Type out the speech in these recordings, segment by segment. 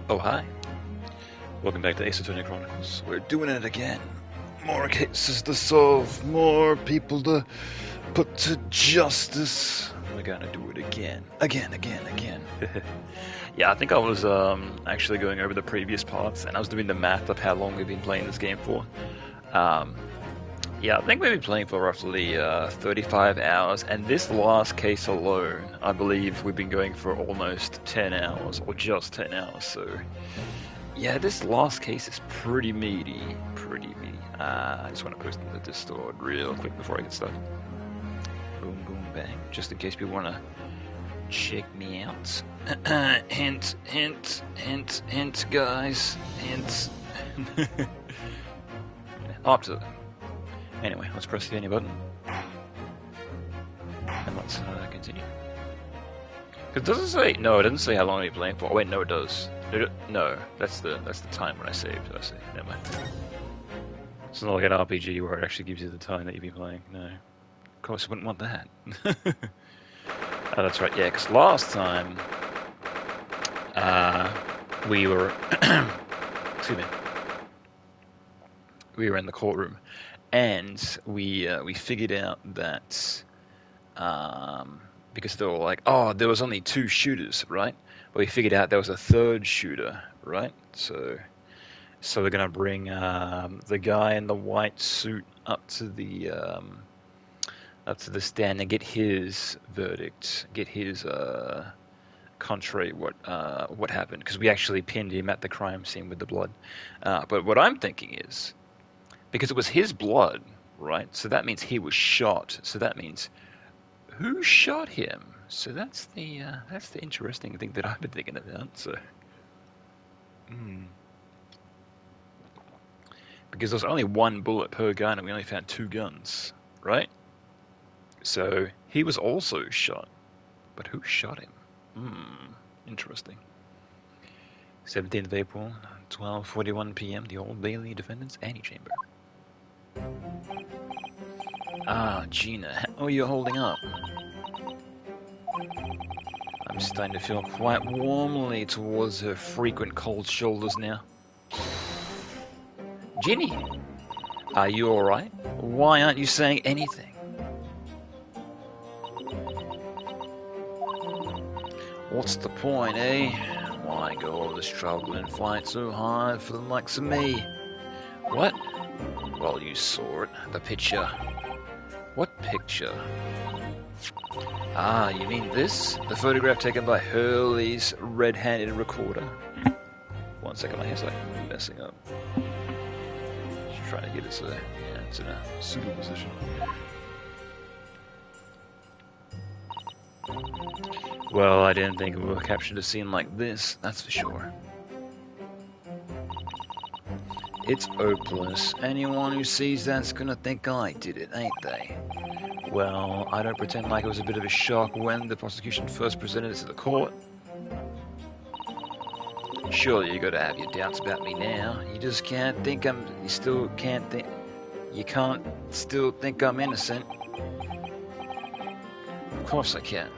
Oh, hi. Welcome back to Attorney Chronicles. We're doing it again. More cases to solve, more people to put to justice. We're gonna do it again. Again. Yeah, I think I was actually going over the previous parts, and I was doing the math of how long we've been playing this game for. Um, yeah, I think we've been playing for roughly 35 hours, and this last case alone, I believe we've been going for almost 10 hours, or just 10 hours, so... Yeah, this last case is pretty meaty. I just want to post in the Discord real quick before I get started. Boom, boom, bang. Just in case people want to check me out. Hint, guys. Hint. Up to it. Anyway, let's press the any button. And let's continue. It doesn't say... No, it doesn't say how long you're playing for. Oh, wait, no, it does. No, that's the time when I saved. I see. Never mind. It's not like an RPG where it actually gives you the time that you've been playing. No, of course I wouldn't want that. Oh, that's right. Yeah, because last time we were excuse me, we were in the courtroom, and we figured out that because they were like, oh, there was only 2 shooters, right? But we figured out there was a 3rd shooter, right? So we're gonna bring the guy in the white suit up to the stand and get his verdict, get his contrary what happened, because we actually pinned him at the crime scene with the blood. But what I'm thinking is, because it was his blood, right? So that means he was shot. So that means who shot him? So that's the interesting thing that I've been thinking about. So, because there's only 1 bullet per gun, and we only found 2 guns, right? So he was also shot, but who shot him? Interesting. 17th of April, 12:41 p.m. The Old Bailey Defendant's Antechamber. Ah, Gina, how are you holding up? I'm starting to feel quite warmly towards her frequent cold shoulders now. Ginny, are you alright? Why aren't you saying anything? What's the point, eh? Why go all this trouble and fight so hard for the likes of me? What? Well, you saw it. The picture. What picture? Ah, you mean this? The photograph taken by Hurley's red-handed recorder. 1 second, my hand's like messing up. Just trying to get it so it's in a suitable position. Well, I didn't think we would have captured a scene like this, that's for sure. It's hopeless. Anyone who sees that's gonna think I did it, ain't they? Well, I don't pretend like it was a bit of a shock when the prosecution first presented it to the court. Surely you gotta have your doubts about me now. You just can't think you can't still think I'm innocent. Of course I can.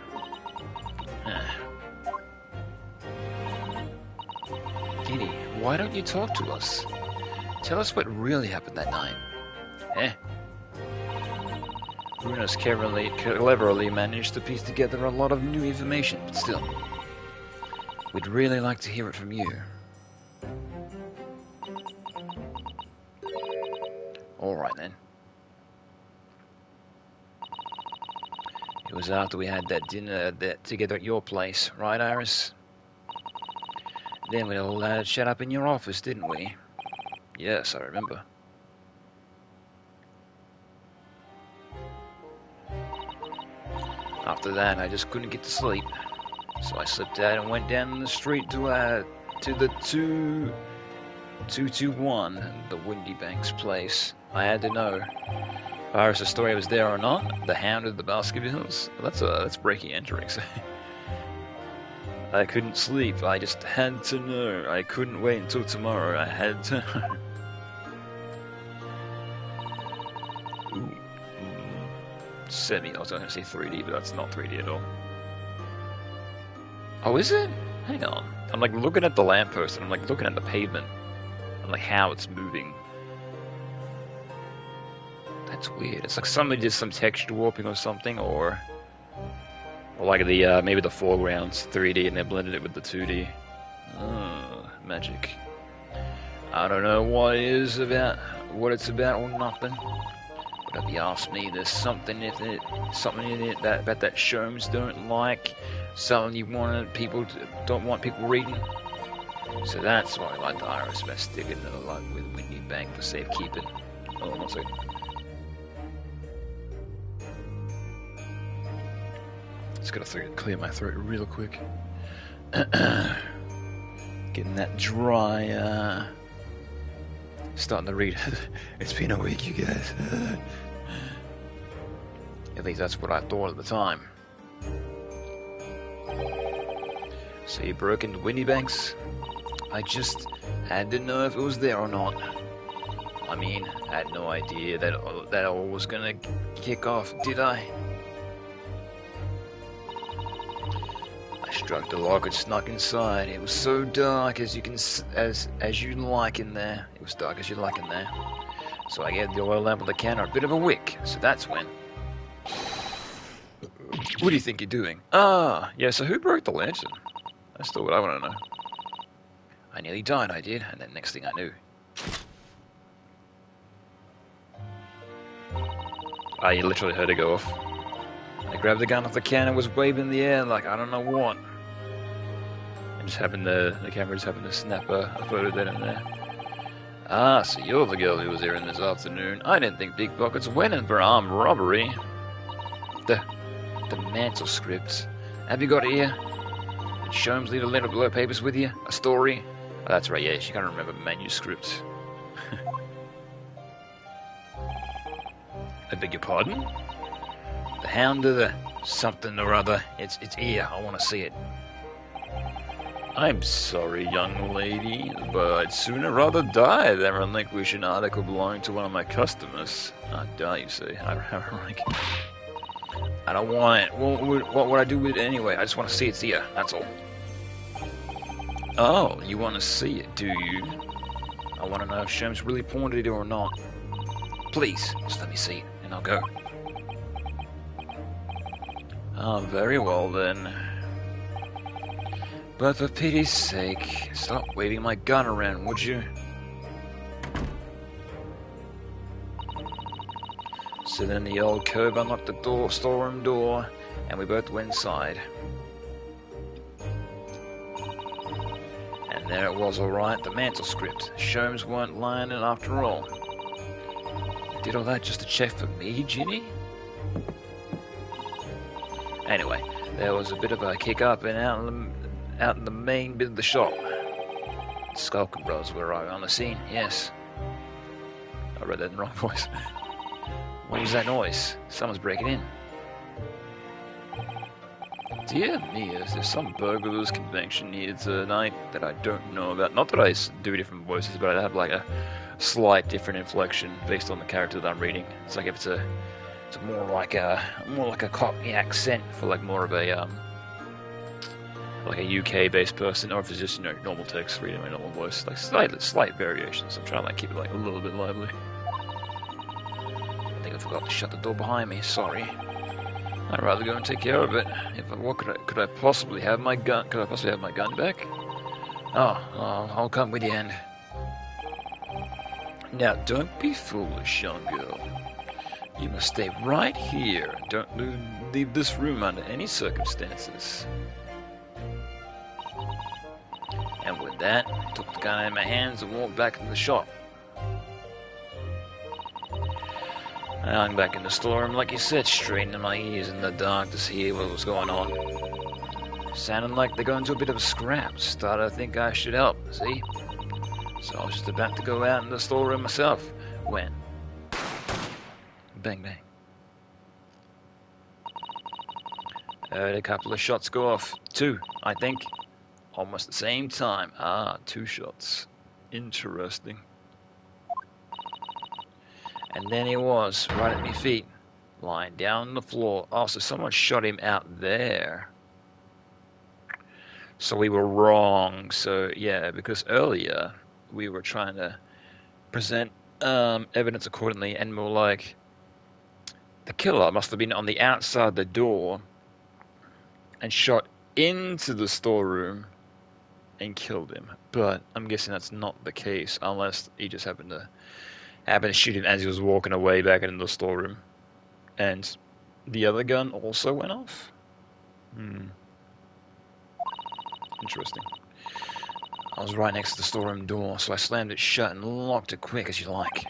Kitty, why don't you talk to us? Tell us what really happened that night. Bruno's cleverly managed to piece together a lot of new information, but still, we'd really like to hear it from you. Alright then. It was after we had that dinner together at your place, right, Iris? Then we all had shut up in your office, didn't we? Yes, I remember. After that, I just couldn't get to sleep. So I slipped out and went down the street to the 221, the Windy Banks place. I had to know if Iris' story was there or not. The Hound of the Baskervilles. Well, that's breaking entering. So I couldn't sleep. I just had to know. I couldn't wait until tomorrow. I had to know. I was going to say 3D, but that's not 3D at all. Oh, is it? Hang on. I'm like looking at the lamppost and I'm like looking at the pavement and like how it's moving. That's weird. It's like somebody did some texture warping or something, or like the maybe the foreground's 3D and they blended it with the 2D. Oh, magic. I don't know what it is about, what it's about or nothing. But if you ask me, there's something in it that about that Sherms don't like, something you wanted people don't want people reading. So that's why I like the Iris Best sticking though, like with Windy Bank for safekeeping. Oh, one second. Just gotta clear my throat real quick. Getting that dry. Starting to read. It's been a week, you guys. At least that's what I thought at the time. So you broke into Windy Banks? I didn't know if it was there or not. I mean, I had no idea that all was gonna kick off, did I? I struck the lock and snuck inside. It was so dark as you like in there. It was dark as you like in there. So I gave the oil lamp on the counter a bit of a wick. So that's when. What do you think you're doing? Ah, yeah. So who broke the lantern? That's still what I want to know. I nearly died, I did, and then next thing I knew. I literally heard it go off. I grabbed the gun off the can and was waving in the air like I don't know what. And just happened the camera just happened to snap a photo then and there. Ah, so you're the girl who was here in this afternoon. I didn't think pickpockets went in for armed robbery. The mantle script. Have you got it here? Did Sholmes leave a letter below papers with you? A story? Oh, that's right, yeah, she can't remember manuscript. I beg your pardon? The Hound of the something or other. It's here. I want to see it. I'm sorry, young lady, but I'd sooner rather die than relinquish an article belonging to one of my customers. Die, you say? I don't want it. What would I do with it anyway? I just want to see it's here. That's all. Oh, you want to see it, do you? I want to know if Sholmes really pawned it or not. Please, just let me see it, and I'll go. Oh, very well then. But for pity's sake, stop waving my gun around, would you? So then the old cove unlocked the storeroom door, and we both went inside. And there it was, alright, the mantle script. Sholmes weren't lying in after all. Did all that just to check for me, Ginny? Anyway, there was a bit of a kick up and out in the main bit of the shop. The Skulker Bros were right on the scene, yes. I read that in the wrong voice. What was that noise? Someone's breaking in. Dear me, is there some burglars convention here tonight that I don't know about? Not that I do different voices, but I have like a slight different inflection based on the character that I'm reading. It's like if it's more like a Cockney accent for like more of a like a UK based person, or if it's just normal text reading my normal voice, like slight variations. I'm trying to like keep it like a little bit lively. I think I forgot to shut the door behind me. Sorry. I'd rather go and take care of it. Could I possibly have my gun? Could I possibly have my gun back? Oh, I'll come with you. And now, don't be foolish, young girl. You must stay right here. Don't leave this room under any circumstances. And with that, I took the gun out of my hands and walked back into the shop. I hung back in the storeroom, like you said, straightening my ears in the dark to hear what was going on. Sounded like they got into a bit of a scrap. Started to think I should help, see? So I was just about to go out in the storeroom myself when... Bang, bang. I heard a couple of shots go off. 2, I think. Almost the same time. 2 shots. Interesting. And then he was, right at my feet, lying down on the floor. Oh, so someone shot him out there. So we were wrong. So yeah, because earlier we were trying to present evidence accordingly, and we were like, the killer must have been on the outside the door and shot into the storeroom and killed him. But I'm guessing that's not the case, unless he just happened to shoot him as he was walking away back into the storeroom. And the other gun also went off? Interesting. I was right next to the storeroom door, so I slammed it shut and locked it quick as you like.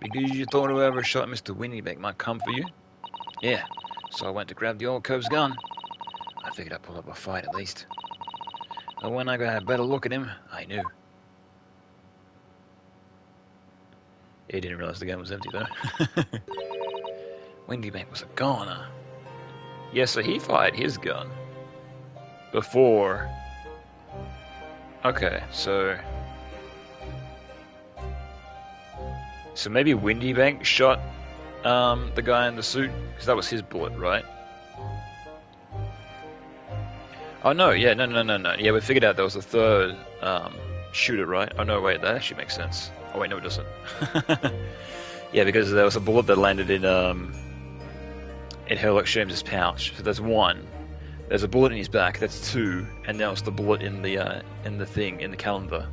Because you thought whoever shot Mr. Winniebeck might come for you? Yeah, so I went to grab the old cove's gun. I figured I'd pull up a fight at least. But when I got a better look at him, I knew. He didn't realize the gun was empty, though. Winniebeck was a goner. Yeah, so he fired his gun before. Okay, so maybe Winniebeck shot the guy in the suit, because that was his bullet, right? Oh no, yeah, no. Yeah, we figured out there was a third shooter, right? Oh no, wait, that actually makes sense. Oh wait, no, it doesn't. Yeah, because there was a bullet that landed in Sherlock Holmes' pouch. So there's one. There's a bullet in his back. That's two, and now it's the bullet in the calendar.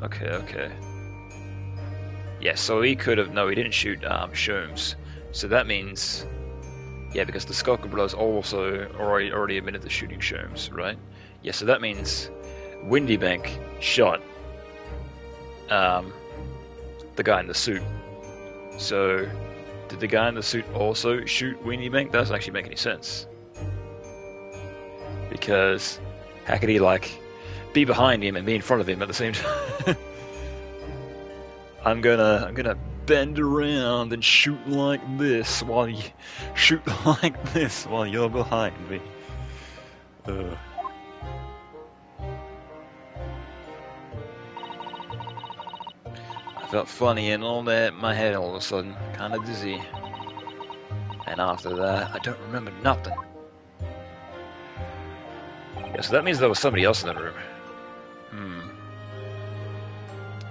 Okay. Yeah, so he could have. No, he didn't shoot Sherms. So that means, yeah, because the Skulker brothers also already admitted to shooting Sherms, right? Yeah, so that means Winniebeck shot the guy in the suit. So did the guy in the suit also shoot Winniebeck? That doesn't actually make any sense. Because how could he like be behind him and be in front of him at the same time? I'm gonna bend around and shoot like this while you're behind me. I felt funny and all that in my head all of a sudden, kinda dizzy. And after that, I don't remember nothing. Yeah, so that means there was somebody else in the room.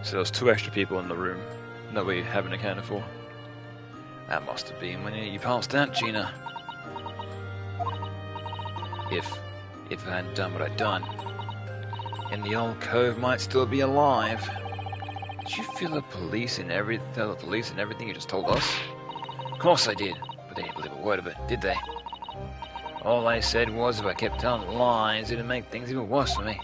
So there was two extra people in the room that we haven't accounted for. That must have been when you passed out, Gina. If I hadn't done what I'd done. And the old cove might still be alive. Did you tell the police and everything you just told us? Of course I did, but they didn't believe a word of it, did they? All I said was if I kept telling lies, it'd make things even worse for me.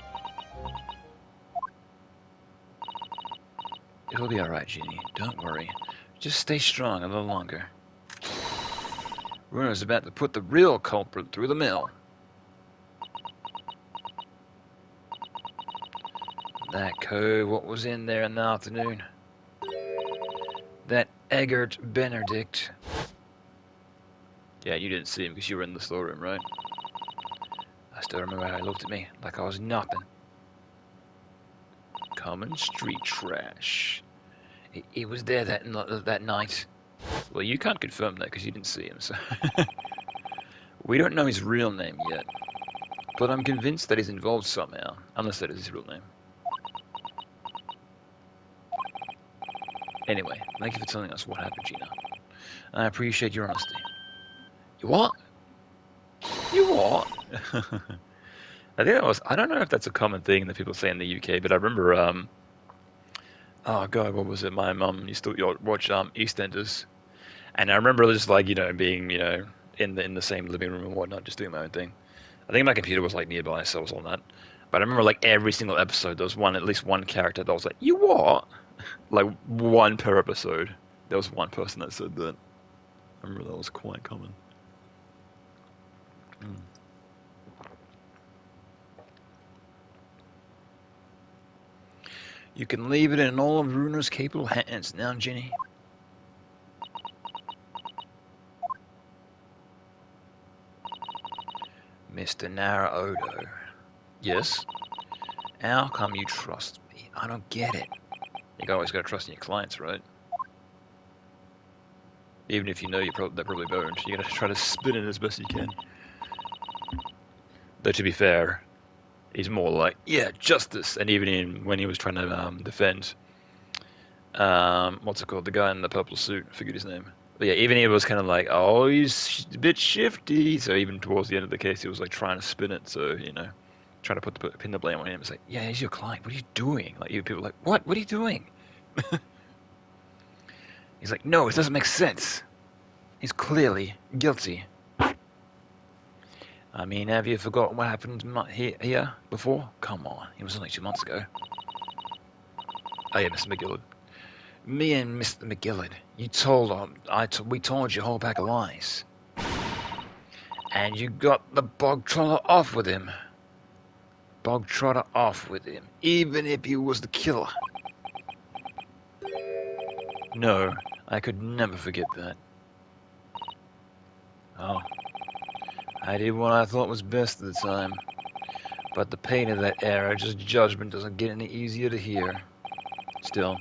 It'll be alright, Jeannie. Don't worry. Just stay strong a little longer. Runa's about to put the real culprit through the mill. That cove, what was in there in the afternoon? That Eggert Benedict. Yeah, you didn't see him because you were in the storeroom, right? I still remember how he looked at me, like I was nothing. Common street trash. He was there that night. Well, you can't confirm that because you didn't see him, so... We don't know his real name yet. But I'm convinced that he's involved somehow, unless that is his real name. Anyway, thank you for telling us what happened, Gina. I appreciate your honesty. You what? You what? I think that was... I don't know if that's a common thing that people say in the UK, but I remember... oh god, what was it? My mum used to watch EastEnders, and I remember just like being in the same living room and whatnot, just doing my own thing. I think my computer was like nearby, so I was on that. But I remember like every single episode, there was at least one character that was like, "You what?" Like one per episode. There was one person that said that. I remember that was quite common. You can leave it in all of Runer's capable hands now, Jenny. Mr. Naruto. Yes? How come you trust me? I don't get it. You always gotta trust in your clients, right? Even if you know they're probably boned, you gotta try to spin it as best you can. Though to be fair, he's more like, yeah, justice. And even when he was trying to defend, what's it called? The guy in the purple suit. I forget his name. But yeah, even he was kind of like, oh, he's a bit shifty. So even towards the end of the case, he was like trying to spin it. So, you know, trying to pin the blame on him. It's like, yeah, he's your client. What are you doing? Like, people are like, what? What are you doing? He's like, no, it doesn't make sense. He's clearly guilty. I mean, have you forgotten what happened here before? Come on, it was only 2 months ago. Oh yeah, Mr. McGillard. Me and Mr. McGillard, you told him, we told you a whole pack of lies. And you got the bog trotter off with him. Bog trotter off with him, even if he was the killer. No, I could never forget that. Oh. I did what I thought was best at the time. But the pain of that error, just judgment, doesn't get any easier to hear. Still,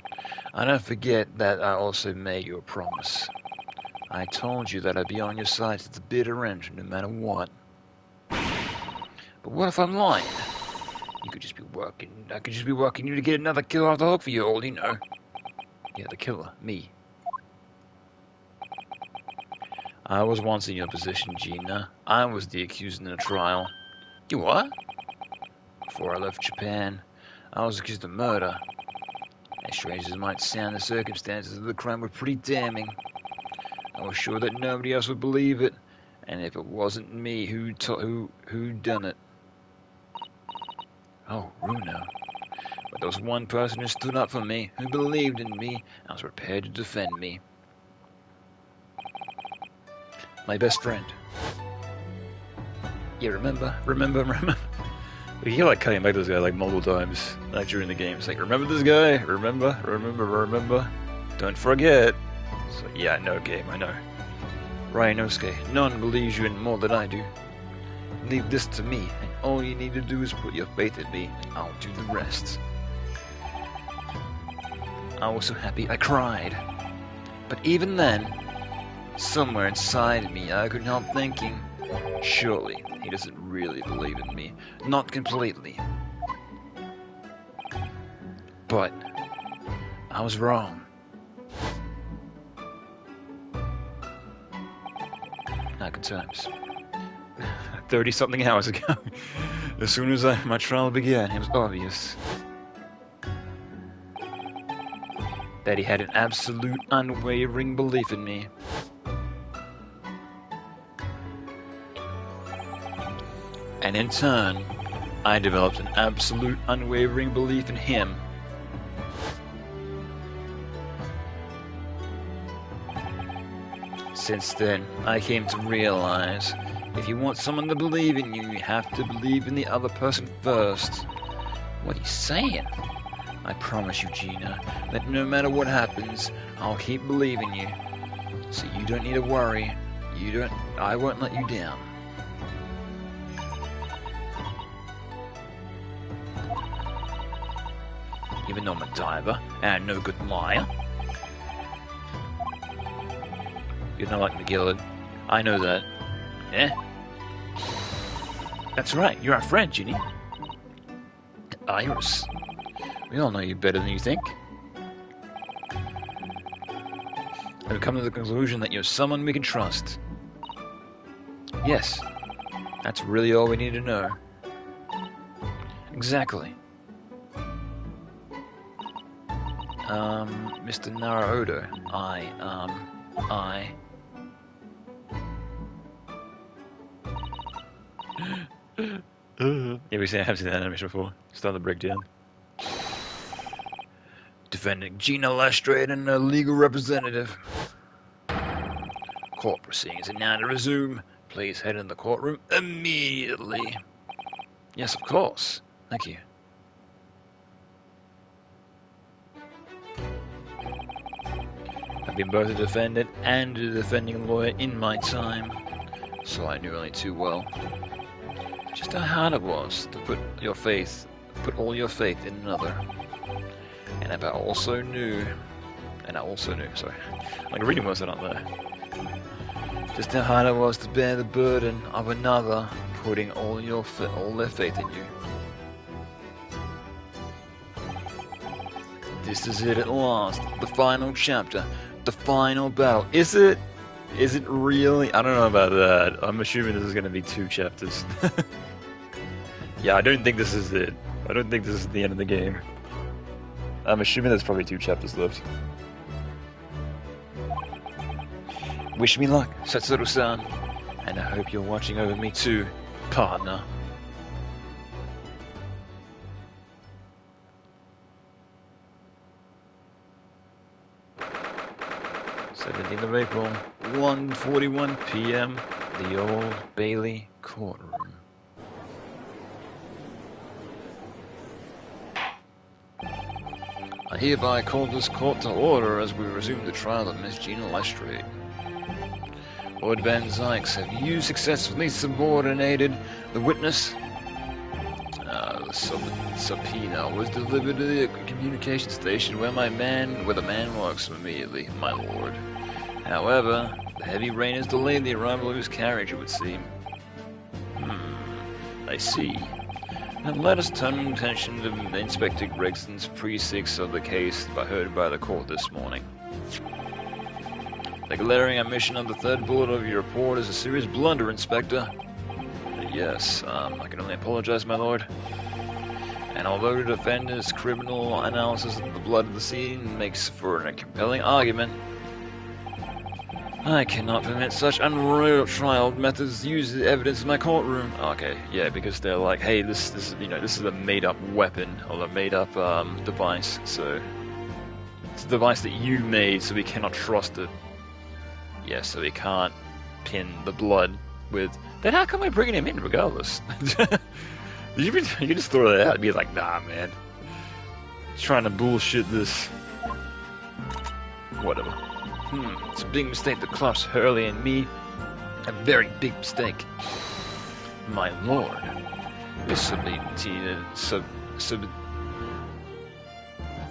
I don't forget that I also made you a promise. I told you that I'd be on your side to the bitter end, no matter what. But what if I'm lying? You could just be working. I could just be working you to get another killer off the hook for you, all you know. Yeah, the killer, me. I was once in your position, Gina. I was the accused in the trial. You what? Before I left Japan, I was accused of murder. As strange as it might sound, the circumstances of the crime were pretty damning. I was sure that nobody else would believe it, and if it wasn't me who done it. Oh, Runo. But there was one person who stood up for me, who believed in me, and was prepared to defend me. My best friend. Yeah, remember? You hear like cutting back to this guy like multiple times, like during the game. It's like, remember this guy? Remember. Don't forget. So yeah, I know, game, I know. Rhinosuke, no one believes you in more than I do. Leave this to me, and all you need to do is put your faith in me, and I'll do the rest. I was so happy I cried. But even then, somewhere inside me, I couldn't help thinking, surely he doesn't really believe in me. Not completely. But I was wrong. Not good times. 30-something hours ago. As soon as my trial began, it was obvious that he had an absolute, unwavering belief in me. And in turn, I developed an absolute, unwavering belief in him. Since then, I came to realize, if you want someone to believe in you, you have to believe in the other person first. What are you saying? I promise you, Gina, that no matter what happens, I'll keep believing you. So you don't need to worry. I won't let you down. Even though I'm a diver and no good liar. You're not like McGillard. I know that. Yeah? That's right, you're our friend, Ginny. Iris. We all know you better than you think. I've come to the conclusion that you're someone we can trust. Yes, that's really all we need to know. Exactly. Mr. Naruto, Yeah, we haven't seen that animation before. Start the breakdown. Defending Gina Lestrade and her legal representative. Court proceedings are now to resume. Please head in the courtroom immediately. Yes, of course. Thank you. I've been both a defendant and a defending lawyer in my time, so I knew only too well just how hard it was to put all your faith in another. And I also knew, sorry, like reading most of it up there. Just how hard it was to bear the burden of another putting all their faith in you. This is it at last, the final chapter, the final battle. Is it? Is it really? I don't know about that. I'm assuming this is going to be 2 chapters. Yeah, I don't think this is it. I don't think this is the end of the game. I'm assuming there's probably 2 chapters left. Wish me luck, Setsuru-san. And I hope you're watching over me too, partner. 17th of April, 1:41 p.m., the Old Bailey courtroom. I hereby call this court to order as we resume the trial of Miss Gina Lestrade. Lord Van Zykes, have you successfully subordinated the witness? The subpoena was delivered to the communication station where the man works immediately, my lord. However, the heavy rain has delayed the arrival of his carriage, it would seem. I see. And let us turn attention to Inspector Gregson's precincts of the case heard by the court this morning. The glaring omission of the 3rd bullet of your report is a serious blunder, Inspector. Yes, I can only apologize, my lord. And although the defendant's criminal analysis of the blood of the scene makes for a compelling argument, I cannot permit such unroyal trial methods used as evidence in my courtroom. Okay, yeah, because they're like, hey, this is a made-up weapon or a made-up device, so it's a device that you made, so we cannot trust it. Yeah, so we can't pin the blood with. Then how come we're bringing him in regardless? You just throw that out and be like, nah, man. Trying to bullshit this. Whatever. It's a big mistake that cost Hurley and me. A very big mistake. My lord. This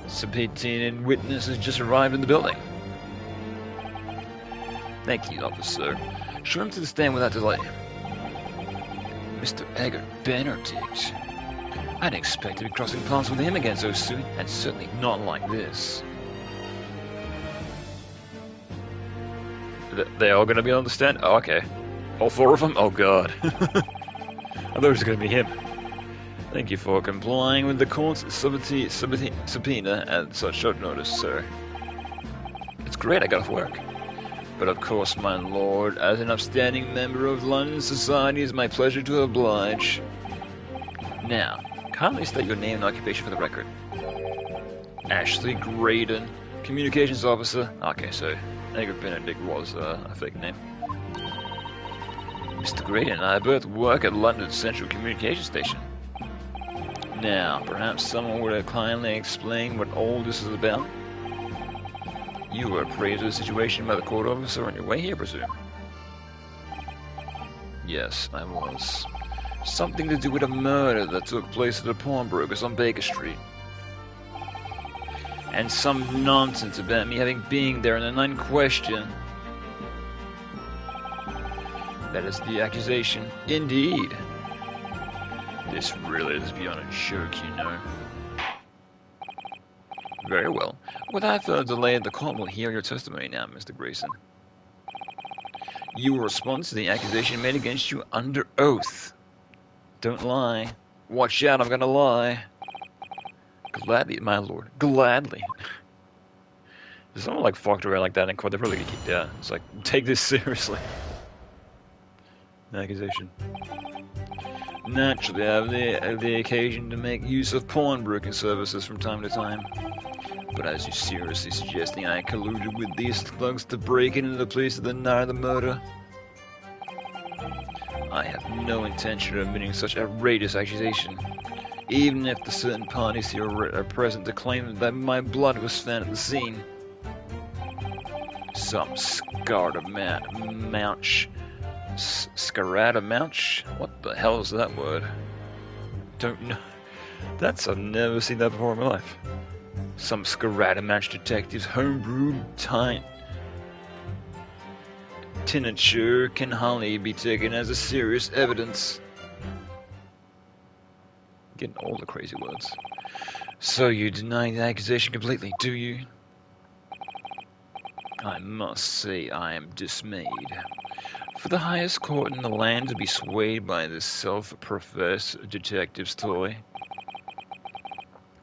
subpoenaed witness has just arrived in the building. Thank you, officer. Show him to the stand without delay. Mr. Edgar Benedict. I didn't expect to be crossing paths with him again so soon, and certainly not like this. They are going to be on the stand? Oh, okay. All 4 of them? Oh, God. I thought it was going to be him. Thank you for complying with the court's subpoena at such short notice, sir. It's great I got off work. But of course, my lord, as an upstanding member of London society, it's my pleasure to oblige. Now, kindly state your name and occupation for the record. Ashley Graydon, communications officer. Okay, so Edgar Benedict was a fake name. Mr. Graydon and I both work at London Central Communication Station. Now, perhaps someone would kindly explain what all this is about? You were appraised of the situation by the court officer on your way here, I presume? Yes, I was. Something to do with a murder that took place at the pawnbrokers on Baker Street. And some nonsense about me having been there, and an question. That is the accusation. Indeed. This really is beyond a joke, you know. Very well. Without further delay, the court will hear your testimony now, Mr. Grayson. You will respond to the accusation made against you under oath. Don't lie. Watch out, I'm gonna lie. Gladly, my lord. Gladly. If someone like fucked around like that in court, they'd probably get kicked out. It's like, take this seriously. An accusation. Naturally, I have the occasion to make use of pawnbroking services from time to time. But as you seriously suggesting I colluded with these thugs to break into the place of the night of the murder? I have no intention of admitting such outrageous accusation, even if the certain parties here are present to claim that my blood was found at the scene. Some Scaradamanch. What the hell is that word? Don't know. I've never seen that before in my life. Some Scaradamanch detectives homebrewed signature can hardly be taken as a serious evidence. Getting all the crazy words. So you deny the accusation completely, do you? I must say I am dismayed. For the highest court in the land to be swayed by this self-professed detective's toy.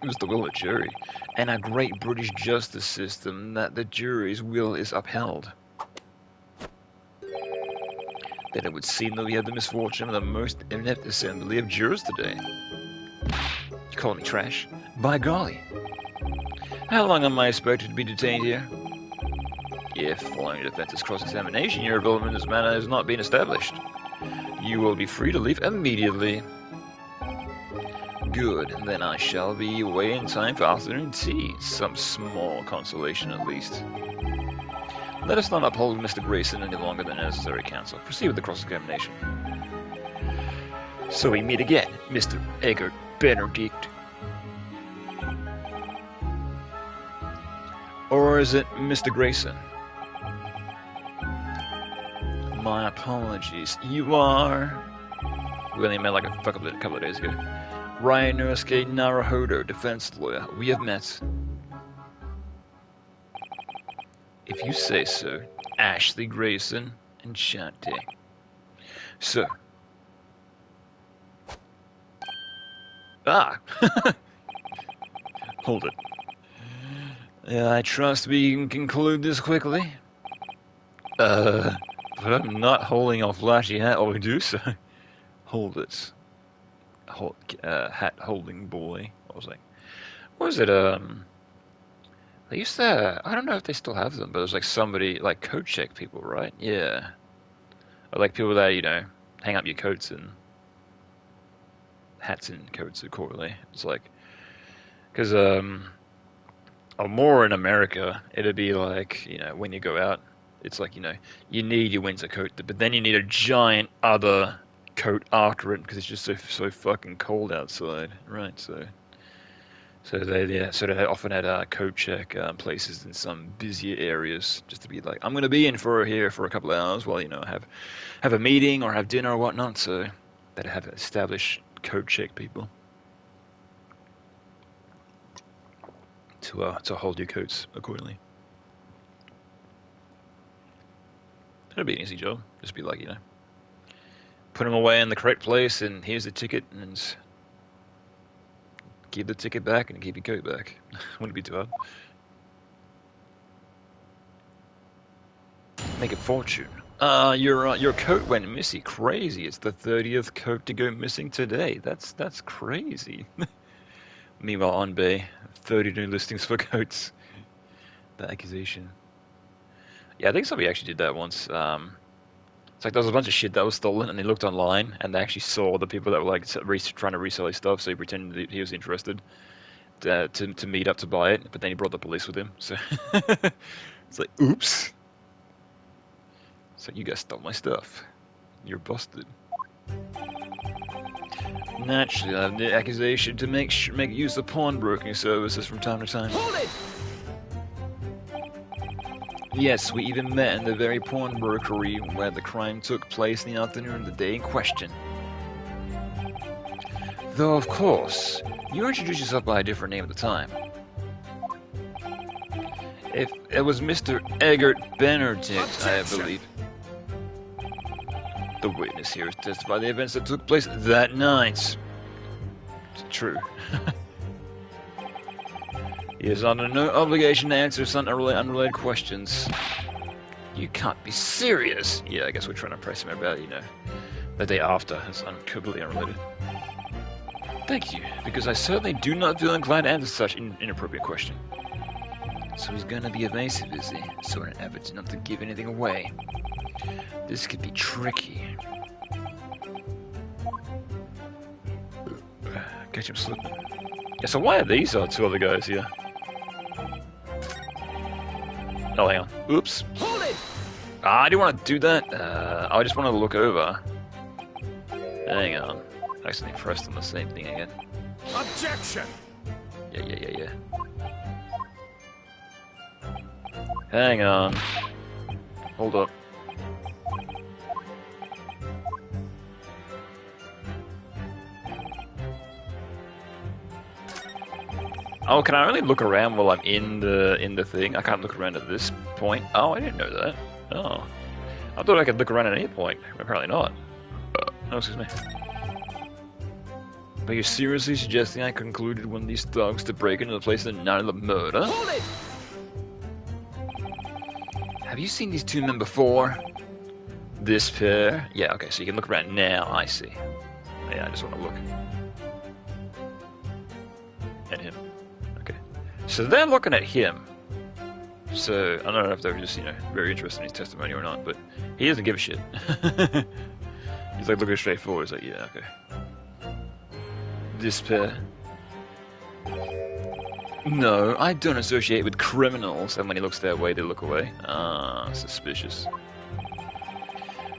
It was the will of the jury, and our great British justice system that the jury's will is upheld. Then it would seem that we have the misfortune of the most inept assembly of jurors today. You call me trash? By golly. How long am I expected to be detained here? If, following the defense's cross-examination, your involvement in this matter has not been established, you will be free to leave immediately. Good, then I shall be away in time for afternoon tea. Some small consolation at least. Let us not uphold Mr. Grayson any longer than necessary, counsel. Proceed with the cross-examination. So we meet again, Mr. Egbert Benedict. Or is it Mr. Grayson? My apologies. You are... We only met like a couple of days ago. Ryan Nurske Naruhodo, defense lawyer. We have met. If you say so. Ashley Grayson and Shanti. Sir. Ah! Hold it. I trust we can conclude this quickly. But I'm not holding a flashy hat while we do so. Hold it. Hat holding boy. What was it? They used to, I don't know if they still have them, but it was like somebody, like coat check people, right? Yeah. Or like people that, you know, hang up your coats and hats and coats accordingly. It's like, because, or more in America, it'd be like, you know, when you go out, it's like, you know, you need your winter coat, but then you need a giant other coat after it because it's just so fucking cold outside, right? So they often had coat check places in some busier areas just to be like, I'm gonna be in here for a couple of hours while, you know, have a meeting or have dinner or whatnot. So they'd have established coat check people to hold your coats accordingly. That'd be an easy job. Just be like, you know, put them away in the correct place, and here's the ticket, and give the ticket back and keep your coat back. Wouldn't be too hard. Make a fortune. Your coat went missing. Crazy. It's the 30th coat to go missing today. That's crazy. Meanwhile, on Bay, 30 new listings for coats. The accusation. Yeah, I think somebody actually did that once. It's like there was a bunch of shit that was stolen, and they looked online, and they actually saw the people that were like trying to resell his stuff. So he pretended that he was interested to meet up to buy it, but then he brought the police with him. So it's like, oops. So you guys stole my stuff. You're busted. Naturally, I have the accusation to make use of pawnbroking services from time to time. Hold it! Yes, we even met in the very pawnbrokery where the crime took place in the afternoon of the day in question. Though, of course, you introduced yourself by a different name at the time. If it was Mr. Egbert Benedict, I believe. The witness here has testified the events that took place that night. It's true. He is under no obligation to answer some unrelated questions. You can't be serious. Yeah, I guess we're trying to press him about, you know, the day after. It's completely unrelated. Thank you, because I certainly do not feel inclined to answer such inappropriate question. So he's gonna be evasive, is he? So in an effort not to give anything away. This could be tricky. Catch him slipping. Yeah, so why are these two other guys here? Oh, hang on. Oops. Hold it! I didn't want to do that. I just wanted to look over. Hang on. I accidentally pressed on the same thing again. Objection! Yeah. Hang on. Hold up. Oh, can I only look around while I'm in the thing? I can't look around at this point. Oh, I didn't know that. Oh. I thought I could look around at any point. Apparently not. Oh, excuse me. Are you seriously suggesting I concluded one of these thugs to break into the place the night of the murder? Hold it! Have you seen these two men before? This pair? Yeah, okay, so you can look around now, I see. Yeah, I just want to look. At him. Okay. So they're looking at him. So, I don't know if they're just, very interested in his testimony or not, but he doesn't give a shit. He's like looking straight forward, he's like, yeah, okay. This pair. No, I don't associate with criminals. And when he looks their way, they look away. Ah, suspicious.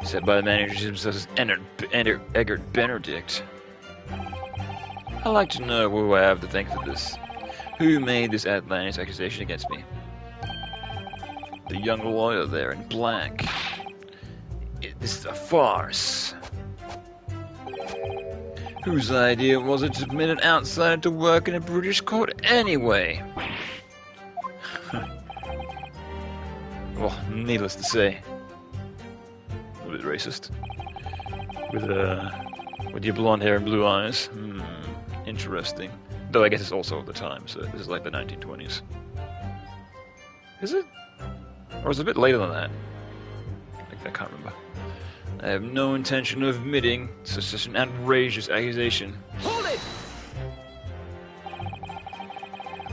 Said by the man who himself as Eggert Benedict. I'd like to know who I have to thank for this. Who made this outlandish accusation against me? The young lawyer there in black. This is a farce. Whose idea was it to admit an outsider to work in a British court anyway? Well, needless to say, a little bit racist. With your blonde hair and blue eyes. Interesting. Though I guess it's also the time, so this is like the 1920s. Is it? Or is it a bit later than that? I can't remember. I have no intention of admitting such an outrageous accusation. Hold it!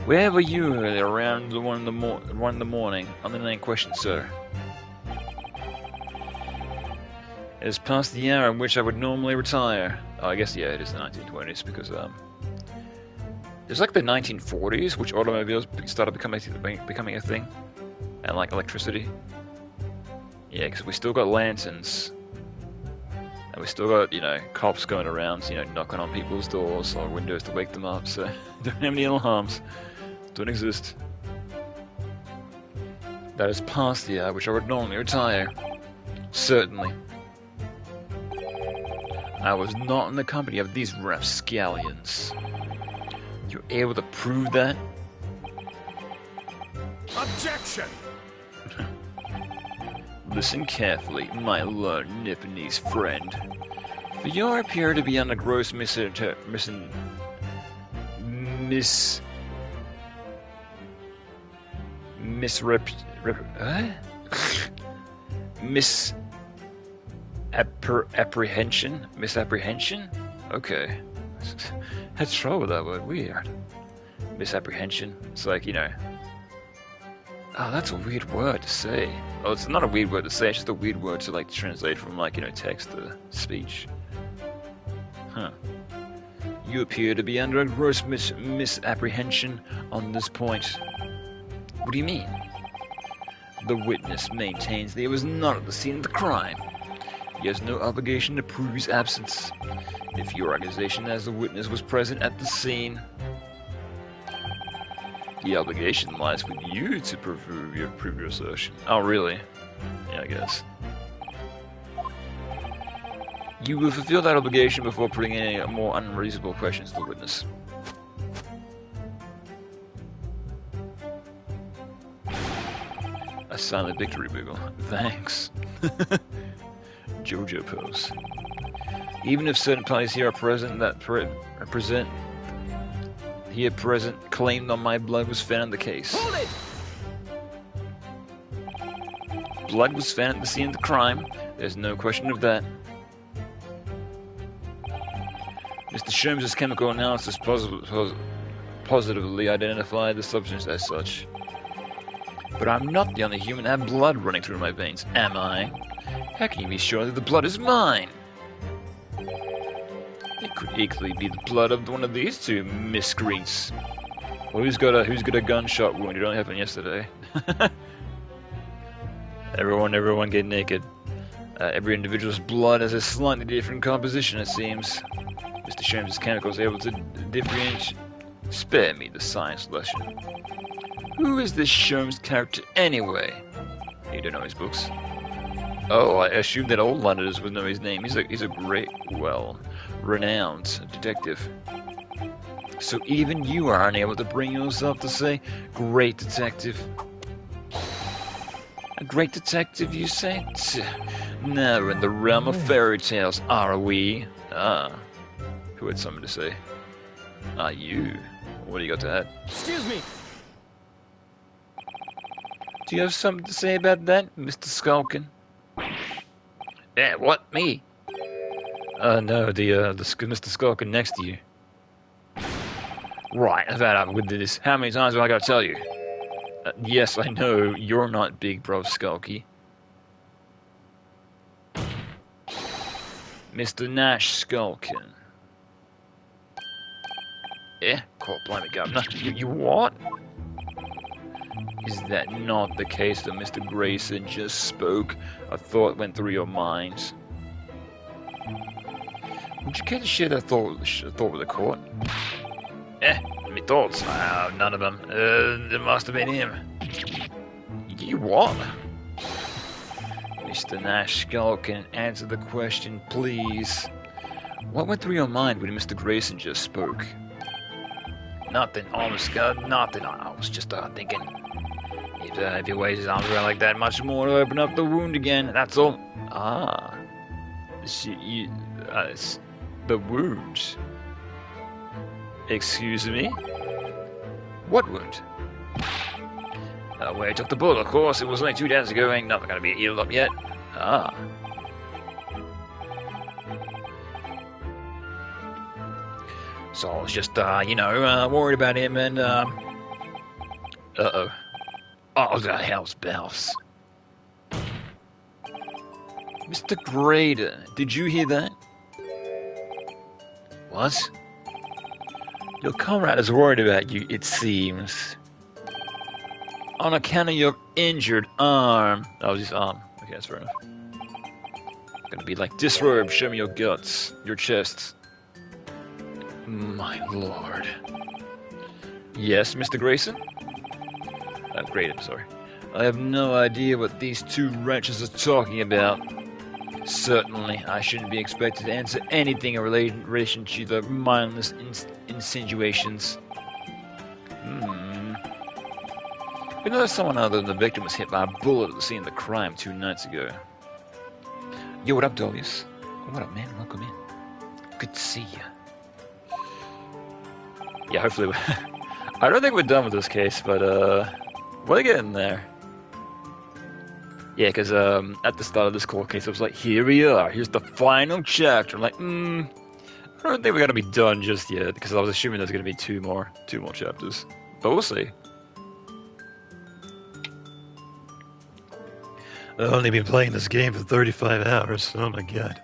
Where were you around the 1 in the morning on the night in question, sir? It is past the hour in which I would normally retire. Oh, I guess, yeah, it is the 1920s, because, it's like the 1940s, which automobiles started becoming a thing. And, like, electricity. Yeah, because we still got lanterns. And we still got, cops going around, knocking on people's doors or windows to wake them up, so don't have any alarms. Don't exist. That is past the hour which I would normally retire. Certainly. I was not in the company of these rapscallions. You're able to prove that? Objection! Listen carefully, my learned Nipponese friend. For you appear to be under gross misapprehension Misapprehension? Okay. Had trouble with that word. Weird. Misapprehension. It's like, oh, that's a weird word to say. Oh, it's not a weird word to say, it's just a weird word to, translate from, text to speech. Huh. You appear to be under a gross misapprehension on this point. What do you mean? The witness maintains that he was not at the scene of the crime. He has no obligation to prove his absence. If your accusation as the witness was present at the scene, the obligation lies with you to prove your assertion. Oh, really? Yeah, I guess. You will fulfill that obligation before putting any more unreasonable questions to the witness. A silent victory, Boogle. Thanks. Jojo pose. Even if certain parties here are present that represent here present claimed on my blood was found in the case. Hold it! Blood was found at the scene of the crime. There's no question of that. Mr. Sholmes' chemical analysis positively identified the substance as such. But I'm not the only human to have blood running through my veins, am I? How can you be sure that the blood is mine? It could equally be the blood of one of these two miscreants. Well, who's got a gunshot wound? It only happened yesterday. Everyone get naked. Every individual's blood has a slightly different composition, it seems. Mr. Sholmes' chemical is able to differentiate. Spare me the science lesson. Who is this Sholmes character anyway? You don't know his books. Oh, I assumed that all Londoners would know his name. He's a great, renowned detective. So even you are unable to bring yourself to say, great detective. A great detective, you say? Never in the realm of fairy tales are we. Ah, who had something to say? Ah, you. What do you got to add? Excuse me. Do you have something to say about that, Mr. Skulkin? Yeah, what? Me? No, the Mr. Skulkin next to you. Right, I've had up with this. How many times have I got to tell you? Yes, I know, you're not Big Bro Skulky. Mr. Nash Skulkin. Yeah, call blimey governor. You what? Is that not the case that Mr. Grayson just spoke? A thought went through your mind. Would you care to share that thought with the court? My thoughts? None of them. It must have been him. You what? Mr. Nash Skulkin, answer the question, please. What went through your mind when Mr. Grayson just spoke? Nothing, honest God, nothing. I was just thinking, if he waves his arms around like that much more to open up the wound again, that's all. Ah. The wound. Excuse me? What wound? Where I took the bullet, of course. It was only 2 days ago. Ain't nothing gonna be healed up yet. Ah. So I was just, worried about him and, uh-oh. Oh, the hell's bells. Mr. Grader, did you hear that? What? Your comrade is worried about you, it seems. On account of your injured arm. Oh, his arm. Okay, that's fair enough. Gonna be like, disrobe, show me your guts, your chest. My lord. Yes, Mr. Grayson? Graydon, sorry. I have no idea what these two wretches are talking about. Certainly, I shouldn't be expected to answer anything in relation to the mindless insinuations. We know that someone other than the victim was hit by a bullet at the scene of the crime 2 nights ago. Yo, what up, Dolius? What up, man? Welcome in. Good to see you. Yeah, hopefully I don't think we're done with this case, but, we're getting there. Yeah, because, at the start of this court case, I was like, here we are, here's the final chapter. I'm like, I don't think we're gonna be done just yet, because I was assuming there's gonna be two more chapters. But we'll see. I've only been playing this game for 35 hours, oh my god.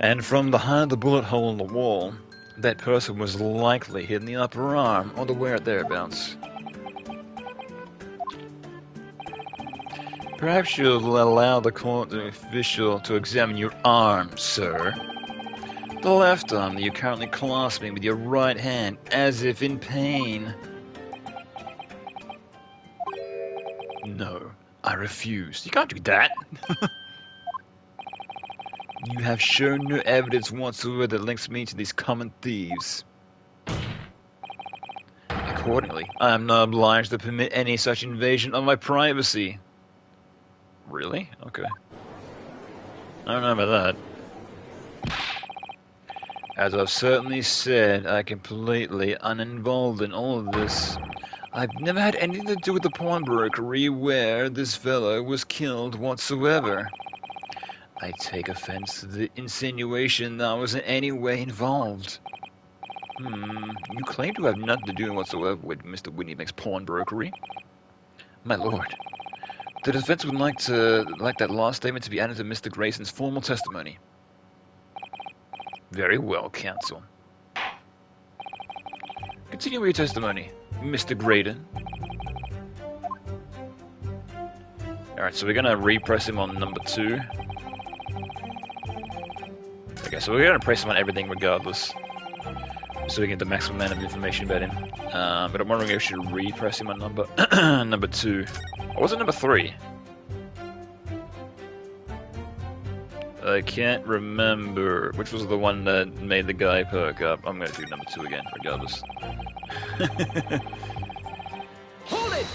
And from behind the bullet hole in the wall, that person was likely hit in the upper arm, or the where thereabouts. Perhaps you'll allow the court official to examine your arm, sir. The left arm that you're currently clasping with your right hand, as if in pain. No, I refuse. You can't do that. You have shown no evidence whatsoever that links me to these common thieves. Accordingly, I am not obliged to permit any such invasion of my privacy. Really? Okay. I don't know about that. As I've certainly said, I'm completely uninvolved in all of this. I've never had anything to do with the pawnbrokery where this fellow was killed whatsoever. I take offense to the insinuation that I was in any way involved. You claim to have nothing to do whatsoever with Mr. Whitney Make's pawnbrokery. My lord, the defense would like that last statement to be added to Mr. Grayson's formal testimony. Very well, counsel. Continue with your testimony, Mr. Graydon. Alright, so we're gonna repress him on number 2. Okay, so we're gonna press him on everything regardless, so we get the maximum amount of information about him. But I'm wondering if we should repress him on number 2. Or was it number 3? I can't remember which was the one that made the guy perk up. I'm gonna do number 2 again, regardless. Hold it!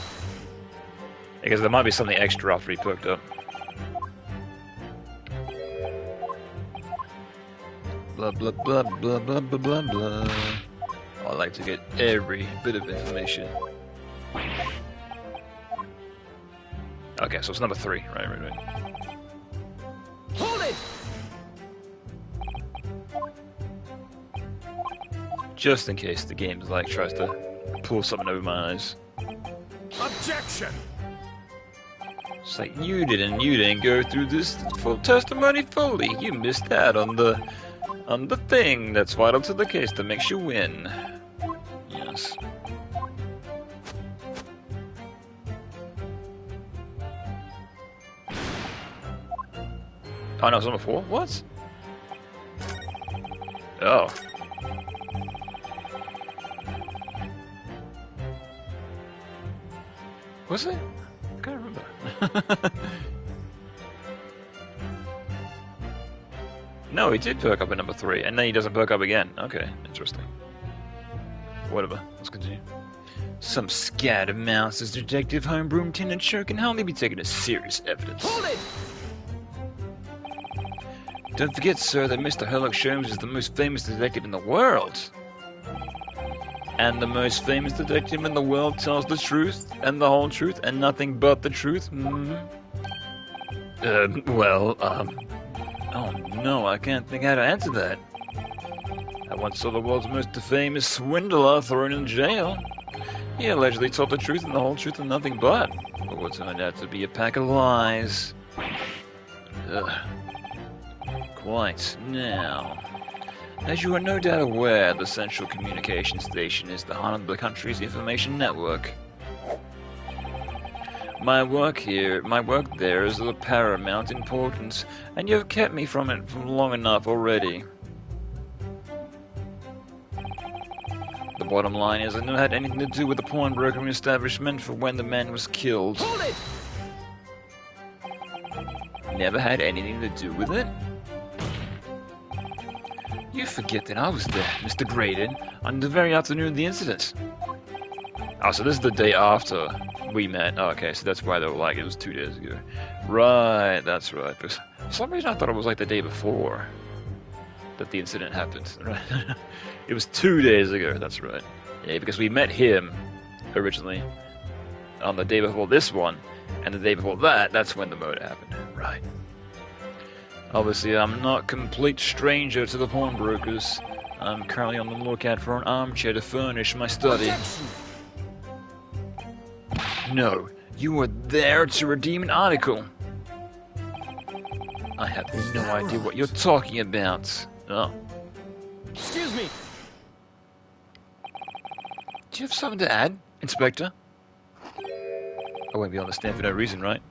Because there might be something extra after he perked up. Blah blah blah blah blah blah blah blah. I like to get every bit of information. Okay, so it's number 3. Right. Hold it! Just in case the game like tries to pull something over my eyes. Objection! It's like you didn't go through this full testimony fully. You missed out on the thing that's vital to the case that makes you win. Yes. Oh no, it's number 4? What? Oh. Was it? I can't remember. No, he did perk up at number 3, and then he doesn't perk up again. Okay, interesting. Whatever, let's continue. Some scattered mouse as Detective Homebrew Lieutenant Cho can hardly be taken as serious evidence. Hold it! Don't forget, sir, that Mr. Sherlock Holmes is the most famous detective in the world. And the most famous detective in the world tells the truth, and the whole truth, and nothing but the truth? Oh no, I can't think how to answer that. I once saw the world's most famous swindler thrown in jail. He allegedly told the truth and the whole truth and nothing but what turned out to be a pack of lies. Ugh. Quite. Now, as you are no doubt aware, the Central Communication Station is the heart of the country's information network. My work there is of paramount importance, and you have kept me from it for long enough already. The bottom line is, I never had anything to do with the pawnbroking establishment for when the man was killed. Hold it! Never had anything to do with it? You forget that I was there, Mr. Graydon, on the very afternoon of the incident. Oh, so this is the day after we met. Oh, okay, so that's why they were like, it was 2 days ago. Right, that's right. For some reason I thought it was like the day before that the incident happened. Right? It was 2 days ago, that's right. Yeah, because we met him originally on the day before this one, and the day before that, that's when the murder happened. Right. Obviously, I'm not a complete stranger to the pawnbrokers. I'm currently on the lookout for an armchair to furnish my study. Objection! No, you were there to redeem an article. I have no idea what you're talking about. Oh. Excuse me! Do you have something to add, Inspector? I won't be on the stand for no reason, right?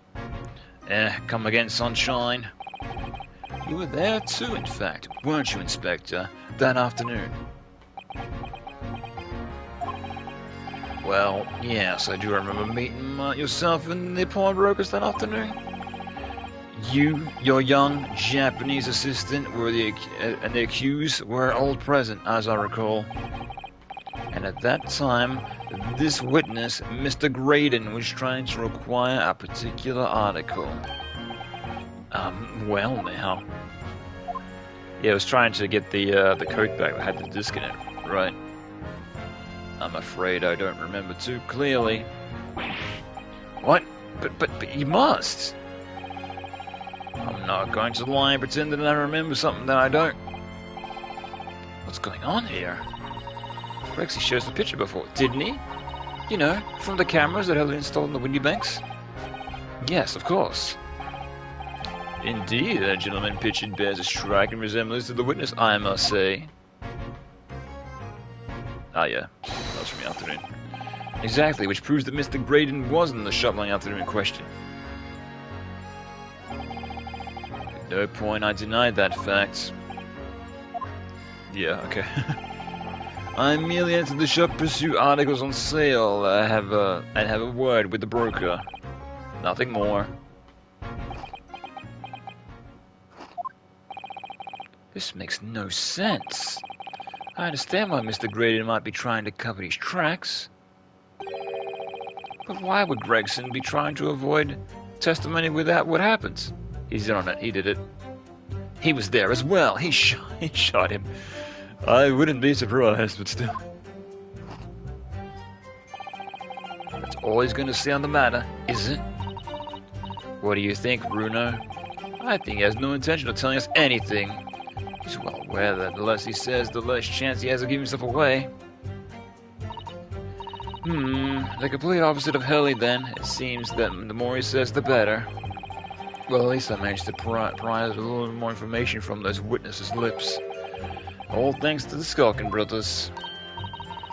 Come again, sunshine. You were there too, in fact, weren't you, Inspector, that afternoon? Well, yes, I do remember meeting yourself and the pawnbrokers that afternoon. You, your young Japanese assistant, and the accused were all present, as I recall. And at that time, this witness, Mr. Graydon, was trying to acquire a particular article. Well now. Yeah, I was trying to get the coat back that had the disc in it, right? I'm afraid I don't remember too clearly. What? But you must! I'm not going to lie and pretend that I remember something that I don't. What's going on here? Rexy shows the picture before, didn't he? You know, from the cameras that had installed in the windy banks? Yes, of course. Indeed, that gentleman pictured bears a striking resemblance to the witness, I must say. Ah, yeah. That was from the afternoon. Exactly, which proves that Mr. Graydon was in the shop on the afternoon in question. At no point I denied that fact. Yeah, okay. I merely entered the shop to pursue articles on sale, and have a word with the broker. Nothing more. This makes no sense. I understand why Mr. Graydon might be trying to cover his tracks. But why would Gregson be trying to avoid testimony without what happens? He's in on it. He did it. He was there as well. He shot him. I wouldn't be surprised, but still. That's all he's going to say on the matter, is it? What do you think, Bruno? I think he has no intention of telling us anything. He's well aware that the less he says, the less chance he has of giving himself away. The complete opposite of Hurley, then. It seems that the more he says, the better. Well, at least I managed to pry a little more information from those witnesses' lips. All thanks to the Skulkin brothers.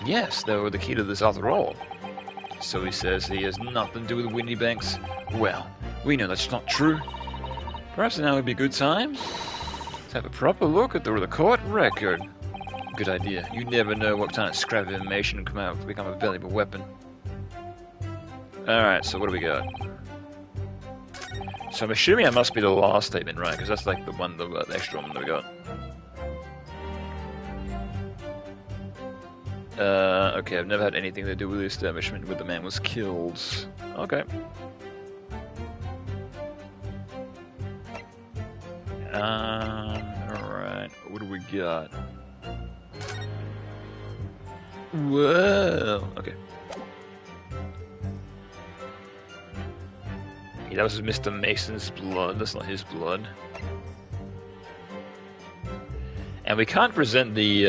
Yes, they were the key to this after all. So he says he has nothing to do with Windy Banks. Well, we know that's not true. Perhaps now would be a good time to have a proper look at the court record. Good idea. You never know what kind of scrap of information can come out to become a valuable weapon. Alright, so what do we got? So I'm assuming that must be the last statement, right? Because that's like the extra one that we got. Okay, I've never had anything to do with the establishment where the man was killed. Okay. Alright, what do we got? Whoa! Okay. Yeah, that was Mr. Mason's blood, that's not his blood. And we can't present the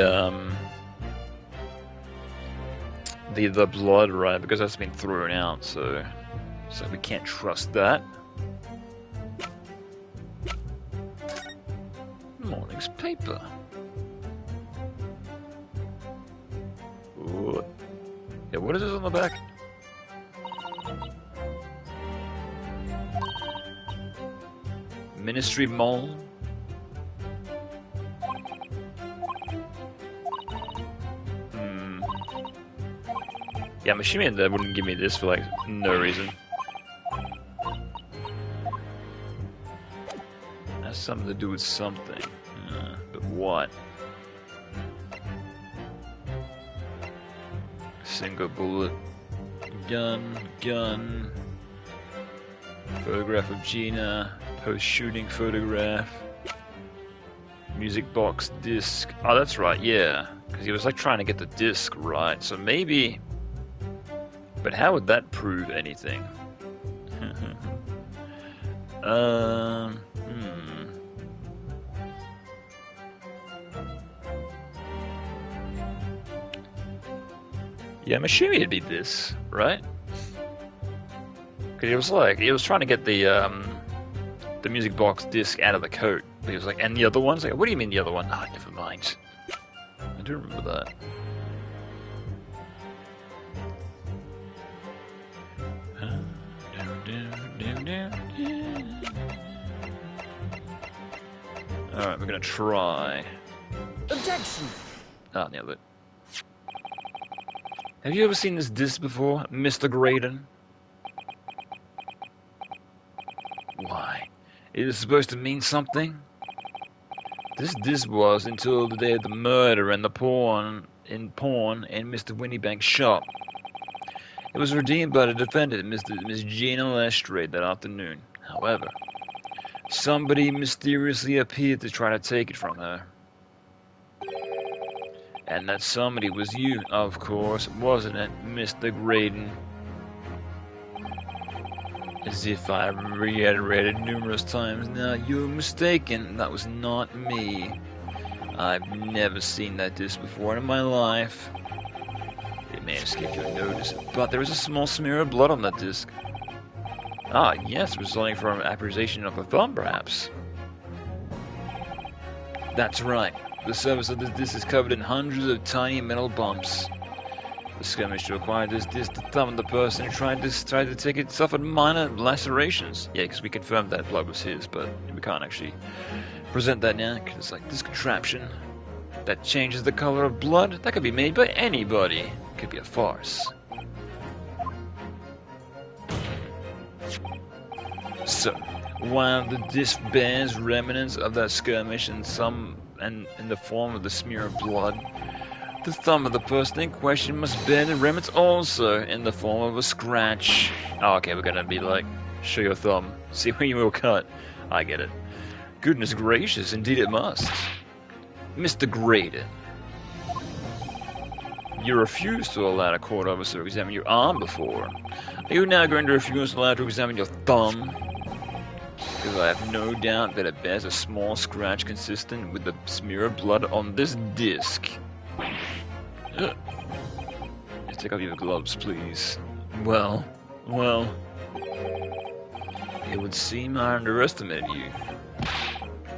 blood, right, because that's been thrown out, so we can't trust that. Morning's paper. Ooh. Yeah, what is this on the back? Ministry Mole. Yeah, I'm assuming that wouldn't give me this for like no reason. Has something to do with something. But what? Single bullet. Gun. Photograph of Gina. Post-shooting photograph. Music box disc. Oh, that's right, yeah. Because he was like trying to get the disc right. So maybe... But how would that prove anything? Yeah, I'm assuming it'd be this, right? Because he was trying to get the music box disc out of the coat. But he was like, and the other one's like, what do you mean the other one? Ah, never mind. I do remember that. Alright, we're gonna try. Objection! Ah, nailed it. Have you ever seen this disc before, Mr. Graydon? Why? Is it supposed to mean something? This disc was until the day of the murder and the pawn in Mr. Windybank's shop. It was redeemed by the defendant, Miss Gina Lestrade, that afternoon. However, somebody mysteriously appeared to try to take it from her. And that somebody was you, of course, wasn't it, Mr. Graydon? As if I reiterated numerous times now, you're mistaken, that was not me. I've never seen that disc before in my life. It may escape your notice, but there is a small smear of blood on that disc. Ah, yes, resulting from accusation of a thumb, perhaps. That's right. The surface of this disc is covered in hundreds of tiny metal bumps. The skirmish to acquire this disc, the thumb of the person who tried to take it suffered minor lacerations. Yeah, because we confirmed that blood was his, but we can't actually present that now, because it's like this contraption that changes the color of blood, that could be made by anybody. It could be a farce. So, while the disc bears remnants of that skirmish and some and in the form of the smear of blood. The thumb of the person in question must bear the remnants also in the form of a scratch. Oh, okay, we're gonna be like, show your thumb, see where you will cut. I get it. Goodness gracious, indeed it must. Mr. Graydon, you refused to allow a court officer to examine your arm before. Are you now going to refuse to allow to examine your thumb? Because I have no doubt that it bears a small scratch consistent with the smear of blood on this disc. Just take off your gloves, please. Well, it would seem I underestimated you.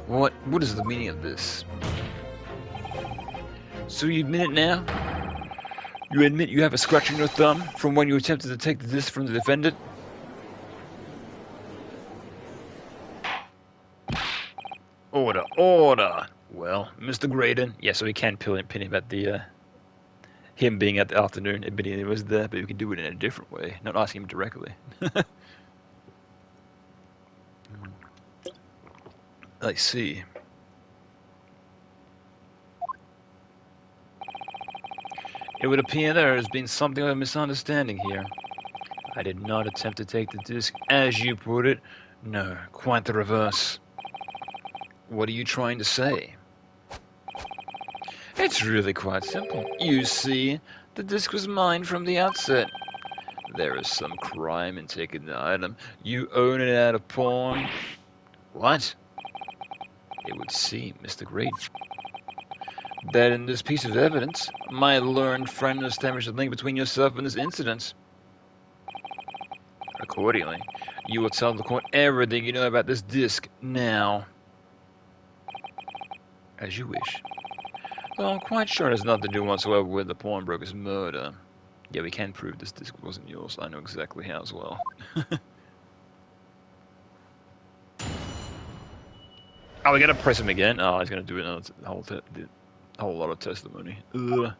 What is the meaning of this? So you admit it now? You admit you have a scratch on your thumb from when you attempted to take the disc from the defendant? Order! Well, Mr. Graydon, yeah, so we can pin him at the, him being at the afternoon, admitting he was there, but we can do it in a different way, not asking him directly. I see. It would appear there has been something of a misunderstanding here. I did not attempt to take the disc, as you put it. No, quite the reverse. What are you trying to say? It's really quite simple. You see, the disc was mine from the outset. There is some crime in taking the item. You own it out of pawn. What? It would seem, Mr. Graydon, that in this piece of evidence, my learned friend established a link between yourself and this incident. Accordingly, you will tell the court everything you know about this disc now. As you wish. Though I'm quite sure it has nothing to do whatsoever with the pawnbroker's murder. Yeah, we can prove this disc wasn't yours. I know exactly how as well. Oh, we gotta press him again? Oh, he's gonna do another whole lot of testimony. Ugh.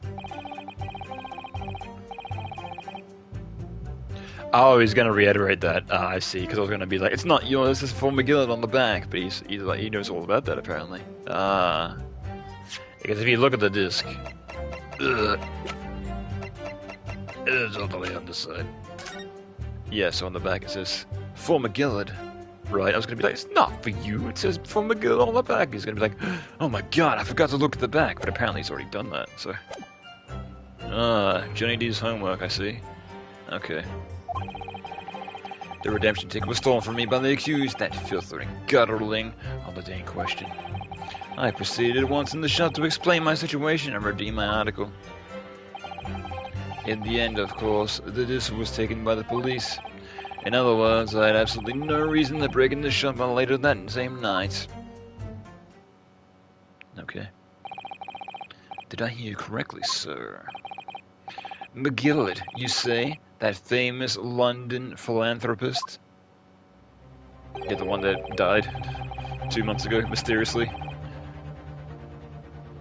Oh, he's gonna reiterate that. I see, because I was gonna be like, it's not yours, this is for McGillett on the back, but he's like, he knows all about that apparently. Because if you look at the disc, it is on the underside. Yeah, so on the back it says, for McGillett. Right, I was gonna be like, it's not for you, it says for McGillett on the back. He's gonna be like, oh my god, I forgot to look at the back, but apparently he's already done that, so. Johnny D's homework, I see. Okay. The redemption ticket was stolen from me by the accused, that filtering gutterling on the day in question. I proceeded at once in the shop to explain my situation and redeem my article. In the end, of course, the disc was taken by the police. In other words, I had absolutely no reason to break into the shop later that same night. Okay. Did I hear you correctly, sir? McGillett, you say? That famous London philanthropist? Yeah, the one that died 2 months ago, mysteriously.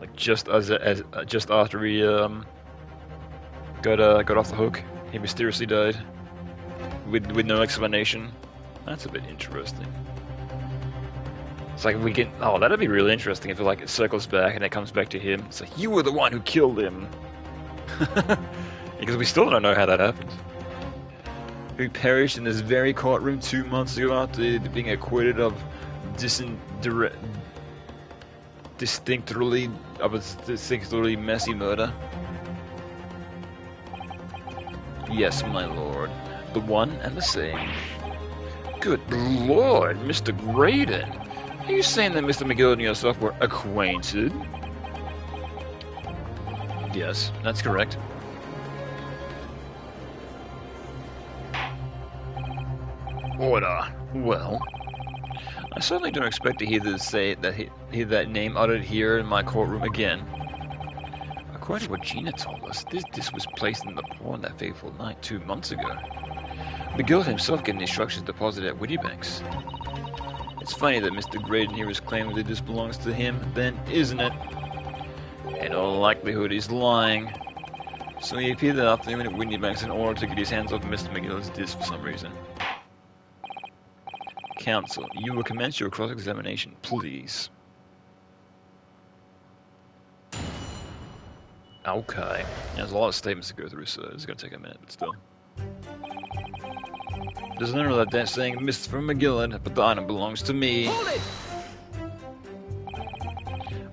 Like just after he got off the hook, he mysteriously died with no explanation. That's a bit interesting. It's like we can. Oh, that'd be really interesting if it circles back and it comes back to him. It's like you were the one who killed him. Because we still don't know how that happened. Who perished in this very courtroom 2 months ago after being acquitted of distinctly messy murder. Yes, my lord. The one and the same. Good lord, Mr. Graydon. Are you saying that Mr. McGill and yourself were acquainted? Yes, that's correct. Order. Well, I certainly don't expect to hear that name uttered here in my courtroom again. According to what Gina told us, this disc was placed in the pawn that fateful night 2 months ago. McGill himself getting instructions deposited at Whittybanks. It's funny that Mr. Graydon here is claiming that this belongs to him, then, isn't it? In all likelihood, he's lying. So he appeared that afternoon at Whittybanks in order to get his hands off Mr. McGill's disc for some reason. Counsel, you will commence your cross-examination, please. Okay. There's a lot of statements to go through, so it's gonna take a minute, but still. There's none of that damn saying, Mr. McGillen, but the item belongs to me. Hold it!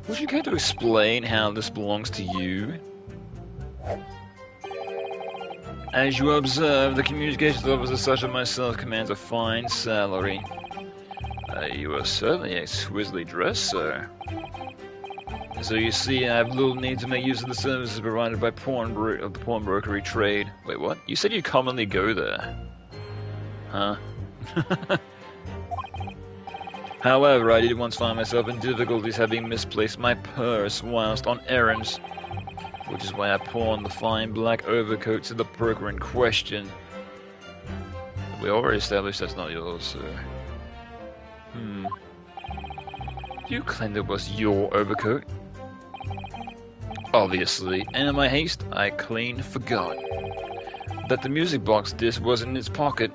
Would you care to explain how this belongs to you? As you observe, the communications officer such as myself commands a fine salary. You are certainly exquisitely dressed, sir. So you see, I have little need to make use of the services provided by the pawnbrokery trade. Wait, what? You said you commonly go there. Huh? However, I did once find myself in difficulties having misplaced my purse whilst on errands, which is why I pawned the fine black overcoat to the broker in question. We already established that's not yours, sir. Do you claim that was your overcoat? Obviously, and in my haste, I clean forgot that the music box disc was in its pocket.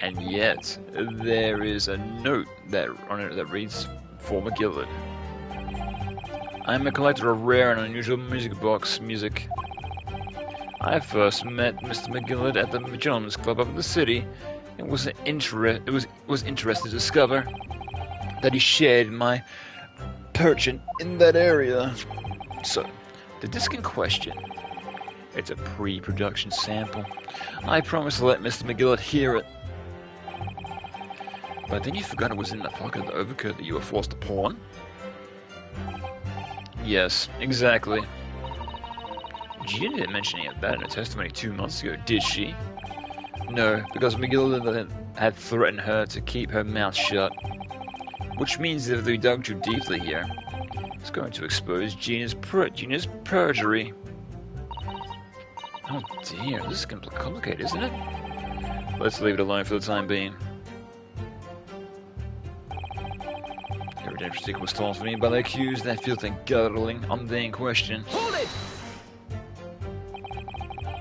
And yet, there is a note on it that reads, for McGillen. I am a collector of rare and unusual music box music. I first met Mr. McGillen at the Gentleman's Club up in the city, and was interested to discover that he shared my penchant in that area. So, the disc in question, it's a pre-production sample. I promised to let Mr. McGillen hear it. But then you forgot it was in the pocket of the overcoat that you were forced to pawn? Yes, exactly. Gina didn't mention any of that in her testimony 2 months ago, did she? No, because McGillen had threatened her to keep her mouth shut. Which means if we dug too deeply here, it's going to expose Gina's perjury. Oh dear, this is going to be complicated, isn't it? Let's leave it alone for the time being. The redemption sticker was stolen from me by the accused, that filthy gurgling on the day in question. Hold it!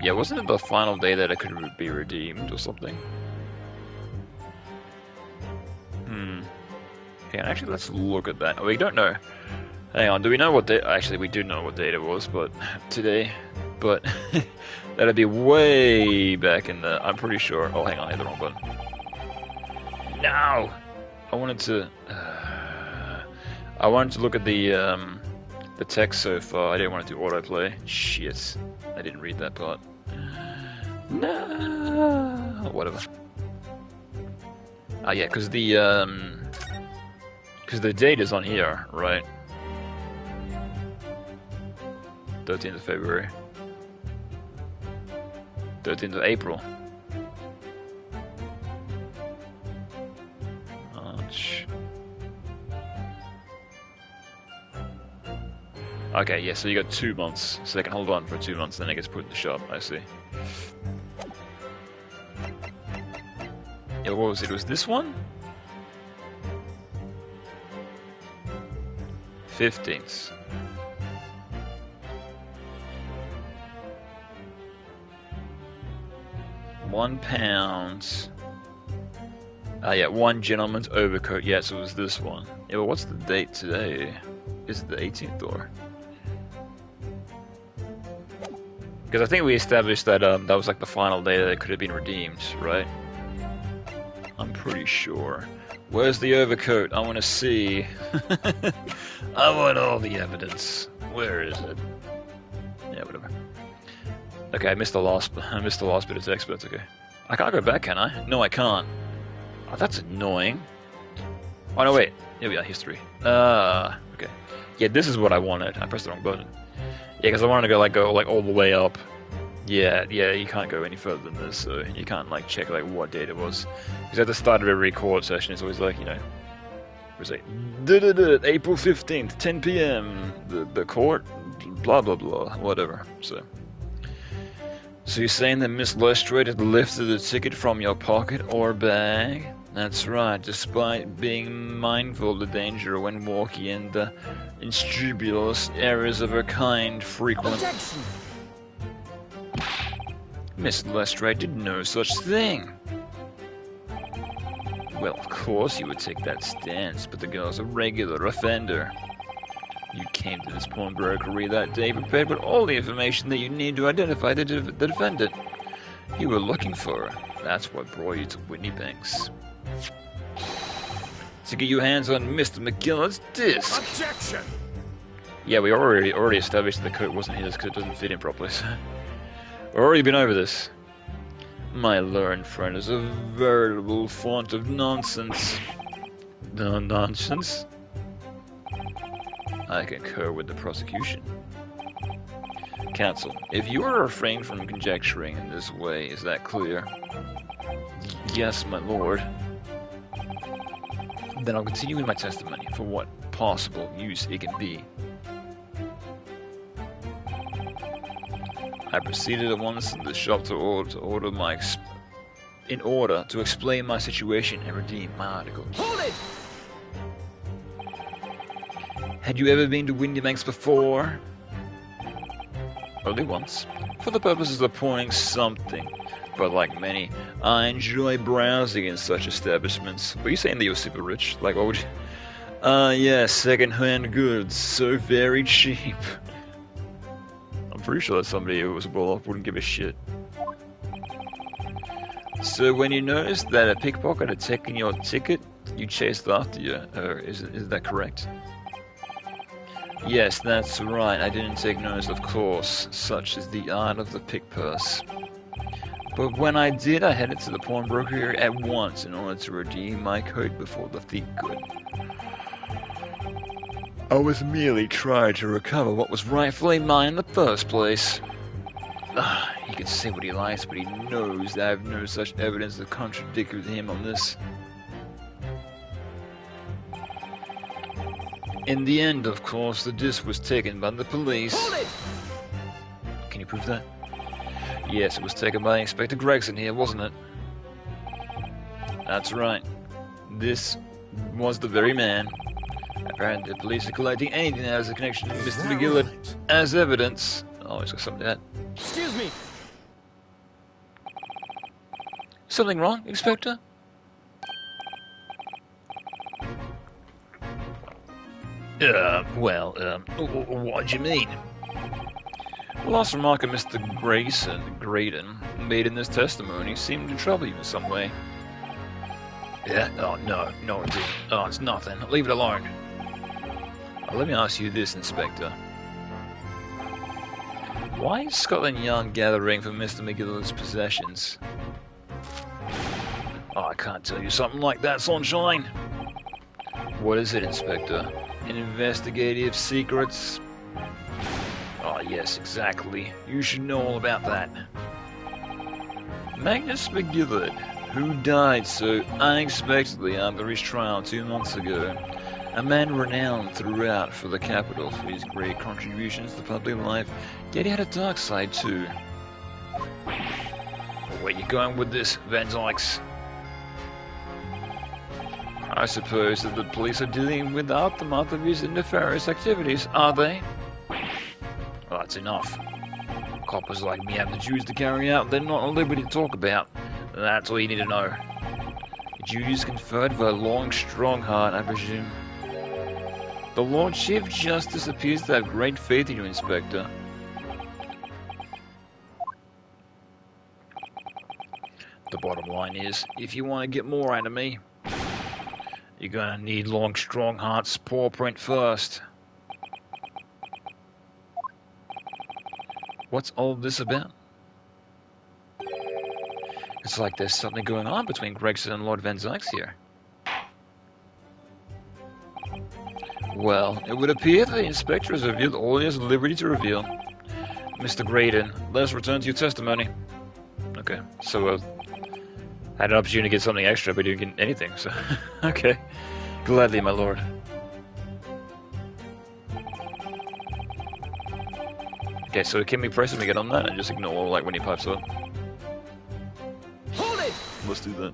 Yeah, wasn't it the final day that it could be redeemed or something? Okay, actually, let's look at that. We don't know. Hang on, do we know what date? Actually, we do know what date it was, but today. But that'd be way back in the. I'm pretty sure. Oh, hang on, I hit the wrong button. No, I wanted to. I wanted to look at the text so far. I didn't want to do autoplay. Shit, I didn't read that part. No, whatever. Ah, yeah, because the date is on here, right? 13th of February. 13th of April. March. Okay, yeah, so you got 2 months. So they can hold on for 2 months, then it gets put in the shop, I see. Yeah, what was it? Was this one? 15th. £1. Yeah, one gentleman's overcoat. Yeah, so it was this one. Yeah, but what's the date today? Is it the 18th or? Because I think we established that that was like the final day that it could have been redeemed, right? I'm pretty sure. Where's the overcoat? I want to see. I want all the evidence. Where is it? Yeah, whatever. Okay, I missed the last bit of text, but it's okay. I can't go back, can I? No, I can't. Oh, that's annoying. Oh no, wait. Here we are, history. Okay. Yeah, this is what I wanted. I pressed the wrong button. Yeah, because I wanted to go all the way up. Yeah, you can't go any further than this, so you can't like check like what date it was. Because at the start of every court session, it's always like, you know, it's like April 15th, 10 p.m. The court, blah blah blah, whatever. So you're saying that Miss Lestrade had lifted the ticket from your pocket or bag? That's right, despite being mindful of the danger when walking in the unscrupulous areas of her kind frequent. Objection! Miss Lestrade did no such thing. Well, of course you would take that stance, but the girl's a regular offender. You came to this pawnbrokery that day prepared with all the information that you need to identify the defendant you were looking for. That's what brought you to Whitney Banks. To get your hands on Mr. McGillard's disc. Objection! Yeah, we already established that the coat wasn't his because it doesn't fit him properly. So. We've already been over this. My learned friend is a veritable font of nonsense. No nonsense? I concur with the prosecution. Counsel, if you are refrained from conjecturing in this way, is that clear? Yes, my lord. Then I'll continue with my testimony for what possible use it can be. I proceeded at once to the shop in order to explain my situation and redeem my article. Hold it! Had you ever been to Windy Banks before? Only once, for the purposes of pawning something. But like many, I enjoy browsing in such establishments. Were you saying that you're super rich? Like, what would you... yeah, second-hand goods, so very cheap. I'm pretty sure that somebody who was well off wouldn't give a shit. So when you noticed that a pickpocket had taken your ticket, you chased after you. Is that correct? Yes, that's right. I didn't take notice, of course. Such is the art of the pick purse. But when I did, I headed to the pawnbroker at once in order to redeem my coat before the thief could. I was merely trying to recover what was rightfully mine in the first place. He can say what he likes, but he knows that I have no such evidence to contradict with him on this. In the end, of course, the disc was taken by the police. Hold it! Can you prove that? Yes, it was taken by Inspector Gregson here, wasn't it? That's right. This was the very man. Apparently, the police are collecting anything that has a connection to Mr. McGillard right? as evidence. Oh, he's got something to add. Excuse me! Something wrong, Inspector? What do you mean? The last remark of Mr. Graydon made in this testimony seemed to trouble you in some way. Yeah? Oh, no, it didn't. Oh, it's nothing. Leave it alone. Let me ask you this, Inspector. Why is Scotland Yard gathering for Mr. McGillard's possessions? Oh, I can't tell you something like that, Sunshine. What is it, Inspector? Investigative secrets? Oh, yes, exactly. You should know all about that. Magnus McGillard, who died so unexpectedly after his trial 2 months ago, a man renowned throughout for the capital for his great contributions to public life, yet he had a dark side too. Where you going with this, Van Dykes? I suppose that the police are dealing with the aftermath of his nefarious activities, are they? Well, that's enough. Coppers like me have the duties to carry out they're not at liberty to talk about. That's all you need to know. Duties conferred by a long, strong heart, I presume. The Lord Chief Justice appears to have great faith in you, Inspector. The bottom line is, if you want to get more out of me, you're gonna need Long Strongheart's paw print first. What's all this about? It's like there's something going on between Gregson and Lord Van Dykes here. Well, it would appear that the Inspector has revealed all he has at liberty to reveal. Mr. Graydon, let's return to your testimony. Okay, so I had an opportunity to get something extra, but didn't get anything, so... okay. Gladly, my lord. Okay, so can we press him again on that and just ignore, like, when he pipes up? Hold it! Let's do that.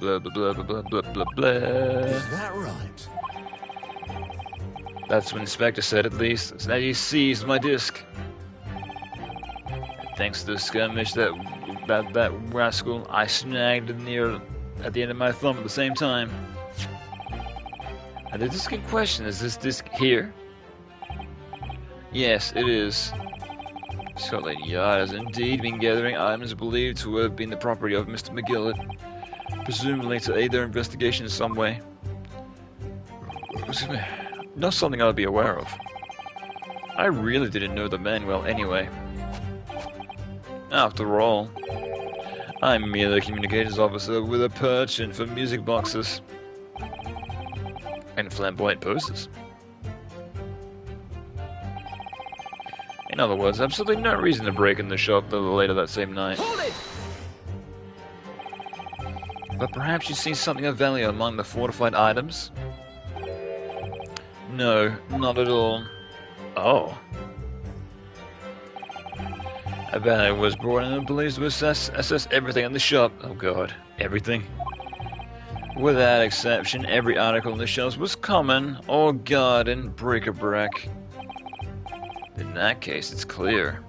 Blah, blah, blah, blah, blah, blah, blah. Is that right? That's what the Inspector said, at least. So now he seized my disc. Thanks to the skirmish that rascal, I snagged at the end of my thumb at the same time. And the disc in question, is this disc here? Yes, it is. Scotland Yard has indeed been gathering items believed to have been the property of Mr. McGillet, presumably to aid their investigation in some way. Excuse me. Not something I'd be aware of. I really didn't know the man well anyway. After all, I'm merely a communications officer with a penchant for music boxes and flamboyant posters. In other words, absolutely no reason to break in the shop later that same night. Hold it! But perhaps you see something of value among the fortified items? No, not at all. Oh. A valet was brought in and police to assess everything in the shop. Oh god, everything? Without exception, every article in the shelves was common or garden bric-a-brac. In that case, it's clear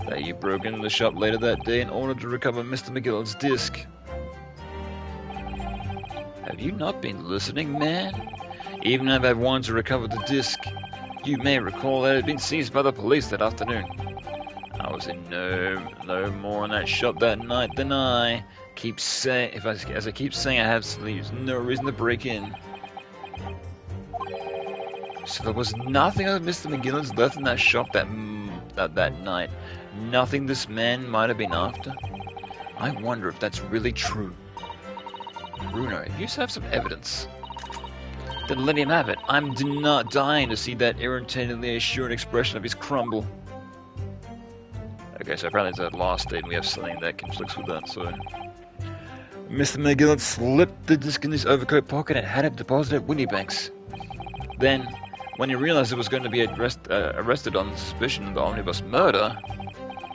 that you broke into the shop later that day in order to recover Mr. McGillet's disc. Have you not been listening, man? Even if I've wanted to recover the disc, you may recall that it had been seized by the police that afternoon. I was in no more in that shop that night than I keep saying. As I keep saying, I have sleeves, no reason to break in. So there was nothing of Mr. McGillet's left in that shop that night. Nothing this man might have been after. I wonder if that's really true. Bruno, if you have some evidence, then let him have it. I'm not dying to see that irritatingly assured expression of his crumble. Okay, so apparently it's that last statement. We have something that conflicts with that, so... Mr. McGillet slipped the disc in his overcoat pocket and had it deposited at Winniebank's. Then, when he realized he was going to be arrested on suspicion of the omnibus murder,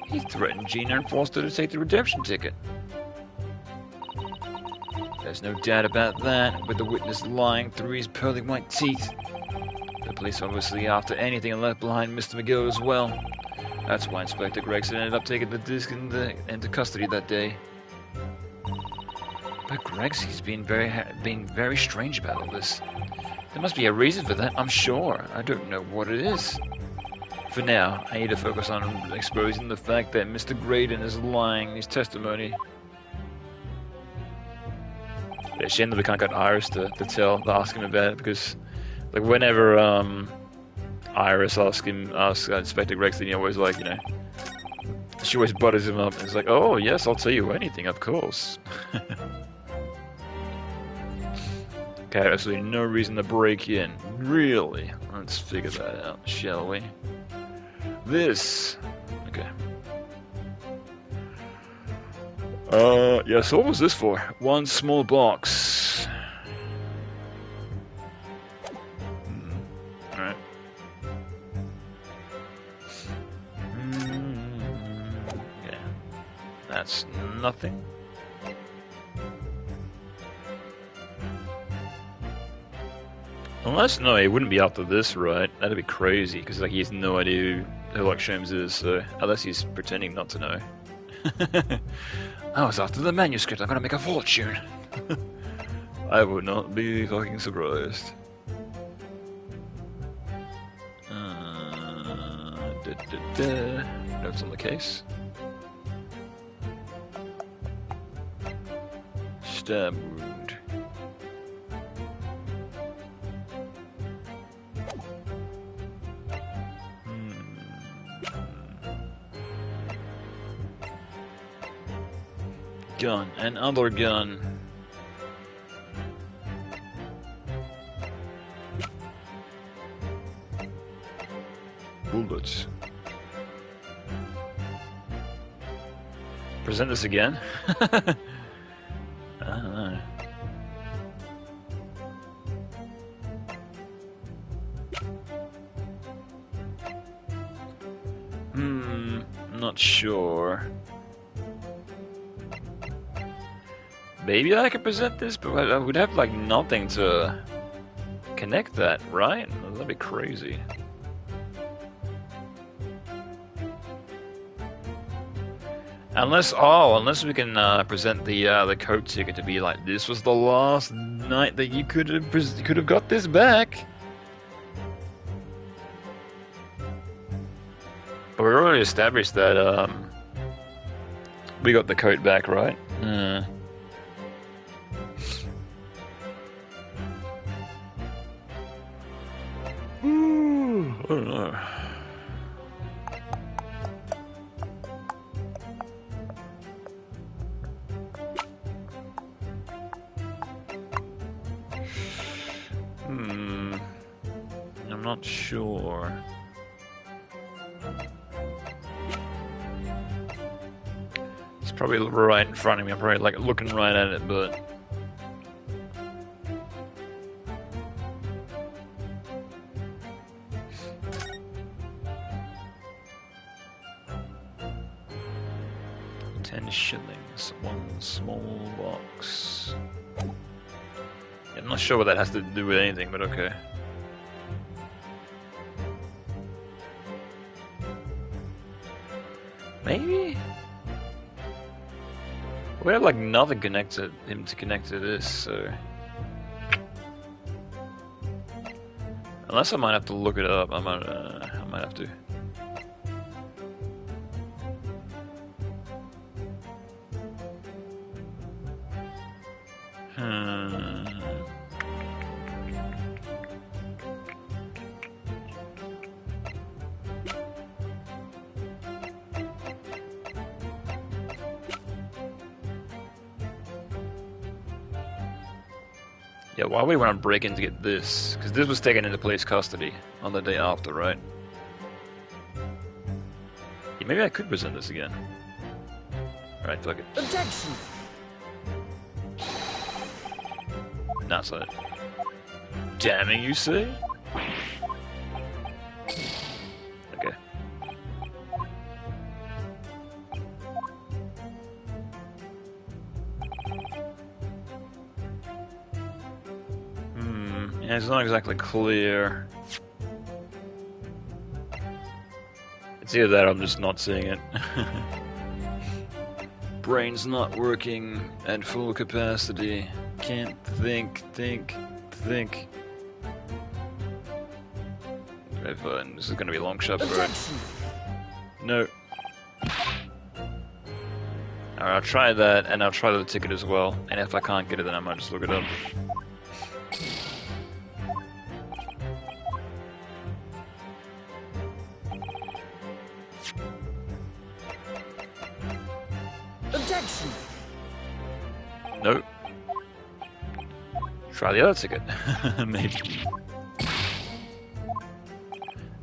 he threatened Gina and forced her to take the redemption ticket. There's no doubt about that, with the witness lying through his pearly white teeth. The police obviously after anything and left behind Mr. McGill as well. That's why Inspector Gregson ended up taking the disc into custody that day. But Gregson's been very strange about all this. There must be a reason for that, I'm sure. I don't know what it is. For now, I need to focus on exposing the fact that Mr. Graydon is lying in his testimony. Yeah, shame that we can't get Iris to ask him about it, because like whenever Iris asks Inspector Gregson, he always like, you know, she always butters him up and it's like, oh yes, I'll tell you anything, of course. Okay, absolutely no reason to break in. Really? Let's figure that out, shall we? This. Okay. Yeah, so what was this for? One small box. Alright. Yeah. That's nothing. Unless, no, he wouldn't be after this, right? That'd be crazy, because like he has no idea who like Sholmes is, so unless he's pretending not to know. I was after the manuscript, I'm gonna make a fortune. I would not be fucking surprised. Notes on the case. Stab wound. Gun, another gun. Bullets. Present this again? I don't know. Not sure. Maybe I could present this, but I would have like nothing to connect that, right? That'd be crazy. Unless we can present the coat ticket to be like, this was the last night that you could have got this back. But we already established that we got the coat back, right? I don't know. I'm not sure. It's probably right in front of me. I'm probably like looking right at it, but $10, one small box. Yeah, I'm not sure what that has to do with anything, but okay. Maybe? We have like nothing connected him to connect to this, so unless I might have to look it up, I might have to. Yeah, why we want to break in to get this? Because this was taken into police custody on the day after, right? Yeah, maybe I could present this again. Alright, fuck it. Objection! Outside. Damning, you say? Okay. Yeah, it's not exactly clear. It's either that or I'm just not seeing it. Brain's not working at full capacity. Can't think. Okay, fine. This is gonna be a long shot, bro. No. Alright, I'll try that, and I'll try the ticket as well. And if I can't get it, then I might just look it up. Objection! Nope. Try the other ticket. Maybe.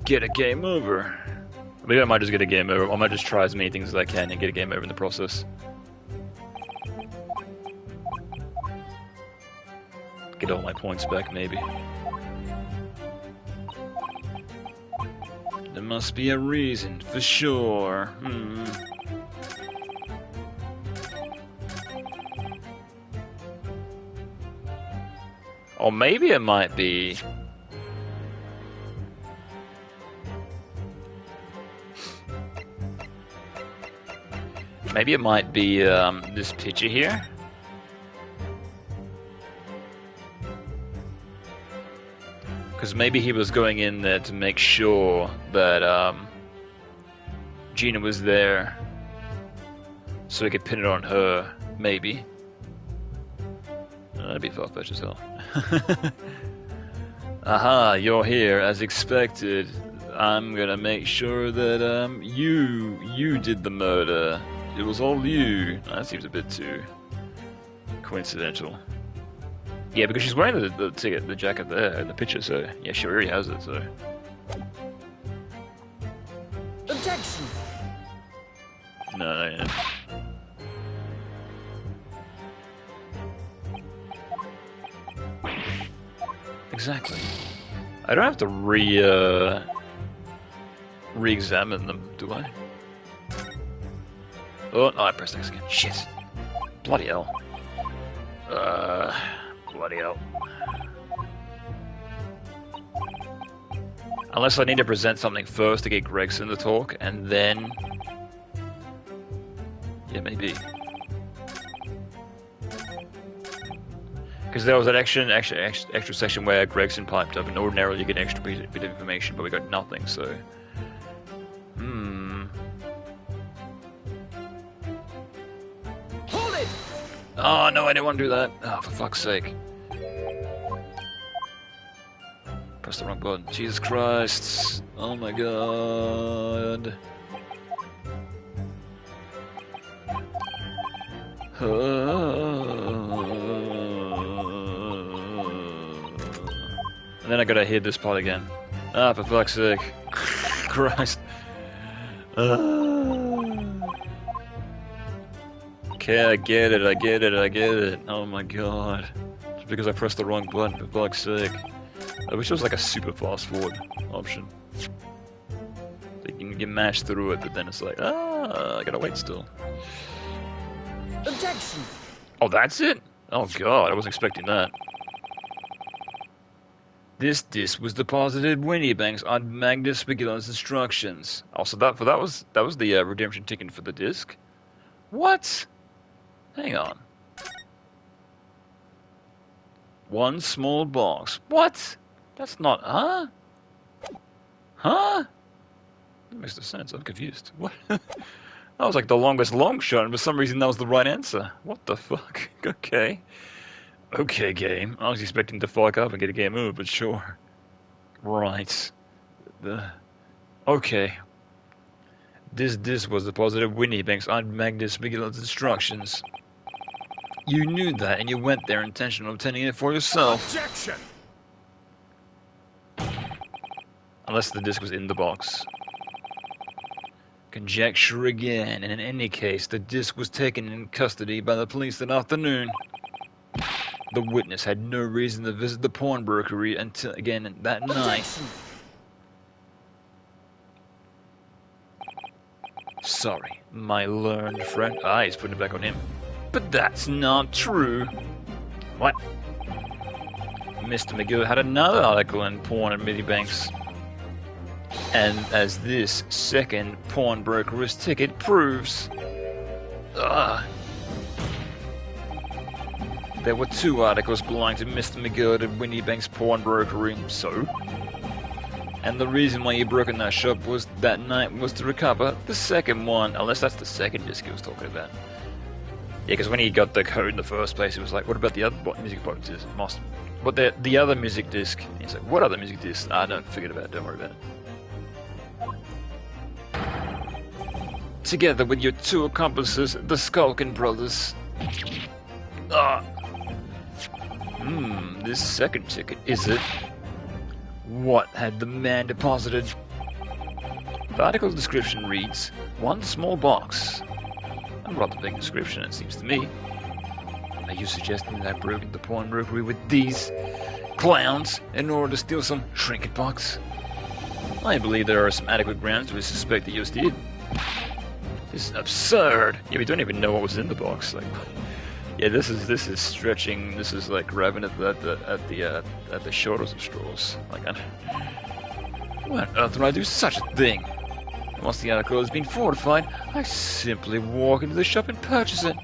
Get a game over. Maybe I might just get a game over. I might just try as many things as I can and get a game over in the process. Get all my points back, maybe. There must be a reason, for sure. Or maybe it might be... Maybe it might be this picture here. Because maybe he was going in there to make sure that Gina was there so he could pin it on her, maybe. That'd be far-fetched as hell. Aha, you're here as expected. I'm gonna make sure that you did the murder. It was all you. That seems a bit too coincidental. Yeah, because she's wearing the jacket there in the picture, so yeah, she already has it, so. Objection! No. Exactly. I don't have to re-examine them, do I? Oh, no, I pressed X again. Shit. Bloody hell. Bloody hell. Unless I need to present something first to get Gregson to talk, and then... Yeah, maybe. Because there was that extra section where Gregson piped up, and ordinarily you get an extra bit of information, but we got nothing, so... Hold it! Oh, no, I didn't want to do that. Oh, for fuck's sake. Press the wrong button. Jesus Christ. Oh my god. And then I gotta hit this part again. Ah, for fuck's sake. Christ. Okay, I get it. Oh my god. Just because I pressed the wrong button, for fuck's sake. I wish there was like a super fast forward option. So you can mash through it, but then it's like, I gotta wait still. Objection! Oh, that's it? Oh god, I wasn't expecting that. This disc was deposited Winnie Banks on Magnus Spigulon's instructions. Also, that was the redemption ticket for the disc. What? Hang on. One small box. What? That's not. Huh? Huh? That makes no sense. I'm confused. What? That was like the longest long shot, and for some reason that was the right answer. What the fuck? Okay. Okay, game. I was expecting to fuck up and get a game over, but sure. Right. Okay. This disc was deposited Winnie Banks on Magnus Spigulon's instructions. You knew that, and you went there intentionally obtaining it for yourself. Objection! Unless the disc was in the box. Conjecture again, and in any case, the disc was taken in custody by the police that afternoon. The witness had no reason to visit the pawnbrokery until again that night. Sorry, my learned friend. Ah, he's putting it back on him. But that's not true. What? Mr. McGill had another article in Pawn and Medibanks. And as this second pawnbroker's ticket proves. There were two articles belonging to Mr. McGill at Winnie Banks Pawnbrokery, so? And the reason why he broke in that shop was that night was to recover the second one, unless that's the second disc he was talking about. Yeah, because when he got the code in the first place, it was like, what about the other music boxes? What the other music disc? And he's like, what other music disc? Ah, no, forget about it, don't worry about it. Together with your two accomplices, the Skulkin brothers. This second ticket, is it? What had the man deposited? The article's description reads, one small box. A rather big description, it seems to me. Are you suggesting that I broke into the pawnbrokery with these clowns in order to steal some trinket box? I believe there are some adequate grounds to suspect that you did. This is absurd. Yeah, we don't even know what was in the box. Like, yeah, this is stretching. This is like grabbing at the shoulders of straws. Like, what on earth would I do such a thing? Once the article has been fortified, I simply walk into the shop and purchase it.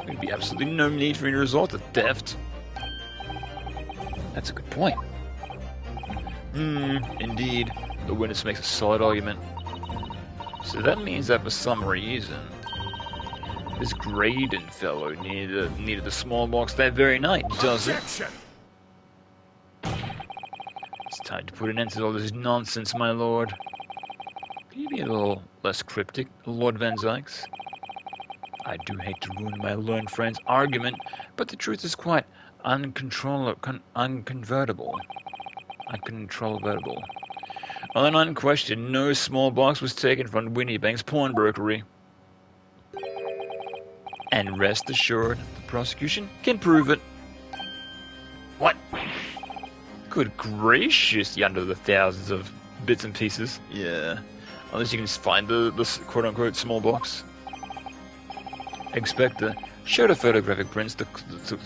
There'd be absolutely no need for any resort to theft. That's a good point. Indeed. The witness makes a solid argument. So that means that for some reason, this Graydon fellow needed the small box that very night, does it? It's time to put an end to all this nonsense, my lord. Can you be a little less cryptic, Lord Van Zykes? I do hate to ruin my learned friend's argument, but the truth is quite uncontrollable. On unquestioned, no small box was taken from Winnie Banks Pawnbrokery. And rest assured, the prosecution can prove it. What? Good gracious, you under the thousands of bits and pieces. Yeah. Unless you can just find the quote-unquote small box. Inspector, show the photographic prints to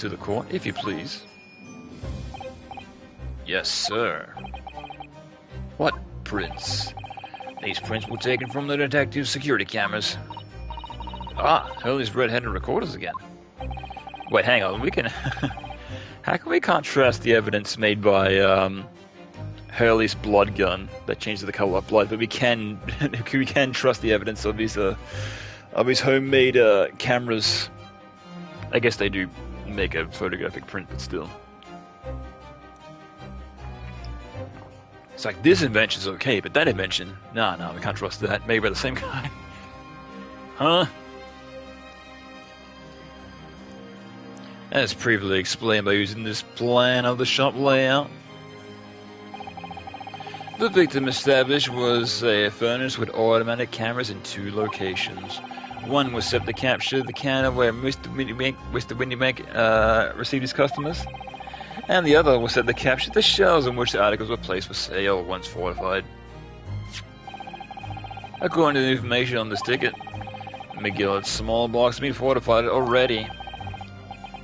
the court, if you please. Yes, sir. What prints? These prints were taken from the detective's security cameras. Ah, Hurley's red-handed recorders again. Wait, hang on, we can... How come we can't trust the evidence made by Hurley's blood gun that changes the color of blood, but we can trust the evidence of his homemade cameras? I guess they do make a photographic print, but still. It's like, this invention's okay, but that invention, no, we can't trust that. Maybe by the same guy. Huh? As previously explained by using this plan of the shop layout. The victim established was a furnace with automatic cameras in 2 locations. One was set to capture the counter where Mr. Windybank received his customers, and the other was set to capture the shelves on which the articles were placed for sale once fortified. According to the information on this ticket, McGillet's small box had been fortified already.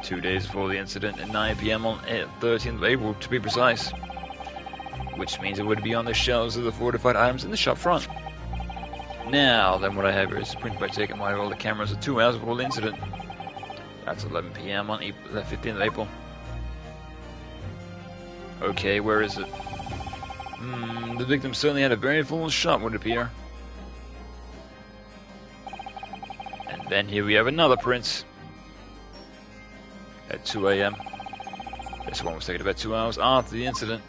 2 days before the incident at 9 PM on 13th of April, to be precise. Which means it would be on the shelves of the fortified items in the shop front. Now, then what I have here is a print by taking my all the cameras at 2 hours before the incident. That's 11 PM on the 15th of April. Okay, where is it? The victim certainly had a very full shop, would appear. And then here we have another print. At 2 AM. This one was taken about 2 hours after the incident.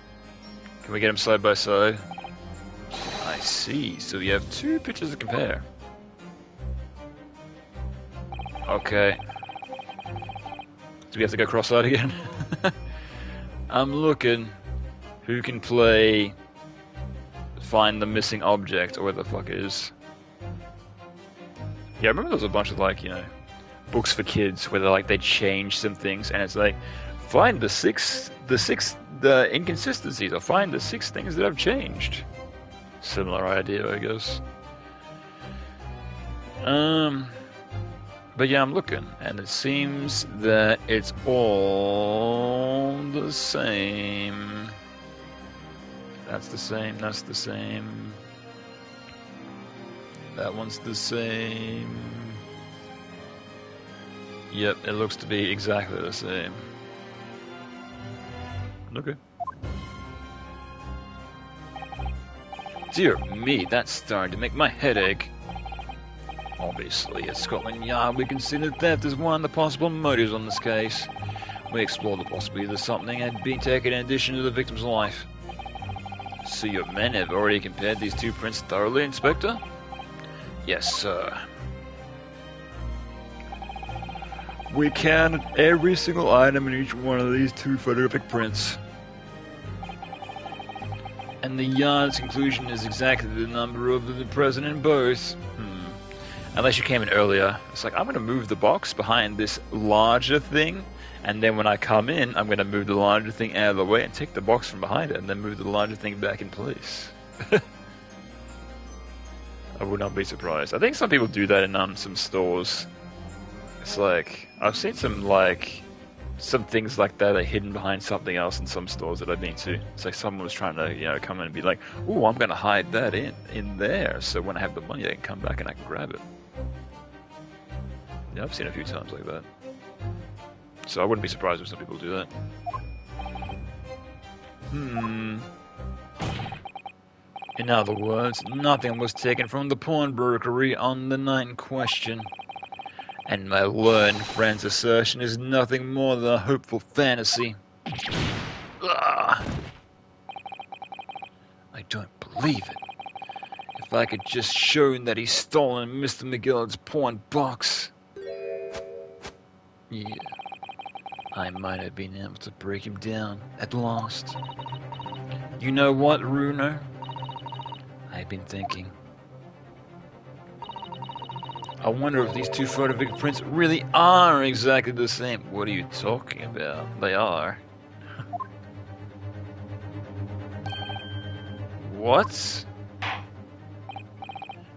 Can we get them side by side? I see. So you have 2 pictures to compare. Okay. Do we have to go cross-eyed again? I'm looking. Who can play Find the Missing Object, or where the fuck it is? Yeah, I remember there was a bunch of, like, you know, books for kids where they change some things, and it's like, find the inconsistencies, or find the 6 things that have changed. Similar idea, I guess. But yeah, I'm looking, and it seems that it's all the same. That's the same, that's the same. That one's the same. Yep, it looks to be exactly the same. Okay. Dear me, that's starting to make my head ache. Obviously, at Scotland Yard, we consider theft as one of the possible motives on this case. We explored the possibility that something had been taken in addition to the victim's life. So your men have already compared these 2 prints thoroughly, Inspector? Yes, sir. We counted every single item in each one of these 2 photographic prints. And the Yard's conclusion is exactly the number of the present in both. Unless you came in earlier. It's like, I'm going to move the box behind this larger thing, and then when I come in, I'm going to move the larger thing out of the way and take the box from behind it, and then move the larger thing back in place. I would not be surprised. I think some people do that in some stores. It's like, I've seen some things like that are hidden behind something else in some stores that I've been to. It's like someone was trying to, you know, come in and be like, "Ooh, I'm going to hide that in there, so when I have the money, I can come back and I can grab it." Yeah, I've seen a few times like that. So I wouldn't be surprised if some people do that. In other words, nothing was taken from the pawnbrokery on the night in question. And my learned friend's assertion is nothing more than a hopeful fantasy. Ugh. I don't believe it. If I could just shown that he's stolen Mr. McGillet's pawn box. Yeah, I might have been able to break him down at last. You know what, Runo? I've been thinking. I wonder if these 2 photographic prints really are exactly the same. What are you talking about? They are. What?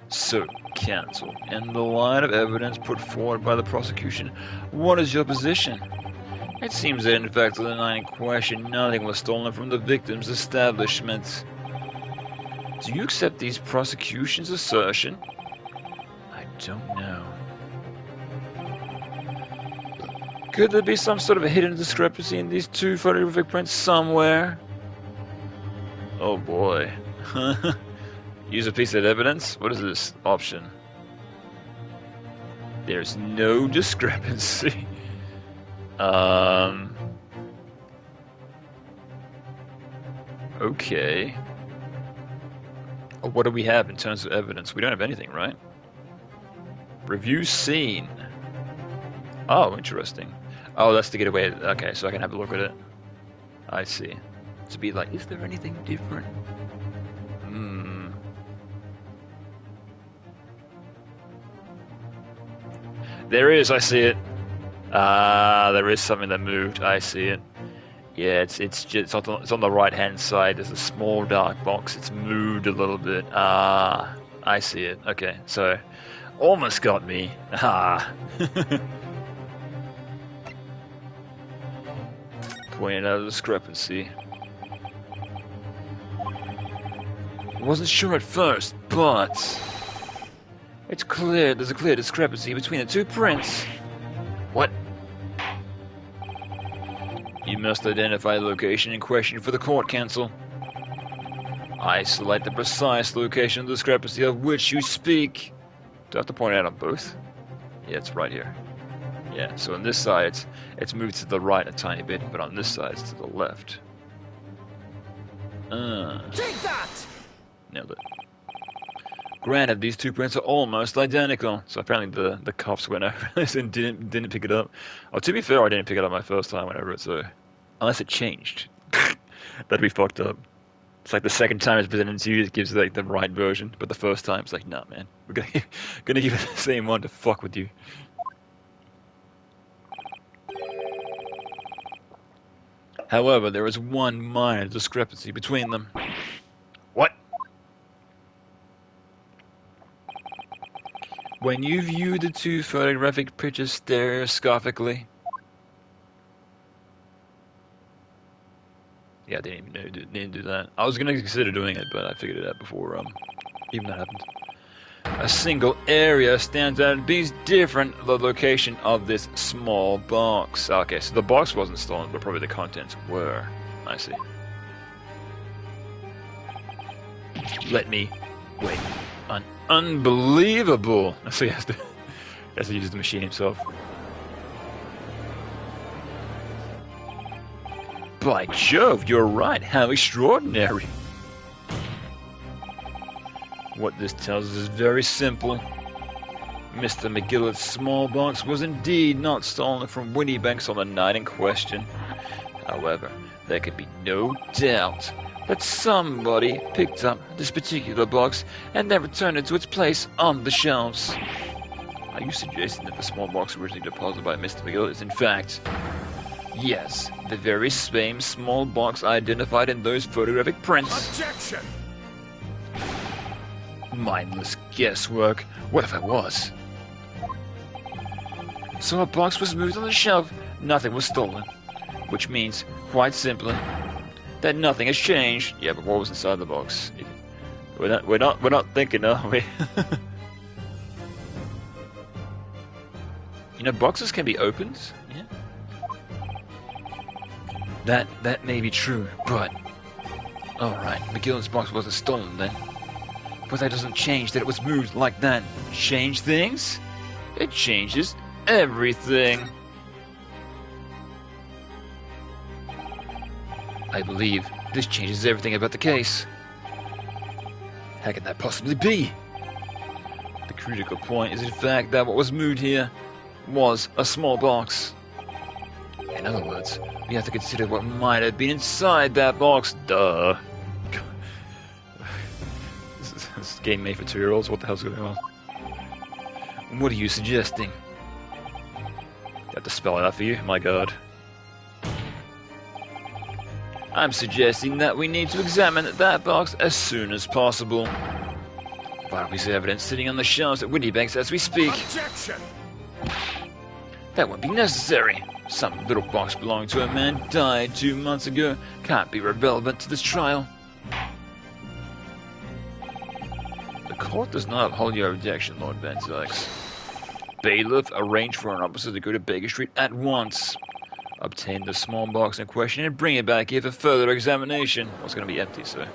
So, counsel, in the line of evidence put forward by the prosecution, what is your position? It seems that in fact on the night in question, nothing was stolen from the victim's establishment. Do you accept these prosecution's assertion? I don't know. Could there be some sort of a hidden discrepancy in these two photographic prints somewhere? Oh boy. Use a piece of evidence? What is this option? There's no discrepancy. Okay. What do we have in terms of evidence? We don't have anything, right? Review scene. Oh, interesting. Oh, that's to get away. Okay, so I can have a look at it. I see. To be like, is there anything different? There is, I see it. There is something that moved. I see it. Yeah, it's on the right hand side. There's a small dark box. It's moved a little bit. I see it. Okay, so almost got me. Pointing out a discrepancy. Wasn't sure at first, but it's clear there's a clear discrepancy between the two prints. What? You must identify the location in question for the court, counsel. Isolate the precise location of the discrepancy of which you speak. Do I have to point out on both? Yeah, it's right here. Yeah, so on this side, it's moved to the right a tiny bit, but on this side, it's to the left. Take that! Nailed it. Granted, these two prints are almost identical, so apparently the cops went over this and didn't pick it up. Oh, to be fair, I didn't pick it up my first time whenever it, so unless it changed, that'd be fucked up. It's like the second time it's presented to you, it gives like the right version, but the first time it's like, nah, man, we're gonna give it the same one to fuck with you. However, there is one minor discrepancy between them. What? When you view the two photographic pictures stereoscopically... Yeah, I didn't do that. I was going to consider doing it, but I figured it out before even that happened. A single area stands out and being different the location of this small box. Okay, so the box wasn't stolen, but probably the contents were. I see. Let me wait. Unbelievable! So he has to use the machine himself. By Jove, you're right. How extraordinary. What this tells us is very simple. Mr. McGillic's small box was indeed not stolen from Winniebanks on the night in question. However, there could be no doubt that somebody picked up this particular box and then returned it to its place on the shelves. Are you suggesting that the small box originally deposited by Mr. McGillic is in fact... Yes, the very same small box identified in those photographic prints? Objection! Mindless guesswork. What if it was? So a box was moved on the shelf, nothing was stolen. Which means, quite simply, that nothing has changed. Yeah, but what was inside the box? We're not thinking, are we? You know, boxes can be opened. Yeah. That may be true, but alright, McGillic's box wasn't stolen then. But that doesn't change that it was moved like that. Change things? It changes everything. I believe this changes everything about the case. How can that possibly be? The critical point is in fact that what was moved here was a small box. In other words, we have to consider what might have been inside that box. Duh. This is a game made for 2-year-olds. What the hell's going on? What are you suggesting? I have to spell it out for you? My god. I'm suggesting that we need to examine that box as soon as possible. Why don't we see evidence sitting on the shelves at Winniebanks as we speak? Objection! That won't be necessary. Some little box belonging to a man died 2 months ago. Can't be relevant to this trial. The court does not uphold your objection, Lord Van Zyx. Bailiff, arrange for an officer to go to Baker Street at once. Obtain the small box in question and bring it back here for further examination. Well, it's going to be empty, so.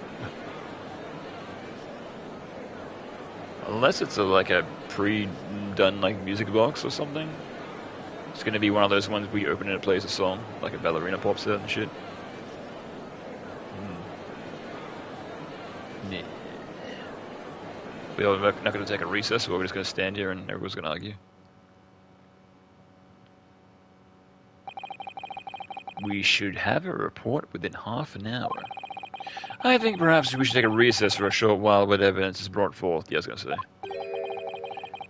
Unless it's like a pre-done like music box or something. It's going to be one of those ones we open and it plays a song, like a ballerina pops out and shit. Nah. We're not going to take a recess, we're just going to stand here and everyone's going to argue. We should have a report within half an hour. I think perhaps we should take a recess for a short while when evidence is brought forth, yeah, I was going to say.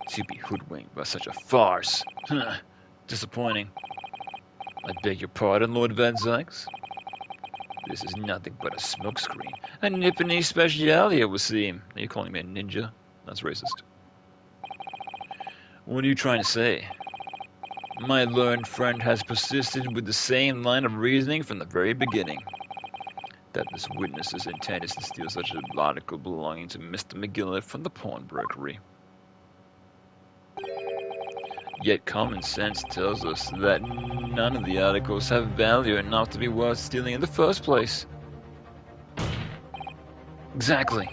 To be hoodwinked by such a farce. Disappointing. I beg your pardon, Lord Van Zykes. This is nothing but a smokescreen. A Nippony speciality, it would seem. You're calling me a ninja? That's racist. What are you trying to say? My learned friend has persisted with the same line of reasoning from the very beginning. That this witness's intent is to steal such an article belonging to Mr. McGillet from the pawnbrokery. Yet common sense tells us that none of the articles have value enough to be worth stealing in the first place. Exactly.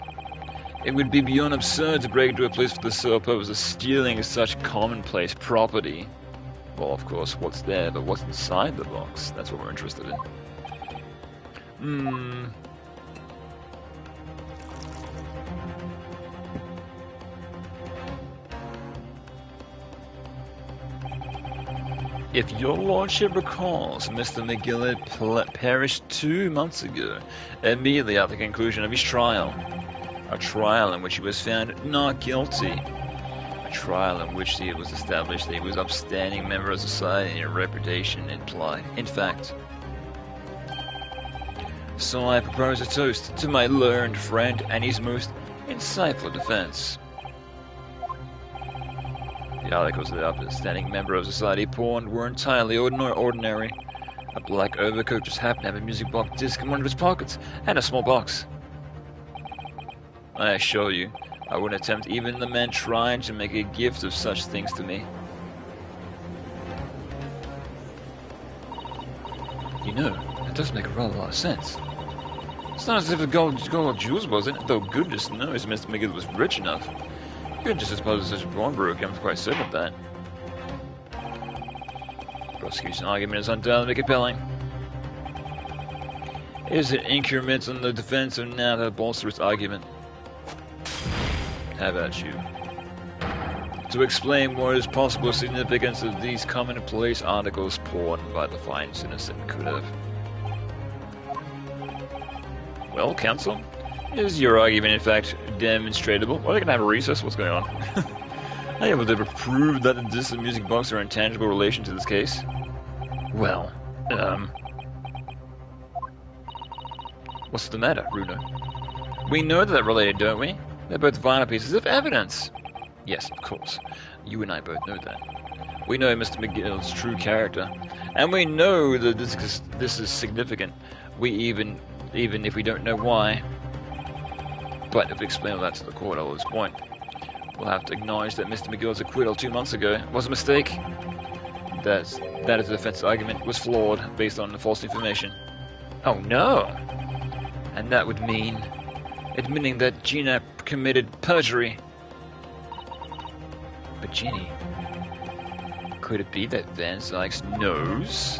It would be beyond absurd to break into a place for the sole purpose of stealing such commonplace property. Well, of course, what's there, but what's inside the box? That's what we're interested in. If your lordship recalls, Mr. McGillet perished 2 months ago, immediately after the conclusion of his trial. A trial in which he was found not guilty. A trial in which it was established that he was an upstanding member of society and a reputation implied. In fact. So I propose a toast to my learned friend and his most insightful defense. The articles of the upstanding member of society pawned were entirely ordinary. A black overcoat just happened to have a music box disc in one of his pockets, and a small box. I assure you, I wouldn't attempt even the man trying to make a gift of such things to me. You know, it does make a rather lot of sense. It's not as if the gold jewels wasn't, though goodness knows Mr. McGill was rich enough. You couldn't just suppose such a pawnbroker, I'm quite certain of that. The prosecution argument is undoubtedly compelling. Is it increment on the defense or now to bolster its argument? How about you? To explain what is possible significance of these commonplace articles pawned by the fine innocent could have. Well, counsel, is your argument in fact demonstrable? Well, they can have a recess. What's going on? Are you able to prove that the disc and music box are in tangible relation to this case? Well, what's the matter, Bruno? We know that they're related, don't we? They're both vital pieces of evidence. Yes, of course. You and I both know that. We know Mr. McGill's true character, and we know that this is significant. Even if we don't know why. But if we explain all that to the court at this point, we'll have to acknowledge that Mr. McGill's acquittal 2 months ago was a mistake. That is the defense argument was flawed based on the false information. Oh no! And that would mean admitting that Gina committed perjury. But Ginny, could it be that Van Zykes knows?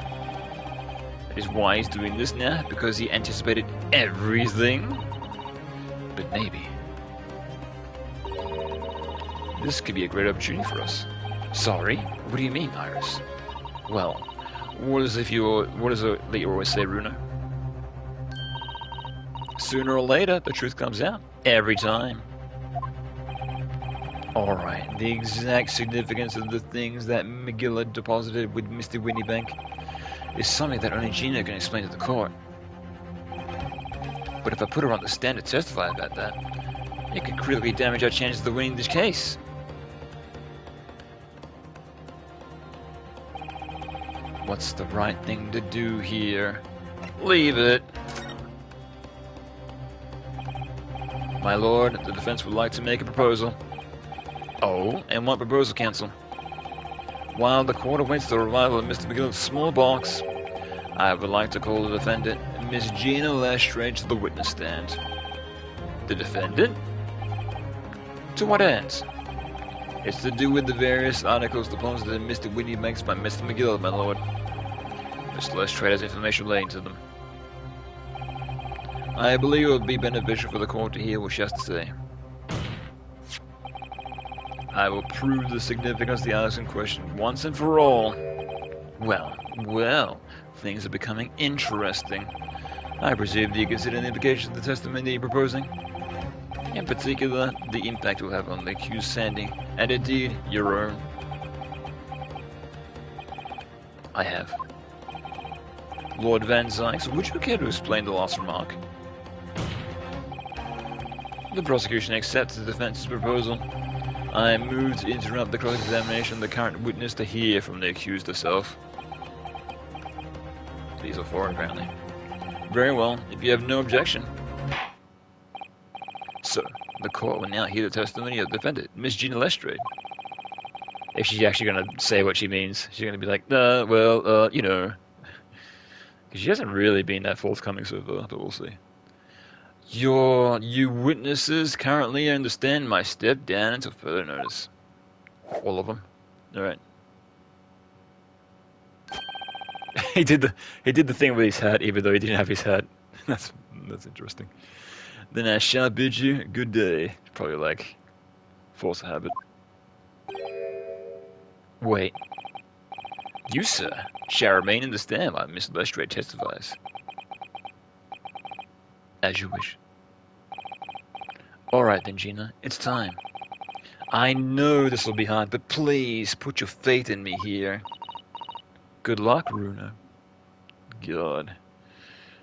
That is why he's doing this now, because he anticipated everything? But maybe. This could be a great opportunity for us. Sorry? What do you mean, Iris? Well, what is it that you always say, Bruno? Sooner or later, the truth comes out. Every time. Alright, the exact significance of the things that McGill deposited with Mr. Winniebank is something that only Gina can explain to the court. But if I put her on the stand to testify about that, it could critically damage our chances of winning this case. What's the right thing to do here? Leave it. My lord, the defense would like to make a proposal. Oh, and what proposal, counsel? While the court awaits the arrival of Mr. McGillicud's small box, I would like to call the defendant, Miss Gina Lestrade, to the witness stand. The defendant? To what end? It's to do with the various articles deposited in Mr. Whitney makes by Mr. McGillicud, my lord. Mr. Lestrade has information relating to them. I believe it would be beneficial for the court to hear what she has to say. I will prove the significance of the articles in question once and for all. Well, things are becoming interesting. I presume that you consider the implications of the testimony that you're proposing. In particular, the impact it will have on the accused standing, and indeed, your own. I have. Lord Van Zykes, would you care to explain the last remark? The prosecution accepts the defense's proposal. I move to interrupt the cross-examination of the current witness to hear from the accused herself. These are four, apparently. Very well, if you have no objection. So, the court will now hear the testimony of the defendant, Miss Gina Lestrade. If she's actually going to say what she means, she's going to be like, you know. Because she hasn't really been that forthcoming so far, but we'll see. You witnesses currently understand my step down until further notice. All of them. Alright. He did the thing with his hat, even though he didn't have his hat. That's interesting. Then I shall bid you good day. Probably like force a habit. Wait. You, sir, shall remain in the stand while Miss Lestrade testifies. As you wish. Alright then, Gina, it's time. I know this will be hard, but please put your faith in me here. Good luck, Bruno. God.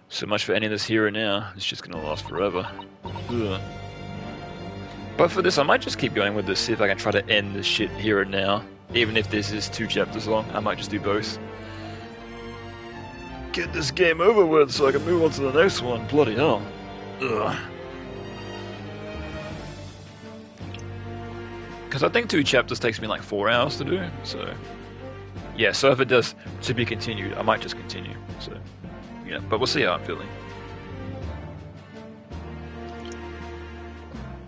So much for ending this here and now. It's just gonna last forever. Ugh. But for this, I might just keep going with this, see if I can try to end this shit here and now. Even if this is 2 chapters long, I might just do both. Get this game over with so I can move on to the next one. Bloody hell. Ugh. Because I think 2 chapters takes me like 4 hours to do, so... Yeah, so if it does to be continued, I might just continue, so... Yeah, but we'll see how I'm feeling.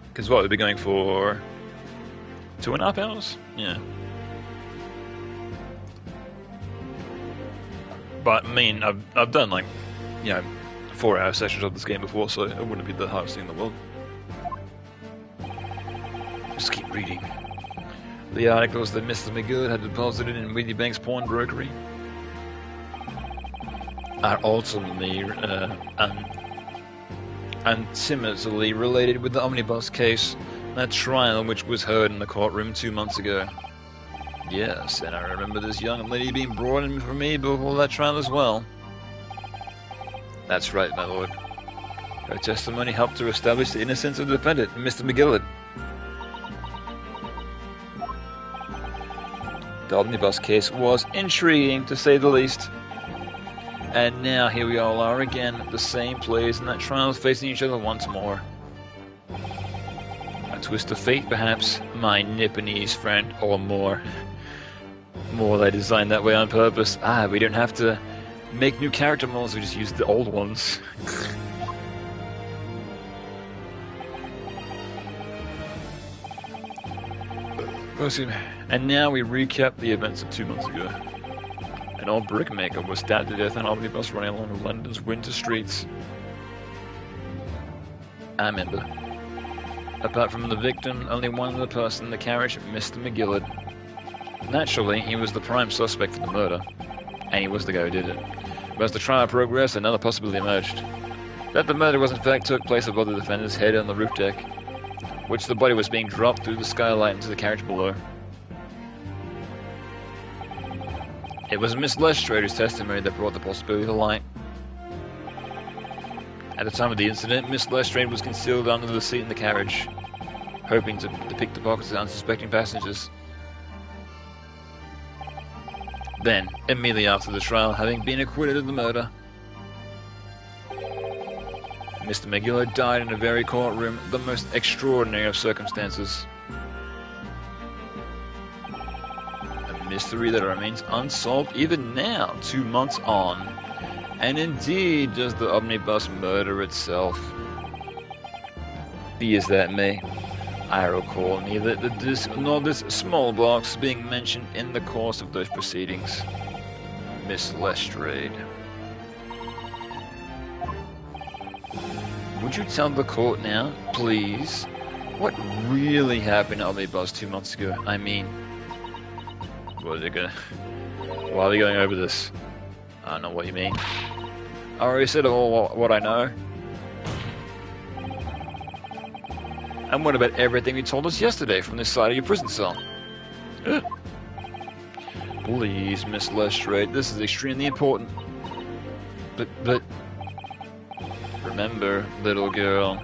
Because what, we'll be going for... 2.5 hours? Yeah. But, I mean, I've done, like, 4-hour sessions of this game before, so it wouldn't be the hardest thing in the world. Just keep reading. The articles that Mr. McGillicud had deposited in Weedy Bank's pawnbrokery are ultimately intimately related with the omnibus case, that trial which was heard in the courtroom 2 months ago. Yes, and I remember this young lady being brought in for me before that trial as well. That's right, my lord. Her testimony helped to establish the innocence of the defendant, Mr. McGillicud. The omnibus case was intriguing, to say the least. And now here we all are again at the same place, and that trial facing each other once more. A twist of fate, perhaps, my Nipponese friend, or more. More they designed that way on purpose. We don't have to make new character models, we just use the old ones. And now we recap the events of 2 months ago. An old brickmaker was stabbed to death on an omnibus running along London's winter streets. I remember. Apart from the victim, only one other person in the carriage, Mr. McGillicud. Naturally, he was the prime suspect for the murder, and he was the guy who did it. But as the trial progressed, another possibility emerged. That the murder was in fact took place above the defendant's head on the roof deck, which the body was being dropped through the skylight into the carriage below. It was Miss Lestrade's testimony that brought the possibility to light. At the time of the incident, Miss Lestrade was concealed under the seat in the carriage, hoping to pick the pockets of unsuspecting passengers. Then, immediately after the trial, having been acquitted of the murder, Mr. McGillicud died in a very courtroom, the most extraordinary of circumstances. A mystery that remains unsolved even now, 2 months on. And indeed, does the omnibus murder itself. Be as that may, I recall neither the disc nor this small box being mentioned in the course of those proceedings. Miss Lestrade. Would you tell the court now, please, what really happened to Omnibus 2 months ago? I mean, why are we going over this? I don't know what you mean. I already said all what I know. And what about everything you told us yesterday from this side of your prison cell? Please, Miss Lestrade, this is extremely important. But... Remember, little girl,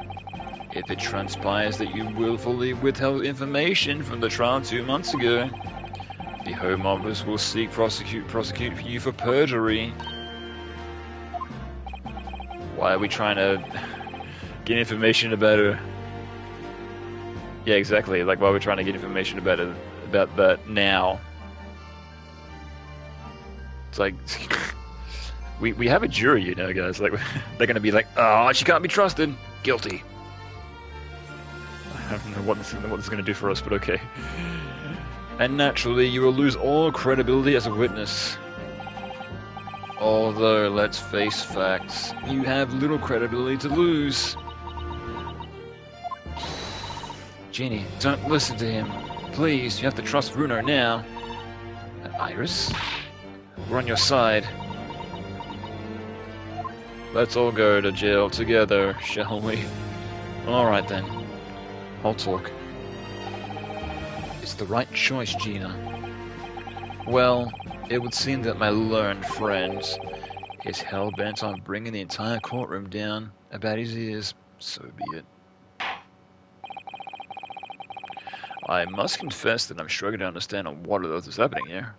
if it transpires that you willfully withheld information from the trial 2 months ago, the Home Office will seek prosecute you for perjury. Why are we trying to get information about her? Yeah, exactly. Like, why are we trying to get information about it, about that now? It's like... We have a jury, you know, guys. Like, they're going to be like, oh, she can't be trusted. Guilty. I don't know what this is going to do for us, but okay. And naturally, you will lose all credibility as a witness. Although, let's face facts, you have little credibility to lose. Jeannie, don't listen to him. Please, you have to trust Bruno now. Iris? We're on your side. Let's all go to jail together, shall we? Alright then. I'll talk. It's the right choice, Gina. Well, it would seem that my learned friend is hell-bent on bringing the entire courtroom down about his ears. So be it. I must confess that I'm struggling to understand on what on earth is happening here.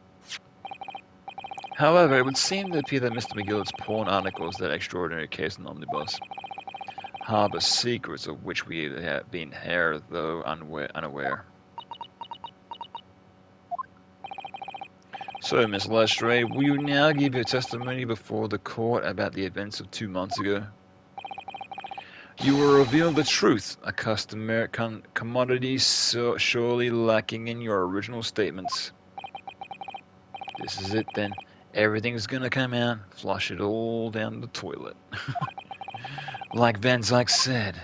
However, it would seem to appear that Mr. McGillicud's pawn articles, that extraordinary case in Omnibus, harbour secrets of which we have been here, though unaware. So, Miss Lestrade, will you now give your testimony before the court about the events of 2 months ago? You will reveal the truth, a customary commodity so surely lacking in your original statements. This is it then. Everything's gonna come out, flush it all down the toilet. Like Van Zyke said,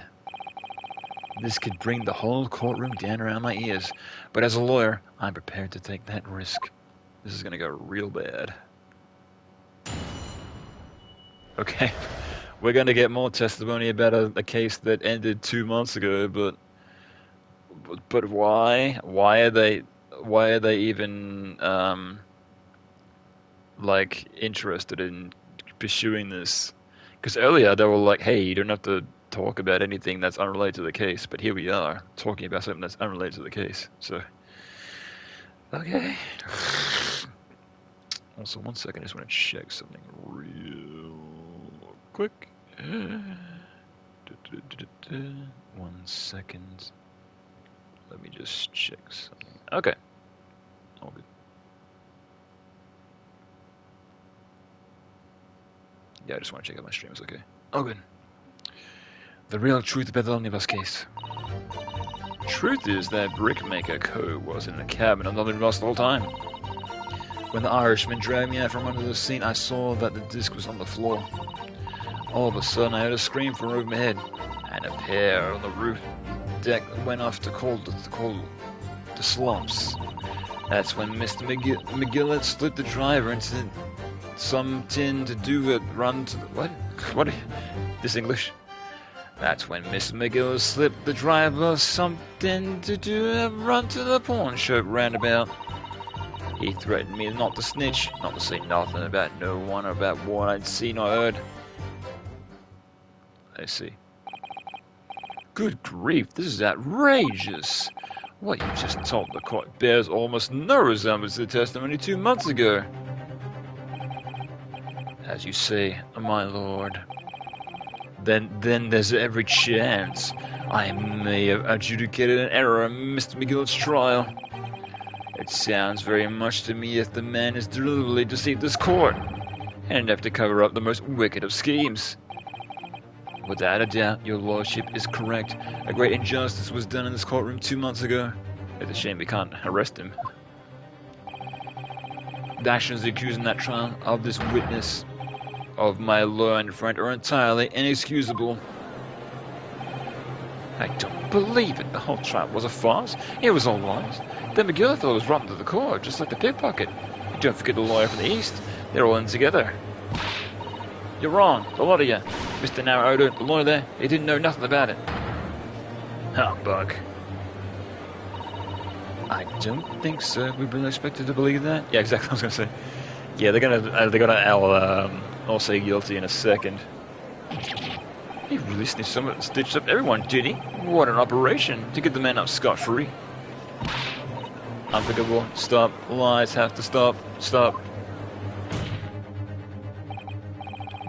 this could bring the whole courtroom down around my ears, but as a lawyer, I'm prepared to take that risk. This is gonna go real bad. Okay, we're gonna get more testimony about a case that ended 2 months ago, but why? Why are they even like interested in pursuing this? Because earlier they were like, hey, you don't have to talk about anything that's unrelated to the case, but here we are talking about something that's unrelated to the case. So okay. Also, 1 second, I just want to check something real quick. 1 second, let me just check something. Okay, all good. Yeah, I just want to check out my streams, okay. Oh, good. The real truth about the Omnibus case. Truth is that Brickmaker Co. was in the cabin on the Omnibus the whole time. When the Irishman dragged me out from under the seat, I saw that the disc was on the floor. All of a sudden, I heard a scream from over my head, and a pair on the roof deck went off to call the slumps. That's when Mr. McGillicud slipped the driver into something to do with run to the... What? This English? That's when Mr. McGillicud slipped the driver something to do with run to the pawn shop roundabout. He threatened me not to snitch, not to say nothing about no one or about what I'd seen or heard. I see. Good grief, this is outrageous. What you just told the court bears almost no resemblance to the testimony 2 months ago. As you say, my lord. Then there's every chance I may have adjudicated an error in Mr. McGillicud's trial. It sounds very much to me as the man has deliberately deceived this court, and enough to cover up the most wicked of schemes. Without a doubt, your lordship is correct. A great injustice was done in this courtroom 2 months ago. It's a shame we can't arrest him. The actions accused in that trial of this witness, of my learned friend, are entirely inexcusable. I don't believe it. The whole trial was a farce. It was all lies. The McGill fellow was rotten to the core, just like the pickpocket. Don't forget the lawyer from the east. They're all in together. You're wrong, a lot of you. Mr. Naruto, the lawyer there, he didn't know nothing about it. Humbug. I don't think so. We've been expected to believe that. Yeah, exactly. I was gonna say. Yeah, they're gonna all say guilty in a second. He really stitched up everyone, did he? What an operation to get the man up scot-free. Unforgivable. Stop. Lies have to stop. Stop.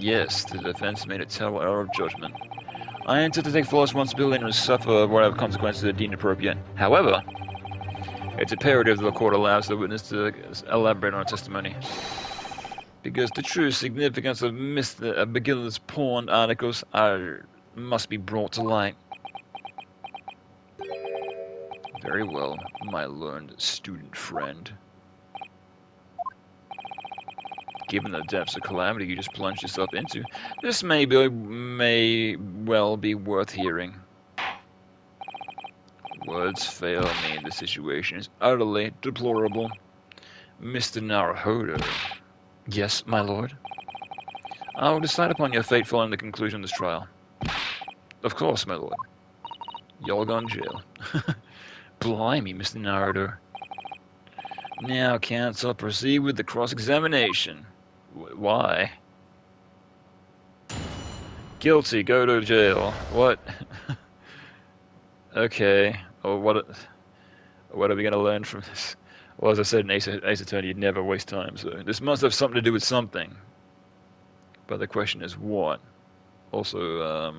Yes, the defense made a terrible error of judgment. I intend to take full responsibility and suffer whatever consequences are deemed appropriate. However, it's imperative that the court allows the witness to elaborate on her testimony. Because the true significance of Mr. McGiller's porn articles must be brought to light. Very well, my learned student friend. Given the depths of calamity you just plunged yourself into, this may well be worth hearing. Words fail me. The situation is utterly deplorable. Mr. Naruhodo. Yes, my lord. I will decide upon your fate following the conclusion of this trial. Of course, my lord. Y'all gone jail. Blimey, Mr. Naruto. Now, counsel, proceed with the cross-examination. Why? Guilty, go to jail. What? Okay. Oh, what are we going to learn from this? Well, as I said in Ace Attorney, you'd never waste time, so this must have something to do with something. But the question is what? Also,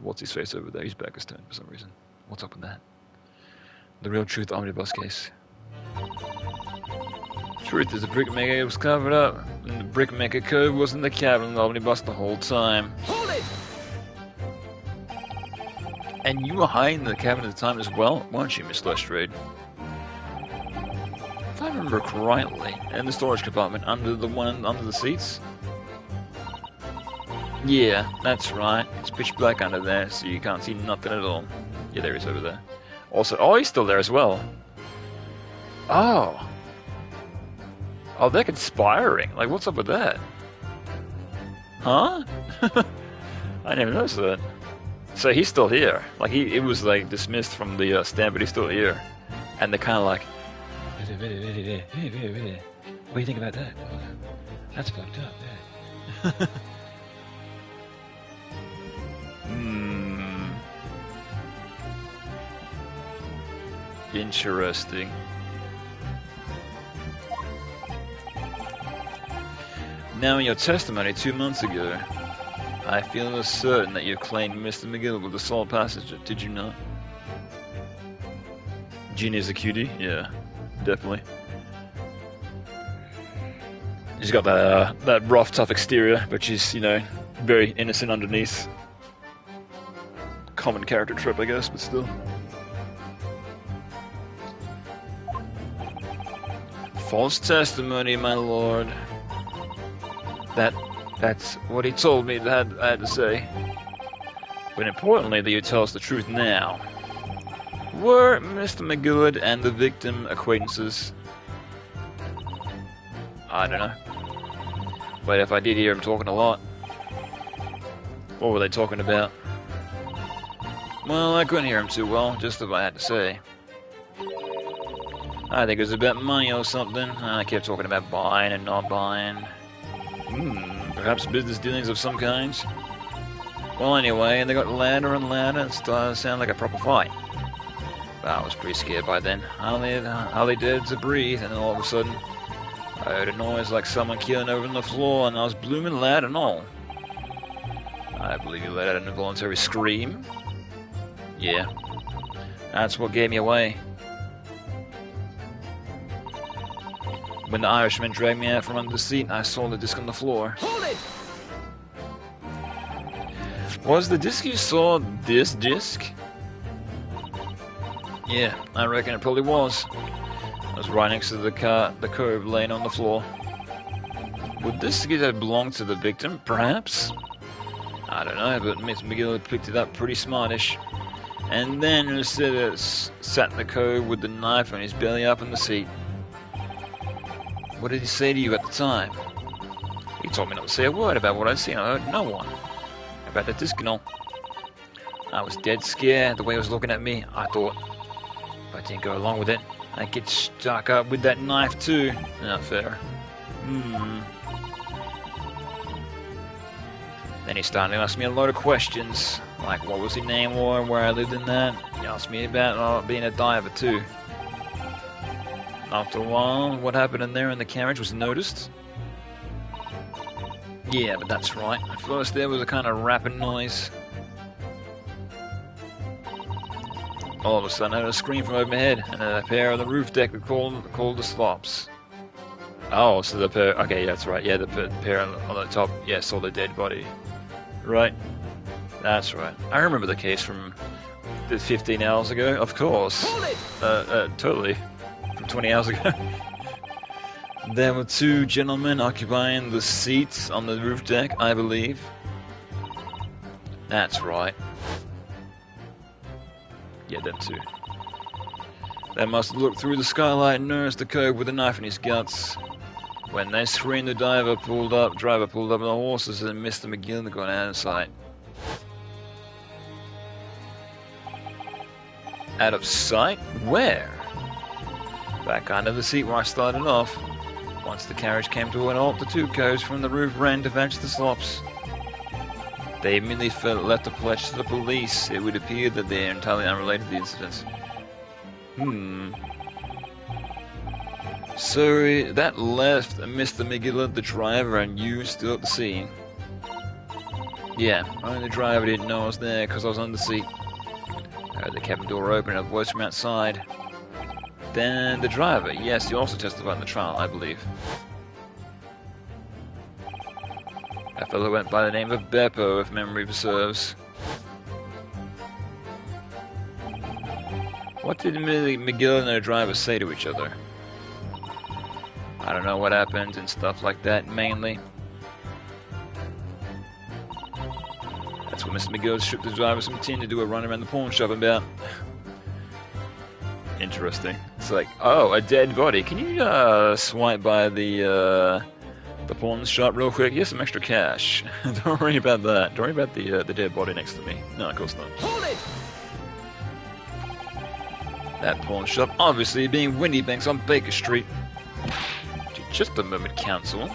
what's his face over there? He's back his turn for some reason. What's up with that? The Real Truth Omnibus case. Truth is the brickmaker was covered up, and the brickmaker code was in the cabin of the omnibus the whole time. Hold it! And you were hiding in the cabin at the time as well, weren't you, Miss Lestrade? If I remember correctly, in the storage compartment under the seats? Yeah, that's right. It's pitch black under there, so you can't see nothing at all. Yeah, there he is over there. Also, oh, he's still there as well. Oh. Oh, they're conspiring. Like, what's up with that? Huh? I never noticed that. So he's still here. Like, it was, like, dismissed from the stand, but he's still here. And they're kind of like... What do you think about that? That's fucked up, yeah. Interesting. Now, in your testimony 2 months ago, I feel certain that you claimed Mr. McGill was the sole passenger, did you not? Genius a cutie? Yeah, definitely. She's got that rough, tough exterior, but she's, you know, very innocent underneath. Common character trope, I guess, but still. False testimony, my lord. That's what he told me that I had to say. But importantly, that you tell us the truth now. Were Mr. McGood and the victim acquaintances? I don't know. But if I did hear him talking a lot, what were they talking about? Well, I couldn't hear him too well, just what I had to say. I think it was about money or something. I kept talking about buying and not buying. Perhaps business dealings of some kind. Well, anyway, they got louder and louder and started to sound like a proper fight. But I was pretty scared by then. Hardly dared to breathe, and then all of a sudden, I heard a noise like someone keeling over on the floor, and I was blooming loud and all. I believe you let out an involuntary scream. Yeah, that's what gave me away. When the Irishman dragged me out from under the seat, I saw the disc on the floor. Hold it! Was the disc you saw this disc? Yeah, I reckon it probably was. I was right next to the curb laying on the floor. Would this disc have belonged to the victim, perhaps? I don't know, but Miss McGill picked it up pretty smartish. And then instead of sat in the curb with the knife on his belly up in the seat. What did he say to you at the time? He told me not to say a word about what I'd seen. I heard no one. About the disc and all. I was dead scared the way he was looking at me. I thought, if I didn't go along with it, I'd get stuck up with that knife too. Not fair. Then he started to ask me a load of questions, like what was his name or where I lived in that. He asked me about being a diver too. After a while, what happened in there in the carriage was noticed. Yeah, but that's right. At first there was a kind of rapping noise. All of a sudden I heard a scream from overhead, and a pair on the roof deck that called the stops. Oh, so the pair... Okay, that's right. Yeah, the pair on the top, yeah, saw the dead body. Right. That's right. I remember the case from 15 hours ago. Of course. Totally. From 20 hours ago. There were two gentlemen occupying the seats on the roof deck, I believe. That's right. Yeah, them two. They must have looked through the skylight and noticed the curb with a knife in his guts. When they screamed, the driver pulled up on the horses, and Mr. McGill had gone out of sight. Out of sight? Where? Back under the seat where I started off. Once the carriage came to an halt, the two cows from the roof ran to fetch the slops. They immediately left the pledge to the police. It would appear that they are entirely unrelated to the incident. So that left Mr. McGill, the driver, and you still at the scene. Yeah, only the driver didn't know I was there because I was on the seat. I heard the cabin door open and a voice from outside. Then the driver, yes, he also testified in the trial, I believe. That fellow went by the name of Beppo, if memory serves. What did McGill and the driver say to each other? I don't know what happened and stuff like that, mainly. That's what Mr. McGill stripped the driver some tin to do a run around the pawn shop about. Interesting. It's like, oh, a dead body. Can you swipe by the pawn shop real quick? Here's some extra cash. Don't worry about that. Don't worry about the dead body next to me. No, of course not. Hold it! That pawn shop, obviously being Windy Banks on Baker Street. Just a moment, counsel.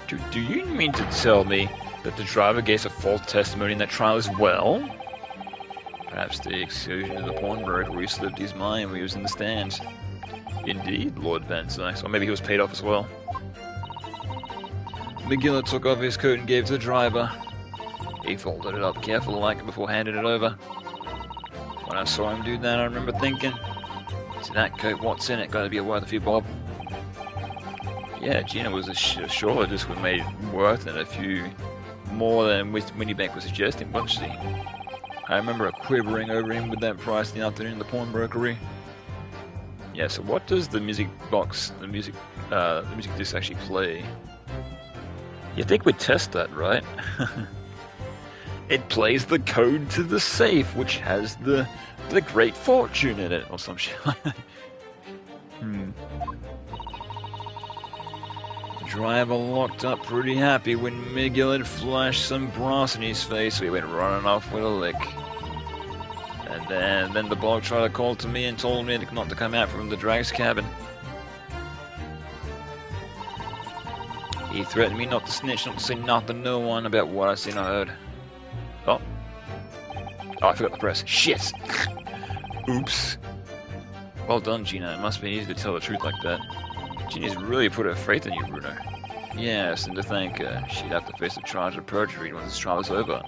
Do you mean to tell me that the driver gave a false testimony in that trial as well? Perhaps the exclusion of the pawnbroker where he slipped his mind when he was in the stands. Indeed, Lord Van Sykes. Or maybe he was paid off as well. McGill took off his coat and gave it to the driver. He folded it up careful like before handing it over. When I saw him do that, I remember thinking, "It's that coat, what's in it? Gotta be worth a few bob." Yeah, Gina was sure this would have made it worth it a few more than Winnie Bank was suggesting, wasn't she? I remember her quivering over him with that price in the afternoon in the pawnbrokery. Yeah, so what does the music disc actually play? You'd think we'd test that, right? It plays the code to the safe, which has the Great Fortune in it, or some shit like that. The driver looked up pretty happy when McGill had flashed some brass in his face, so he went running off with a lick. And then the bloke tried to call to me and told me not to come out from the drag's cabin. He threatened me not to snitch, not to say nothing to no one about what I seen or heard. Oh, I forgot the press. Shit! Oops. Well done, Gina. It must be easy to tell the truth like that. Gina's really put her faith in you, Bruno. Yes, and to thank her, she'd have to face the charge of perjury when this trial is over.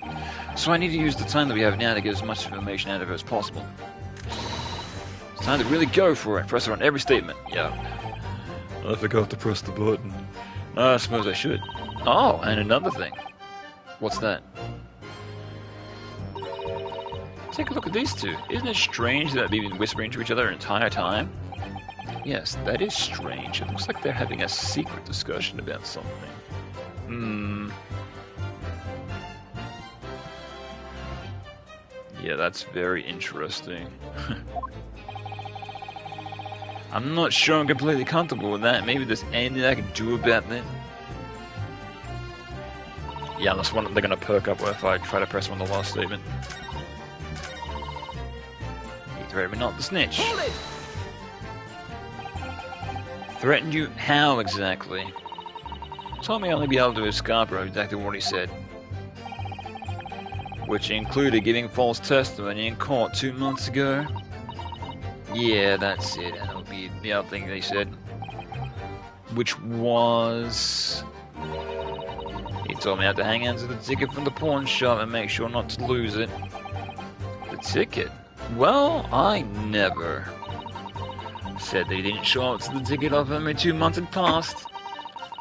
So I need to use the time that we have now to get as much information out of her as possible. It's time to really go for it. Press her on every statement. Yeah. I forgot to press the button. I suppose I should. Oh, and another thing. What's that? Take a look at these two. Isn't it strange that they've been whispering to each other the entire time? Yes, that is strange. It looks like they're having a secret discussion about something. Yeah, that's very interesting. I'm not sure I'm completely comfortable with that. Maybe there's anything I can do about that. Yeah, unless they're gonna perk up if I try to press on the last statement. He threatened me not to snitch. Hold it! Threatened you? How exactly? Told me I'd only be able to escape exactly what he said. Which included giving false testimony in court 2 months ago. Yeah, that's it. And that'll be the other thing they said. Which was... He told me I had to hang on to the ticket from the pawn shop and make sure not to lose it. The ticket? Well, I never. Said that he didn't show up to the ticket offer me 2 months had passed.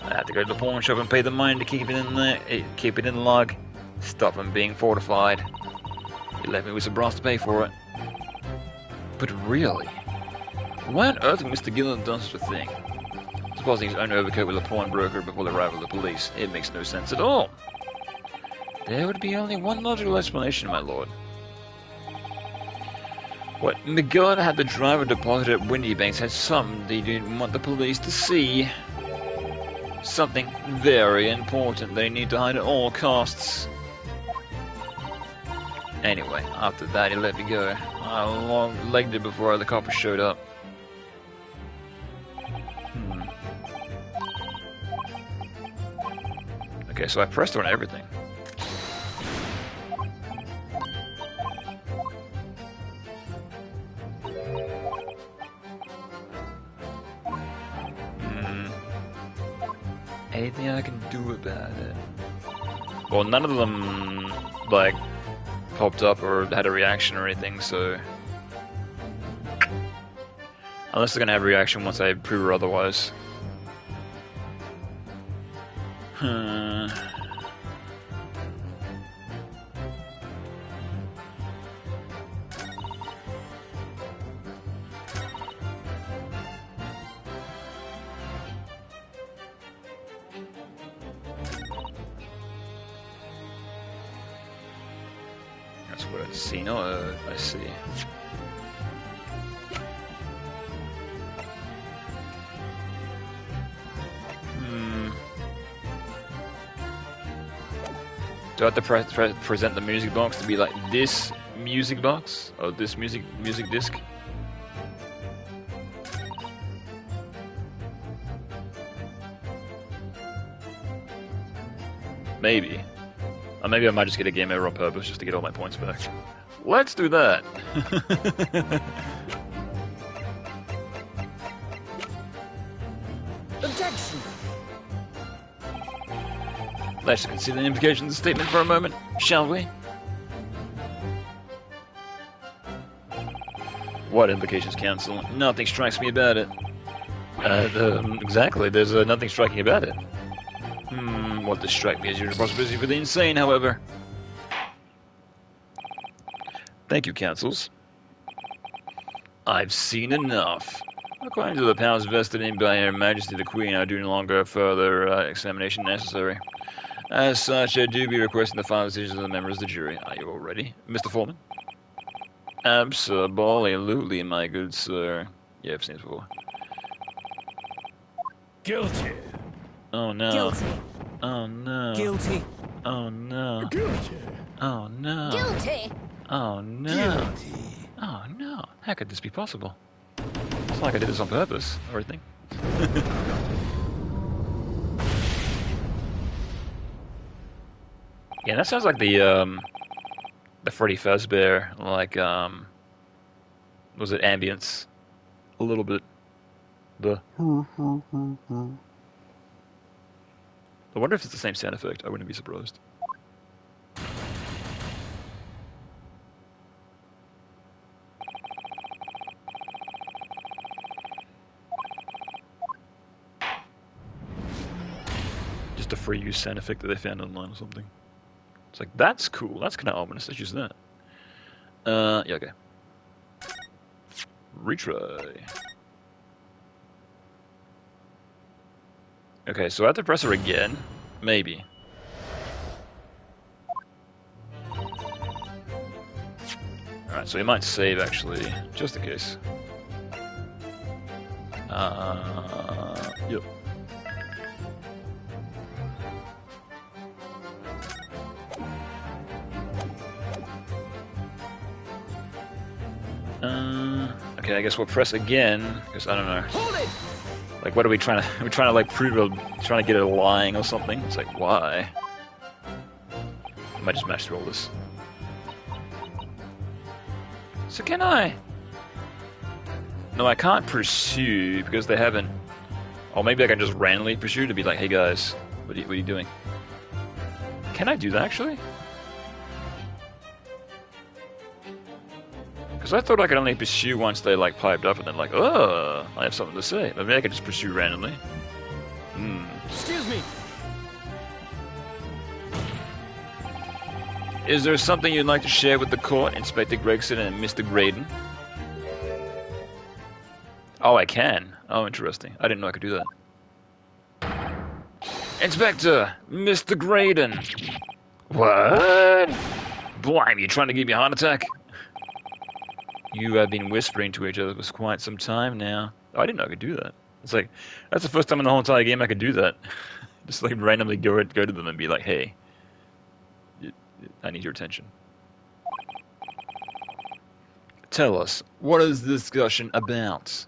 I had to go to the pawn shop and pay the money to keep it in there, keep it in the lug. Stop him being fortified. He left me with some brass to pay for it. But really? Why on earth would Mr. Gillen done such a thing? Supposing his own overcoat with a pawnbroker before the arrival of the police. It makes no sense at all. There would be only one logical explanation, my lord. What McGill had the driver deposit at Windy Banks had something they didn't want the police to see. Something very important they need to hide at all costs. Anyway, after that he let me go. I long-legged it before the coppers showed up. Okay, so I pressed on everything. Anything I can do about it? Well, none of them, like, popped up or had a reaction or anything, so... Unless they're gonna have a reaction once I prove or otherwise. That's what I'd see. No, I see. Do I have to present the music box to be like this music box? Or this music disc? Maybe. Or maybe I might just get a game over on purpose just to get all my points back. Let's do that! Objection! Let's consider the implications of the statement for a moment, shall we? What implications, counsel? Nothing strikes me about it. Exactly, there's nothing striking about it. What does strike me as your responsibility for the insane, however? Thank you, counsels. I've seen enough. According to the powers vested in by Her Majesty the Queen, I do no longer further examination necessary. As such, I do be requesting the final decisions of the members of the jury. Are you all ready, Mr. Foreman? Absolutely, my good sir. Yeah, I've seen this before. Guilty. Oh no. Guilty. Oh no. Guilty. Oh no. Guilty. Oh no. Guilty. Oh no. Guilty. Oh no. How could this be possible? It's not like I did this on purpose or anything. Yeah, that sounds like the Freddy Fazbear, like, was it ambience? A little bit. The... I wonder if it's the same sound effect. I wouldn't be surprised. Just a free use sound effect that they found online or something. It's like, that's cool. That's kind of ominous. Let's use that. Yeah, okay. Retry. Okay, so I have to press her again. Maybe. Alright, so we might save actually, just in case. Yep. Okay, I guess we'll press again, because I don't know. Like, what are we trying to... We're trying to, like, prove it... Trying to get it lying or something? It's like, why? I might just mash through all this. So can I? No, I can't pursue, because they haven't... Or maybe I can just randomly pursue to be like, hey guys, what are you doing? Can I do that, actually? Because I thought I could only pursue once they, like, piped up and then, like, oh, I have something to say. Maybe I could just pursue randomly. Excuse me. Is there something you'd like to share with the court, Inspector Gregson and Mr. Graydon? Oh, I can. Oh, interesting. I didn't know I could do that. Inspector, Mr. Graydon. What? Blimey, you trying to give me a heart attack? You have been whispering to each other for quite some time now. Oh, I didn't know I could do that. It's like, that's the first time in the whole entire game I could do that. Just like randomly go to them and be like, hey, I need your attention. Tell us, what is this discussion about?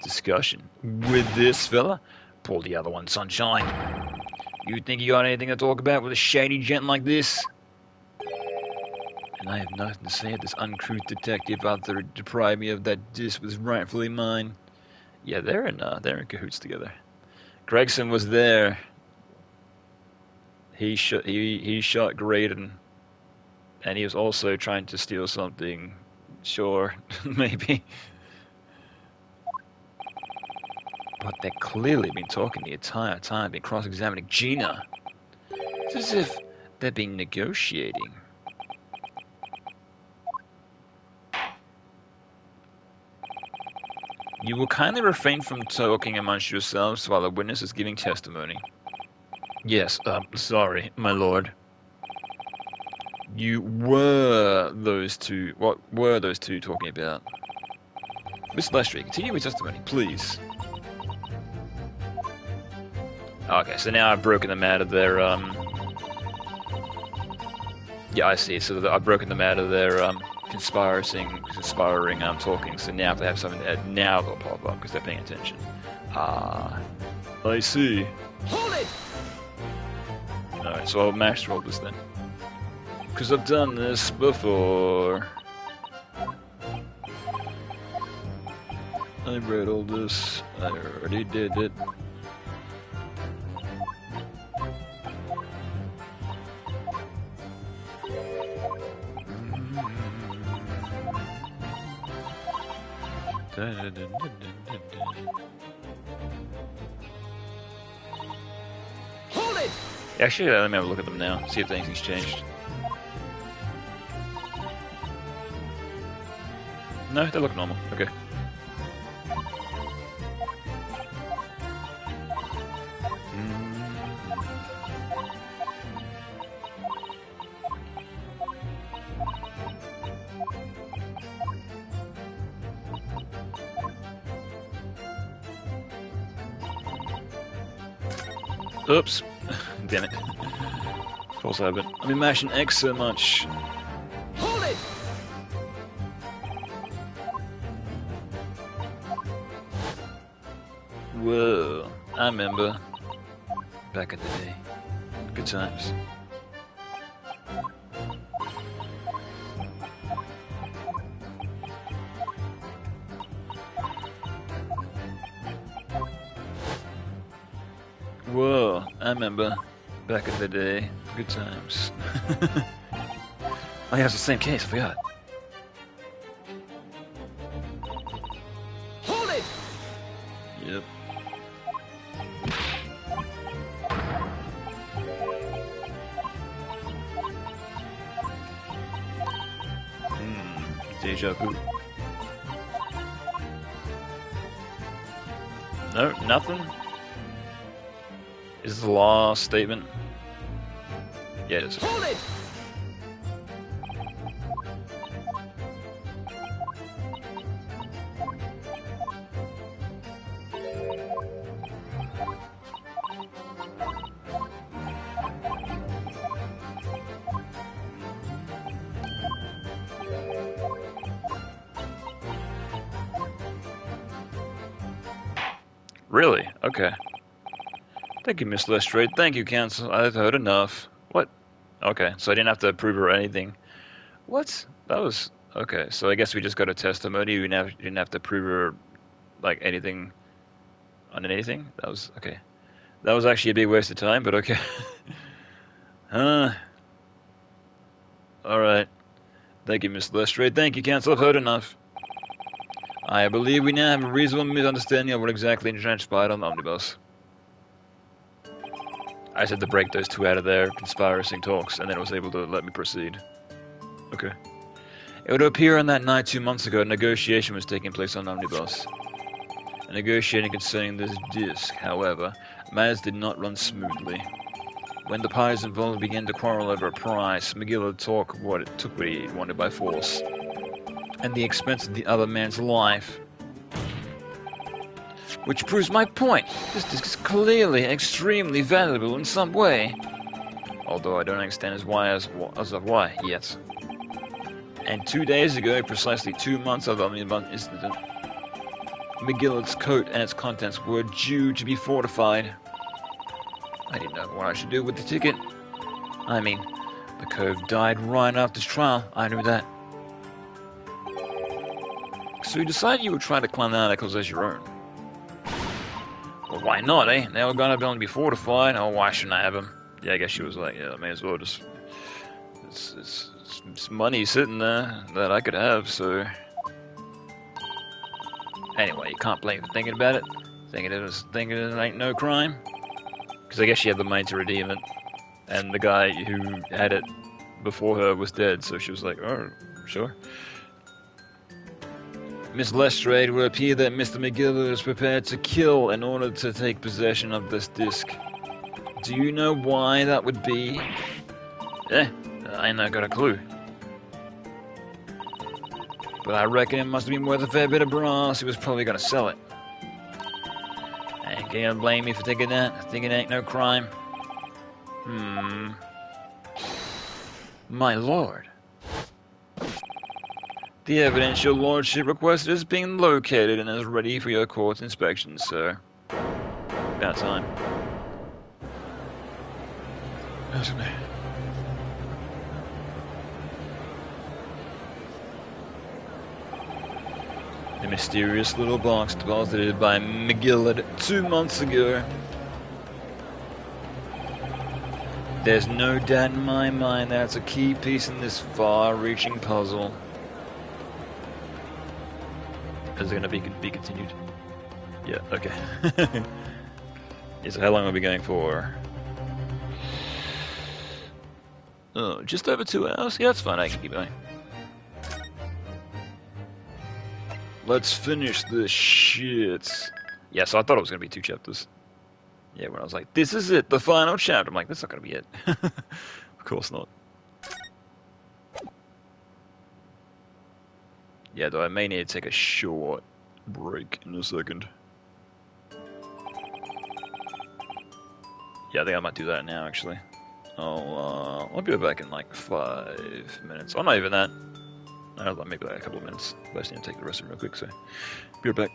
Discussion? With this fella? Pull the other one, sunshine. You think you got anything to talk about with a shady gent like this? And I have nothing to say at this uncouth detective out there to deprive me of that disc was rightfully mine. Yeah, they're in cahoots together. Gregson was there. He shot Graydon, and he was also trying to steal something. Sure, maybe. But they've clearly been talking the entire time, been cross-examining Gina. It's as if they've been negotiating. You will kindly refrain from talking amongst yourselves while the witness is giving testimony. Yes, sorry, my lord. You were those two... What were those two talking about? Miss Lestry, continue with testimony, please. Okay, so now I've broken them out of their, Yeah, I see. So I've broken them out of their, conspiring, talking. So now if they have something to add, now they'll pop up because they're paying attention. Ah, I see. Hold it! Alright, so I'll mash through all this then. Because I've done this before. I read all this. I already did it. Hold it! Actually, let me have a look at them now, see if anything's changed. No, they look normal. Okay. Oops. Damn it. False habit. I've been mashing X so much. Hold it! Whoa. I remember. Back in the day. Good times. Whoa, I remember. Back in the day. Good times. Oh yeah, it's the same case, I forgot. Hold it! Yep. Deja vu. No, nothing? Is this the last statement? Yeah, it is. Hold it! Really? Okay. Thank you, Miss Lestrade. Thank you, Counsel. I've heard enough. What? Okay, so I didn't have to prove her anything. What? That was... Okay, so I guess we just got a testimony. We didn't have to prove her, like, anything on anything? That was... Okay. That was actually a big waste of time, but okay. Alright. Thank you, Miss Lestrade. Thank you, Counsel. I've heard enough. I believe we now have a reasonable misunderstanding of what exactly transpired on the omnibus. I said to break those two out of their conspiring talks, and then it was able to let me proceed. Okay. It would appear on that night 2 months ago, a negotiation was taking place on the omnibus. Negotiating concerning this disc, however, matters did not run smoothly. When the parties involved began to quarrel over a price, McGill took what he wanted by force, and the expense of the other man's life. Which proves my point. This disc is clearly extremely valuable in some way. Although I don't understand as of why yet. And 2 days ago, precisely 2 months of the omnibus incident, McGillet's coat and its contents were due to be fortified. I didn't know what I should do with the ticket. I mean, the cove died right after his trial. I knew that. So you decided you would try to claim the articles as your own. Well, why not, eh? They were gonna be fortified. Oh, why shouldn't I have them? Yeah, I guess she was like, yeah, I may as well just... It's money sitting there that I could have, so... Anyway, you can't blame me for thinking about it. Thinking it ain't no crime. Because I guess she had the money to redeem it. And the guy who had it before her was dead, so she was like, oh, sure. Miss Lestrade, it would appear that Mr. McGill is prepared to kill in order to take possession of this disc. Do you know why that would be? Eh, I ain't got a clue. But I reckon it must have been worth a fair bit of brass. He was probably gonna sell it. Ain't gonna blame me for thinking that. Thinking it ain't no crime. My lord. The evidence your lordship requested is being located and is ready for your court's inspection, sir. About time. Anthony. The mysterious little box deposited by McGill 2 months ago. There's no doubt in my mind that's a key piece in this far-reaching puzzle. Is it going to be continued? Yeah, okay. Yeah, so how long are we going for? Oh, just over 2 hours? Yeah, that's fine, I can keep going. Let's finish this shit. Yeah, so I thought it was going to be 2 chapters. Yeah, when I was like, this is it, the final chapter. I'm like, that's not going to be it. Of course not. Yeah, though I may need to take a short break in a second. Yeah, I think I might do that now, actually. I'll be back in like 5 minutes. Oh, not even that. Maybe like a couple of minutes. But I just need to take the rest of it real quick, so be right back.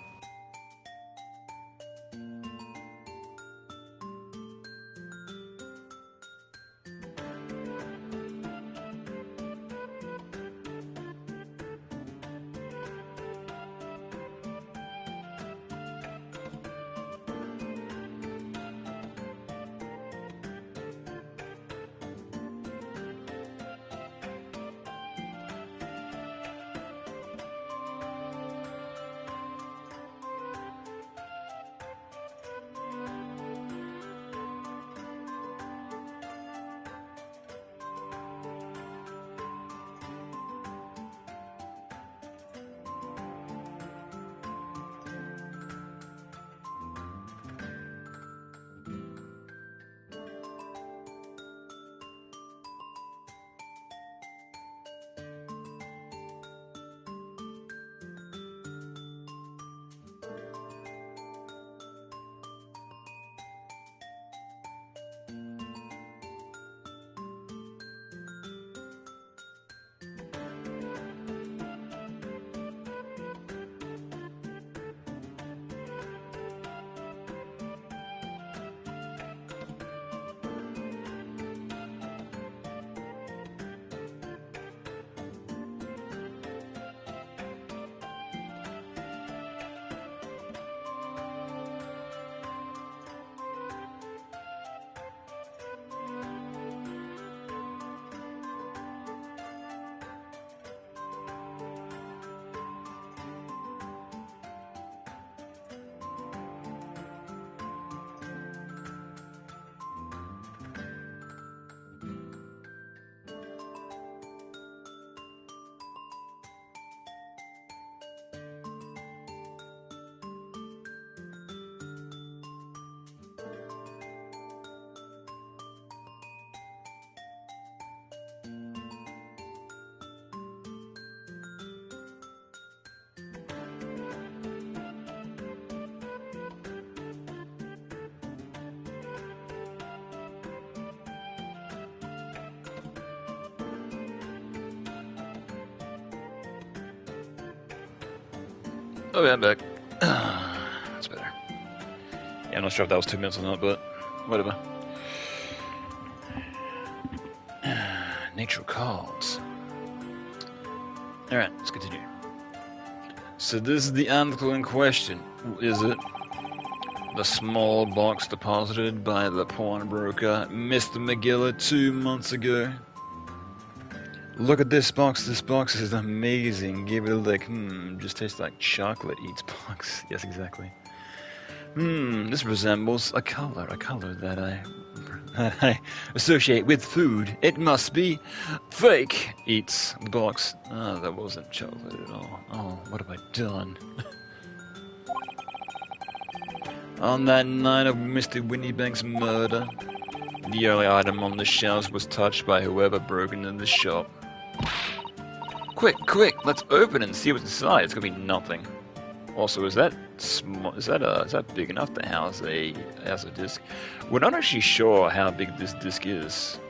Oh yeah, I'm back. That's better. Yeah, I'm not sure if that was 2 minutes or not, but whatever. Nature calls. Alright, let's continue. So this is the article in question, is it? The small box deposited by the pawnbroker, Mr. McGillis, 2 months ago. Look at this box is amazing. Give it a lick. Just tastes like chocolate eats box. Yes, exactly. This resembles a color that I associate with food. It must be fake. Eats the box. Oh, that wasn't chocolate at all. Oh, what have I done? On that night of Mr. Winniebank's murder, the only item on the shelves was touched by whoever broke into the shop. Quick, let's open and see what's inside. It's gonna be nothing. Also, is that small? Is that big enough to house a disc? We're not actually sure how big this disc is.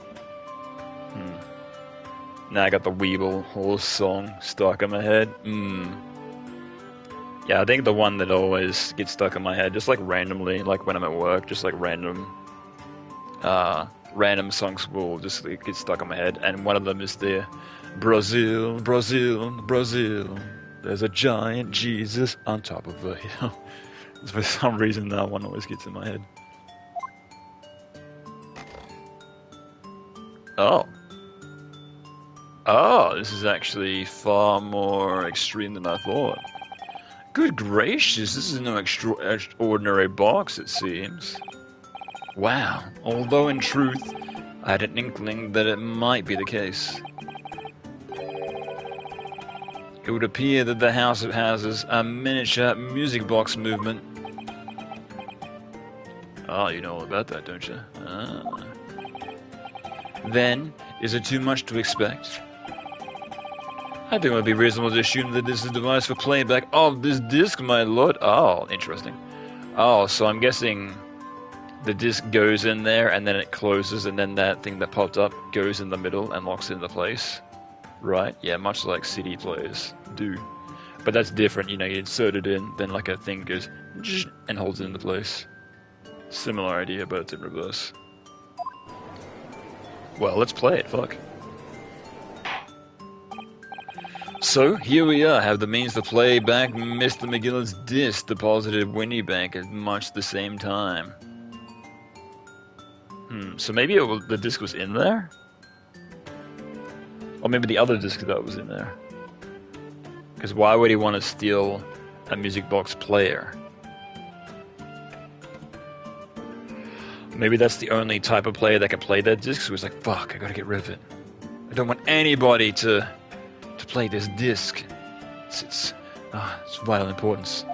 Now I got the Weeble horse song stuck in my head. Yeah, I think the one that always gets stuck in my head, just like randomly, like when I'm at work, just like random songs will just like, get stuck in my head, and one of them is the Brazil, there's a giant Jesus on top of a hill. For some reason that one always gets in my head. Oh, this is actually far more extreme than I thought. Good gracious, this is no extraordinary box, it seems. Wow, although in truth, I had an inkling that it might be the case. It would appear that the house houses a miniature music box movement. Oh, you know all about that, don't you? Then, is it too much to expect? I think it would be reasonable to assume that this is a device for playback of this disc, my lord. Oh, interesting. Oh, so I'm guessing the disc goes in there and then it closes and then that thing that popped up goes in the middle and locks it into place. Right? Yeah, much like CD players do. But that's different, you know, you insert it in, then like a thing goes and holds it into place. Similar idea, but it's in reverse. Well, let's play it, fuck. So, here we are, have the means to play back Mr. McGillis' disc deposited Winniebank at much the same time. So maybe the disc was in there? Or maybe the other disc that was in there. Because why would he want to steal a music box player? Maybe that's the only type of player that can play that disc, so he's like, fuck, I gotta get rid of it. I don't want anybody to play this disc. It's vital importance.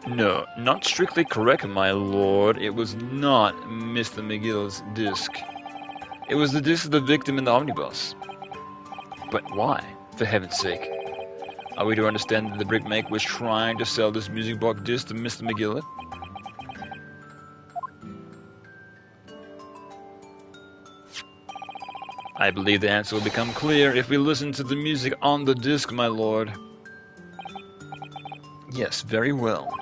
No, not strictly correct, my lord. It was not Mr. McGill's disc. It was the disc of the victim in the omnibus. But why, for heaven's sake? Are we to understand that the brickmaker was trying to sell this music box disc to Mr. McGill? I believe the answer will become clear if we listen to the music on the disc, my lord. Yes, very well.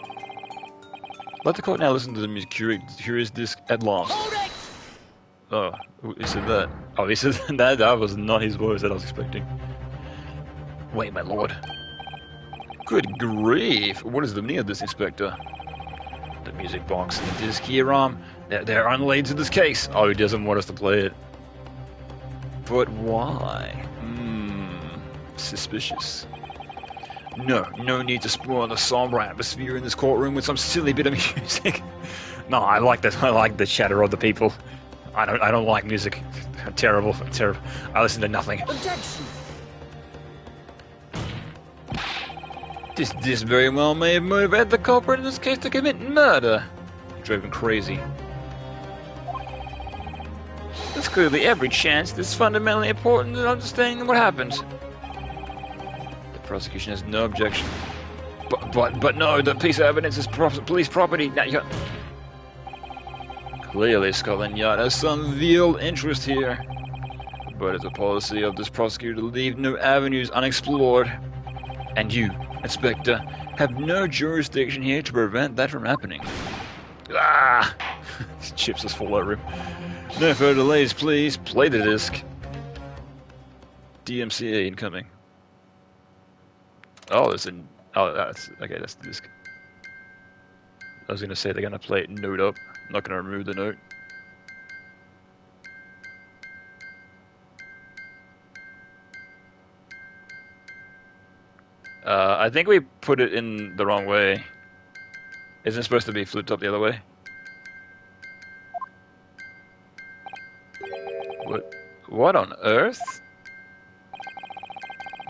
Let the court now listen to the music curious disc at last. Oh, he said that. Oh, he said that. That was not his voice that I was expecting. Wait, my lord. Good grief. What is the meaning of this, Inspector? The music box and the disc here, they're unrelated to this case. Oh, he doesn't want us to play it. But why? Suspicious. No need to spoil the somber atmosphere in this courtroom with some silly bit of music. No, I like this. I like the chatter of the people. I don't like music. Terrible. I listen to nothing. Objection. This very well may have motivated the culprit in this case to commit murder. Driven crazy. There's clearly every chance this is fundamentally important in understanding what happened. The prosecution has no objection. But no, the piece of evidence is police property. Now clearly, Scotland Yard has some veiled interest here. But it's a policy of this prosecutor to leave no avenues unexplored. And you, Inspector, have no jurisdiction here to prevent that from happening. Ah! Chips just fall over him. No further delays, please. Play the disc. DMCA incoming. Oh, there's an... Oh, that's... Okay, that's the disc. I was going to say they're going to play it note up. I'm not going to remove the note. I think we put it in the wrong way. Isn't it supposed to be flipped up the other way? What on earth?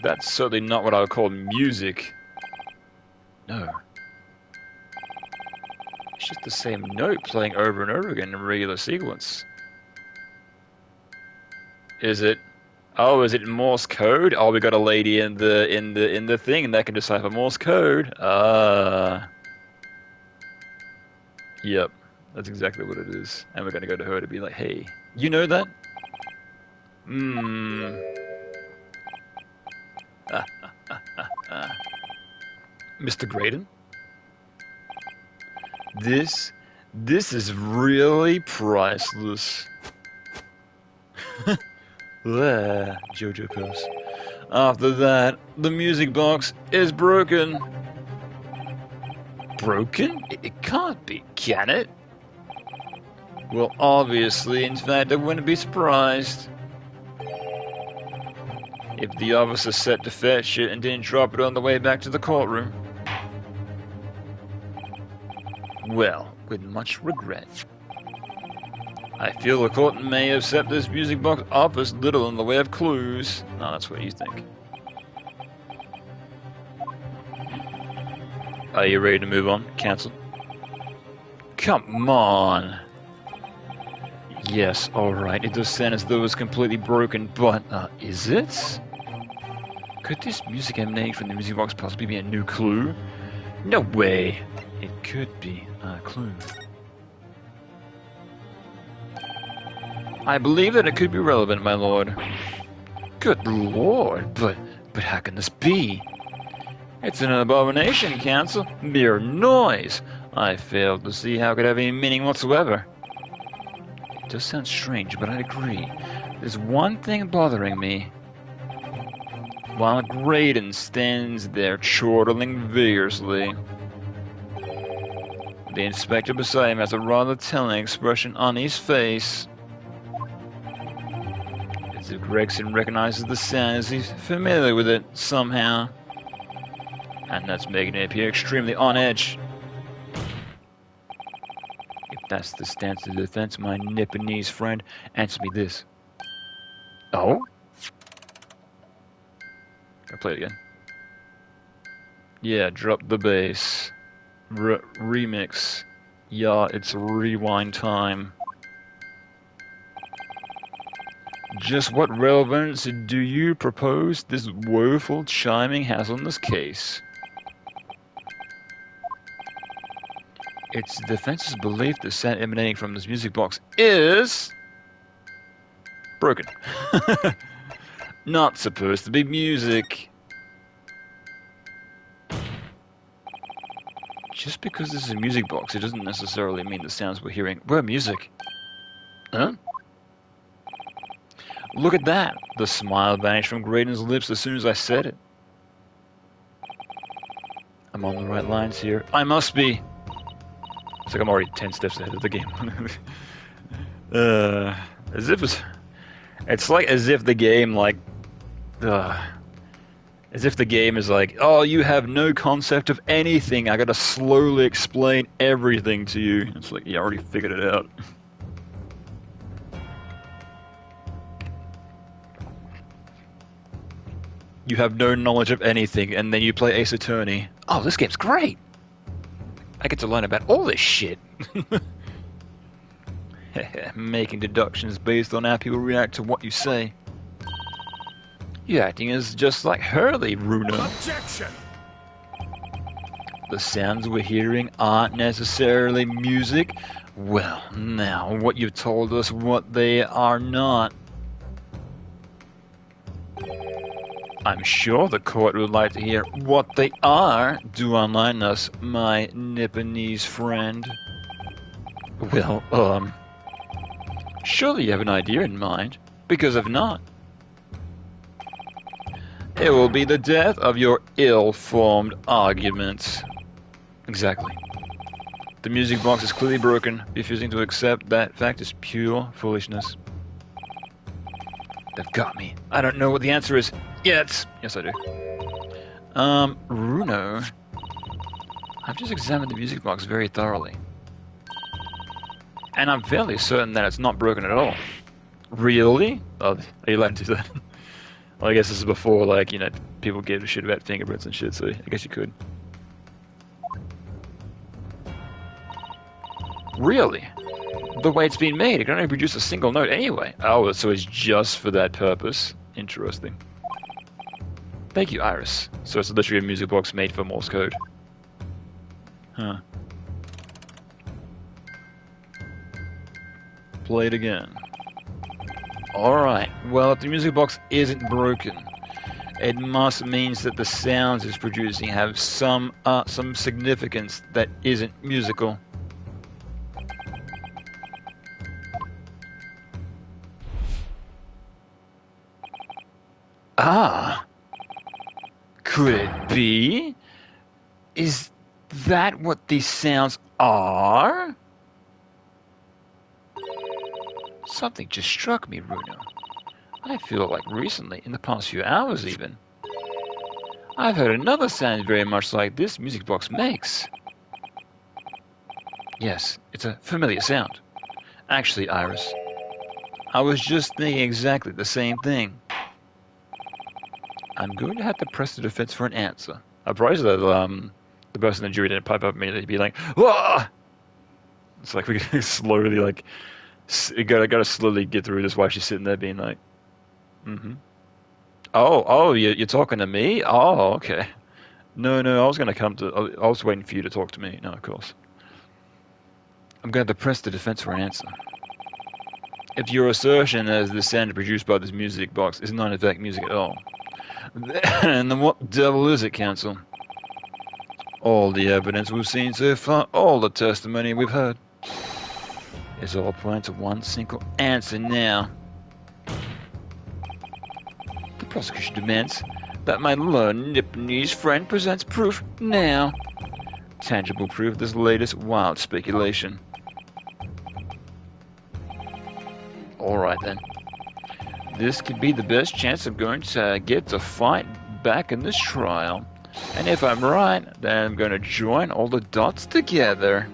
That's certainly not what I would call music. No. It's just the same note playing over and over again in a regular sequence. Is it? Oh, is it Morse code? Oh, we got a lady in the thing that can decipher Morse code. Yep, that's exactly what it is. And we're gonna go to her to be like, hey, you know that? Mr. Graydon? This is really priceless. There, Jojo goes. After that, the music box is broken. Broken? It can't be, can it? Well, obviously, in fact, I wouldn't be surprised if the officer set to fetch it and didn't drop it on the way back to the courtroom. Well, with much regret, I feel the court may have set this music box up as little in the way of clues. No, that's what you think. Are you ready to move on? Cancel. Come on. Yes, alright, it does sound as though it's completely broken, but, is it? Could this music emanating from the music box possibly be a new clue? No way. It could be a clue. I believe that it could be relevant, my lord. Good lord, but how can this be? It's an abomination, Counsel. Mere noise. I fail to see how it could have any meaning whatsoever. It does sound strange, but I agree. There's one thing bothering me. While Graydon stands there chortling vigorously, the inspector beside him has a rather telling expression on his face. As if Gregson recognizes the sound as he's familiar with it somehow. And that's making it appear extremely on edge. If that's the stance of the defense, my Nipponese friend, answer me this. Oh? I'll play it again. Yeah, drop the bass. Remix. Yeah, it's rewind time. Just what relevance do you propose this woeful chiming has on this case? It's the defense's belief the sound emanating from this music box is broken. Not supposed to be music. Just because this is a music box, it doesn't necessarily mean the sounds we're hearing were music. Huh? Look at that! The smile vanished from Graydon's lips as soon as I said it. I'm on the right lines here. I must be! It's like I'm already 10 steps ahead of the game. As if it's like as if the game like... as if the game is like, oh, you have no concept of anything. I gotta slowly explain everything to you. It's like, yeah, I already figured it out. You have no knowledge of anything, and then you play Ace Attorney. Oh, this game's great! I get to learn about all this shit. Making deductions based on how people react to what you say. You're acting as just like Hurley, Runa. Objection! The sounds we're hearing aren't necessarily music. Well, now, what you've told us what they are not. I'm sure the court would like to hear what they are. Do enlighten us, my Nipponese friend. Well, surely you have an idea in mind, because if not, it will be the death of your ill-formed arguments. Exactly. The music box is clearly broken. Refusing to accept that fact is pure foolishness. They've got me. I don't know what the answer is yet. Yes, I do. Runo. I've just examined the music box very thoroughly. And I'm fairly certain that it's not broken at all. Really? Oh, are you allowed to do that? Well, I guess this is before, like, you know, people give a shit about fingerprints and shit, so I guess you could. Really? The way it's been made, it can only produce a single note anyway. Oh, so it's just for that purpose. Interesting. Thank you, Iris. So it's literally a music box made for Morse code. Huh. Play it again. Alright, well, if the music box isn't broken, it must means that the sounds it's producing have some significance that isn't musical. Ah! Could it be? Is that what these sounds are? Something just struck me, Runo. I feel like recently, in the past few hours even, I've heard another sound very much like this music box makes. Yes, it's a familiar sound. Actually, Iris, I was just thinking exactly the same thing. I'm going to have to press the defense for an answer. I'm surprised that the person in the jury didn't pipe up immediately to be like, "Wah!" It's like we slowly, like, gotta slowly get through this while she's sitting there being like, mm-hmm. Oh, you're talking to me? Oh, okay. No, I was gonna I was waiting for you to talk to me. No, of course. I'm going to press the defense for an answer. If your assertion as the sound produced by this music box is not in fact music at all, then what devil is it, counsel? All the evidence we've seen so far, all the testimony we've heard, is all pointing to one single answer now. The prosecution demands that my learned Nipponese friend presents proof now. Tangible proof of this latest wild speculation. Alright then. This could be the best chance I'm going to get to fight back in this trial. And if I'm right, then I'm going to join all the dots together.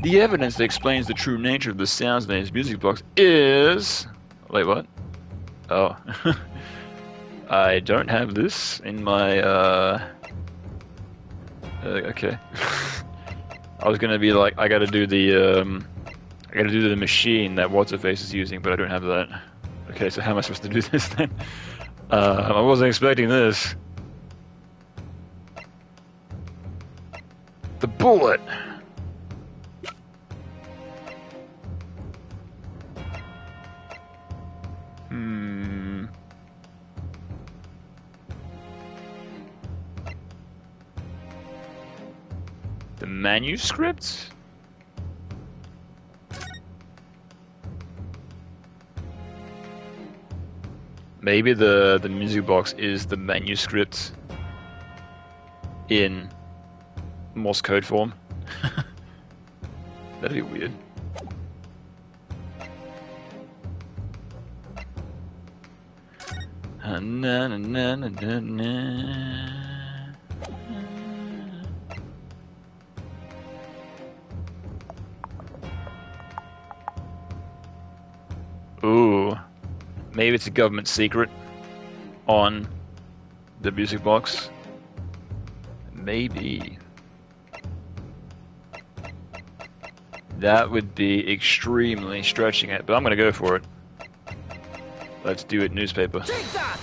The evidence that explains the true nature of the sounds in his music box is... Wait, what? Oh. I don't have this in my, okay. I was gonna be like, I gotta do the machine that What's-Her-Face is using, but I don't have that. Okay, so how am I supposed to do this then? I wasn't expecting this. The bullet! The manuscript? Maybe the music box is the manuscript in Morse code form. That'd be weird. Na, na, na, na, na, na. Ooh, maybe it's a government secret on the music box. Maybe. That would be extremely stretching it, but I'm gonna go for it. Let's do it, newspaper. Take that!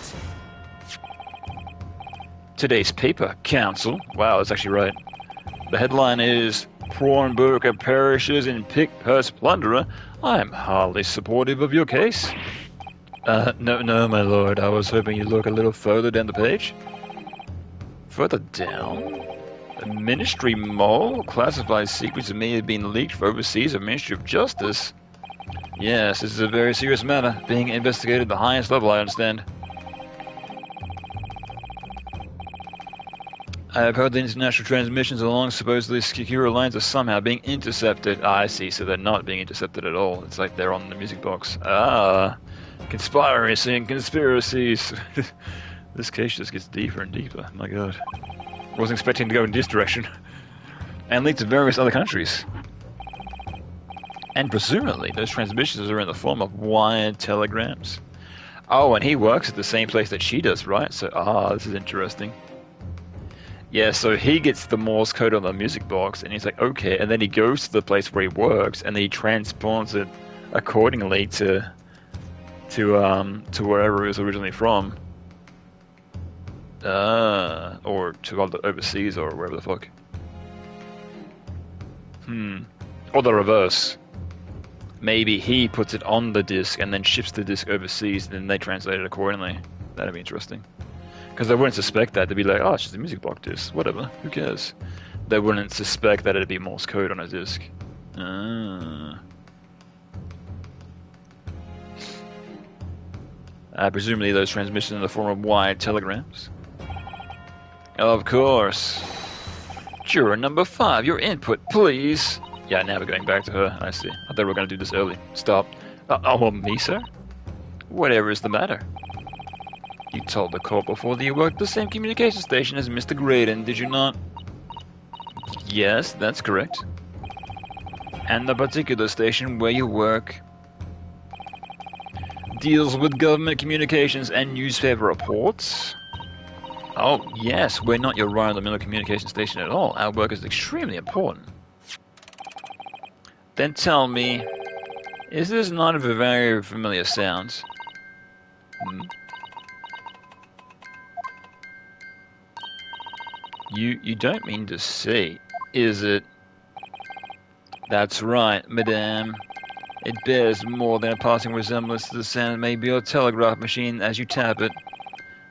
Today's paper, counsel. Wow, that's actually right. The headline is, Prawnburger perishes in pick-purse plunderer. I am hardly supportive of your case. No, my lord. I was hoping you'd look a little further down the page. Further down? A Ministry mole? Classified secrets that may have been leaked for overseas or Ministry of Justice? Yes, this is a very serious matter, being investigated at the highest level, I understand. I have heard the international transmissions along supposedly secure lines are somehow being intercepted. Ah, I see, so they're not being intercepted at all. It's like they're on the music box. Ah, conspiracy and conspiracies. This case just gets deeper and deeper. My god. I wasn't expecting to go in this direction. And lead to various other countries. And presumably, those transmissions are in the form of wired telegrams. Oh, and he works at the same place that she does, right? So, this is interesting. Yeah, so he gets the Morse code on the music box, and he's like, okay, and then he goes to the place where he works, and then he transpons it accordingly to wherever he was originally from. Or to other overseas, or wherever the fuck. Or the reverse. Maybe he puts it on the disc and then ships the disc overseas, and then they translate it accordingly. That'd be interesting. Because they wouldn't suspect that. They'd be like, oh, it's just a music box disc. Whatever. Who cares? They wouldn't suspect that it'd be Morse code on a disc. Presumably those transmissions in the form of wired telegrams. Of course. Juror number 5, your input, please. Yeah, now we're going back to her. I see. I thought we were going to do this early. Stop. Me, sir? Whatever is the matter? You told the court before that you worked at the same communication station as Mr. Graydon, did you not? Yes, that's correct. And the particular station where you work deals with government communications and newspaper reports? Oh, yes, we're not your run-of-the-mill communication station at all. Our work is extremely important. Then tell me, is this not a very familiar sound? You don't mean to say, is it? That's right, madame. It bears more than a passing resemblance to the sound of maybe your telegraph machine as you tap it.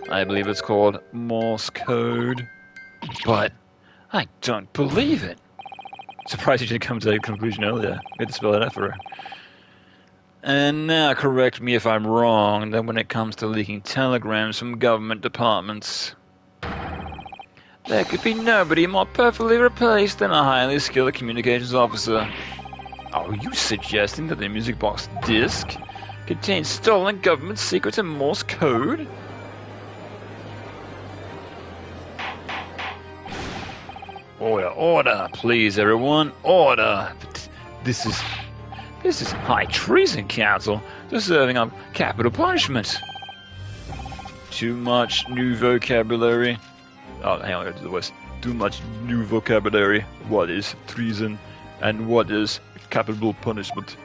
I believe it's called Morse code. But I don't believe it. Surprised you didn't come to that conclusion earlier. We had to spell it out for her. And now correct me if I'm wrong, that when it comes to leaking telegrams from government departments, there could be nobody more perfectly replaced than a highly skilled communications officer. Are you suggesting that the music box disc contains stolen government secrets and Morse code? Order, please, everyone, order. This is high treason, counsel, deserving of capital punishment. Too much new vocabulary. Oh, hang on, I gotta do the voice. Too much new vocabulary. What is treason, and what is capital punishment?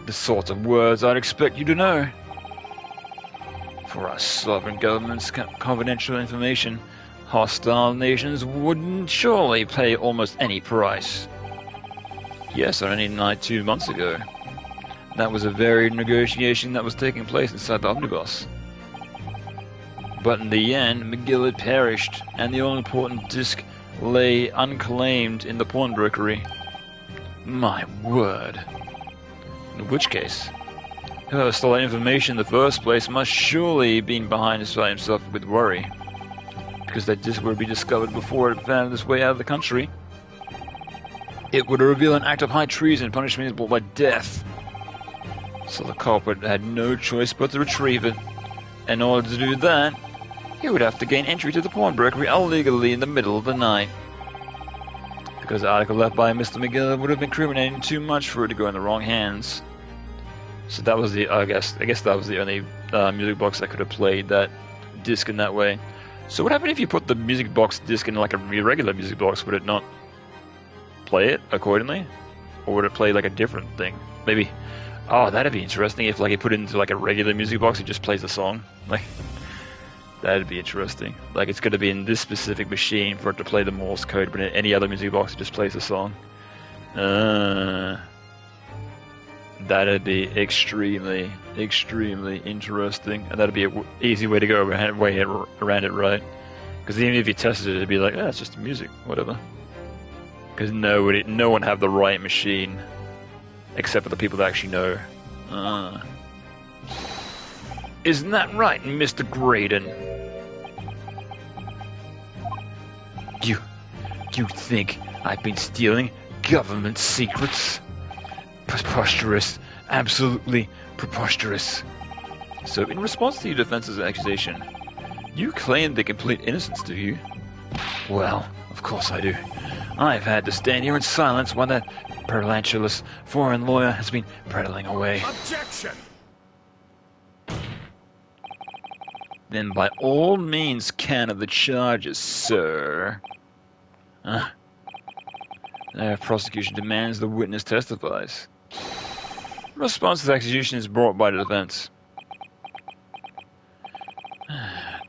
The sort of words I'd expect you to know. For our sovereign government's confidential information, hostile nations wouldn't surely pay almost any price. Yes, only 2 months ago. That was a very negotiation that was taking place inside the omnibus. But in the end, McGill had perished, and the all-important disc lay unclaimed in the pawnbrokery. My word. In which case, whoever stole that information in the first place must surely have been behind himself with worry. Because that disc would be discovered before it found its way out of the country. It would reveal an act of high treason punishable by death. So the culprit had no choice but to retrieve it. In order to do that, he would have to gain entry to the pawnbrokery illegally in the middle of the night. Because the article left by Mr. McGill would have been incriminating too much for it to go in the wrong hands. So that was I guess that was the only music box that could have played that disc in that way. So what happened if you put the music box disc in like a regular music box? Would it not play it accordingly? Or would it play like a different thing? Maybe, oh, that'd be interesting if like you put it into like a regular music box, it just plays the song. Like, that'd be interesting. Like it's gonna be in this specific machine for it to play the Morse code, but in any other music box it just plays the song. That'd be extremely, extremely interesting, and that'd be an easy way to go around it, right? Because even if you tested it, it'd be like, ah, it's just music, whatever. Because no one have the right machine, except for the people that actually know. Isn't that right, Mr. Graydon? You think I've been stealing government secrets? Preposterous. Absolutely preposterous. So, in response to your defense's accusation, you claim the complete innocence, do you? Well, of course I do. I've had to stand here in silence while that perlanculous foreign lawyer has been prattling away. Objection! Then by all means counter the charges, sir. The prosecution demands the witness testifies. Response to the accusation is brought by the defense.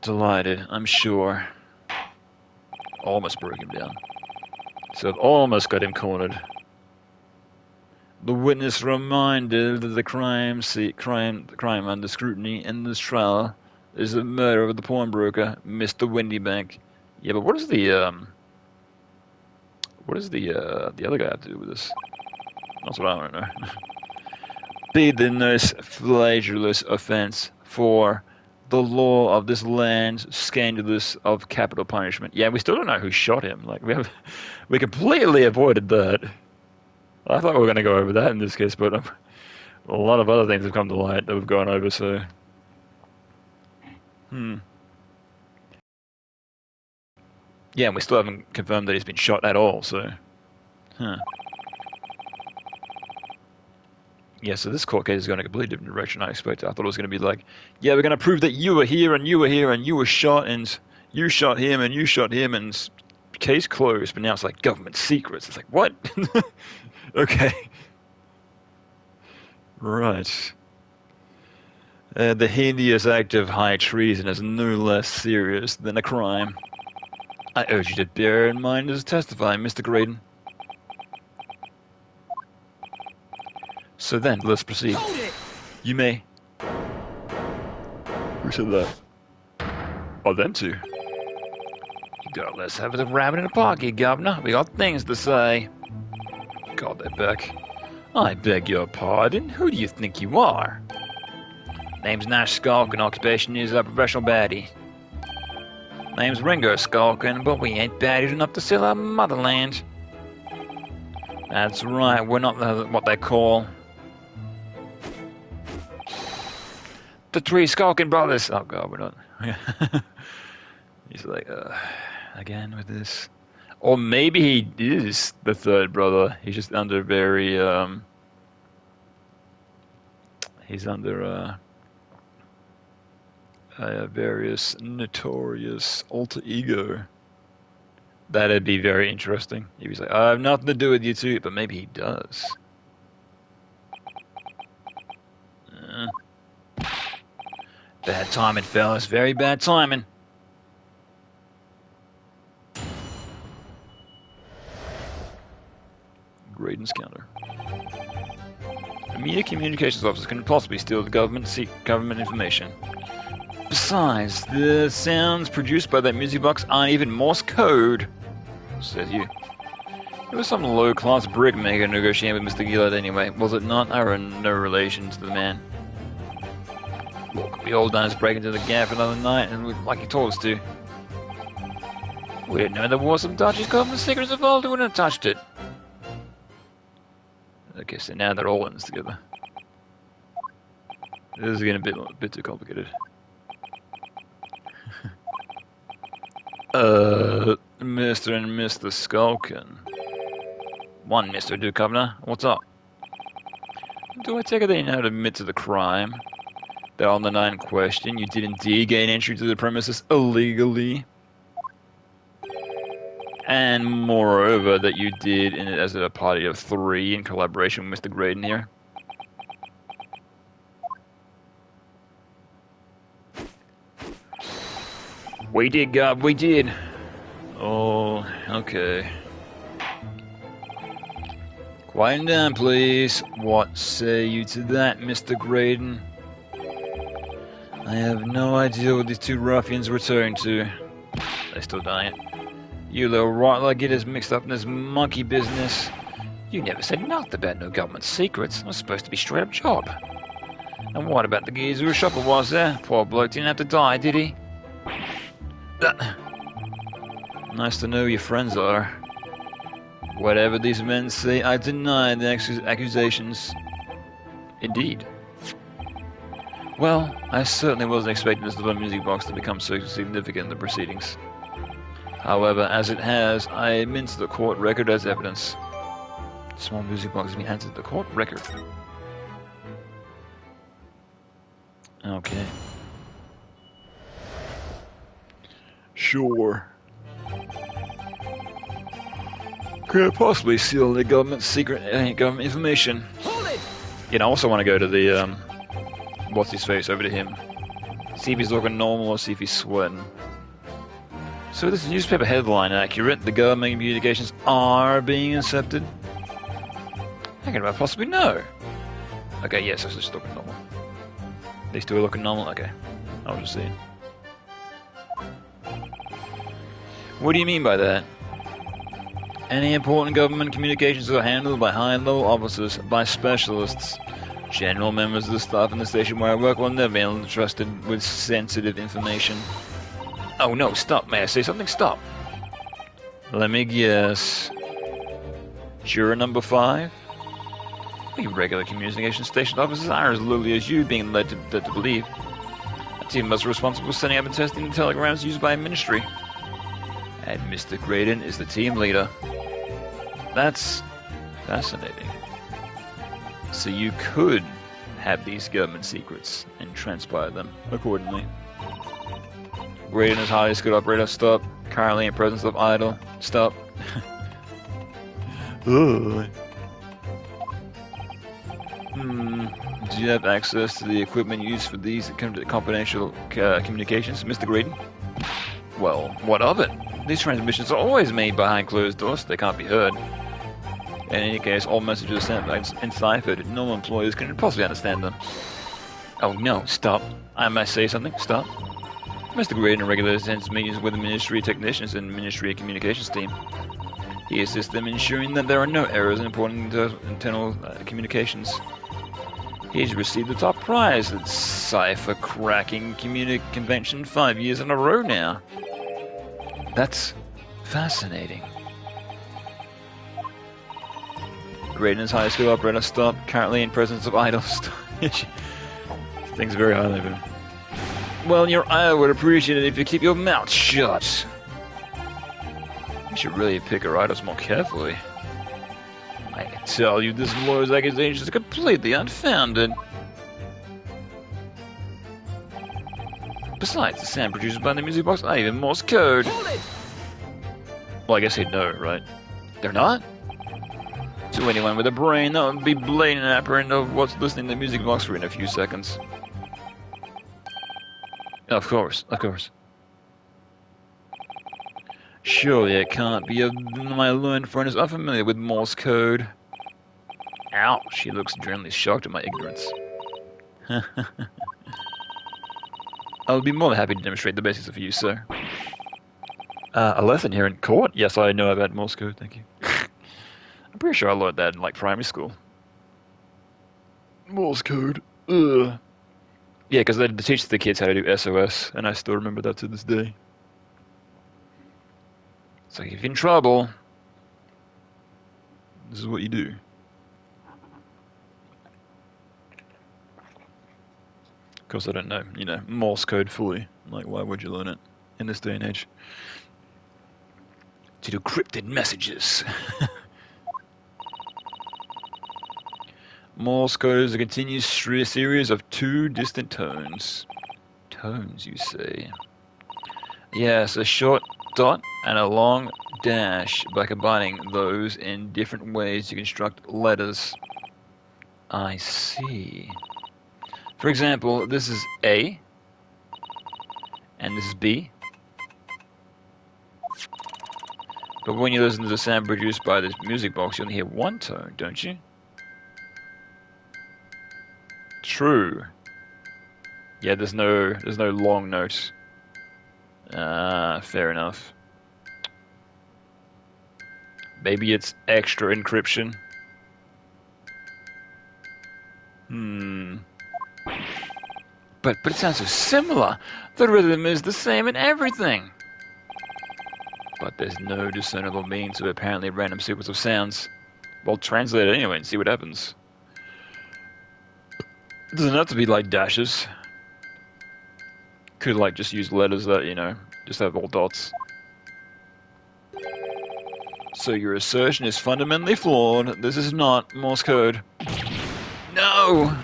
Delighted, I'm sure. Almost broke him down. So I've almost got him cornered. The witness reminded that the crime under scrutiny in this trial is the murder of the pawnbroker, Mr. Windybank. Yeah, but what does the other guy have to do with this? That's what I want to know. Be the most flagellous offence for the law of this land, scandalous of capital punishment. Yeah, we still don't know who shot him. Like we completely avoided that. I thought we were going to go over that in this case, but a lot of other things have come to light that we've gone over. So, yeah, and we still haven't confirmed that he's been shot at all. So, Yeah, so this court case is going in a completely different direction I expected. I thought it was going to be like, yeah, we're going to prove that you were here and you were here and you were shot and you shot him and you shot him and case closed. But now it's like government secrets. It's like, what? Okay. Right. The hideous act of high treason is no less serious than a crime. I urge you to bear in mind as testifying, Mr. Graydon. So then, let's proceed. Hold it! You may. Who said that? Oh, them two. God, let's have a rabbit in the pocket, Governor. We got things to say. God, they're back. I beg your pardon. Who do you think you are? Name's Nash Skulkin. Occupation is a professional baddie. Name's Ringo Skulkin, but we ain't baddies enough to sell our motherland. That's right. We're not what they call the three Skulkin brothers. Oh God, we're not. He's like, again with this. Or maybe he is the third brother. He's just under very, he's under, various notorious alter ego. That'd be very interesting. He was like, I have nothing to do with you two, but maybe he does. Bad timing, fellas. Very bad timing. Graydon's counter. A media communications officer can possibly steal the government information. Besides, the sounds produced by that music box aren't even Morse code, says you. It was some low-class brickmaker negotiating with Mr. Gillard anyway, was it not? I had no relation to the man. Look, we all done is break into the gaff another night, and like he told us to. We didn't know there was some dodgy government secrets involved, we wouldn't have touched it. Okay, so now they're all in this together. This is getting a bit too complicated. Mr. and Mr. Skulkin. One, Mr. Duke Governor, what's up? Do I take it that you now admit to the crime? That on the night in question, you did indeed gain entry to the premises illegally? And moreover, that you did it as a party of three in collaboration with Mr. Graydon here? We did, God, we did. Oh, okay. Quiet down, please. What say you to that, Mr. Graydon? I have no idea what these two ruffians were returning to. They still dying. You little rottler, get us mixed up in this monkey business. You never said nothing about no government secrets. It was supposed to be straight up job. And what about the geezer whose shopper was there? Poor bloke didn't have to die, did he? Nice to know who your friends are. Whatever these men say, I deny the accusations. Indeed. Well, I certainly wasn't expecting this little music box to become so significant in the proceedings. However, as it has, I admit to the court record as evidence. Small music box has been added to the court record. Okay. Sure. Could I possibly steal the government secret government information? Hold it! You know, I also want to go to the what's his face over to him. See if he's looking normal or see if he's sweating. So this newspaper headline accurate? The government communications are being intercepted? How can I possibly know? Okay, yes, it's just looking normal. These two are looking normal? Okay. I'll just see. What do you mean by that? Any important government communications are handled by high-level officers, by specialists. General members of the staff in the station where I work will never be entrusted with sensitive information. Oh no, stop. May I say something? Stop. Let me guess. Juror number 5? We regular communication station officers are as lowly as you, being led to believe. A team must be responsible for setting up and testing the telegrams used by ministry. And Mr. Graydon is the team leader. That's fascinating. So you could have these government secrets and transpire them accordingly. Graydon is highly skilled operator. Stop. Currently in presence of idol. Stop. Do you have access to the equipment used for these confidential communications, Mr. Graydon? Well, what of it? These transmissions are always made behind closed doors, so they can't be heard. In any case, all messages are sent in ciphered. No employees can possibly understand them. Oh no, stop. I must say something. Stop. Mr. Graydon regularly attends meetings with the ministry technicians and ministry communications team. He assists them ensuring that there are no errors in important internal communications. He's received the top prize at Cipher Cracking Convention 5 years in a row now. That's fascinating. Graydon's high school operator. Stop. Currently in presence of idols. Things very highly of him. Well, your eye would appreciate it if you keep your mouth shut. You should really pick your idols more carefully. I can tell you this lawyer's accusations are completely unfounded. Besides, the sound produced by the music box aren't even Morse code. Well, I guess he'd know, right? They're not? To anyone with a brain, that would be blatant and apparent of what's listening to the music box for in a few seconds. Of course, of course. Surely it can't be. My learned friend is unfamiliar with Morse code. Ow, she looks genuinely shocked at my ignorance. I would be more than happy to demonstrate the basics for you, sir. A lesson here in court? Yes, I know about Morse code, thank you. I'm pretty sure I learned that in, like, primary school. Morse code? Ugh. Yeah, because they teach the kids how to do SOS, and I still remember that to this day. So if you're in trouble, this is what you do. Of course, I don't know, Morse code fully. Like, why would you learn it in this day and age? To decrypted messages. Morse code is a continuous series of two distant tones. Tones, you say? Yes, a short dot and a long dash. By combining those in different ways, you construct letters. I see. For example, this is A, and this is B. But when you listen to the sound produced by this music box, you only hear one tone, don't you? True. Yeah, there's no long notes. Fair enough. Maybe it's extra encryption. But it sounds so similar. The rhythm is the same in everything. But there's no discernible meaning to apparently random sequence of sounds. Well, translate it anyway and see what happens. It doesn't have to be like dashes. Could like just use letters that, you know, just have all dots. So your assertion is fundamentally flawed. This is not Morse code. No!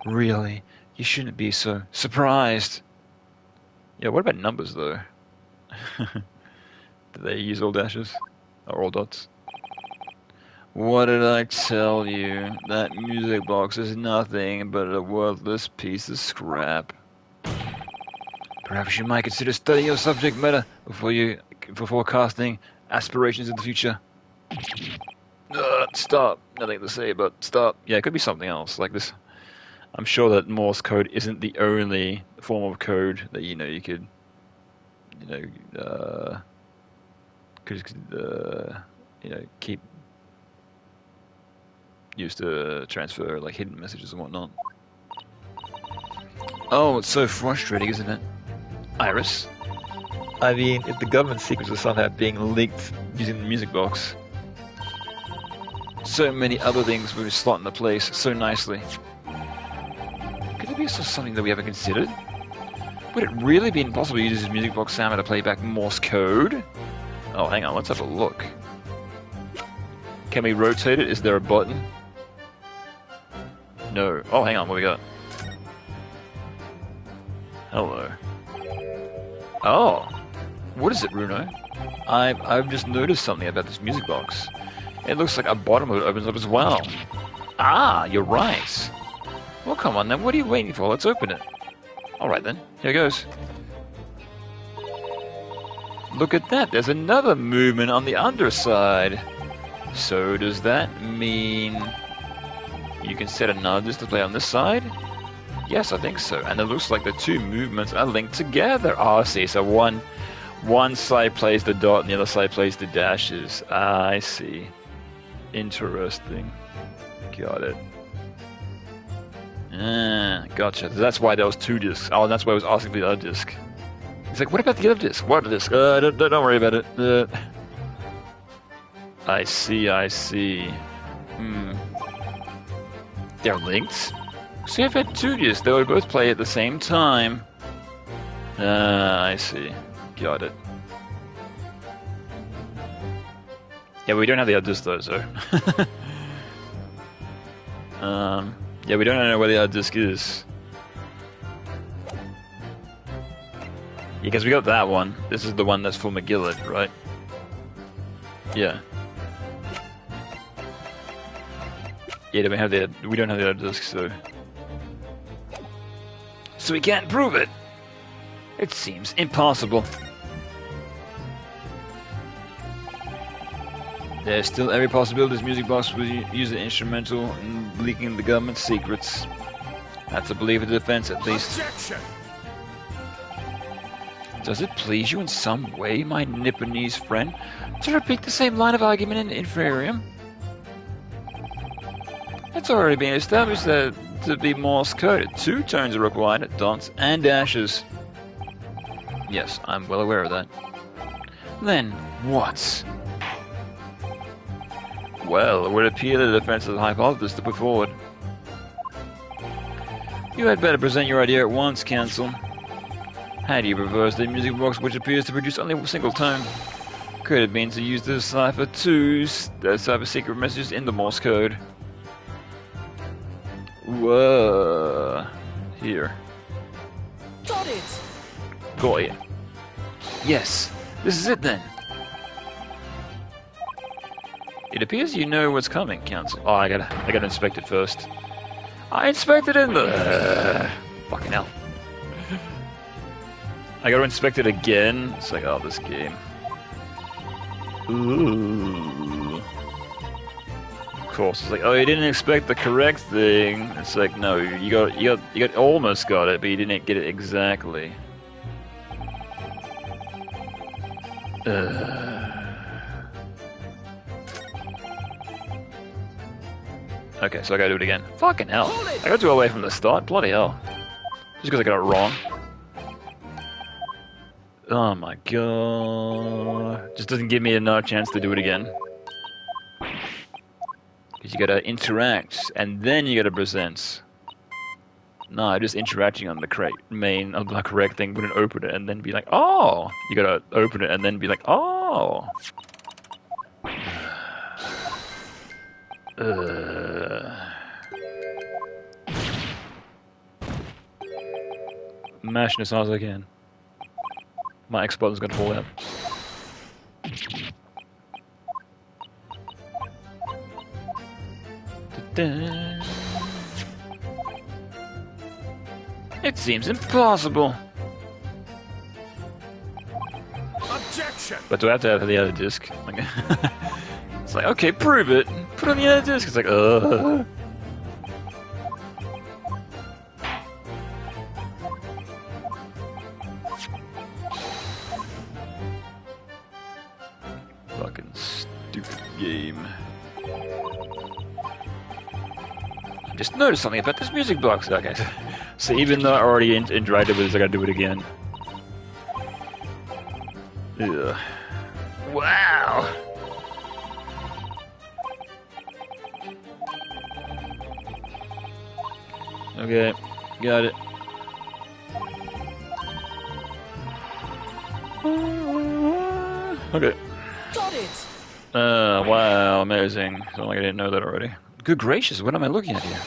Really? You shouldn't be so surprised. Yeah, what about numbers though? Do they use all dashes? Or all dots? What did I tell you? That music box is nothing but a worthless piece of scrap. Perhaps you might consider studying your subject matter before casting aspirations in the future. Stop. Nothing to say, but stop. Yeah, it could be something else like this. I'm sure that Morse code isn't the only form of code that you could keep used to transfer like hidden messages and whatnot. Oh, it's so frustrating, isn't it? Iris? I mean, if the government secrets are somehow being leaked using the music box, so many other things would slot into place so nicely. Could it be something that we haven't considered? Would it really be impossible to use this music box sound to play back Morse code? Oh, hang on, let's have a look. Can we rotate it? Is there a button? No. Oh, hang on, what we got? Hello. Oh, what is it, Bruno? I've just noticed something about this music box. It looks like a bottom of it opens up as well. Ah, you're right. Well, come on then. What are you waiting for? Let's open it. All right then. Here goes. Look at that. There's another movement on the underside. So does that mean you can set another disc to play on this side? Yes, I think so. And it looks like the two movements are linked together. Oh, I see. So one side plays the dot and the other side plays the dashes. I see. Interesting. Got it. Gotcha. That's why there was two discs. Oh, and that's why I was asking for the other disc. He's like, what about the other disc? What disc? Don't worry about it. I see. They're linked? So if I had two discs, they would both play at the same time. I see. Got it. Yeah, we don't have the other disc though, so. Yeah, we don't know where the other disc is. Yeah, because we got that one. This is the one that's for McGillett, right? Yeah. Yeah, we don't have the other disc, so we can't prove it. It seems impossible. There's still every possibility this music box was used as instrumental in leaking the government's secrets. That's a belief of the defense, at least. Objection! Does it please you in some way, my Nipponese friend, to repeat the same line of argument in inferium? It's already been established that to be Morse coded, two tones are required, dots and dashes. Yes, I'm well aware of that. Then, what? Well, it would appear the defense of the hypothesis to put forward. You had better present your idea at once, Counsel. How do you reverse the music box which appears to produce only a single tone? Could it mean to use the cipher to decipher secret messages in the Morse code? Whoa. Here. Got it! Got it. Yes, this is it then. It appears you know what's coming, Counsel. Oh, I gotta inspect it first. I inspected it in the... fucking hell. I gotta inspect it again. It's like, oh, this game. Ooh. Of course, it's like, oh, you didn't expect the correct thing. It's like, no, you almost got it, but you didn't get it exactly. Okay, so I gotta do it again. Fucking hell. I gotta do it away from the start. Bloody hell. Just because I got it wrong. Oh my god. Just doesn't give me another chance to do it again. Because you gotta interact, and then you gotta present. No, just interacting on the correct thing wouldn't open it, and then be like, oh! You gotta open it, and then be like, oh! Mashing as hard as I can. My X button's gonna fall out. It seems impossible. Objection. But do I have to have the other disc? Like, it's like, okay, prove it. Put on the other disc. It's like, Fucking stupid game. I just noticed something about this music box. Okay, so even though I already interacted with this, I gotta do it again. Ugh. Wow. Okay, got it. Okay. Got it. Wow, amazing. It's not like I didn't know that already. Good gracious, what am I looking at here?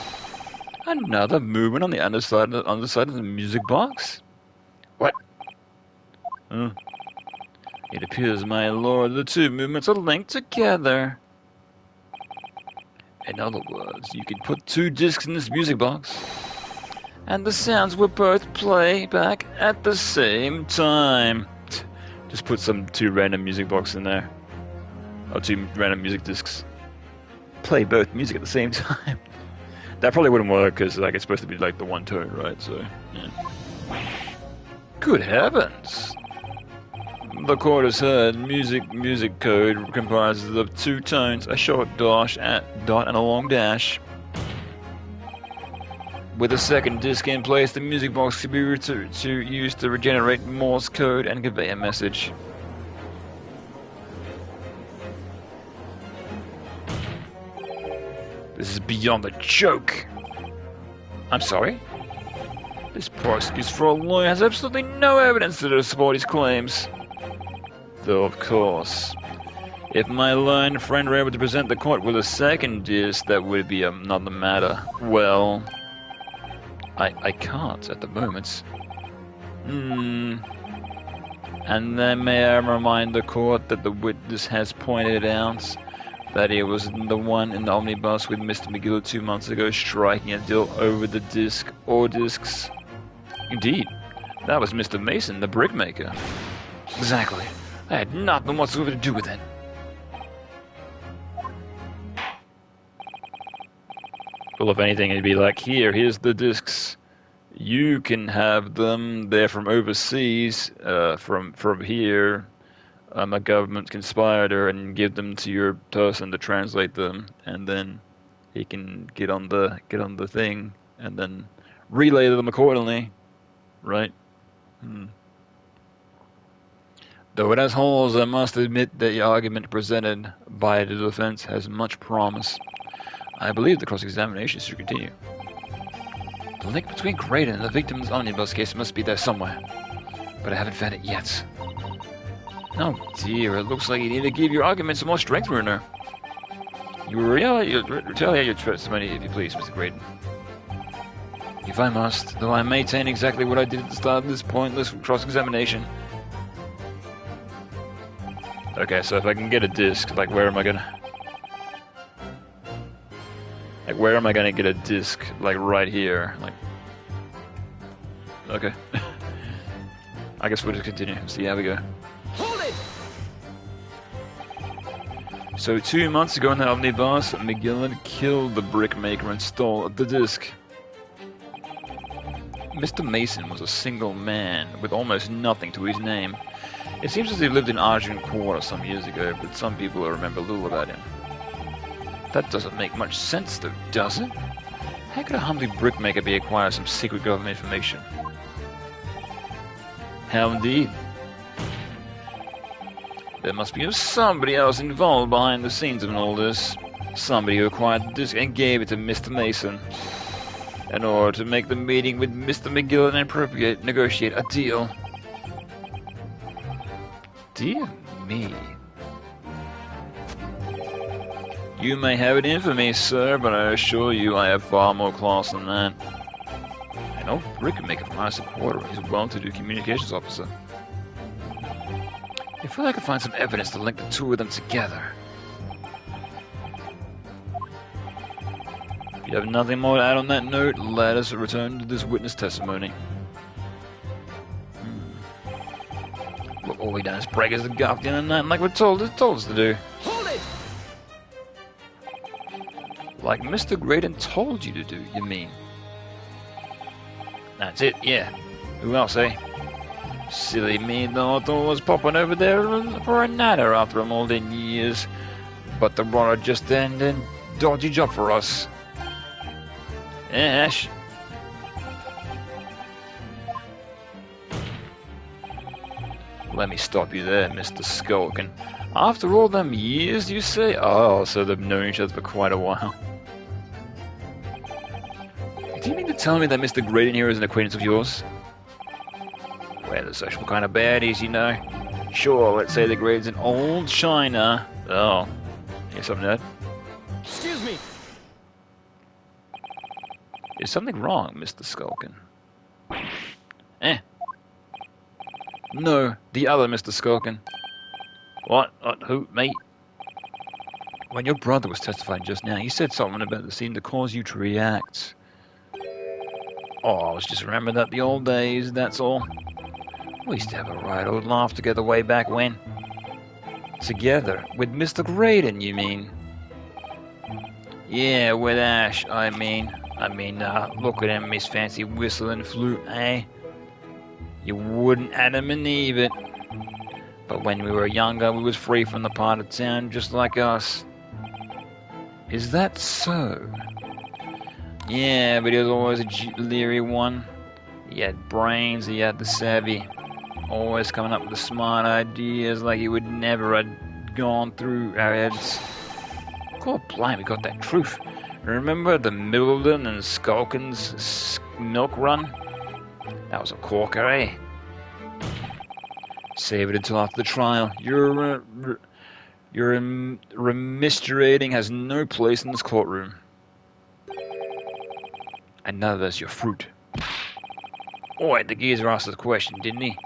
Another movement on the underside of the music box? What? It appears, my lord, the two movements are linked together. In other words, you can put two discs in this music box, and the sounds will both play back at the same time. Just put two random music boxes in there. Or two random music discs. Play both music at the same time. That probably wouldn't work, because like, it's supposed to be like the one tone, right? So, yeah. Good heavens! The chord is heard. Music code comprises of two tones, a short dot and a long dash. With a second disc in place, the music box can be used to regenerate Morse code and convey a message. This is beyond a joke. I'm sorry? This poor excuse for a lawyer has absolutely no evidence to support his claims. Though, of course, if my learned friend were able to present the court with a second disc, that would be another matter. Well, I can't at the moment. And then may I remind the court that the witness has pointed out that he was the one in the omnibus with Mr. McGill 2 months ago striking a deal over the disc or discs. Indeed, that was Mr. Mason, the brickmaker. Exactly. I had nothing whatsoever to do with it. Well, if anything, it'd be like, here's the discs. You can have them. They're from overseas, from here. I'm a government conspirator, and give them to your person to translate them, and then he can get on the thing, and then relay them accordingly, right? Though it has holes, I must admit that the argument presented by the defense has much promise. I believe the cross-examination should continue. The link between Graydon and the victim's omnibus case must be there somewhere, but I haven't found it yet. Oh dear, it looks like you need to give your argument some more strength, Runer. You will retaliate your testimony if you please, Mr. Graydon. If I must, though I maintain exactly what I did at the start of this pointless cross-examination. Okay, so if I can get a disc, like where am I gonna... Like where am I gonna get a disc? Like right here, like... Okay. I guess we'll just continue. See how we go. Hold it! So 2 months ago in the omnibus, McGillen killed the brickmaker and stole the disc. Mr. Mason was a single man with almost nothing to his name. It seems as he lived in Argent Quarter some years ago, but some people remember little about him. That doesn't make much sense though, does it? How could a humbly brickmaker be acquiring some secret government information? How indeed? There must be somebody else involved behind the scenes in all this. Somebody who acquired the disc and gave it to Mr. Mason in order to make the meeting with Mr. McGillen and negotiate a deal. Dear me. You may have it in for me, sir, but I assure you I have far more class than that. An old brickmaker from our supporter is a well-to-do communications officer. I feel I could find some evidence to link the two of them together. If you have nothing more to add on that note, let us return to this witness testimony. Look, all we done is break us the gut the other night like we told us to do. Hold it! Like Mr. Graydon told you to do, you mean? That's it, yeah. Who else, eh? Silly me, though, I thought I was popping over there for a natter after all them years. But the rotter just ended. Dodgy job for us. Ash. Let me stop you there, Mr. Skulkin. After all them years, you say? Oh, so they've known each other for quite a while. Do you mean to tell me that Mr. Graydon here is an acquaintance of yours? Well, the social kind of baddies, you know. Sure, let's say the Graydon's in old China. Oh, here's something, Ned. Excuse me. Is something wrong, Mr. Skulkin? No, the other Mr. Skulkin. What? Who? Me? When your brother was testifying just now, he said something about the scene to cause you to react. Oh, I was just remembering that the old days, that's all. We used to have a right old laugh together way back when. Together? With Mr. Graydon, you mean? Yeah, with Ash, I mean, look at him, his fancy whistling flute, eh? You wouldn't Adam and Eve it. But when we were younger, we was free from the part of town just like us. Is that so? Yeah, but he was always a leery one. He had brains, he had the savvy. Always coming up with the smart ideas like he would never have gone through our heads. God blimey, we got that truth. Remember the Middleton and Skulkin's milk run? That was a corker, eh? Save it until after the trial. Your remiserating has no place in this courtroom. And none of that's your fruit. Alright, the geezer asked us a question, didn't he?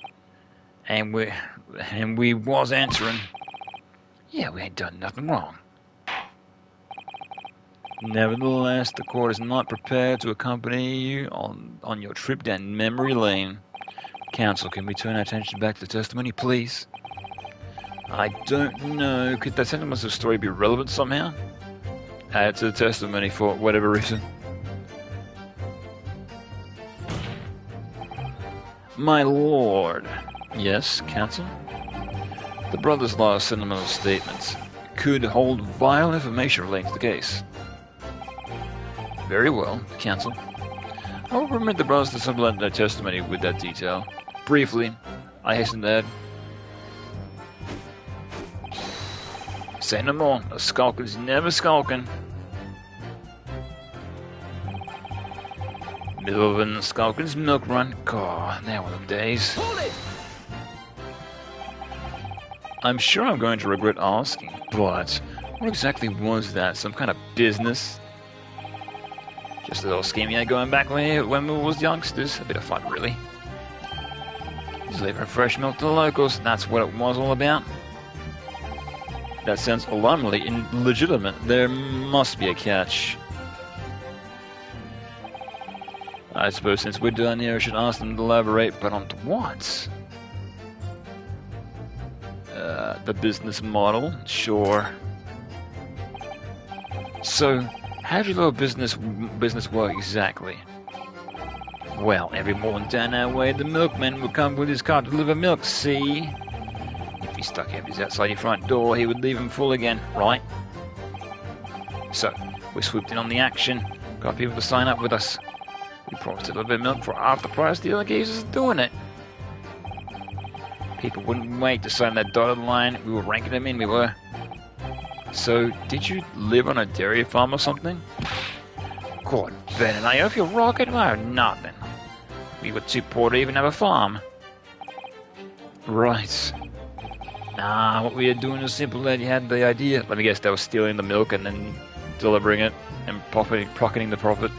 And we was answering. Yeah, we ain't done nothing wrong. Nevertheless, the court is not prepared to accompany you on your trip down memory lane. Counsel, can we turn our attention back to the testimony, please? I don't know. Could that sentence of story be relevant somehow? Add to the testimony for whatever reason. My lord. Yes, counsel? The brother's last sentimental statements could hold vital information relating to the case. Very well, counsel. I will permit the brothers to supplement their testimony with that detail. Briefly, I hasten to add. Say no more. A skulker's never skulking. Middleton and Skulkin's milk run. God, now one of the days. Hold it! I'm sure I'm going to regret asking, but what exactly was that? Some kind of business? Just a little scheme you had going back when we was youngsters. A bit of fun, really. Delivering fresh milk to the locals. That's what it was all about. That sounds alarmingly illegitimate. There must be a catch. I suppose since we're done here, I should ask them to elaborate, but on to what? The business model, sure. So, how do your little business work exactly? Well, every morning down our way, the milkman would come with his cart to deliver milk, see? If he stuck empties outside your front door, he would leave them full again, right? So, we swooped in on the action, got people to sign up with us. We promised to deliver milk for half the price the other guys is doing it. People wouldn't wait to sign that dotted line. We were ranking them in, we were. So, did you live on a dairy farm or something? God, Ben and I off your rocket? I have nothing. We were too poor to even have a farm. Right. Nah, what we were doing was simple, lad. You had the idea. Let me guess, they were stealing the milk and then delivering it and pocketing the profit.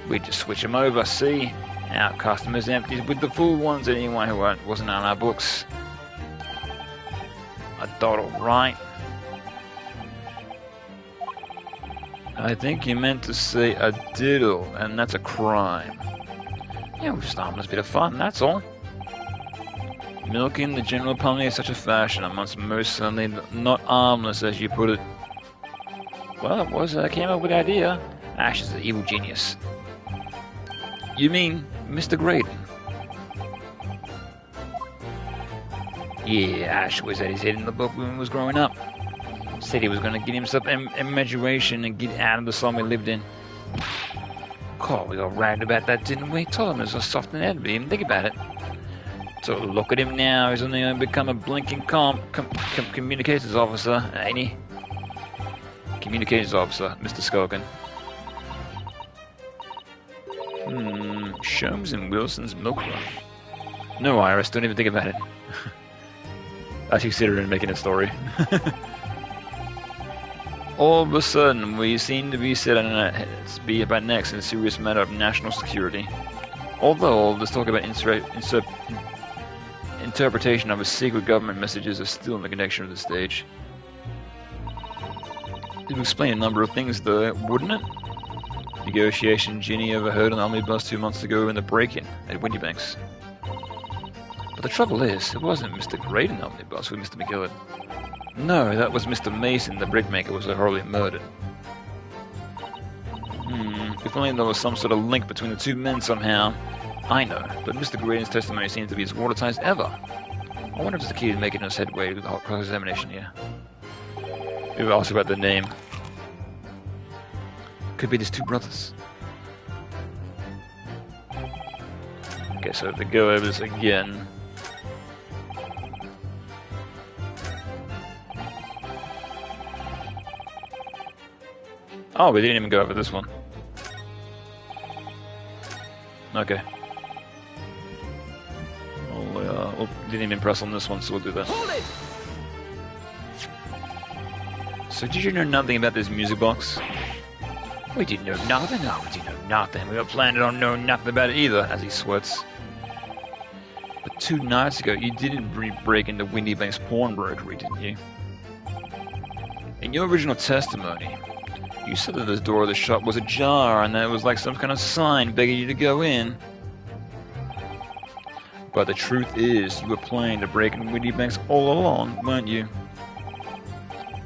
We'd just switch them over, see? Our customers empties with the full ones, anyone who wasn't on our books. A dottle, right? I think you meant to say a diddle, and that's a crime. Yeah, we're just harmless bit of fun, that's all. Milking the general public is such a fashion, and most certainly not harmless, as you put it. Well, it was, came up with the idea. Ash is an evil genius. You mean Mr. Graydon? Yeah, Ash was at his head in the book when he was growing up. Said he was going to get himself imagination and get out of the slum he lived in. God, we all ragged about that, didn't we? Told him it was a soft and head, but even think about it. So look at him now, he's only going to become a blinking communications officer, ain't he? Communications officer, Mr. Skulkin. Sholmes and Wilson's milk run. No, Iris, don't even think about it. I considered it making a story. All of a sudden, we seem to be set on our heads to be about next in a serious matter of national security. Although, let's talk about interpretation of a secret government messages is still in the connection of the stage. It would explain a number of things, though, wouldn't it? Negotiation Ginny overheard on the omnibus 2 months ago in the break-in at Windybanks. But the trouble is, it wasn't Mr. Graydon omnibus with Mr. McGillard. No, that was Mr. Mason, the brickmaker, was horribly murdered. If only there was some sort of link between the two men somehow. I know, but Mr. Graydon's testimony seems to be as watertight as ever. I wonder if it's the key to making us headway with the hot cross-examination here. We were asked about the name. Could be these two brothers. Okay, so if we go over this again. Oh, we didn't even go over this one. Okay. Well, didn't even press on this one, so we'll do that. Hold it! So did you know nothing about this music box? We didn't know nothing. No, we didn't know nothing. We were planning on knowing nothing about it either, as he sweats. But 2 nights ago, you didn't break into Windybank's pawnbrokery, didn't you? In your original testimony, you said that the door of the shop was ajar and that it was like some kind of sign begging you to go in. But the truth is, you were planning to break into Windybanks all along, weren't you?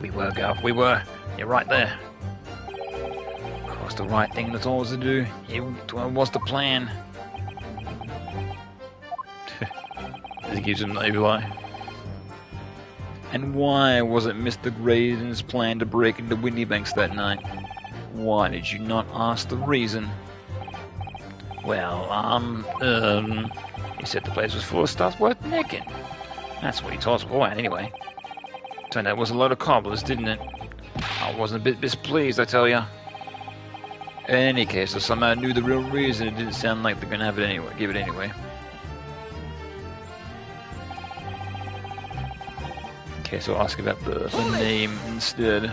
We were, Gov, we were. You're right there. Of course, the right thing that's always to do. It was the plan. As he gives him the evil eye. And why was it Mr. Graydon's plan to break into Windybanks that night? Why did you not ask the reason? Well, he said the place was full of stuff worth nicking. That's what he told us beforehand, anyway. Turned out it was a load of cobblers, didn't it? I wasn't a bit displeased, I tell ya. In any case, I somehow knew the real reason. It didn't sound like they're gonna have it anyway. Give it anyway. Okay, so I'll ask about the name instead.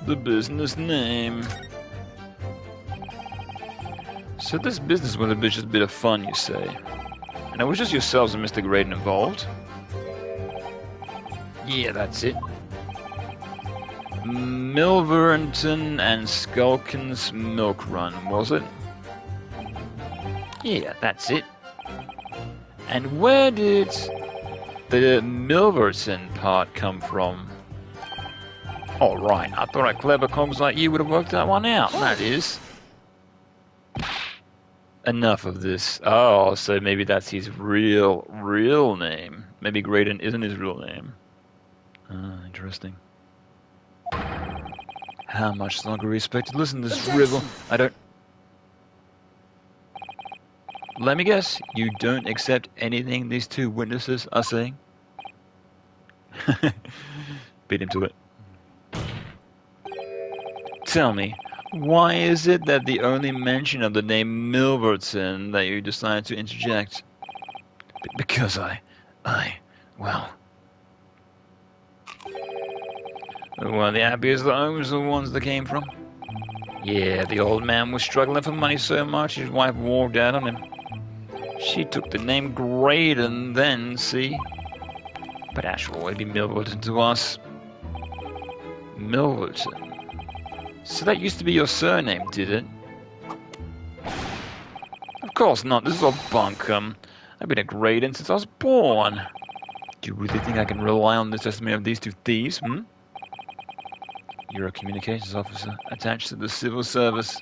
The business name. So this business was just a bit of fun, you say? And it was just yourselves and Mr. Graydon involved? Yeah, that's it. Milverton and Skulkin's Milk Run, was it? Yeah, that's it. And where did the Milverton part come from? Oh, right. I thought a clever cogs like you would have worked that one out. That is. Enough of this. Oh, so maybe that's his real name. Maybe Graydon isn't his real name. Ah, interesting. How much longer are we expected to listen to this riddle? I don't... Let me guess, you don't accept anything these two witnesses are saying? Beat him to it. Tell me, why is it that the only mention of the name Milverton that you decided to interject? Because well... Well, the happiest the homes are the ones that came from. Yeah, the old man was struggling for money so much his wife walked out on him. She took the name Graydon then, see? But Ash will always be Milverton to us. Milverton? So that used to be your surname, did it? Of course not, this is all bunkum. I've been a Graydon since I was born. Do you really think I can rely on the testimony of these two thieves, hmm? You're a communications officer attached to the civil service.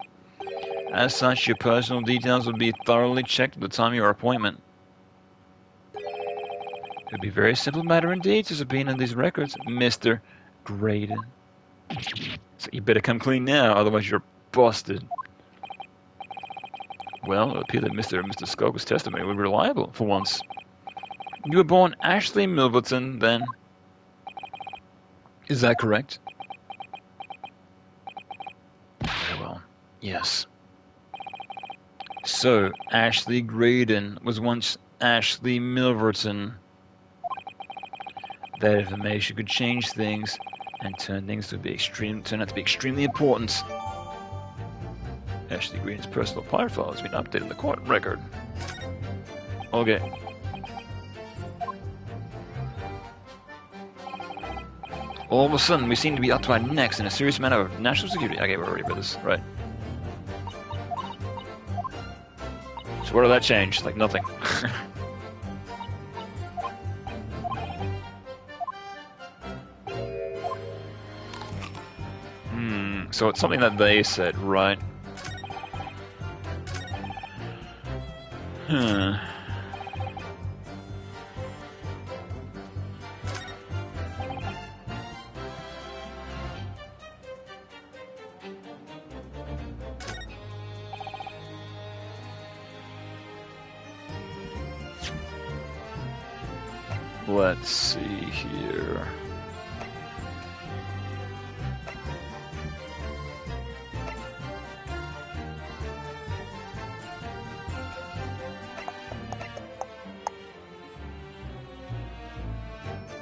As such, your personal details will be thoroughly checked at the time of your appointment. It would be a very simple matter indeed to subpoena these records, Mr. Graydon. So you better come clean now, otherwise you're busted. Well, it appeared that Mr. Skulker's testimony was reliable, for once. You were born Ashley Milverton, then. Is that correct? Very well. Yes. So, Ashley Graydon was once Ashley Milverton. That information could change things and turn out to be extremely important. Ashley Graydon's personal profile has been updated in the court record. Okay. All of a sudden, we seem to be up to our necks in a serious matter of national security. Okay, we're already for this, right? So what did that change? Like nothing. So it's something that they said, right? Let's see here.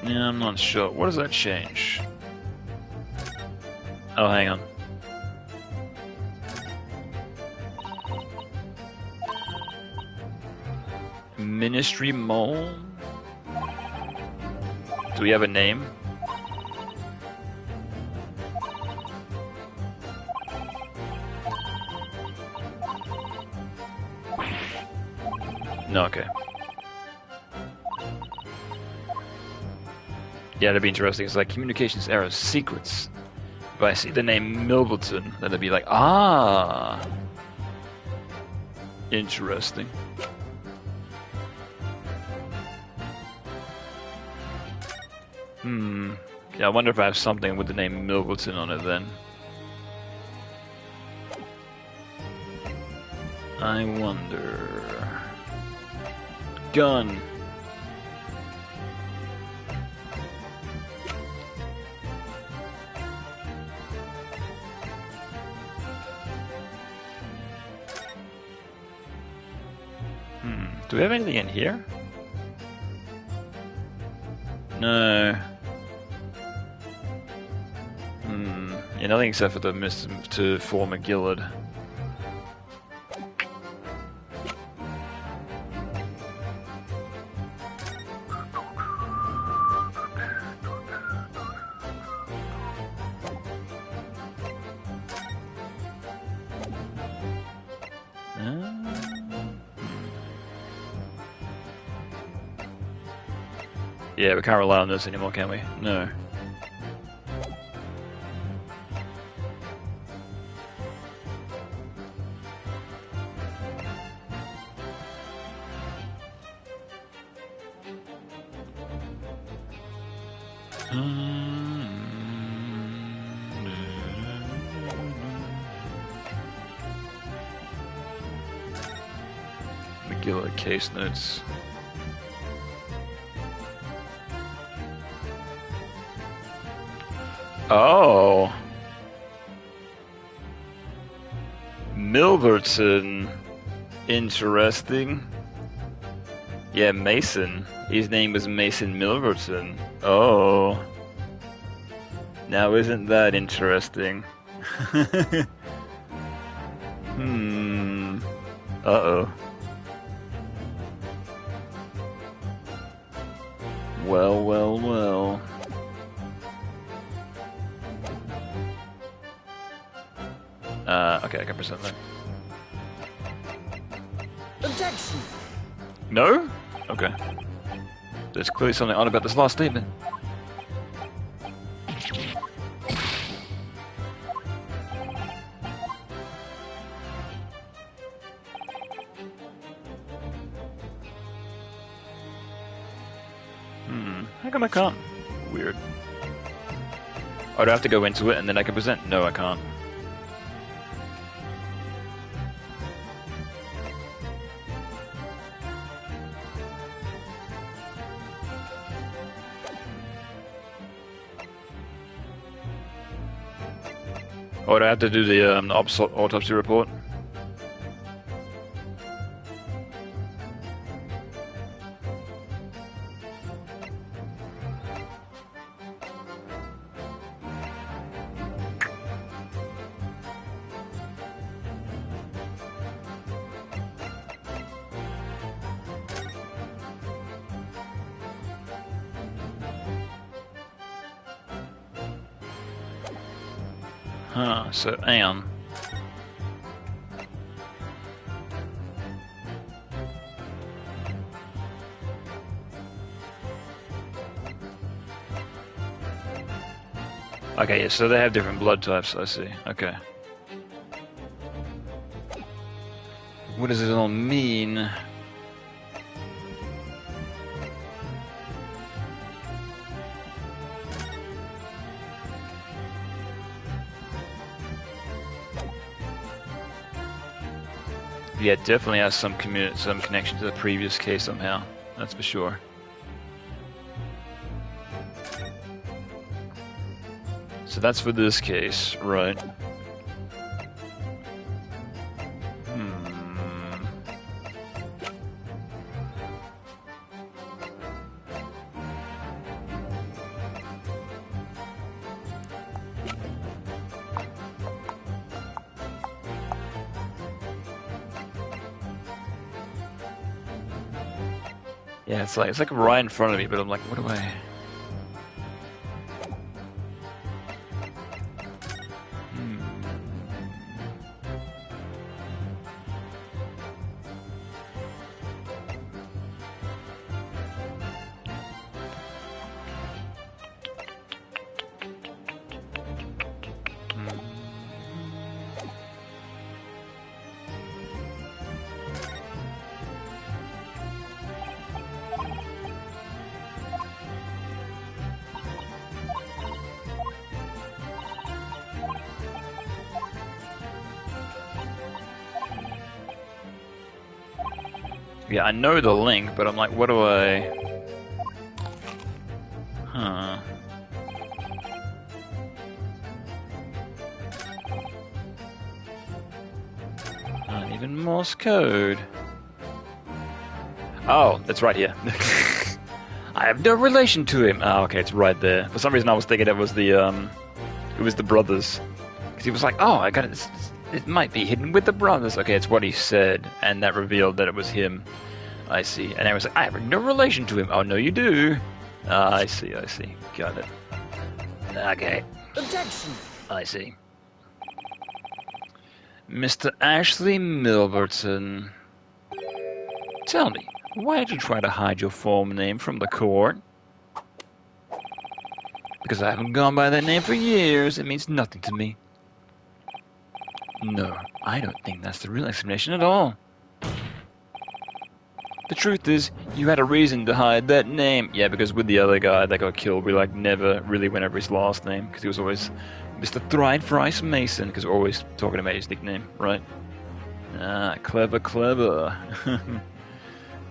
Yeah, I'm not sure. What does that change? Oh, hang on. Ministry Mole? Do we have a name? No, okay. Yeah, that'd be interesting. It's like communications errors, secrets. If I see the name Milverton, then they'd be like, ah! Interesting. Yeah, I wonder if I have something with the name Milverton on it then. I wonder... Gun. Do we have anything in here? No. Yeah, nothing except for the to form a Gillard. Yeah, we can't rely on this anymore, can we? No. McGill case notes. Oh. Milverton. Interesting. Yeah, Mason. His name was Mason Milverton. Oh. Now isn't that interesting? Uh-oh. Well, well, well. Okay, I can present that. Objection! No? Okay. There's clearly something odd about this last statement. How come I can't? Weird. Oh, do I have to go into it and then I can present? No, I can't. Oh, do I have to do the autopsy report? Huh, so Anne. Okay, yeah, so they have different blood types, I see. Okay. What does it all mean? Yeah, it definitely has some connection to the previous case somehow. That's for sure. So that's for this case, right? Yeah, it's like right in front of me, but I'm like, what do I? Yeah, I know the link, but I'm like, what do I? Huh. Not even Morse code. Oh, it's right here. I have no relation to him. Oh, okay, it's right there. For some reason, I was thinking it was the brothers, because he was like, "Oh, I got it. It might be hidden with the brothers." Okay, it's what he said, and that revealed that it was him. I see. And I was like, "I have no relation to him." Oh, no, you do. I see. Got it. Okay. Objection! I see. Mr. Ashley Milverton, tell me, why did you try to hide your former name from the court? Because I haven't gone by that name for years, it means nothing to me. No, I don't think that's the real explanation at all. The truth is, you had a reason to hide that name. Yeah, because with the other guy that got killed, we never really went over his last name, because he was always Mr. Thrice Price Mason, because we're always talking about his nickname, right? Ah, clever, clever.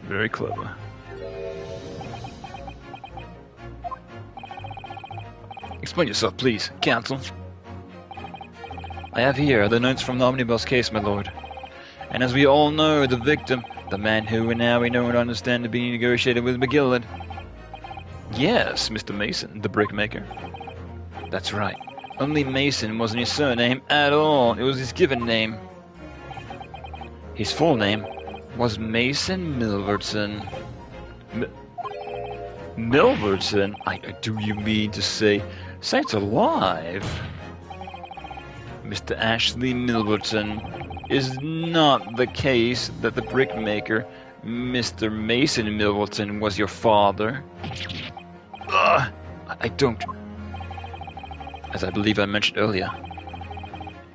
Very clever. Explain yourself, please, counsel. I have here the notes from the omnibus case, my lord. And as we all know, the victim, the man who we know and understand to be negotiated with McGillard. Yes, Mr. Mason, the brickmaker. That's right. Only Mason wasn't his surname at all. It was his given name. His full name was Mason Milverton. Milverton? Do you mean to say Saints alive? Mr. Ashley Milverton, is not the case that the brickmaker, Mr. Mason Milverton, was your father? I don't. As I believe I mentioned earlier,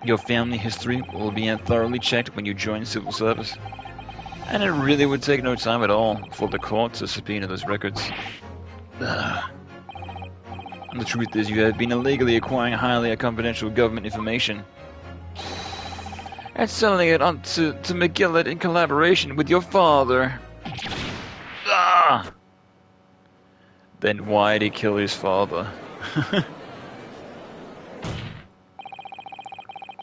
your family history will be thoroughly checked when you join civil service. And it really would take no time at all for the court to subpoena those records. And the truth is, you have been illegally acquiring highly confidential government information and selling it on to McGillard in collaboration with your father. Then why did he kill his father?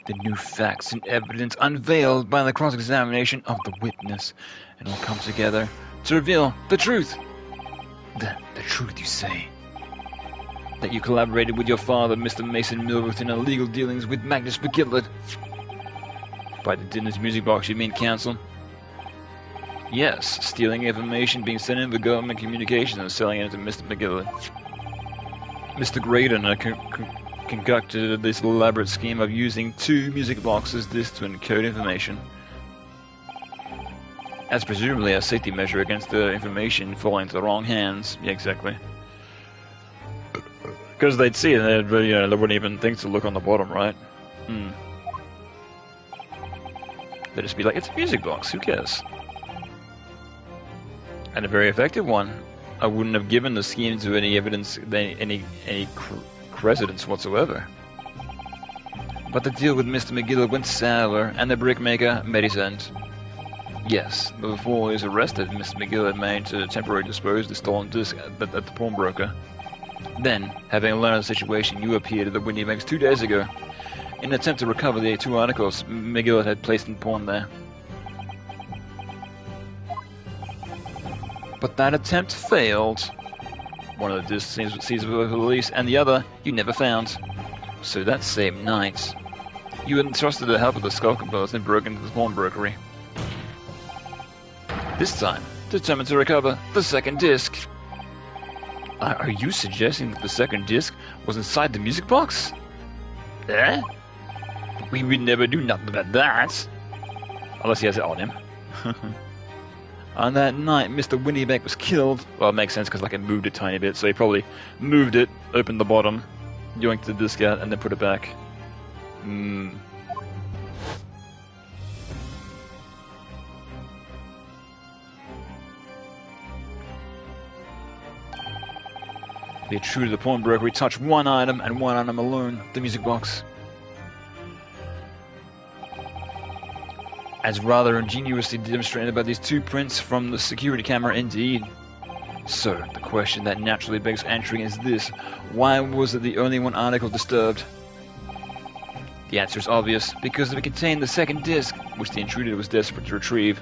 The new facts and evidence unveiled by the cross-examination of the witness, and will come together to reveal the truth. The truth, you say? That you collaborated with your father, Mr. Mason Milverton, in illegal dealings with Magnus McGillard. By the dinner's music box, you mean, counsel? Yes, stealing information being sent in for government communications and selling it to Mr. McGillard. Mr. Graydon concocted this elaborate scheme of using 2 music boxes discs to encode information, as presumably a safety measure against the information falling into the wrong hands. Yeah, exactly. Because they'd see it, and they wouldn't even think to look on the bottom, right? They'd just be like, it's a music box, who cares? And a very effective one. I wouldn't have given the scheme to any evidence, any credence whatsoever. But the deal with Mr. McGillard went sour, and the brickmaker met his end. Yes, but before he was arrested, Mr. McGillard managed to temporarily dispose the stolen disc at the pawnbroker. Then, having learned the situation, you appeared at the Windy Banks 2 days ago. In an attempt to recover the 2 articles McGillard had placed in pawn there. But that attempt failed. One of the discs seized with the police, and the other you never found. So that same night, you entrusted the help of the Skulker and broke into the pawnbrokery. This time, determined to recover the second disc. Are you suggesting that the second disc was inside the music box? Eh? We would never do nothing about that. Unless he has it on him. On that night, Mr. Windybank was killed. Well, it makes sense because it moved a tiny bit, so he probably moved it, opened the bottom, yoinked the disc out, and then put it back. Be true to the pawnbroker, we touch one item and one item alone, the music box. As rather ingeniously demonstrated by these 2 prints from the security camera indeed. So, the question that naturally begs answering is this: why was it the only one article disturbed? The answer is obvious, because it contained the second disc, which the intruder was desperate to retrieve.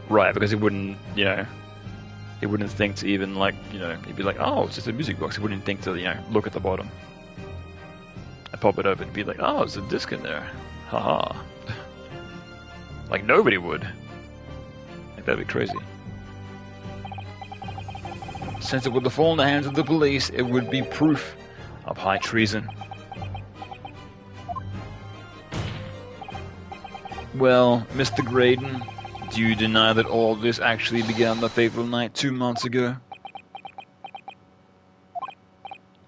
Right, because he wouldn't, he wouldn't think to even, he'd be like, oh, it's just a music box. He wouldn't think to, look at the bottom. And pop it open and be like, oh, there's a disc in there. Haha. Like, nobody would. That'd be crazy. Since it would fall in the hands of the police, it would be proof of high treason. Well, Mr. Graydon, do you deny that all this actually began on the fateful night 2 months ago?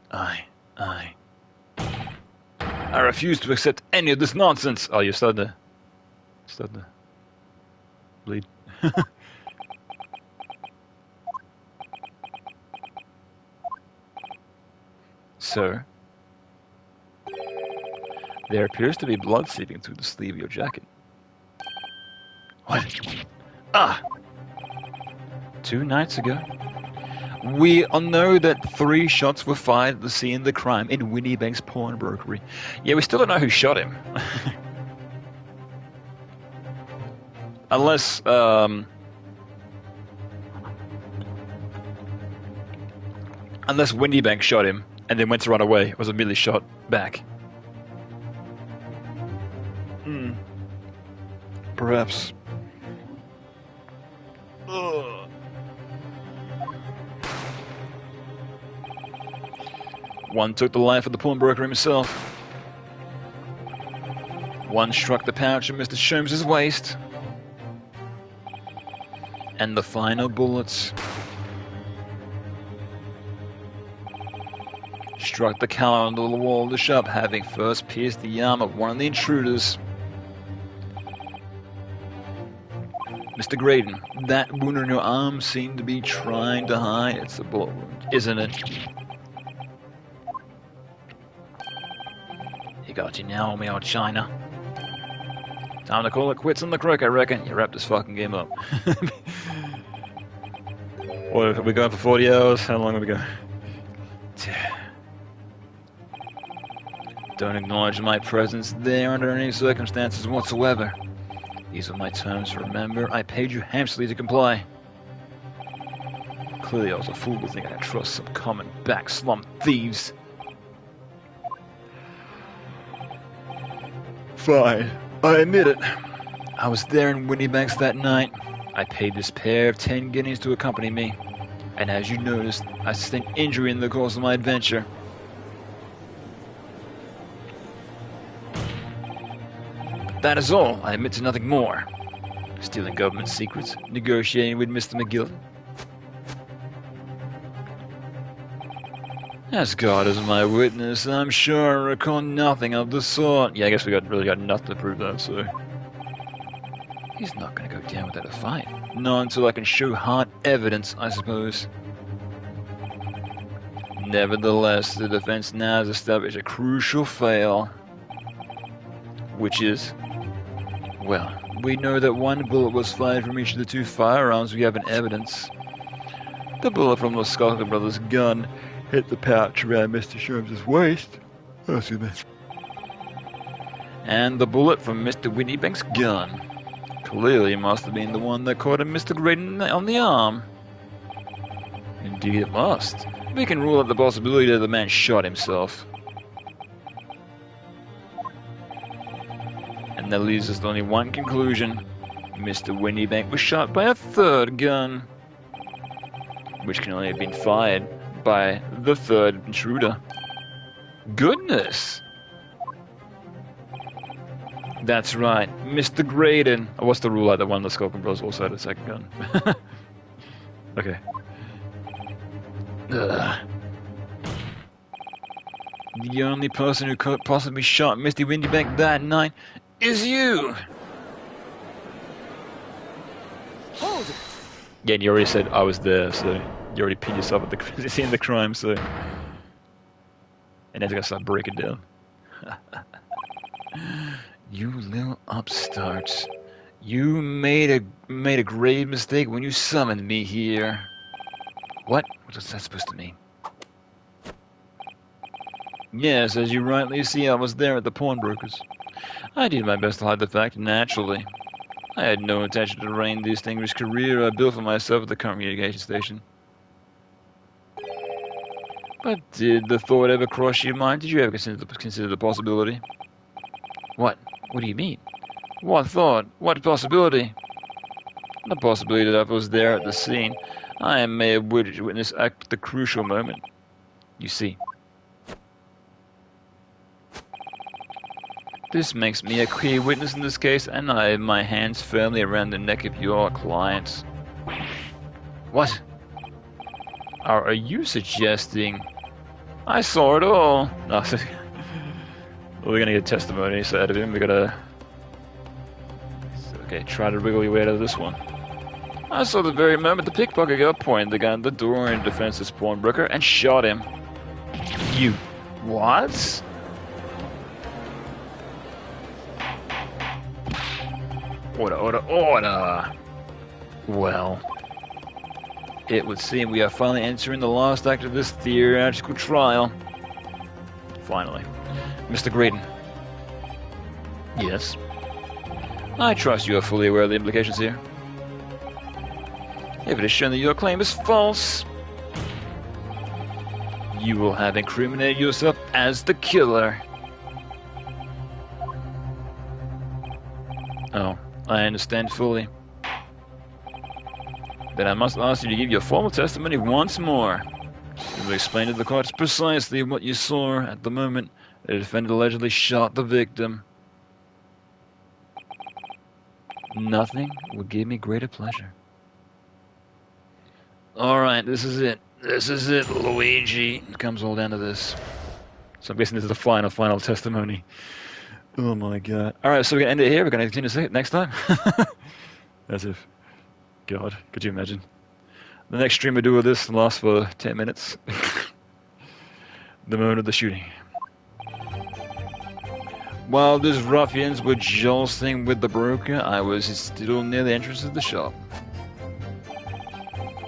Aye, I refuse to accept any of this nonsense. Oh, you're starting to bleed. Sir, there appears to be blood seeping through the sleeve of your jacket. What? Ah! 2 nights ago, we all know that 3 shots were fired at the scene of the crime in Winniebank's pawnbrokery. Yeah, we still don't know who shot him. Unless Winniebank shot him and then went to run away, was immediately shot back. Perhaps. Ugh. One took the life of the pawnbroker himself. One struck the pouch of Mr. Sholmes's waist. And the final bullets struck the calendar on the wall of the shop, having first pierced the arm of one of the intruders. Mr. Graydon, that wound on your arm seemed to be trying to hide. It's a bullet wound, isn't it? He got you now, me old China. Time to call it quits on the crook, I reckon. You wrapped this fucking game up. What, are we going for 40 hours? How long have we got? Don't acknowledge my presence there under any circumstances whatsoever. These are my terms, remember? I paid you handsomely to comply. Clearly I was a fool to think I could trust some common back-slum thieves. Fine, I admit it. I was there in Winniebank's that night. I paid this pair of 10 guineas to accompany me. And as you noticed, I sustained injury in the course of my adventure. That is all. I admit to nothing more. Stealing government secrets, negotiating with Mr. McGill. As God is my witness, I'm sure I recall nothing of the sort. Yeah, I guess we really got nothing to prove that, so... He's not going to go down without a fight. Not until I can show hard evidence, I suppose. Nevertheless, the defense now has established a crucial fail. Which is... Well, we know that 1 bullet was fired from each of the 2 firearms we have in evidence. The bullet from the Skulker brothers' gun hit the pouch around Mr. Sholmes's waist. Oh, excuse me. And the bullet from Mr. Winniebank's gun clearly must have been the one that caught Mr. Graydon on the arm. Indeed it must. We can rule out the possibility that the man shot himself. And that leaves us only one conclusion. Mr. Winniebank was shot by a 3rd gun, which can only have been fired by the 3rd intruder. Goodness! That's right, Mr. Graydon. Oh, what's the rule out that one of the Skulking Brothers also had a 2nd gun? Okay. Ugh. The only person who could possibly shot Mr. Winniebank that night is you! Hold it! Yeah, and you already said I was there, so you already pinned yourself at the scene of the crime, so... And then I gotta start breaking down. You little upstarts. You made a grave mistake when you summoned me here. What? What was that supposed to mean? Yes, as you rightly see, I was there at the pawnbroker's. I did my best to hide the fact, naturally. I had no intention to ruin the distinguished career I built for myself at the communication station. But did the thought ever cross your mind? Did you ever consider the possibility? What? What do you mean? What thought? What possibility? The possibility that if I was there at the scene, I may have witnessed at the crucial moment. You see. This makes me a key witness in this case, and I have my hands firmly around the neck of your client. What? Are you suggesting I saw it all. No, we're gonna get testimony out of him. We gotta. Okay, try to wiggle your way out of this one. I saw the very moment the pickpocket girl pointed the gun at the door in defense of this pawnbroker and shot him. You. What? Order, order, order! Well, it would seem we are finally entering the last act of this theatrical trial. Finally. Mr. Graydon. Yes? I trust you are fully aware of the implications here. If it is shown that your claim is false, you will have incriminated yourself as the killer. Oh, I understand fully. Then I must ask you to give your formal testimony once more. You will explain to the court precisely what you saw at the moment the defendant allegedly shot the victim. Nothing would give me greater pleasure. Alright, this is it. This is it, Luigi. It comes all down to this. So I'm guessing this is the final testimony. Oh my god. Alright, so we're going to end it here. We're going to continue to see it next time. As if... God, could you imagine? The next stream we do of this lasts for 10 minutes. The moment of the shooting. While these ruffians were jostling with the broker, I was still near the entrance of the shop.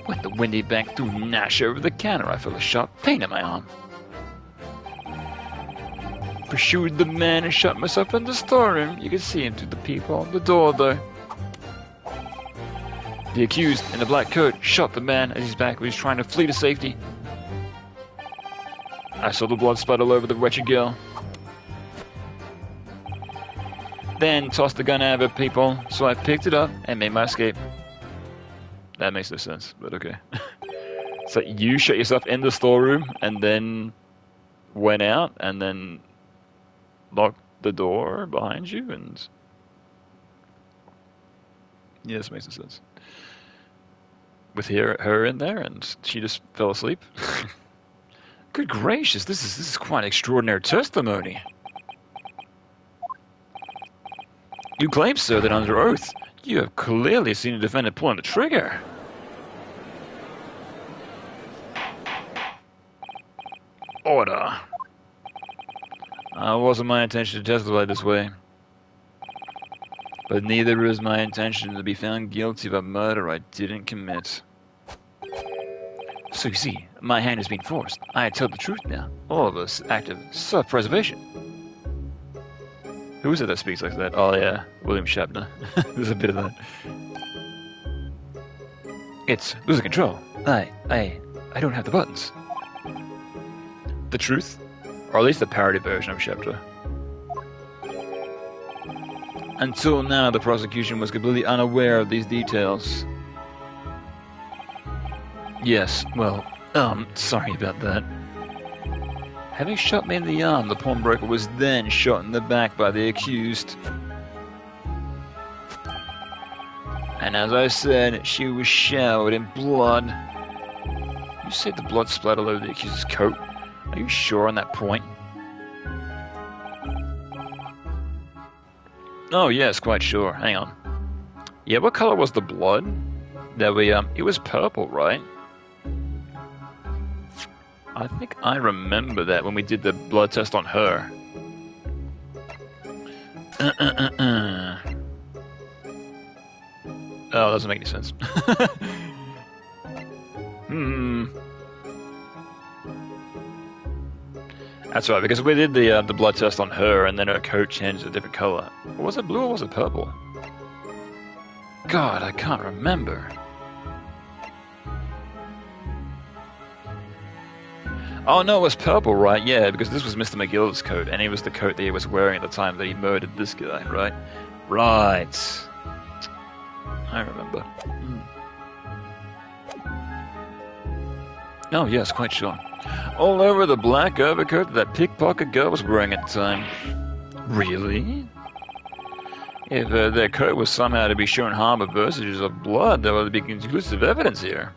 When the windy bank threw Nash over the counter, I felt a sharp pain in my arm. Pursued the man and shut myself in the storeroom. You could see him through the peephole on the door, though. The accused in the black coat shot the man as his back was trying to flee to safety. I saw the blood splatter all over the wretched girl. Then tossed the gun out of people, so I picked it up and made my escape. That makes no sense, but okay. So you shut yourself in the storeroom and then went out and then locked the door behind you and... Yeah, this makes no sense. With her in there and she just fell asleep? Good gracious, this is quite extraordinary testimony. You claim, sir, that under oath, you have clearly seen a defendant pulling the trigger. Order. It wasn't my intention to testify this way. But neither is my intention to be found guilty of a murder I didn't commit. So you see, my hand has been forced. I tell the truth now. All of us act of self-preservation. Who is it that speaks like that? Oh yeah, William Shatner. There's a bit of that. It's losing control. I don't have the buttons. The truth? Or at least the parody version of Shatner. Until now, the prosecution was completely unaware of these details. Yes, well, sorry about that. Having shot me in the arm, the pawnbroker was then shot in the back by the accused. And as I said, she was showered in blood. You said the blood splattered all over the accused's coat. Are you sure on that point? Oh yes, quite sure. Hang on. Yeah, what color was the blood? That we it was purple, right? I think I remember that when we did the blood test on her. Oh, doesn't make any sense. That's right, because we did the blood test on her, and then her coat changed a different color. Was it blue or was it purple? God, I can't remember. Oh no, it was purple, right? Yeah, because this was Mr. McGill's coat, and it was the coat that he was wearing at the time that he murdered this guy, right? Right. I remember. Oh yes, quite sure. All over the black overcoat that pickpocket girl was wearing at the time. Really? If their coat was somehow to be shown harbour vestiges of blood, there would be conclusive evidence here.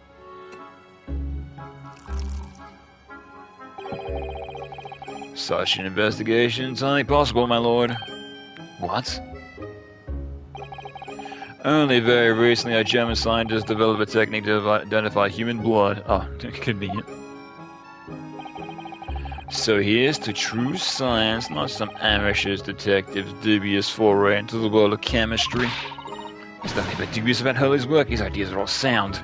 Such an investigation is entirely possible, my lord. What? Only very recently, a German scientist developed a technique to identify human blood. Oh, convenient. So here's to true science, not some amateur's detective's dubious foray into the world of chemistry. There's nothing but dubious about Hurley's work. His ideas are all sound.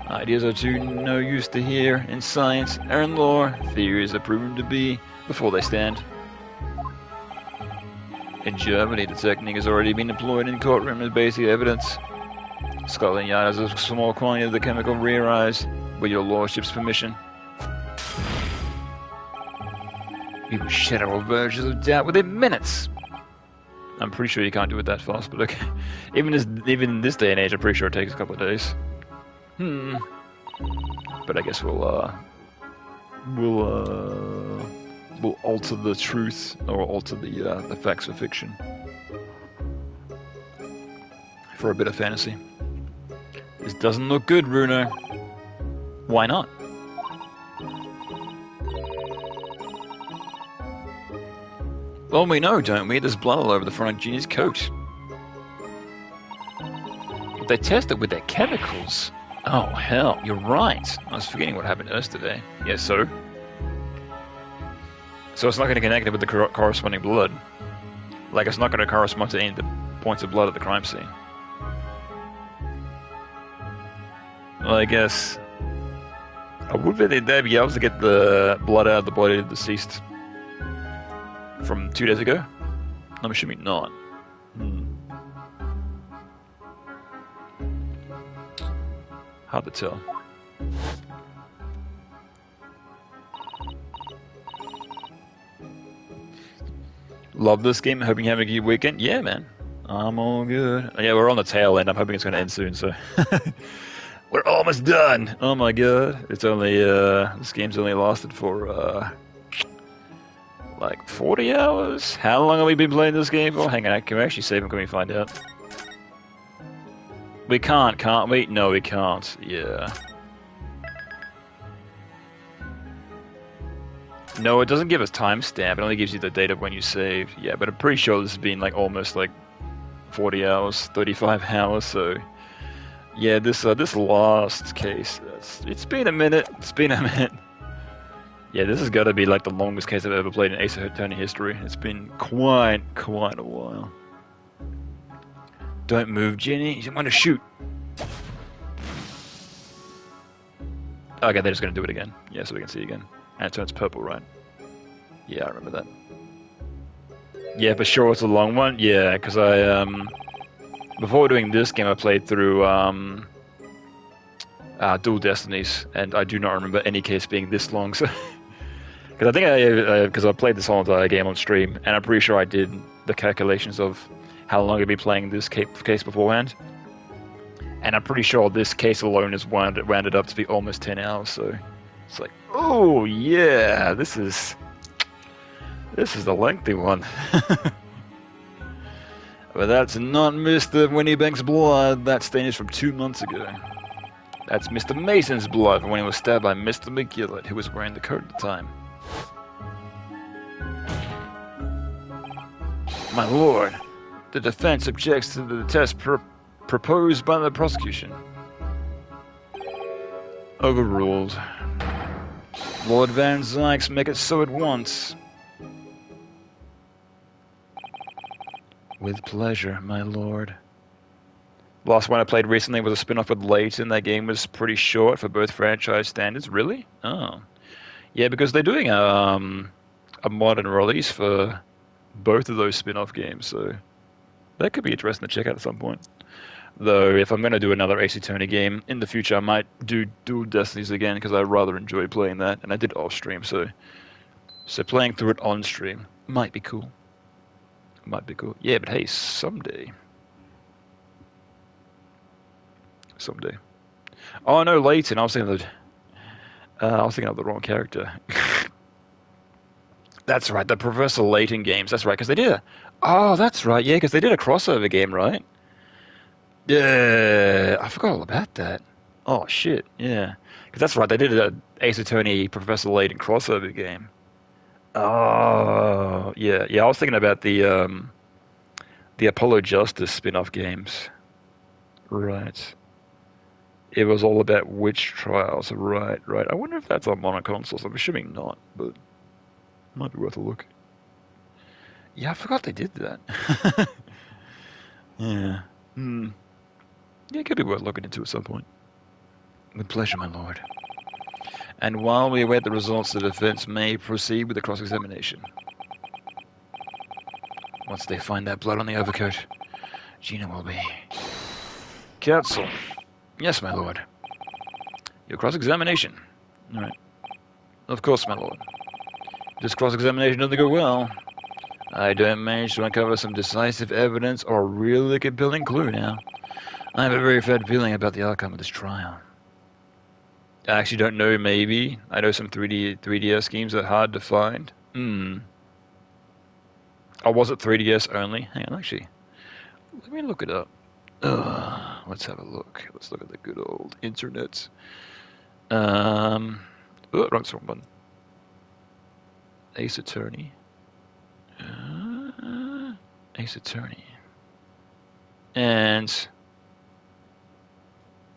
Ideas are too no use to hear in science or in law. Theories are proven to be before they stand. In Germany, the technique has already been employed in courtroom as basic evidence. Scotland Yard has a small quantity of the chemical realized with your lordship's permission. You will shatter all verges of doubt within minutes. I'm pretty sure you can't do it that fast, but okay. Even in this day and age, I'm pretty sure it takes a couple of days. But I guess we'll alter the truth or alter the facts of fiction for a bit of fantasy. This doesn't look good, Bruno. Why not? Well, we know, don't we? There's blood all over the front of Ginny's coat. But they test it with their chemicals. Oh, hell, you're right. I was forgetting what happened to us today. Yeah, so? So it's not going to connect it with the corresponding blood. Like, it's not going to correspond to any of the points of blood at the crime scene. Well, I guess... I would bet they'd be able to get the blood out of the body of the deceased from 2 days ago? I'm assuming not. Hard to tell. Love this game. Hoping you have a good weekend. Yeah, man. I'm all good. Yeah, we're on the tail end. I'm hoping it's going to end soon, so... We're almost done! Oh my god. It's only, this game's only lasted for, like 40 hours? How long have we been playing this game for? Hang on, can we actually save and can we find out? We can't we? No, we can't. Yeah. No, it doesn't give us timestamp. It only gives you the date of when you saved. Yeah, but I'm pretty sure this has been like almost like 40 hours, 35 hours, so... Yeah, this last case, it's been a minute. It's been a minute. Yeah, this has got to be like the longest case I've ever played in Ace Attorney history. It's been quite a while. Don't move, Jenny. You want to shoot. Okay, they're just going to do it again. Yeah, so we can see again. And it turns purple, right? Yeah, I remember that. Yeah, for sure it's a long one. Yeah, because I, before doing this game, I played through, Dual Destinies, and I do not remember any case being this long, so... Because I think because I played this whole entire game on stream, and I'm pretty sure I did the calculations of how long I'd be playing this case beforehand. And I'm pretty sure this case alone is rounded up to be almost 10 hours, so... It's like, oh yeah, this is the lengthy one. But that's not Mr. Winniebank's blood. That stain is from 2 months ago. That's Mr. Mason's blood from when he was stabbed by Mr. McGillett, who was wearing the coat at the time. My lord, the defense objects to the test proposed by the prosecution. Overruled. Lord Van Zykes, make it so at once. With pleasure, my lord. Last one I played recently was a spin-off with Layton. That game was pretty short for both franchise standards. Really? Oh. Yeah, because they're doing a modern release for both of those spin-off games, so that could be interesting to check out at some point. Though, if I'm going to do another Ace Attorney game in the future, I might do Dual Destinies again, because I rather enjoy playing that, and I did off-stream, so playing through it on-stream might be cool. Might be cool. Yeah, but hey, someday. Oh no, Layton. I was thinking of the wrong character. That's right, the Professor Layton games. That's right, because they did oh, that's right. Yeah, because they did a crossover game, right? Yeah, I forgot all about that. Oh shit, yeah. Because that's right, they did a Ace Attorney Professor Layton crossover game. Oh, yeah, yeah. I was thinking about the Apollo Justice spin-off games. Right. It was all about witch trials. Right, right. I wonder if that's on mono consoles. I'm assuming not, but might be worth a look. Yeah, I forgot they did that. Yeah. Hmm. Yeah, it could be worth looking into at some point. With pleasure, my lord. And while we await the results, the defense may proceed with the cross-examination. Once they find that blood on the overcoat, Gina will be... Counsel. Yes, my lord. Your cross-examination. All right. Of course, my lord. This cross-examination doesn't go well. I don't manage to uncover some decisive evidence or a really compelling clue now. I have a very bad feeling about the outcome of this trial. I actually don't know, maybe. I know some 3DS games are hard to find. Hmm. Oh, was it 3DS only? Hang on, actually. Let me look it up. Let's have a look. Let's look at the good old internet. Oh, wrong button. Ace Attorney. Ace Attorney. And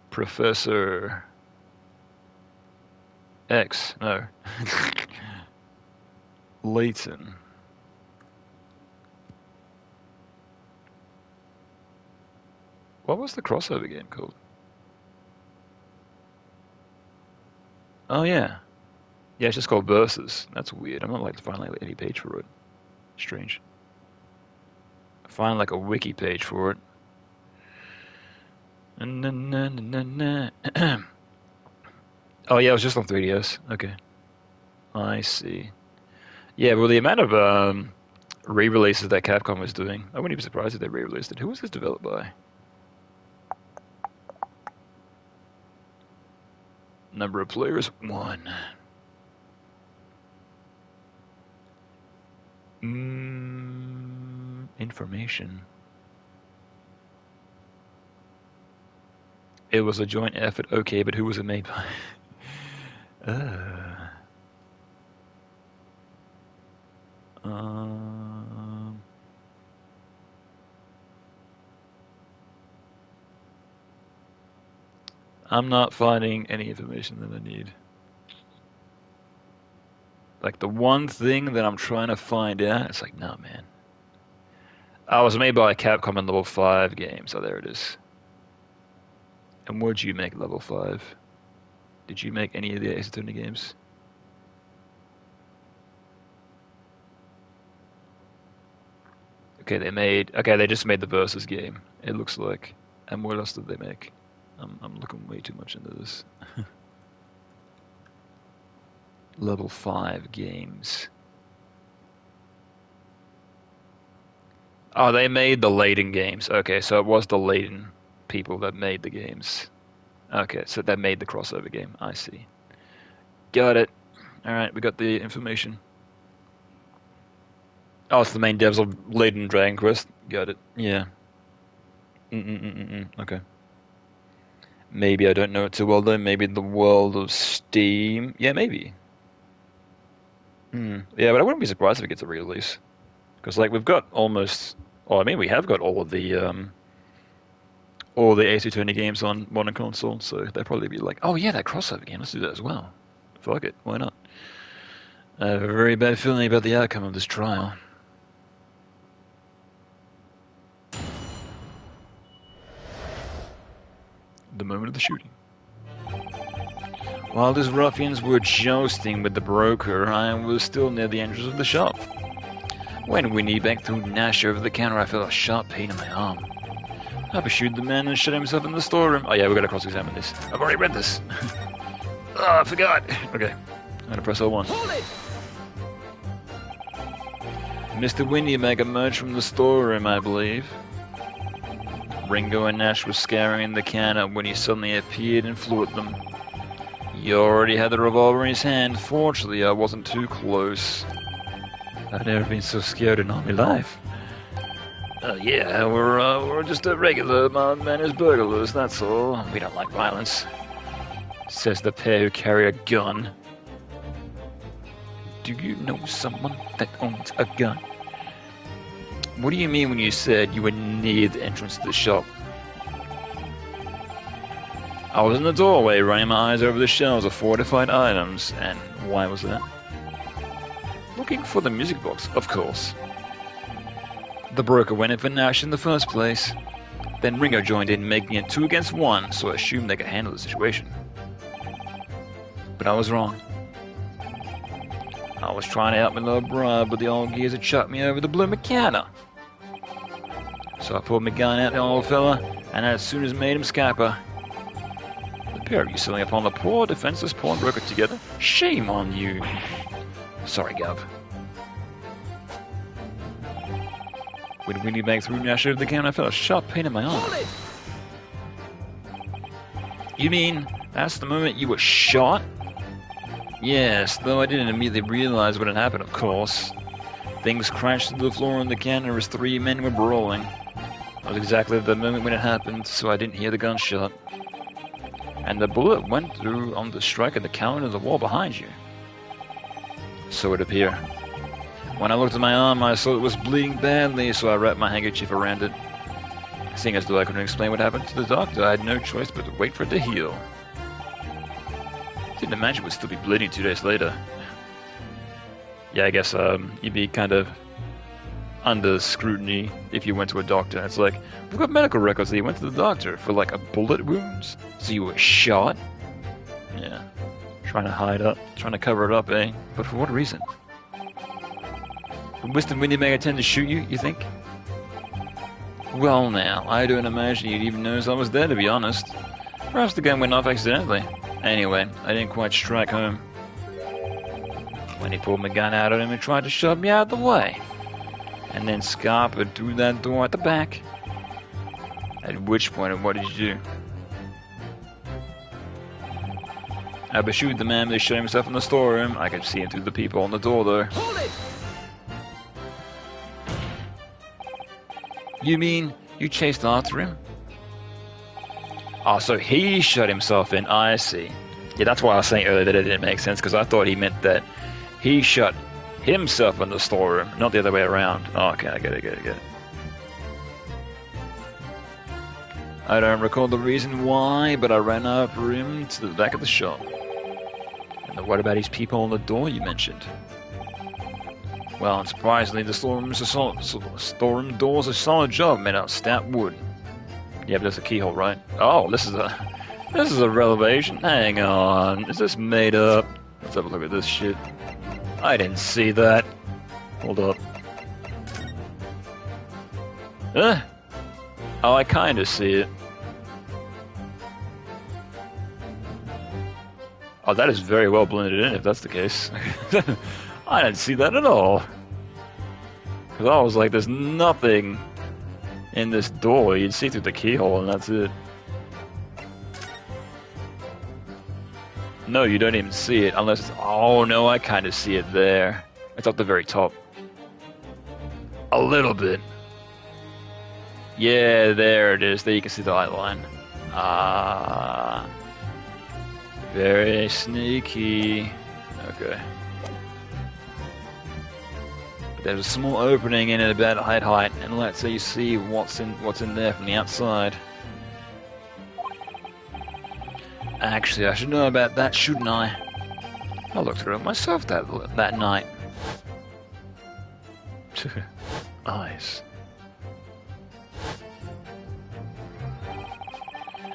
Professor X. No. Layton. What was the crossover game called? Oh, yeah. Yeah, it's just called Versus. That's weird. I'm not like to find like any page for it. Strange. Find like a wiki page for it. Oh yeah, it was just on 3DS. Okay, I see. Yeah, well, the amount of re-releases that Capcom was doing, I wouldn't be surprised if they re-released it. Who was this developed by? Number of players, 1. Information. It was a joint effort. Okay, but who was it made by? I'm not finding any information that I need. Like the one thing that I'm trying to find out, it's like, no, man. I was made by Capcom in Level 5 games. Oh, there it is. And what did you make Level 5? Did you make any of the Ace Attorney games? Okay, they just made the Versus game, it looks like. And what else did they make? I'm looking way too much into this. Level 5 games. Oh, they made the Layton games. Okay, so it was the Layton people that made the games. Okay, so that made the crossover game. I see. Got it. Alright, we got the information. Oh, it's the main devs of Layton Dragon Quest. Got it. Yeah. Okay. Maybe I don't know it too well though. Maybe the world of Steam. Yeah, maybe. Yeah, but I wouldn't be surprised if it gets a re-release. Because like we've got almost, oh, I mean we have got all the Ace Attorney games on modern console, so they'll probably be like, oh yeah, that crossover game, let's do that as well. Fuck it, why not? I have a very bad feeling about the outcome of this trial. The moment of the shooting. While these ruffians were jousting with the broker, I was still near the entrance of the shop. When Winnie Beck threw Nash over the counter, I felt a sharp pain in my arm. I pursued the man and shut himself in the storeroom. Oh yeah, we've got to cross-examine this. I've already read this. Oh, I forgot. Okay, I'm gonna press L1. Hold it! Mr. Windymaker emerged from the storeroom, I believe. Ringo and Nash were scouring the counter when he suddenly appeared and flew at them. He already had the revolver in his hand. Fortunately, I wasn't too close. I've never been so scared in all my life. Yeah, we're just a regular man's burglars, that's all. We don't like violence, says the pair who carry a gun. Do you know someone that owns a gun? What do you mean when you said you were near the entrance to the shop? I was in the doorway running my eyes over the shelves of fortified items, and why was that? Looking for the music box, of course. The broker went in for Nash in the first place. Then Ringo joined in, making it 2 against 1, so I assumed they could handle the situation. But I was wrong. I was trying to help my little brother, but the old gears had chucked me over the blue Meccana. So I pulled my gun at the old fella, and as soon as made him scapper. The pair of you selling upon the poor, defenseless pawnbroker together? Shame on you. Sorry, Gov. When Winnie Bank threw Nash over the counter, I felt a sharp pain in my arm. You mean, that's the moment you were shot? Yes, though I didn't immediately realize what had happened, of course. Things crashed to the floor in the counter as 3 men were brawling. That was exactly the moment when it happened, so I didn't hear the gunshot. And the bullet went through on the strike of the counter of the wall behind you. So it appeared. When I looked at my arm, I saw it was bleeding badly, so I wrapped my handkerchief around it. Seeing as though I couldn't explain what happened to the doctor, I had no choice but to wait for it to heal. Didn't imagine it would still be bleeding 2 days later. Yeah, I guess you'd be kind of under scrutiny if you went to a doctor. It's like, we've got medical records that you went to the doctor for like a bullet wounds, so you were shot? Yeah, trying to hide up, trying to cover it up, eh? But for what reason? Would Winston Windymaker tend to shoot you, you think? Well now, I don't imagine he'd even notice I was there, to be honest. Perhaps the gun went off accidentally. Anyway, I didn't quite strike home. When he pulled my gun out at him and tried to shove me out of the way. And then scarpered through that door at the back. At which point, what did you do? I pursued the man that shut himself in the storeroom. I could see him through the peephole on the door, though. Hold it! You mean you chased after him? Oh, so he shut himself in. I see. Yeah, that's why I was saying earlier that it didn't make sense, because I thought he meant that he shut himself in the storeroom, not the other way around. Oh, okay, I get it. I don't recall the reason why, but I ran after him to the back of the shop. And what about his peephole on the door you mentioned? Well, unsurprisingly, the storeroom door's a solid job made out of stout wood. Yeah, but there's a keyhole, right? Oh, this is a revelation. Hang on, is this made up? Let's have a look at this shit. I didn't see that. Hold up. Oh, I kinda see it. Oh, that is very well blended in, if that's the case. I didn't see that at all. Because I was like, there's nothing in this door. You'd see through the keyhole and that's it. No, you don't even see it unless it's... Oh, no, I kind of see it there. It's at the very top. A little bit. Yeah, there it is. There you can see the outline. Ah. Very sneaky. Okay. There's a small opening in it about height, and let's say you see what's in there from the outside. Actually, I should know about that, shouldn't I? I looked through it myself that night. Eyes.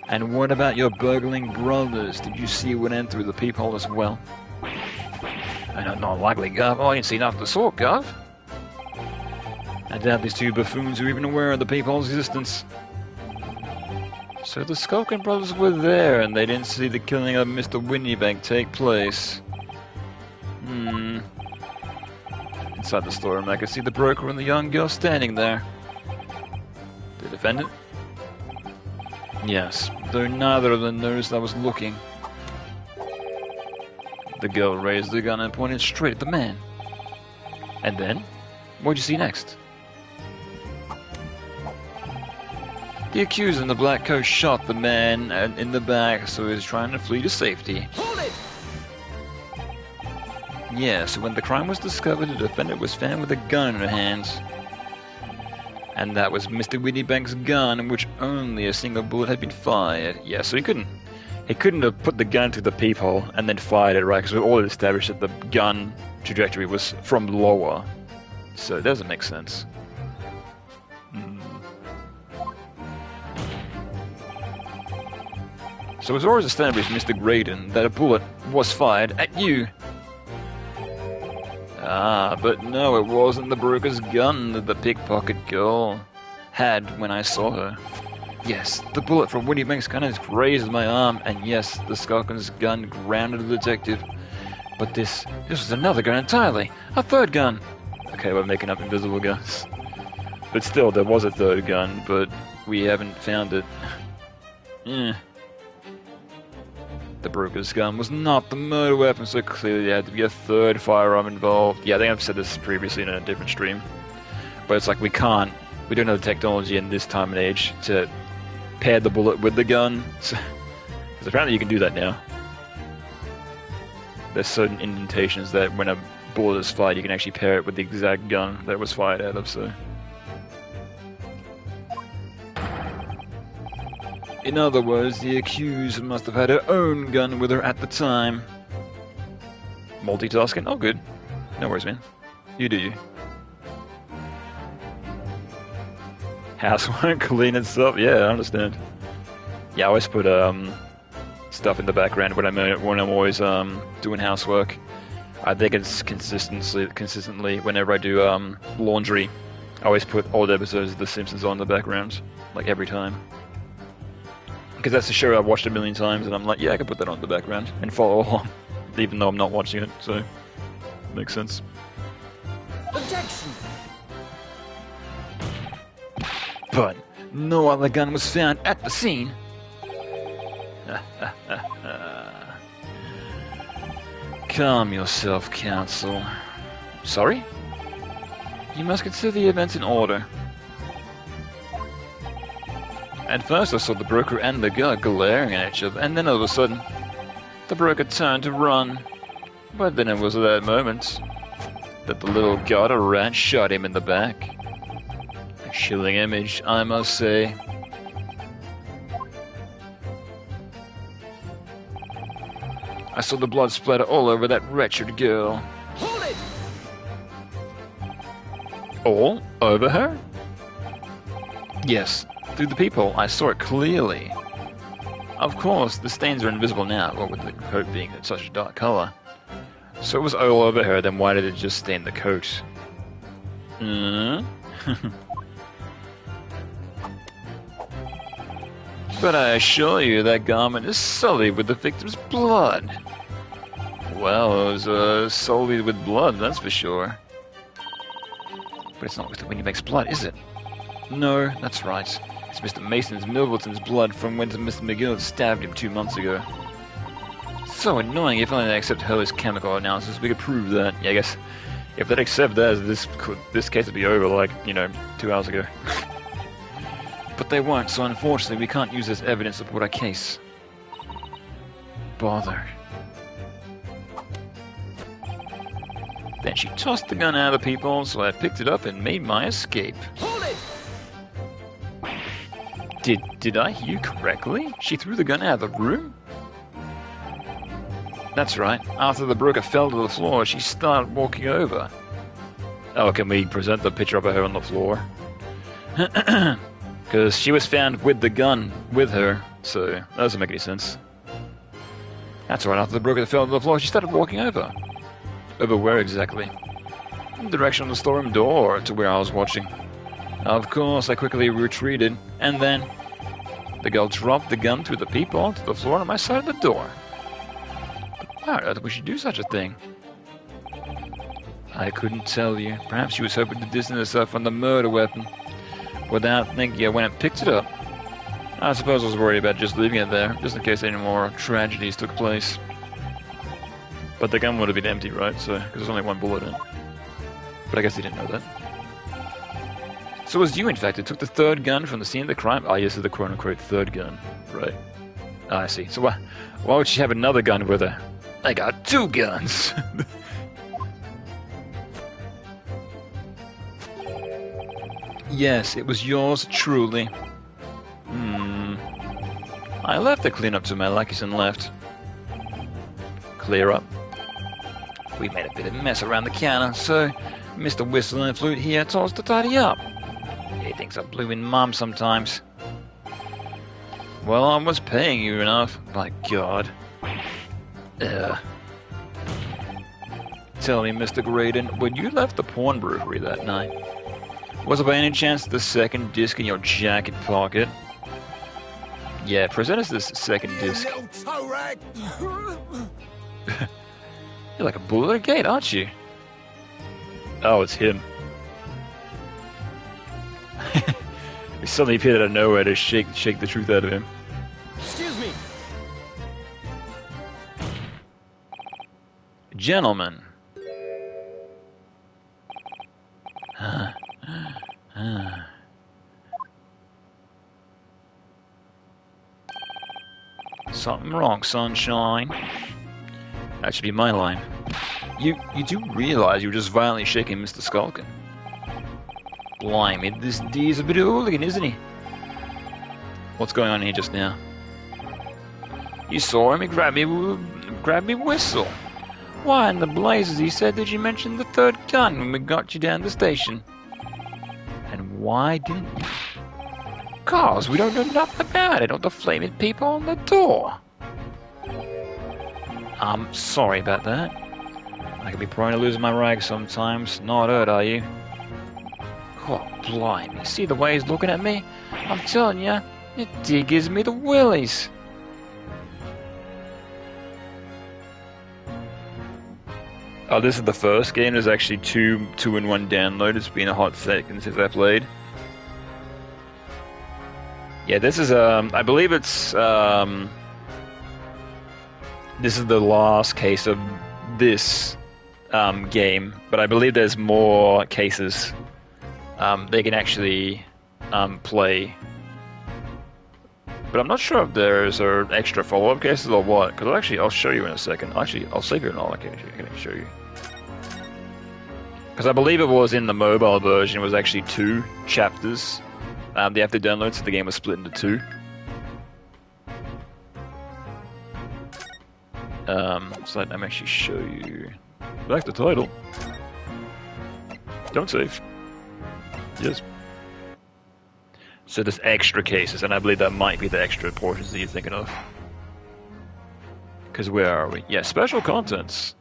And what about your burgling brothers? Did you see what went through the peephole as well? Not likely, Gov. Oh, I didn't see nothing of the sort, Gov. I doubt these 2 buffoons are even aware of the peephole's existence. So the Skulkin brothers were there, and they didn't see the killing of Mr. Windybank take place. Inside the storeroom, I could see the broker and the young girl standing there. The defendant? Yes, though neither of them noticed I was looking. The girl raised the gun and pointed straight at the man. And then? What'd you see next? The accuser in the black coat shot the man in the back, so he was trying to flee to safety. Hold it! Yeah, so when the crime was discovered, the defendant was found with a gun in her hands. And that was Mr. Whittybank's gun, in which only a single bullet had been fired. Yeah, so he couldn't have put the gun to the peephole and then fired it, right? Because we all established that the gun trajectory was from lower. So it doesn't make sense. So it's always established, Mr. Graydon, that a bullet was fired at you. Ah, but no, it wasn't the broker's gun that the pickpocket girl had when I saw her. Yes, the bullet from Whittybank's gun has grazed my arm, and yes, the Skulkin's gun grounded the detective. But this was another gun entirely. A third gun. Okay, we're making up invisible guns. But still, there was a third gun, but we haven't found it. The broker's gun was not the murder weapon, so clearly there had to be a third firearm involved. Yeah, I think I've said this previously in a different stream. But it's like we don't have the technology in this time and age to pair the bullet with the gun. So, because apparently you can do that now. There's certain indentations that when a bullet is fired, you can actually pair it with the exact gun that it was fired out of, so... In other words, the accused must have had her own gun with her at the time. Multitasking? Oh, good. No worries, man. You do you. House won't clean itself? Yeah, I understand. Yeah, I always put stuff in the background when I'm always doing housework. I think it's consistently whenever I do laundry, I always put old episodes of The Simpsons on in the background, like every time. Because that's a show I've watched a million times, and I'm like, yeah, I can put that on in the background and follow along, even though I'm not watching it, so makes sense. Objection! But no other gun was found at the scene. Calm yourself, counsel. Sorry? You must consider the events in order. At first I saw the broker and the guard glaring at each other, and then all of a sudden, the broker turned to run. But then it was at that moment that the little guard rat shot him in the back. A chilling image, I must say. I saw the blood splatter all over that wretched girl. Hold it! All over her? Yes. Through the peephole, I saw it clearly. Of course, the stains are invisible now, what with the coat being such a dark color. So it was all over her, then why did it just stain the coat? But I assure you that garment is sullied with the victim's blood. Well, it was sullied with blood, that's for sure. But it's not Mr. Whittybank's blood, is it? No, that's right. It's Mr. Mason's Milverton's blood from when Mr. McGill stabbed him 2 months ago. So annoying. If only they accept Hurley's chemical analysis, we could prove that. Yeah, I guess if they'd accept that, this case would be over, like, 2 hours ago. But they won't, so unfortunately we can't use this evidence to support our case. Bother. Then she tossed the gun out of the people, so I picked it up and made my escape. Hold it! Did I hear you correctly? She threw the gun out of the room? That's right. After the broker fell to the floor, she started walking over. Oh, can we present the picture of her on the floor? Because she was found with the gun with her, so that doesn't make any sense. That's right. After the broker fell to the floor, she started walking over. Over where exactly? In the direction of the storeroom door to where I was watching. Of course, I quickly retreated, and then the girl dropped the gun through the peephole to the floor on my side of the door. But why on earth would she do such a thing? I couldn't tell you. Perhaps she was hoping to distance herself from the murder weapon. Without thinking, I went and picked it up. I suppose I was worried about just leaving it there, just in case any more tragedies took place. But the gun would have been empty, right? So, because there's only one bullet in it. But I guess he didn't know that. So it was you, in fact, who took the third gun from the scene of the crime? Ah, yes, the quote-unquote third gun. Right. Ah, I see. So why would she have another gun with her? I got 2 guns! Yes, it was yours truly. I left the cleanup to my lackeys and left. Clear up. We made a bit of a mess around the counter, so Mr. Whistle and Flute here told us to tidy up. He thinks I'm blooming mum sometimes. Well, I was paying you enough. My God. Ugh. Tell me, Mr. Graydon, when you left the porn brewery that night, was there by any chance the second disc in your jacket pocket? Yeah, present us this second disc. Little toe rag. You're like a bull at a gate, aren't you? Oh, it's him. He suddenly appeared out of nowhere to shake the truth out of him. Excuse me. Gentlemen. Something wrong, sunshine. That should be my line. You do realize you were just violently shaking Mr. Skulkin? Blimey, this D's a bit of a hooligan, isn't he? What's going on here just now? You saw him, he grabbed me whistle. Why in the blazes, he said, did you mention the third gun when we got you down the station? And why didn't you? 'Cause we don't know nothing about it, or the flaming people on the door. I'm sorry about that. I can be prone to lose my rag sometimes. Not hurt, are you? Oh, blimey. See the way he's looking at me? I'm telling you, it gives me the willies. Oh, this is the first game. There's actually two in one download. It's been a hot second since I played. Yeah, this is I believe it's this is the last case of this game, but I believe there's more cases they can actually play. But I'm not sure if there's extra follow-up cases or what. Because I'll show you in a second. Actually, I'll save you and all. I can show you. Because I believe it was in the mobile version. It was actually 2 chapters. They have to download, so the game was split into 2. So let me actually show you. Back to title. Don't save. Yes. So there's extra cases, and I believe that might be the extra portions that you're thinking of. Because where are we? Yeah, special contents.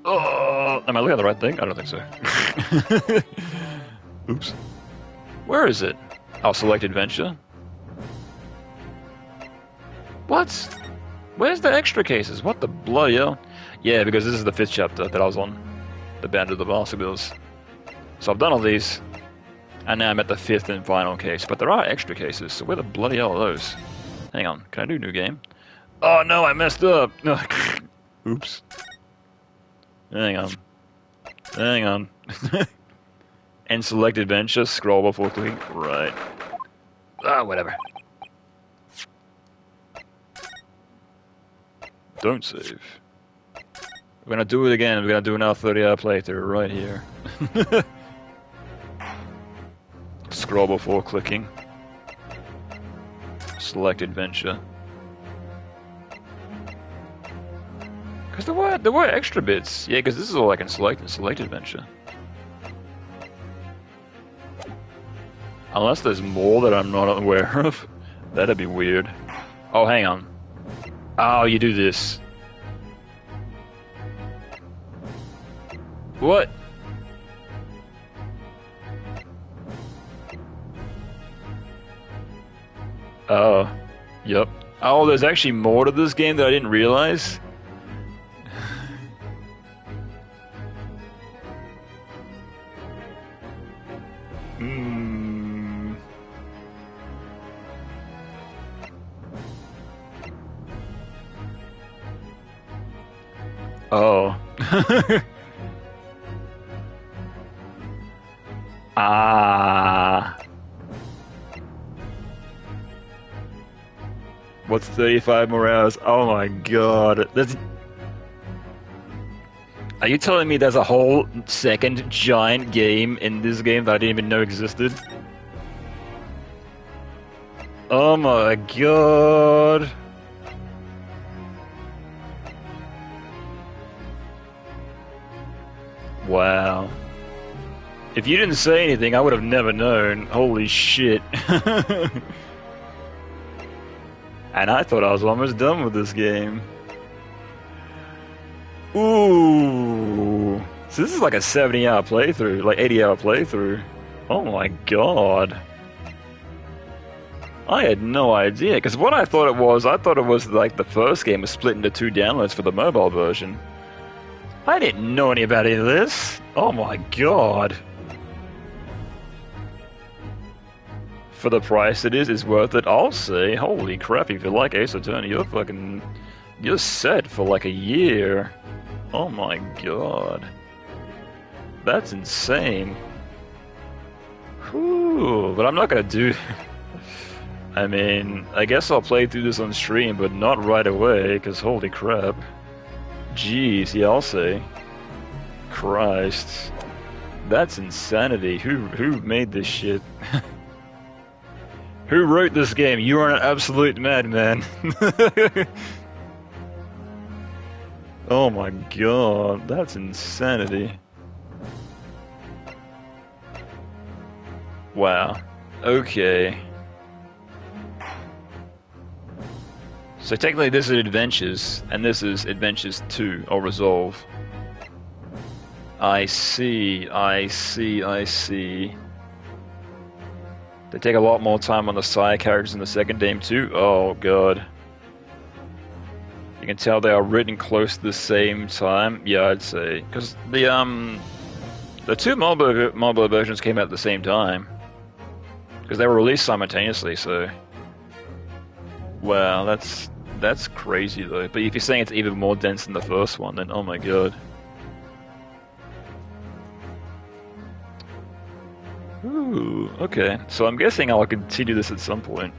Oh, am I looking at the right thing? I don't think so. Oops. Where is it? Oh, select adventure. What? Where's the extra cases? What the bloody hell? Yeah, because this is the 5th chapter that I was on. The Band of the Baskervilles. So I've done all these. And now I'm at the 5th and final case. But there are extra cases, so where the bloody hell are those? Hang on, can I do new game? Oh no, I messed up! Oops. Hang on. Hang on. And select adventure, scroll before clicking. Right. Ah, whatever. Don't save. We're gonna do it again. We're gonna do another 30-hour playthrough right here. Scroll before clicking. Select adventure. Because there were extra bits. Yeah, because this is all I can select and select adventure. Unless there's more that I'm not aware of. That'd be weird. Oh, hang on. Oh, you do this. What? Oh, yep. Oh, there's actually more to this game that I didn't realize. Oh. Ah. What's 35 more hours? Oh my god. That's... Are you telling me there's a whole second giant game in this game that I didn't even know existed? Oh my god. Wow. If you didn't say anything, I would have never known. Holy shit. And I thought I was almost done with this game. Ooh. So this is like a 70-hour playthrough, like 80-hour playthrough. Oh my god. I had no idea, because what I thought it was like the first game was split into 2 downloads for the mobile version. I didn't know any about any of this. Oh my god. For the price it is worth it, I'll say. Holy crap, if you like Ace Attorney, you're set for like a year. Oh my god. That's insane. Whew, but I'm not gonna do... I mean, I guess I'll play through this on stream, but not right away, because holy crap. Jeez, yeah, I'll say. Christ. That's insanity. Who made this shit? Who wrote this game? You are an absolute madman. Oh my god, that's insanity. Wow. Okay. So technically this is Adventures, and this is Adventures 2, or Resolve. I see. They take a lot more time on the side characters in the second game too? Oh god. You can tell they are written close to the same time? Yeah, I'd say. Because the 2 mobile versions came out at the same time. Because they were released simultaneously, so... Wow, that's crazy though. But if you're saying it's even more dense than the first one, then oh my god. Ooh, okay. So I'm guessing I'll continue this at some point.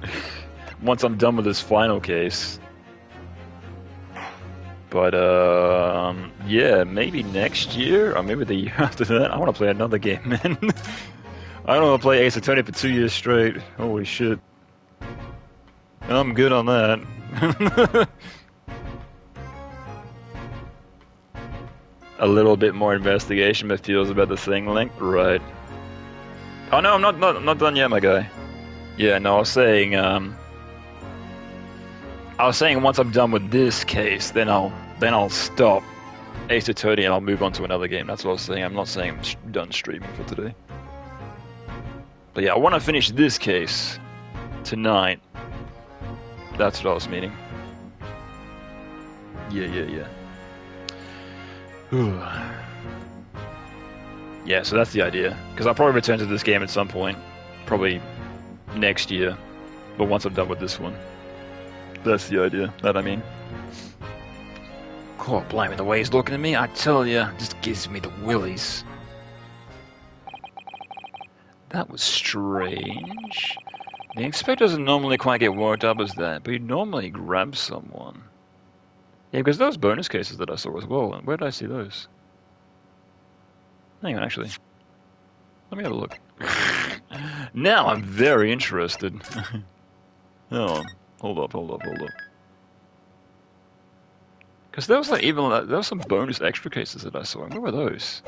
Once I'm done with this final case. But, yeah, maybe next year, or maybe the year after that. I want to play another game, man. I don't want to play Ace Attorney for 2 years straight. Holy shit. I'm good on that. A little bit more investigation, but feels about the same length? Right. Oh no, I'm not done yet, my guy. Yeah, no, I was saying once I'm done with this case, then I'll stop Ace Attorney and I'll move on to another game. That's what I was saying. I'm not saying I'm done streaming for today. But yeah, I want to finish this case tonight. That's what I was meaning. Yeah. Yeah, so that's the idea. Because I'll probably return to this game at some point. Probably next year. But once I'm done with this one. That's the idea. That I mean. God, blimey, the way he's looking at me, I tell you, just gives me the willies. That was strange. The inspector doesn't normally quite get worked up as that, but he normally grabs someone. Yeah, because those bonus cases that I saw as well, where did I see those? Hang on, actually. Let me have a look. Now I'm very interested. Hold up. Because there was like there was some bonus extra cases that I saw. Where were those?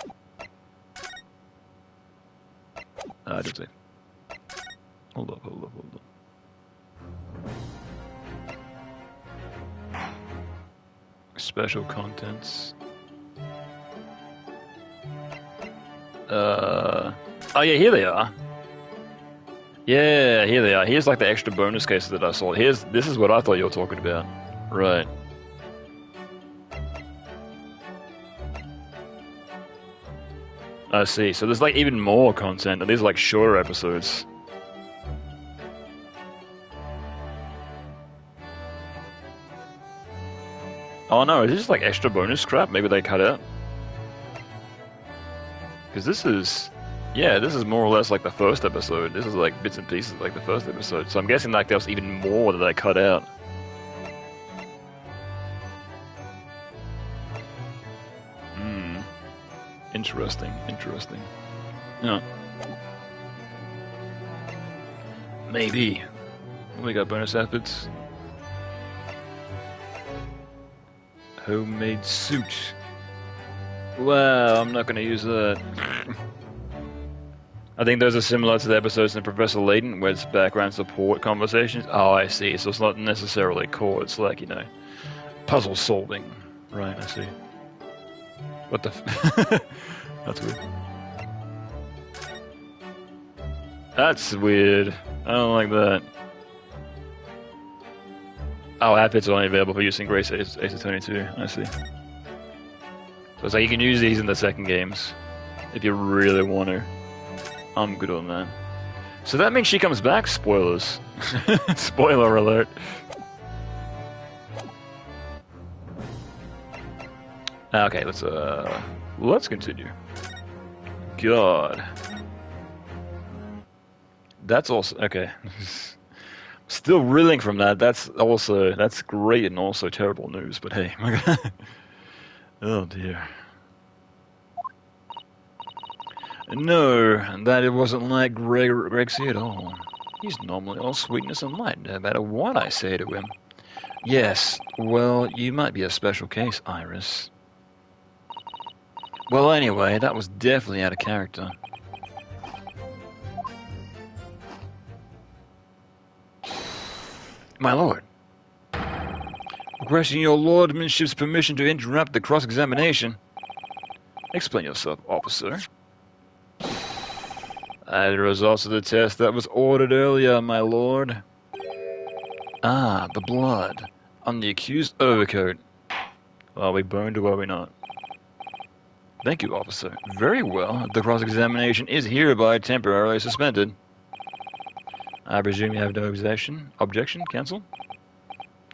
I didn't see. Hold up. Special contents. Oh yeah, here they are. Yeah, here they are. Here's like the extra bonus cases that I saw. This is what I thought you were talking about. Right. I see. So there's like even more content, and these are like shorter episodes. Oh no, is this just like extra bonus crap? Maybe they cut out? Because this is more or less like the first episode. This is like bits and pieces like the first episode. So I'm guessing like there was even more that they cut out. Interesting. No. Maybe. We got bonus efforts. Homemade suit. Well, I'm not going to use that. I think those are similar to the episodes in Professor Layton, where it's background support conversations. Oh, I see. So it's not necessarily core. It's like, puzzle solving. Right, I see. What the That's weird. That's weird. I don't like that. Oh, outfits are only available for use in Grace Ace Attorney 2. I see. So it's like you can use these in the second games if you really want to. I'm good on that. So that means she comes back. Spoilers. Spoiler alert. Okay, let's continue. God. That's also okay. Still reeling from that. That's great and also terrible news, but hey. Oh dear. No, that it wasn't like Grexy at all. He's normally all sweetness and light, no matter what I say to him. Yes, well, you might be a special case, Iris. Well, anyway, that was definitely out of character. My lord. Requesting your lordmanship's permission to interrupt the cross-examination. Explain yourself, officer. The results of the test that was ordered earlier, my lord. Ah, the blood on the accused overcoat. Are we burned or are we not? Thank you, officer. Very well. The cross-examination is hereby temporarily suspended. I presume you have no objection? Objection, counsel?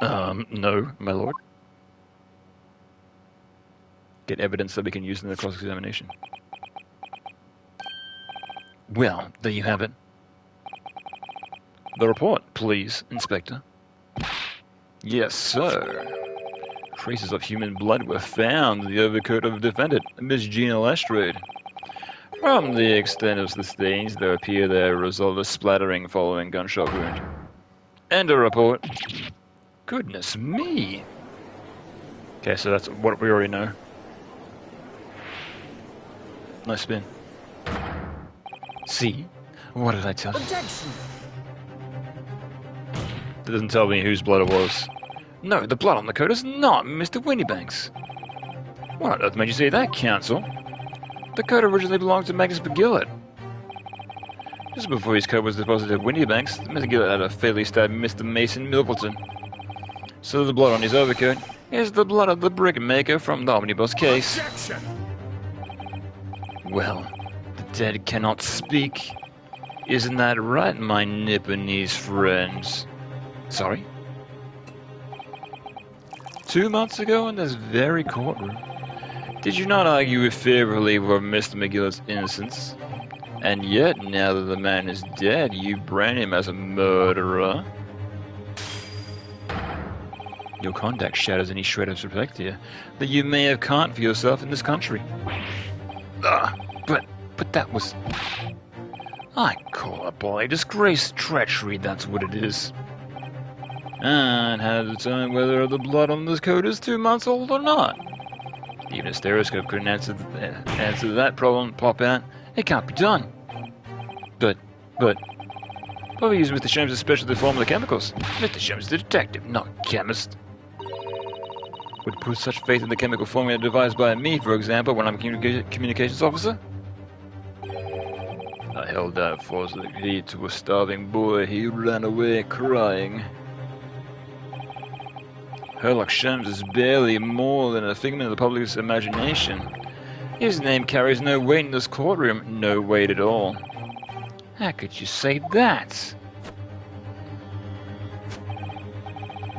No, my lord. Get evidence that we can use in the cross-examination. Well, there you have it. The report, please, Inspector. Yes, sir. Traces of human blood were found in the overcoat of the defendant, Miss Gina Lestrade. From the extent of the stains, there appear the result of splattering following gunshot wound. End of report. Goodness me. Okay, so that's what we already know. Nice spin. See? What did I tell you? Objection! That doesn't tell me whose blood it was. No, the blood on the coat is not Mr. Winniebanks. What on earth made you say that, counsel? The coat originally belonged to Magnus McGillett. Just before his coat was deposited at Winniebanks, Mr. Gillett had a fatally stabbed Mr. Mason Milverton. So the blood on his overcoat is the blood of the brickmaker from the omnibus case. Objection! Well, the dead cannot speak. Isn't that right, my Nipponese friends? Sorry? 2 months ago in this very courtroom, did you not argue favorably for Mr. McGillett's innocence? And yet, now that the man is dead, you brand him as a murderer? Your conduct shatters any shred of respect here that you may have caught for yourself in this country. But that was... I call it bloody disgrace, treachery, that's what it is. And how to determine whether the blood on this coat is 2 months old or not. Even a stereoscope couldn't answer that problem, pop out. It can't be done. But we use Mr. Sholmes' specialty formula chemicals. Mr. Sholmes is a detective, not a chemist. Would put such faith in the chemical formula devised by me, for example, when I'm a communications officer? I held out forcibly to a starving boy. He ran away crying. Sherlock Sholmes is barely more than a figment of the public's imagination. His name carries no weight in this courtroom, no weight at all. How could you say that?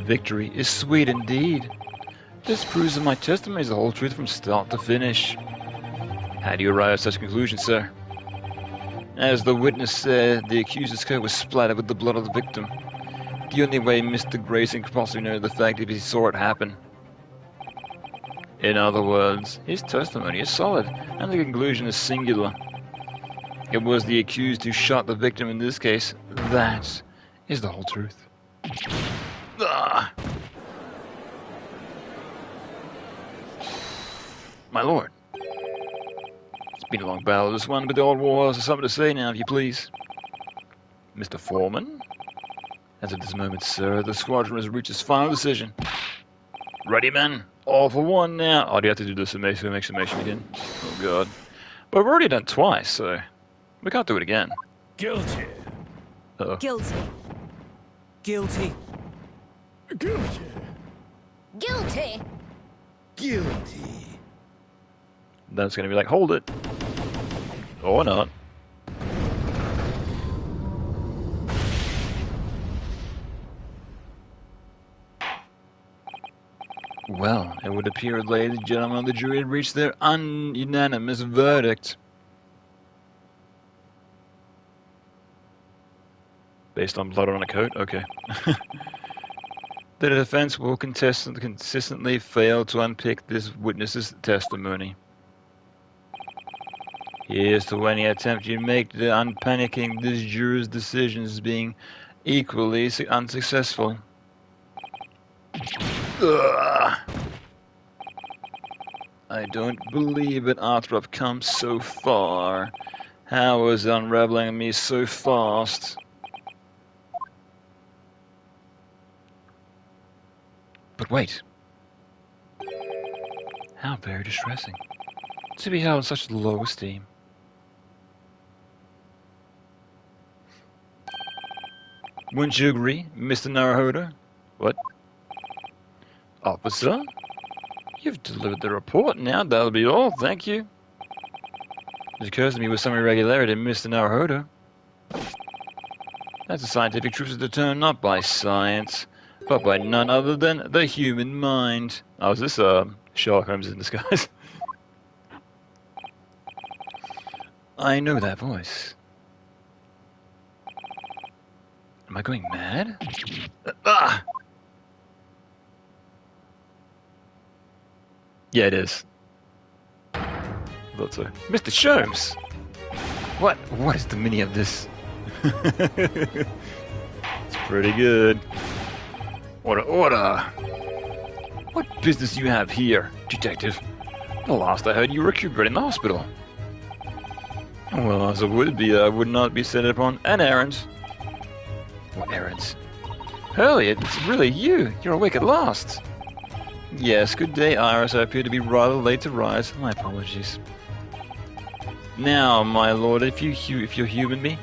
Victory is sweet indeed. This proves that my testimony is the whole truth from start to finish. How do you arrive at such a conclusion, sir? As the witness said, the accuser's coat was splattered with the blood of the victim. The only way Mr. Grayson could possibly know the fact if he saw it happen. In other words, his testimony is solid, and the conclusion is singular. It was the accused who shot the victim in this case. That is the whole truth. Ah. My lord. It's been a long battle, this one, but the old war has something to say now, if you please. Mr. Foreman? As of this moment, sir, the squadron has reached its final decision. Ready, men? All for one now. Oh, do you have to do the summation again? Oh, God. But we've already done twice, so we can't do it again. Guilty. Uh-oh. Guilty. Guilty. Guilty. Guilty. Guilty. That's going to be like, hold it. Or not. Well, it would appear, ladies and gentlemen, the jury had reached their ununanimous verdict. Based on blood on a coat? Okay. The defense will consistently fail to unpick this witness's testimony. Here's to any attempt you make to unpanicking this juror's decisions as being equally unsuccessful. Ugh. I don't believe it after I've come so far. How is it unraveling me so fast? But wait. How very distressing. To be held in such low esteem. Wouldn't you agree, Mr. Naruhodo? What? Officer? You've delivered the report now, that'll be all, thank you. It occurs to me with some irregularity, Mr. Naruhodo. That's a scientific truth determined not by science, but by none other than the human mind. Oh, is this Sherlock Holmes in disguise? I know that voice. Am I going mad? Ah! Yeah, it is. Thought so. Mr. Sholmes! What is the meaning of this? It's pretty good. Order! What business do you have here, detective? The last I heard you were recuperated in the hospital. Well, as it would be, I would not be set upon an errand. What errands? Hurley, it's really you. You're awake at last. Yes, good day, Iris. I appear to be rather late to rise. My apologies. Now, my lord, if you'll humour me.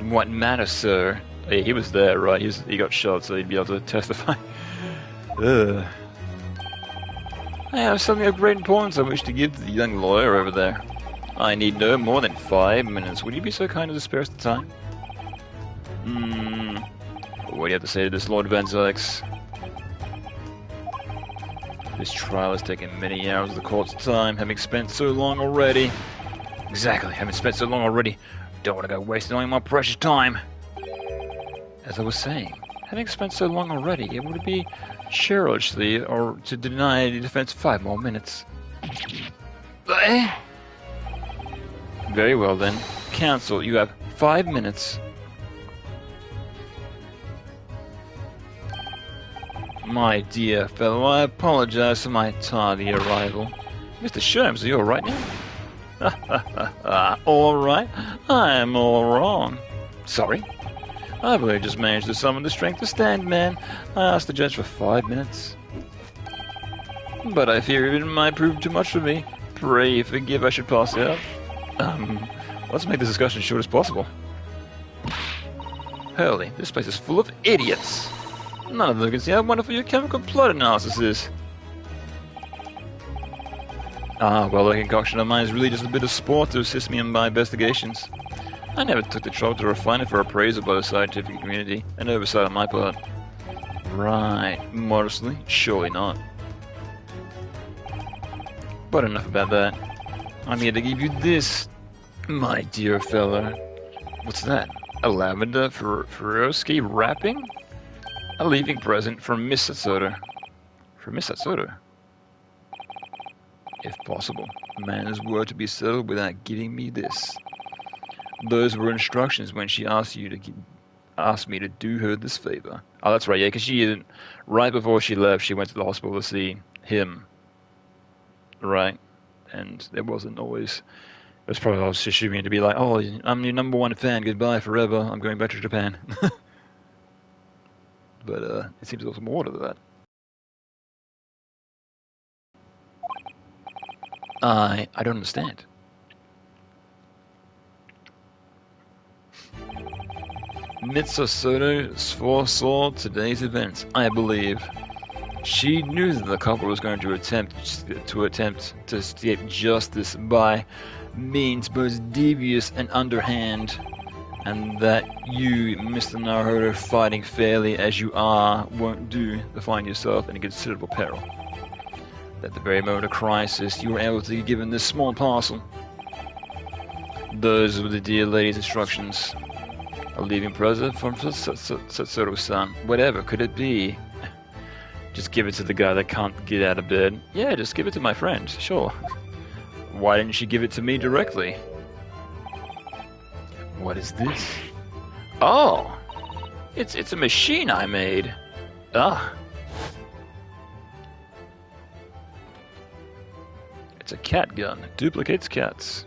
What matter, sir? Oh, yeah, he was there, right? He got shot, so he'd be able to testify. Ugh. I have something of great importance I wish to give to the young lawyer over there. I need no more than 5 minutes. Would you be so kind as to spare us the time? What do you have to say to this, Lord Van Zyx? This trial has taken many hours of the court's time, having spent so long already. Exactly, having spent so long already. Don't want to go wasting all my precious time. As I was saying, having spent so long already, it would be churlishly or to deny the defense 5 more minutes. Very well then. Counsel, you have 5 minutes. My dear fellow, I apologize for my tardy arrival. Mr. Sholmes, are you alright now? Alright? I'm all wrong. Sorry? I've only just managed to summon the strength to stand, man. I asked the judge for 5 minutes. But I fear it might prove too much for me. Pray forgive I should pass out. Let's make this discussion short as possible. Hurley, this place is full of idiots. None of them can see how wonderful your chemical blood analysis is. Ah, well, the concoction of mine is really just a bit of sport to assist me in my investigations. I never took the trouble to refine it for appraisal by the scientific community, an oversight on my part. Right, modestly, surely not. But enough about that. I'm here to give you this, my dear fella. What's that? A lavender Swarovski wrapping? A leaving present from Miss Satsoda. From Miss Satsoda? If possible, matters were to be settled without giving me this. Those were instructions when she asked me to do her this favor. Oh, that's right, yeah, because right before she left, she went to the hospital to see him, right? And there wasn't always. It was probably just assuming to be like, oh, I'm your #1 fan, goodbye forever, I'm going back to Japan. But it seems there's more to that. I don't understand. Mitsusoto foresaw today's events, I believe. She knew that the couple was going to attempt to escape justice by means both devious and underhand, and that you, Mr. Naruhodo, fighting fairly as you are, won't do to find yourself in considerable peril. At the very moment of crisis, you were able to be given this small parcel. Those were the dear lady's instructions. A leaving present from Satoru-san. Whatever could it be? Just give it to the guy that can't get out of bed. Yeah, just give it to my friend, sure. Why didn't she give it to me directly? What is this? Oh! It's a machine I made. Ah. It's a cat gun. It duplicates cats.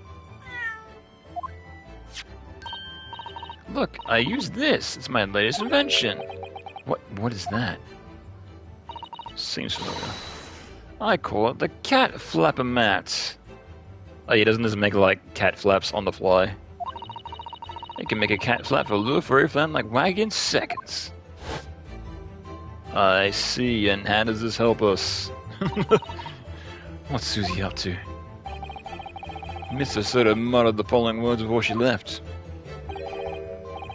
Look, I used this. It's my latest invention. What is that? Seems familiar. I call it the cat flapper mat. Oh, he doesn't just make like cat flaps on the fly. He can make a cat flap for a little furry flan like wag in seconds. I see, and how does this help us? What's Susie up to? Mr. Soda muttered the following words before she left.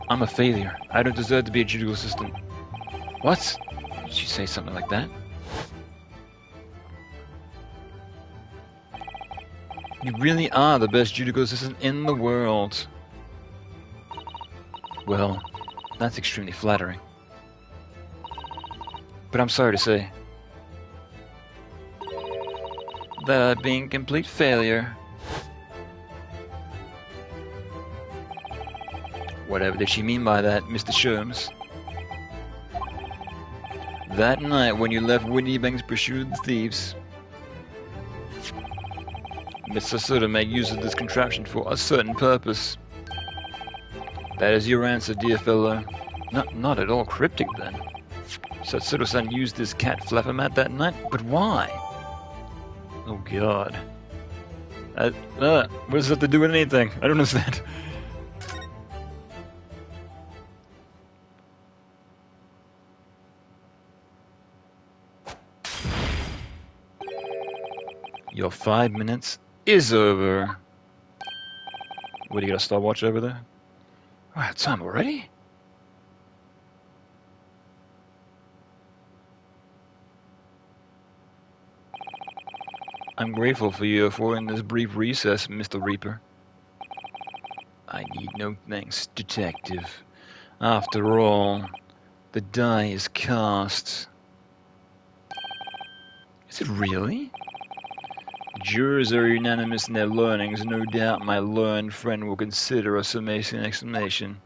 I'm a failure. I don't deserve to be a judicial assistant. What? Did she say something like that? You really are the best judicial assistant in the world. Well, that's extremely flattering. But I'm sorry to say that I've been a complete failure. Whatever did she mean by that, Mr. Sherms? That night when you left Whitney Bank's pursuit of the thieves, Mr. Soda made use of this contraption for a certain purpose. That is your answer, dear fellow. Not at all cryptic, then. Satsuru-san used this cat flapper mat that night, but why? Oh god. What does that have to do with anything? I don't understand. Your 5 minutes is over. What, do you got a stopwatch over there? Wow, time already? I'm grateful for you affording this brief recess, Mr. Reaper. I need no thanks, Detective. After all, the die is cast. Is it really? Jurors are unanimous in their learnings. No doubt my learned friend will consider a summation explanation.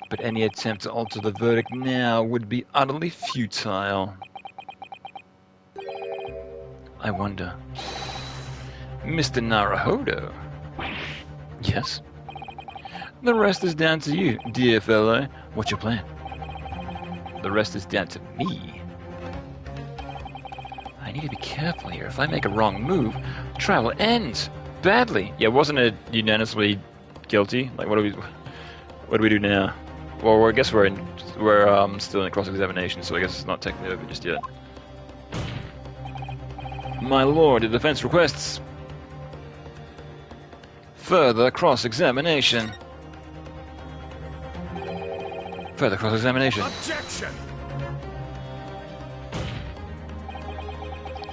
But any attempt to alter the verdict now would be utterly futile. I wonder. Mr. Naruhodo? Yes? The rest is down to you, dear fellow. What's your plan? The rest is down to me. I need to be careful here. If I make a wrong move, the trial will end badly. Yeah, wasn't it unanimously guilty? Like, what do we do now? Well, I guess we're still in cross-examination, so I guess it's not technically over just yet. My lord, the defense requests further cross-examination. Further cross-examination. Objection!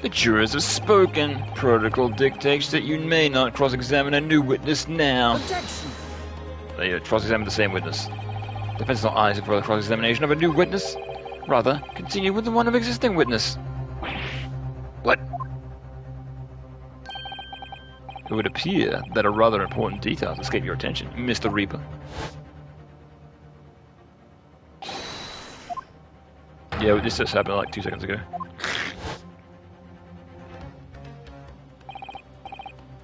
The jurors have spoken. Protocol dictates that you may not cross-examine a new witness now. Objection! They cross-examine the same witness. Defense is not asking for the cross-examination of a new witness. Rather, continue with the one of existing witness. What? It would appear that a rather important detail has escaped your attention, Mr. Reaper. Yeah, this just happened like 2 seconds ago.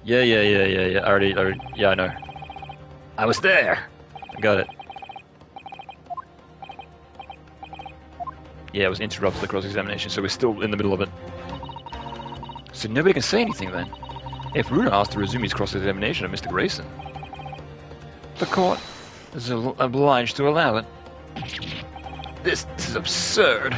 Yeah. I already, yeah, I know. I was there! I got it. Yeah, it was interrupted the cross-examination, so we're still in the middle of it. So nobody can say anything then. If Runa asked to resume his cross-examination of Mr. Grayson, the court is obliged to allow it. This is absurd.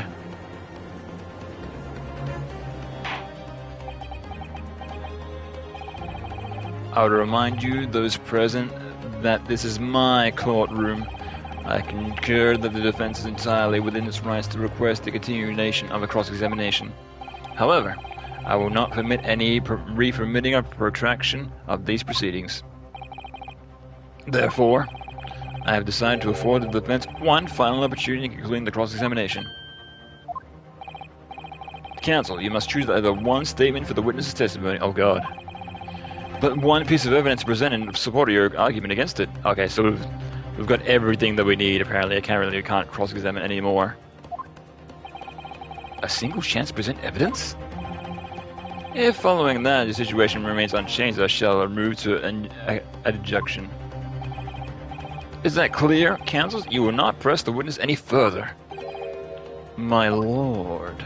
I would remind you, those present, that this is my courtroom. I concur that the defense is entirely within its rights to request the continuation of a cross-examination. However, I will not permit any re-permitting or protraction of these proceedings. Therefore, I have decided to afford the defense one final opportunity to conclude the cross-examination. Counsel, you must choose either one statement for the witness's testimony. Oh God. But one piece of evidence presented in support of your argument against it. Okay, so we've got everything that we need, apparently. I can't cross-examine anymore. A single chance to present evidence? If following that the situation remains unchanged, I shall move to an adjunction. Is that clear, counsel? You will not press the witness any further. My lord.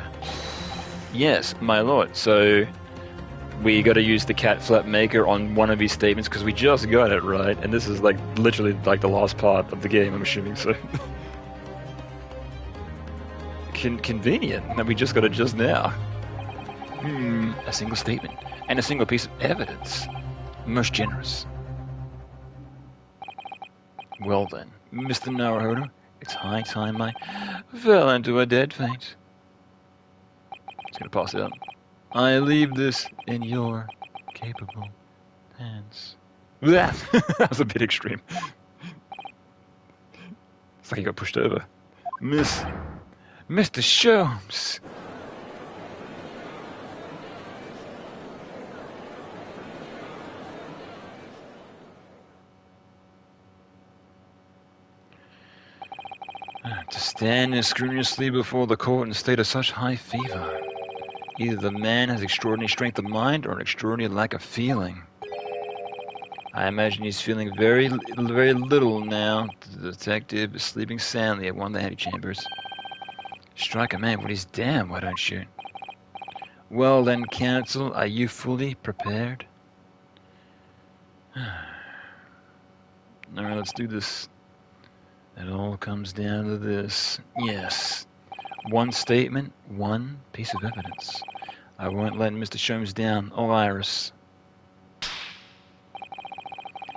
Yes, my lord. So we got to use the cat flap maker on one of his statements because we just got it right, and this is like literally like the last part of the game, I'm assuming. So convenient that we just got it just now. A single statement and a single piece of evidence. Most generous. Well then, Mr. Naruhodo, it's high time I fell into a dead faint. Just gonna pass it up. I leave this in your capable hands. That was a bit extreme. It's like he got pushed over. Mr. Sholmes. To stand scrupulously before the court in a state of such high fever. Either the man has extraordinary strength of mind or an extraordinary lack of feeling. I imagine he's feeling very little now. The detective is sleeping soundly at one of the antechambers. Strike a man when he's down, why don't you? Well then, counsel, are you fully prepared? Alright, let's do this. It all comes down to this. Yes. One statement, one piece of evidence. I won't let Mr. Sholmes down, or Iris.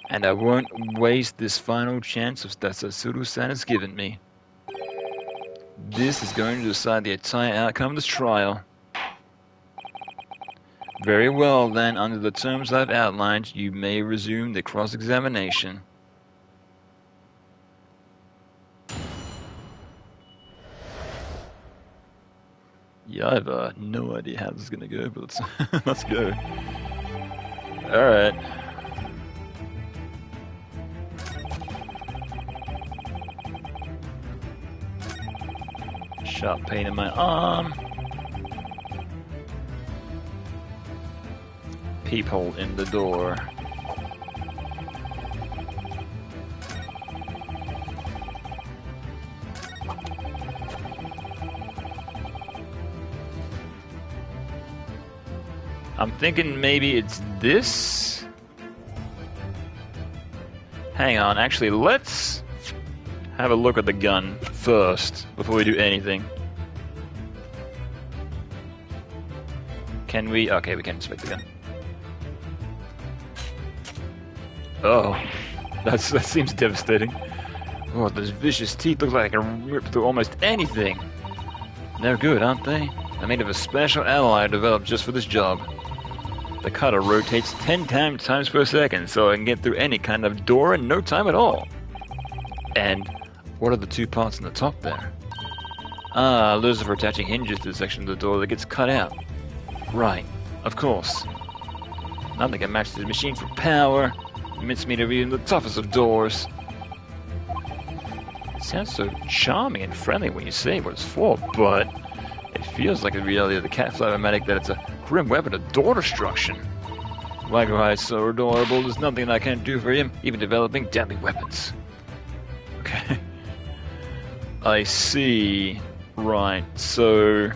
And I won't waste this final chance that Sasuru-san has given me. This is going to decide the entire outcome of this trial. Very well then, under the terms I've outlined, you may resume the cross-examination. Yeah, I have no idea how this is gonna go, but let's go. Alright. Sharp pain in my arm. Peephole in the door. I'm thinking maybe it's this? Hang on, actually, let's have a look at the gun first before we do anything. Can we? Okay, we can inspect the gun. Oh, that seems devastating. Oh, those vicious teeth look like I can rip through almost anything. They're good, aren't they? They're made of a special alloy developed just for this job. The cutter rotates 10 times per second, so I can get through any kind of door in no time at all. And what are the two parts on the top there? Ah, those are for attaching hinges to the section of the door that gets cut out. Right, of course. Nothing can match this machine for power. Mincemeat even the toughest of doors. It sounds so charming and friendly when you say what it's for, but it feels like the reality of the cat flavomatic that it's a grim weapon of door destruction. Wagger is so adorable, there's nothing I can't do for him, even developing deadly weapons. Okay. I see. Right, so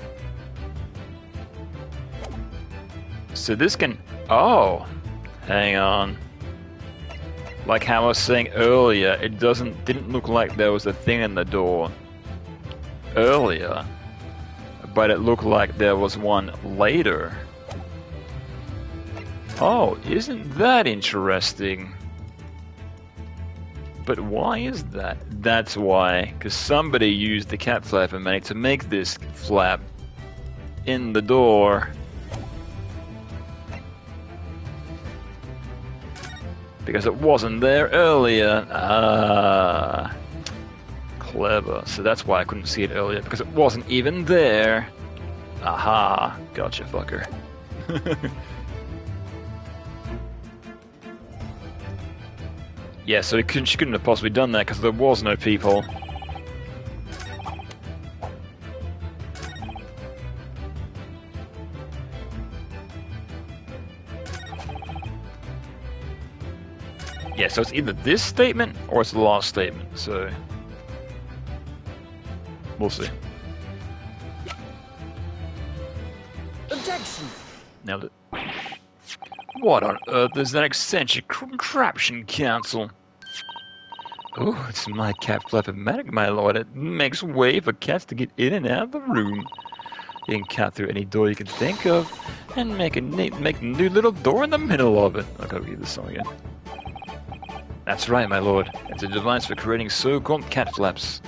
this can... Oh! Hang on. Like how I was saying earlier, it didn't look like there was a thing in the door earlier, but it looked like there was one later. Oh, isn't that interesting? But why is that? That's why, because somebody used the cat flap to make this flap in the door. Because it wasn't there earlier. Ah, clever. So that's why I couldn't see it earlier, because it wasn't even there. Aha, gotcha, fucker. Yeah, so she couldn't have possibly done that because there was no people. Yeah, so it's either this statement or it's the last statement, so we'll see. Objection! Nailed it. What on earth is that eccentric contraption, Council? Oh, it's my cat flap-o-matic, my lord. It makes way for cats to get in and out of the room. You can cut through any door you can think of, and make a new little door in the middle of it. I've got to read this song again. That's right, my lord. It's a device for creating so-called cat flaps.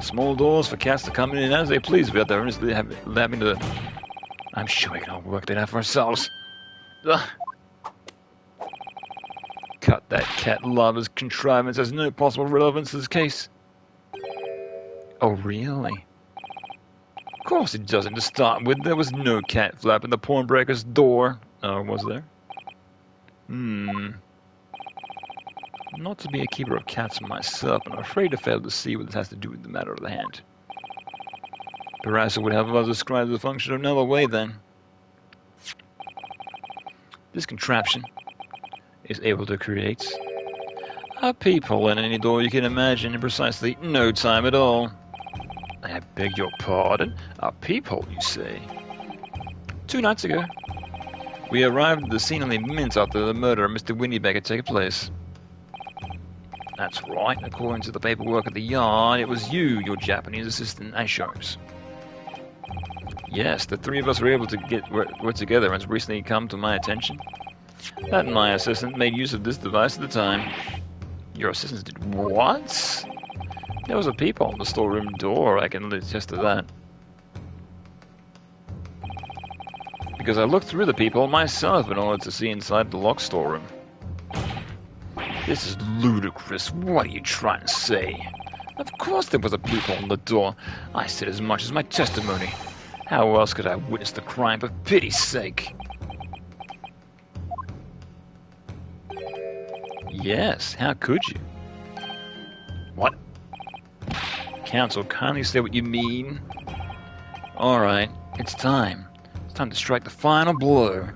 Small doors for cats to come in and out as they please without their owners having to... I'm sure we can all work that out for ourselves. Ugh. Cut that cat lover's contrivance has no possible relevance to this case. Oh, really? Of course it doesn't. To start with, there was no cat flap in the pawnbroker's door. Oh, was there? Not to be a keeper of cats myself, I'm afraid to fail to see what this has to do with the matter of the hand. Perhaps I would have us describe the function another way, then. This contraption is able to create a peephole in any door you can imagine in precisely no time at all. I beg your pardon? A peephole, you say? 2 nights ago, we arrived at the scene only minutes after the murder of Mr. Windyback had taken place. That's right, according to the paperwork at the yard, it was you, your Japanese assistant, and Sharks. Yes, the 3 of us were able to were together and it's recently come to my attention that my assistant made use of this device at the time. Your assistant did what? There was a peephole in the storeroom door, I can attest to that. Because I looked through the peephole myself in order to see inside the locked storeroom. This is ludicrous. What are you trying to say? Of course there was a peephole in the door. I said as much as my testimony. How else could I witness the crime, for pity's sake? Yes, how could you? What? Counsel, kindly say what you mean. Alright, it's time. It's time to strike the final blow.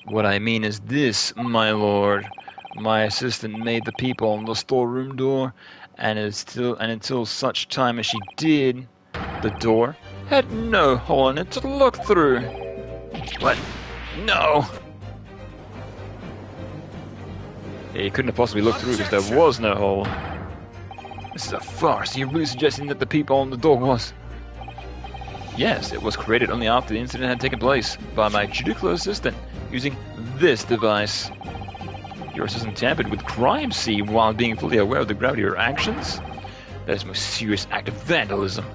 What I mean is this, my lord. My assistant made the peephole in the storeroom door, and until such time as she did, the door had no hole in it to look through. What? No! Yeah, you couldn't have possibly looked through because there was no hole. This is a farce. You're really suggesting that the peephole in the door was... Yes, it was created only after the incident had taken place by my judicial assistant using this device. Your assistant tampered with crime scene while being fully aware of the gravity of her actions? That is a most serious act of vandalism.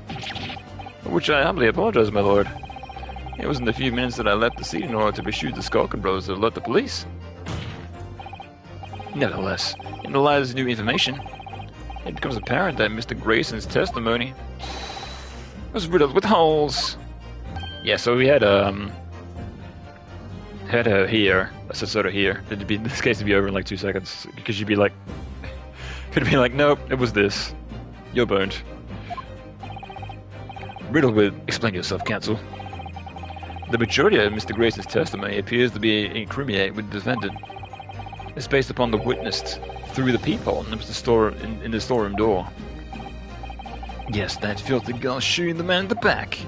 For which I humbly apologize, my lord. It was in the few minutes that I left the scene in order to pursue the Skulkin brothers to alert the police. Nevertheless, in the light of this new information, it becomes apparent that Mr. Grayson's testimony was riddled with holes. Yeah, so we had Had her here. I said sort of here. It'd be, in this case, it'd be over in like 2 seconds. Because you'd be like... Could be like, nope, it was this. You're burned. Riddled with... Explain yourself, counsel. The majority of Mr. Grayson's testimony appears to be incriminating with the defendant. It's based upon the witnessed through the peephole in the storeroom door. Yes, that filthy girl shooting the man in the back.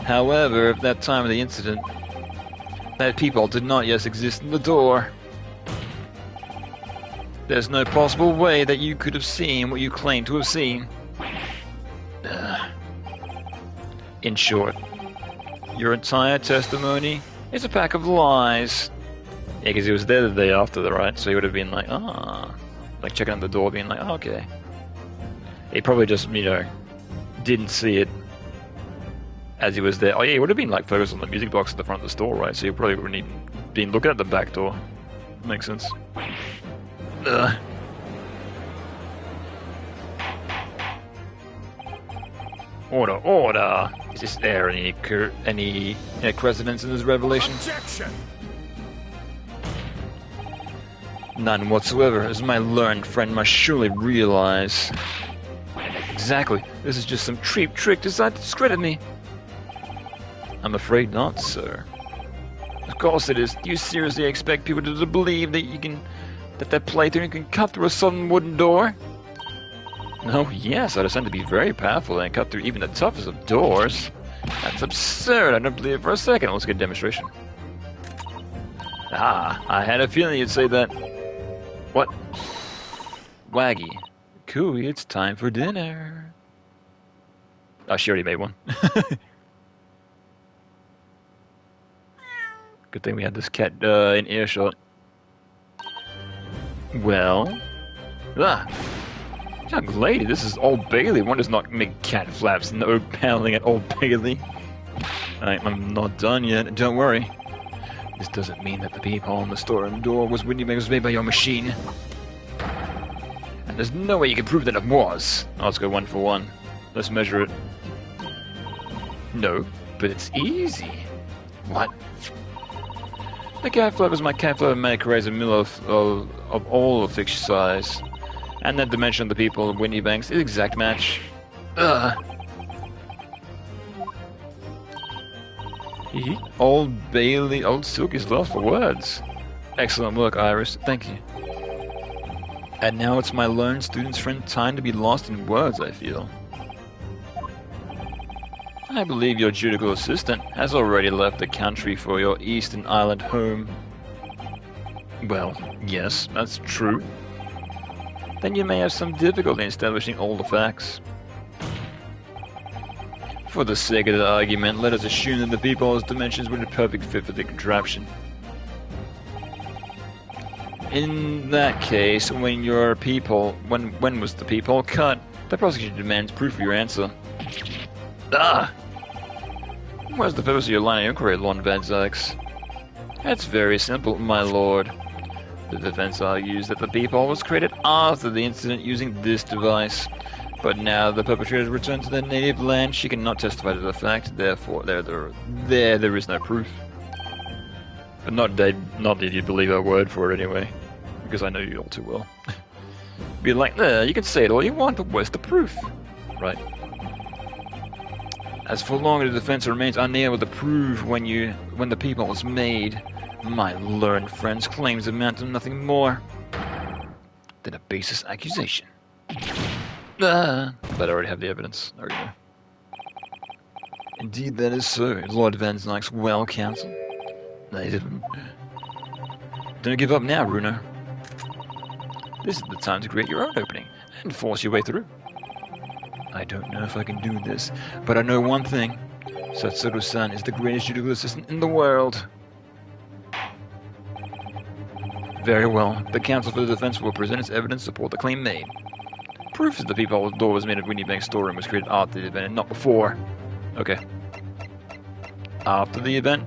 However, at that time of the incident, that peephole did not yet exist in the door. There's no possible way that you could have seen what you claim to have seen. In short, your entire testimony is a pack of lies. Yeah, because he was there the day after, right? So he would have been like, like checking out the door, being like, oh, okay. He probably just, didn't see it as he was there. Oh yeah, he would have been like focused on the music box at the front of the store, right? So he probably wouldn't even been looking at the back door. Makes sense. Order, order! Is there any precedence in this revelation? Objection! None whatsoever, as my learned friend must surely realize. Exactly. This is just some cheap trick designed to discredit me. I'm afraid not, sir. Of course it is. Do you seriously expect people to believe that that plaything can cut through a sudden wooden door? No, yes, I descend to be very powerful and cut through even the toughest of doors. That's absurd. I don't believe it for a second. Let's get a demonstration. Ah, I had a feeling you'd say that. What? Waggy. Cooey, it's time for dinner. Oh, she already made one. Good thing we had this cat in earshot. Well? Young lady, this is Old Bailey. One does not make cat flaps. No paddling at Old Bailey. I'm not done yet. Don't worry. This doesn't mean that the peephole in the storeroom door was made by your machine. And there's no way you can prove that it was. Oh, let's go 1 for 1. Let's measure it. No, but it's easy. What? The cat flap is my cat flap maker as a mill of all of fixed size. And that dimension of the people of Whitney Banks is exact match. Old Bailey, Old Silky's lost for words. Excellent work, Iris. Thank you. And now it's my learned student's friend time to be lost in words, I feel. I believe your judicial assistant has already left the country for your Eastern Island home. Well, yes, that's true. Then you may have some difficulty in establishing all the facts. For the sake of the argument, let us assume that the peephole dimensions were the perfect fit for the contraption. In that case, when was the peephole cut? The prosecution demands proof of your answer. What's the purpose of your line of inquiry, Lord Van Zykes? It's very simple, my lord. The defense argues that the peephole was created after the incident using this device. But now the perpetrator has returned to their native land, she cannot testify to the fact, therefore there is no proof. But not that you believe her word for it anyway, because I know you all too well. Be like, you can say it all you want, but where's the proof? Right. As for long as the defense remains unable to prove when the peephole was made, my learned friend's claims amount to nothing more than a baseless accusation. But I already have the evidence. There we go. Indeed, that is so, Lord Van Zykes well counsel. Don't give up now, Runo. This is the time to create your own opening and force your way through. I don't know if I can do this, but I know one thing. Satsuru-san is the greatest judicial assistant in the world. Very well. The counsel for the defense will present its evidence to support the claim made. Proof that the peephole door was made at Winnie Bank's storeroom was created after the event and not before. Okay. After the event?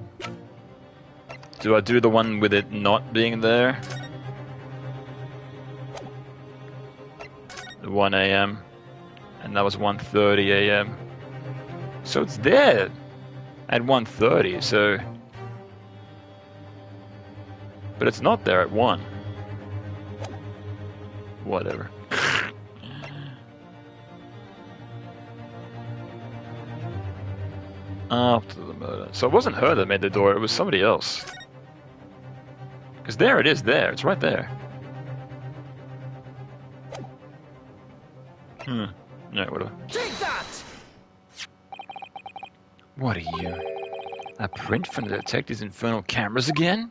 Do I do the one with it not being there? The 1 a.m. And that was 1:30 a.m. So it's there at 1:30, so But it's not there at 1. Whatever. After the murder. So it wasn't her that made the door, it was somebody else. Because there it is there. It's right there. No, whatever. Take that! What are you? A print from the detective's infernal cameras again?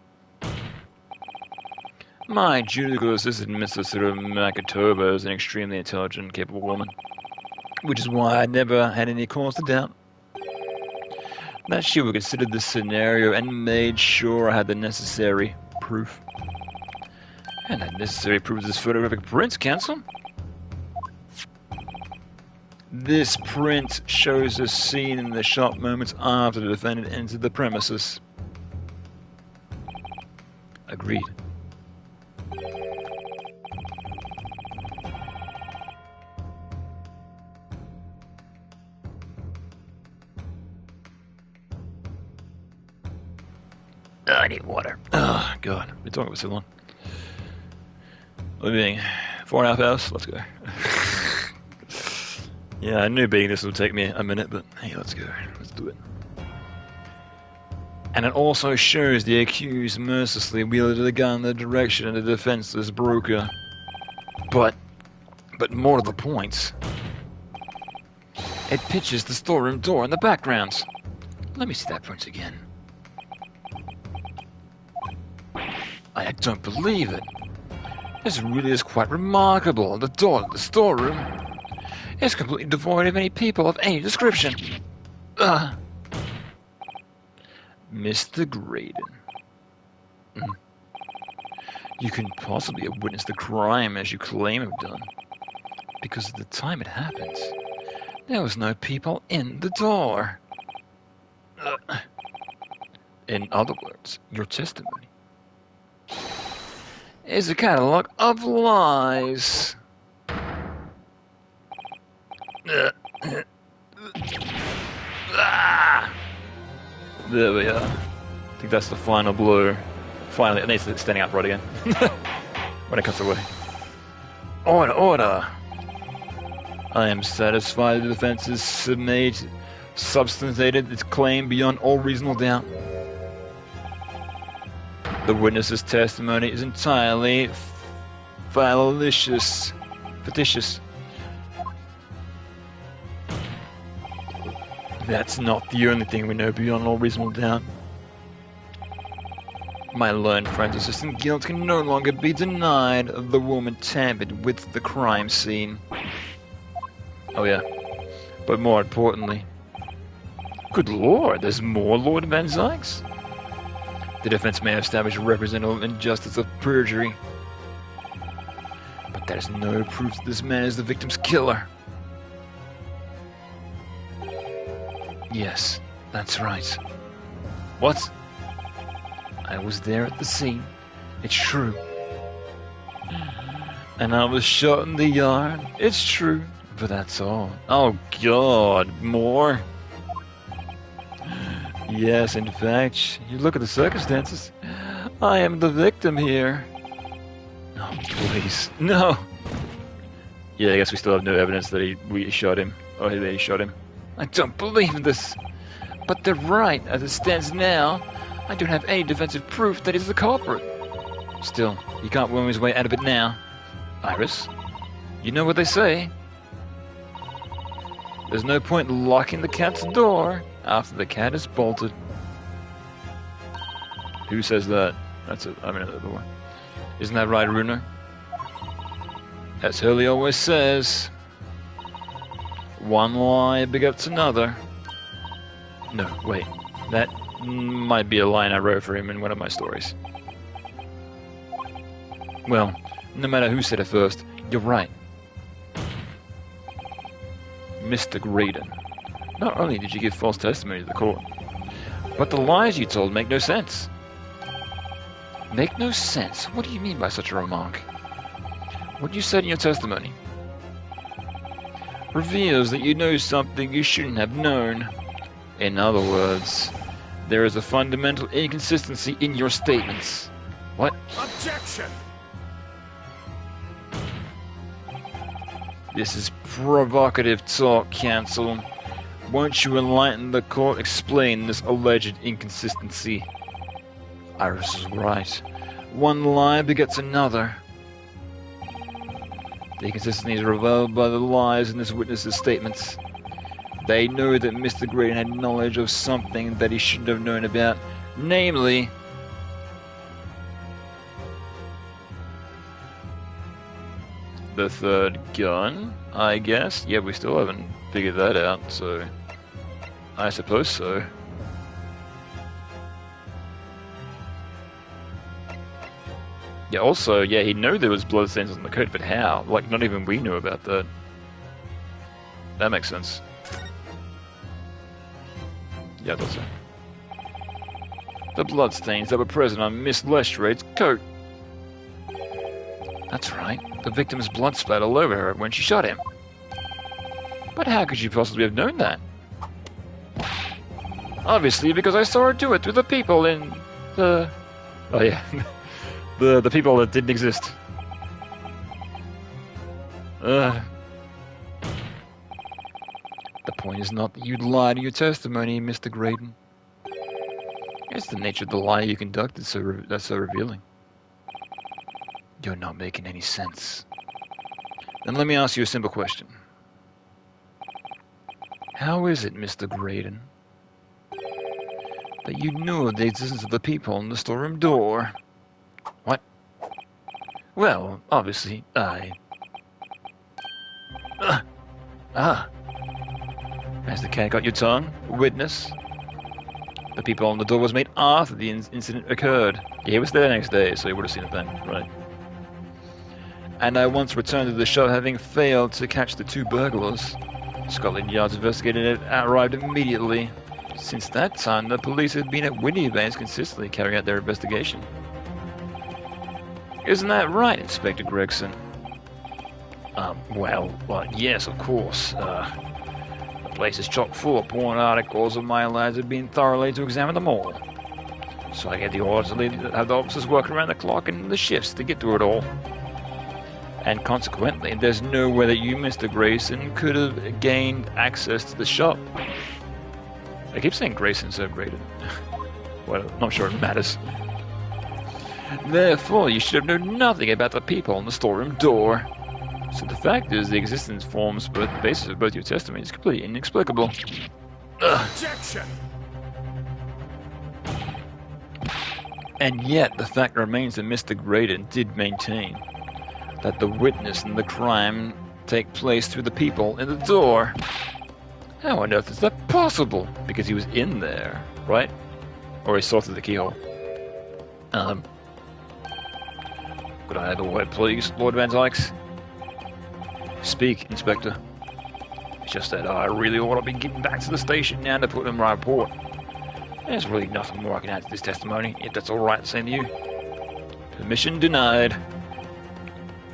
My judicial assistant, Mrs. Makatoba, is an extremely intelligent and capable woman. Which is why I never had any cause to doubt that she would consider this scenario and made sure I had the necessary proof. And that necessary proof is this photographic print, Counsel. This print shows a scene in the shop moments after the defendant entered the premises. Agreed. I need water. Oh, God. We've been talking about so long. Living 4.5 hours. Let's go. Yeah, I knew beating this would take me a minute, but hey, let's go. Let's do it. And it also shows the accused mercilessly wielded a gun in the direction of the defenseless broker. But more to the point, it pictures the storeroom door in the background. Let me see that print again. I don't believe it. This really is quite remarkable. The door of the storeroom is completely devoid of any people of any description. Mr. Graydon. You couldn't possibly have witnessed the crime as you claim to have done. Because at the time it happened, there was no people in the door. In other words, your testimony is a catalog of lies. There we are. I think that's the final blow. Finally, it needs to standing upright again. When it cuts away. Order, order! I am satisfied the defense has substantiated its claim beyond all reasonable doubt. The witness's testimony is entirely fictitious. That's not the only thing we know beyond all reasonable doubt. My learned friend's assistant guilt can no longer be denied. The woman tampered with the crime scene. Oh yeah. But more importantly... Good lord, there's more Lord Van Zykes? The defense may have established representative injustice of perjury. But that is no proof that this man is the victim's killer. Yes, that's right. What? I was there at the scene. It's true. And I was shot in the yard. It's true. But that's all. Oh God, more? Yes, in fact, you look at the circumstances. I am the victim here. Oh, please. No! Yeah, I guess we still have no evidence that we shot him. Or that he shot him. I don't believe this. But they're right. As it stands now, I don't have any defensive proof that he's the culprit. Still, he can't worm his way out of it now. Iris, you know what they say. There's no point locking the cat's door after the cat is bolted. Who says that? That's it. I mean, the door. Isn't that right, Runer? As Hurley always says, one lie begets another. No, wait. That might be a line I wrote for him in one of my stories. Well, no matter who said it first, you're right. Mr. Graydon, not only did you give false testimony to the court, but the lies you told make no sense. Make no sense? What do you mean by such a remark? What you said in your testimony reveals that you know something you shouldn't have known. In other words, there is a fundamental inconsistency in your statements. What? Objection! This is provocative talk, counsel. Won't you enlighten the court, explain this alleged inconsistency? Iris is right. One lie begets another. The inconsistency is revealed by the lies in this witness's statements. They know that Mr. Graydon had knowledge of something that he shouldn't have known about, namely... the third gun, I guess? Yeah, we still haven't figured that out, so... I suppose so. Yeah, also, yeah, he knew there was bloodstains on the coat, but how? Like, not even we knew about that. That makes sense. Yeah, I thought so. The bloodstains that were present on Miss Lestrade's coat. That's right. The victim's blood splattered all over her when she shot him. But how could you possibly have known that? Obviously, because I saw her do it to the people in the... Oh, yeah. the people that didn't exist. The point is not that you lied to your testimony, Mr. Graydon. It's the nature of the lie you conducted that's so revealing. You're not making any sense. Then let me ask you a simple question. How is it, Mr. Graydon, that you knew of the existence of the people on the storeroom door? What? Well, obviously, I... Has the cat got your tongue? Witness? The people on the door was made after the incident occurred. Yeah, he was there the next day, so he would have seen it then, right? And I once returned to the shop having failed to catch the two burglars. Scotland Yard's investigator arrived immediately. Since that time, the police had been at Whitney Banks consistently carrying out their investigation. Isn't that right, Inspector Gregson? Well, yes, of course. The place is chock full of porn articles, and my lads have been thoroughly to examine them all. So I get the order to have the officers work around the clock and the shifts to get through it all. And consequently, there's no way that you, Mr. Grayson, could have gained access to the shop. I keep saying Grayson instead of Graydon. Well, I'm not sure it matters. Therefore, you should have known nothing about the people on the storeroom door. So the fact is, the existence forms both the basis of both your testimony is completely inexplicable. Objection! And yet, the fact remains that Mr. Graydon did maintain that the witness in the crime take place through the people in the door. How on earth is that possible? Because he was in there, right? Or he saw through the keyhole. Could I have a word, please, Lord Van Dykes? Speak, Inspector. It's just that I really ought to be getting back to the station now to put in my report. There's really nothing more I can add to this testimony, if that's alright, same to you. Permission denied.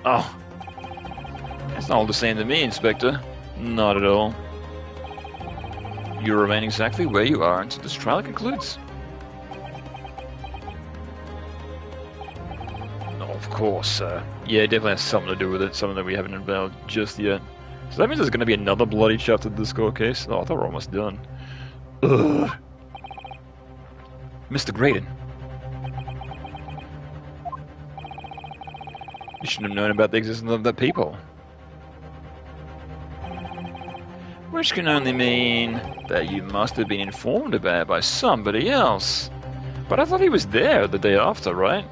Oh. That's not all the same to me, Inspector. Not at all. You remain exactly where you are until this trial concludes. Oh, of course, yeah, it definitely has something to do with it, something that we haven't unveiled just yet. So that means there's going to be another bloody chapter to this court case? Oh, I thought we're almost done. Ugh. Mr. Graydon. You shouldn't have known about the existence of the people. Which can only mean that you must have been informed about it by somebody else. But I thought he was there the day after, right?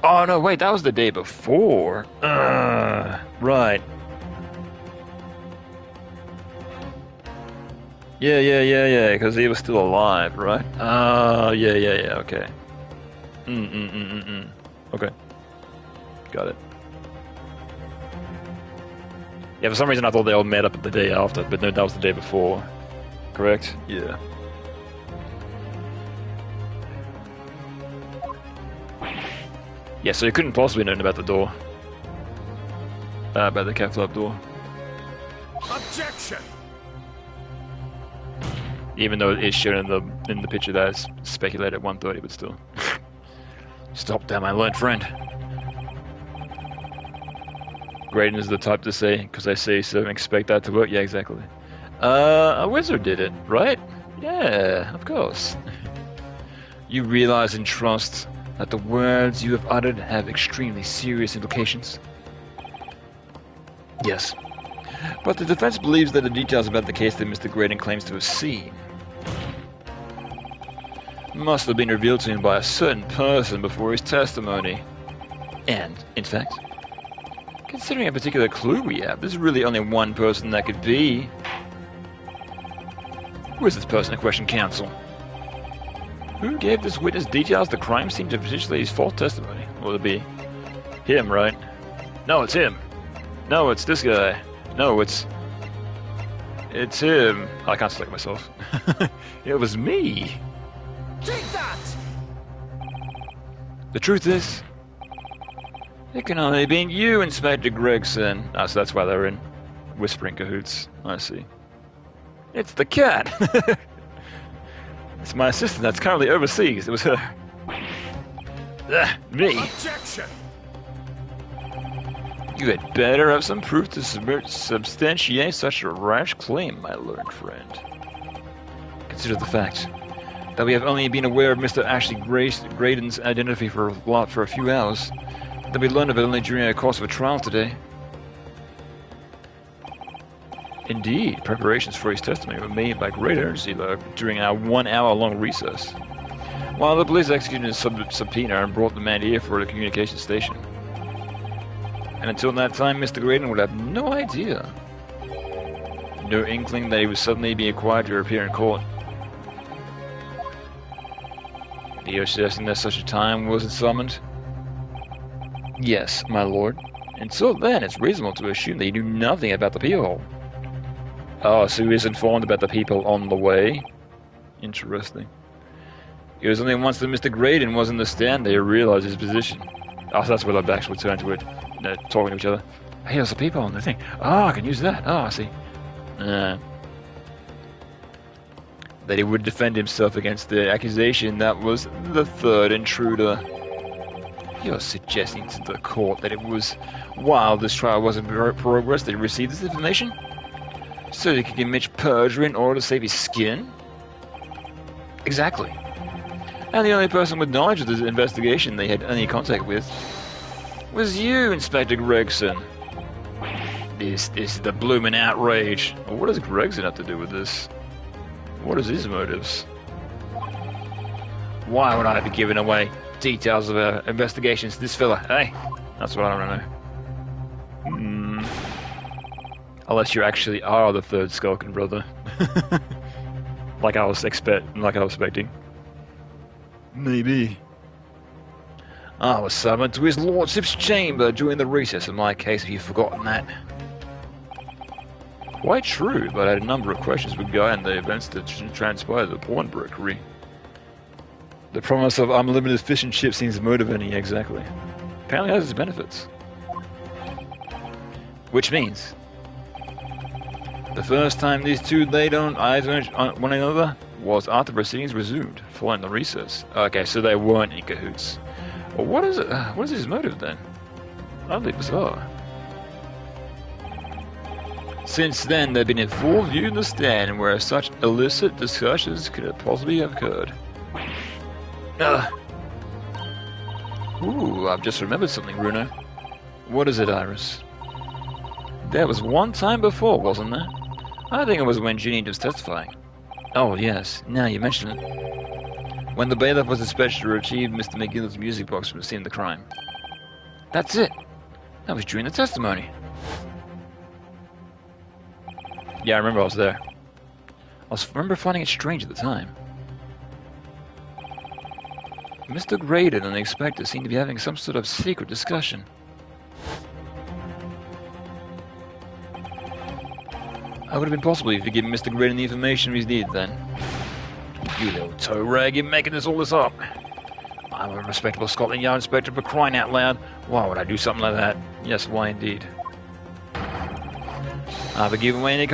Oh no, wait, that was the day before. Right. Yeah, because he was still alive, right? Yeah, okay. Okay. Got it. Yeah, for some reason I thought they all met up the day after, but no, that was the day before. Correct? Yeah. Yeah, so you couldn't possibly have known about the door. About the cat flap door. Objection! Even though it is shown in the picture that it's speculated at 1:30, but still. Stop that, my learned friend. Graydon is the type to say, because I say so, and expect that to work. Yeah, exactly. A wizard did it, right? Yeah, of course. You realize and trust that the words you have uttered have extremely serious implications? Yes. But the defense believes that the details about the case that Mr. Graydon claims to have seen must have been revealed to him by a certain person before his testimony. And, in fact, considering a particular clue we have, there's really only one person that could be. Who is this person in question, counsel? Who gave this witness details the crime scene to potentially his false testimony? Will it be him, right? No, it's him. No, it's this guy. No, it's him. I can't select myself. It was me. Take that! The truth is, it can only be you, Inspector Gregson. Ah, so that's why they're in whispering cahoots. I see. It's the cat. It's my assistant that's currently overseas. It was her. Me. Objection! You had better have some proof to substantiate such a rash claim, my learned friend. Consider the fact that we have only been aware of Mr. Ashley Graydon's identity for a few hours, that we learned of it only during the course of a trial today. Indeed, preparations for his testimony were made by great urgency during our 1 hour-long recess, while the police executed a subpoena and brought the man here for the communication station. And until that time, Mr. Graydon would have no idea, no inkling that he would suddenly be required to appear in court. You're suggesting that such a time wasn't summoned? Yes, my lord. Until then, it's reasonable to assume that he knew nothing about the people. Oh, so he was informed about the people on the way? Interesting. It was only once that Mr. Graydon was in the stand that he realized his position. Oh, so that's where the backs would turn to it, talking to each other. Hey, there's the people on the thing. Oh, I can use that. Oh, I see. That he would defend himself against the accusation that was the third intruder. You're suggesting to the court that it was while this trial was in progress that he received this information? So he could commit perjury in order to save his skin? Exactly. And the only person with knowledge of this investigation they had any contact with was you, Inspector Gregson. This is the bloomin' outrage. Well, what does Gregson have to do with this? What is his motives? Why would I be giving away details of our investigations to this fella, eh? That's what I want to know. Unless you actually are the third Skulkin brother. like I was expecting. Maybe. I was summoned to his lordship's chamber during the recess of my case, if you've forgotten that. Quite true, but I had a number of questions regarding the events that transpired at the pawnbrokery. The promise of unlimited fish and chips seems motivating, exactly. Apparently has its benefits. Which means, the first time these two laid eyes on one another was after proceedings resumed, following the recess. Okay, so they weren't in cahoots. Well, what is his motive then? Oddly bizarre. Since then, they've been in full view in the stand where such illicit discussions could have possibly have occurred. Ooh, I've just remembered something, Bruno. What is it, Iris? There was one time before, wasn't there? I think it was when Ginny was testifying. Oh, yes, now you mention it. When the bailiff was dispatched to retrieve Mr. McGill's music box from the scene of the crime. That's it. That was during the testimony. Yeah, I remember I was there. I remember finding it strange at the time. Mr. Graydon and the inspector seemed to be having some sort of secret discussion. How would it have been possible if you given Mr. Graydon the information he's needed then? You little toe rag, you're making this up. I'm a respectable Scotland Yard inspector, for crying out loud. Why would I do something like that? Yes, why indeed? I've given away any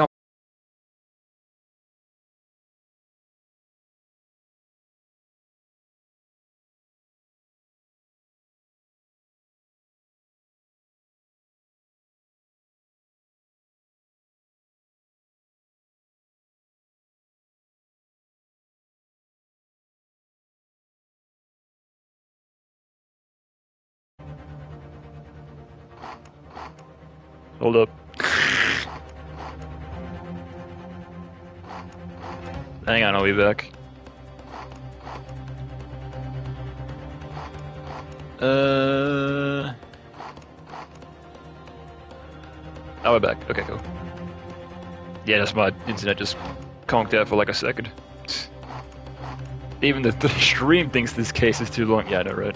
Hold up. Hang on, I'll be back. Oh, we're back. Okay, cool. Yeah, that's my internet just conked out for like a second. Even the stream thinks this case is too long. Yeah, I know, right?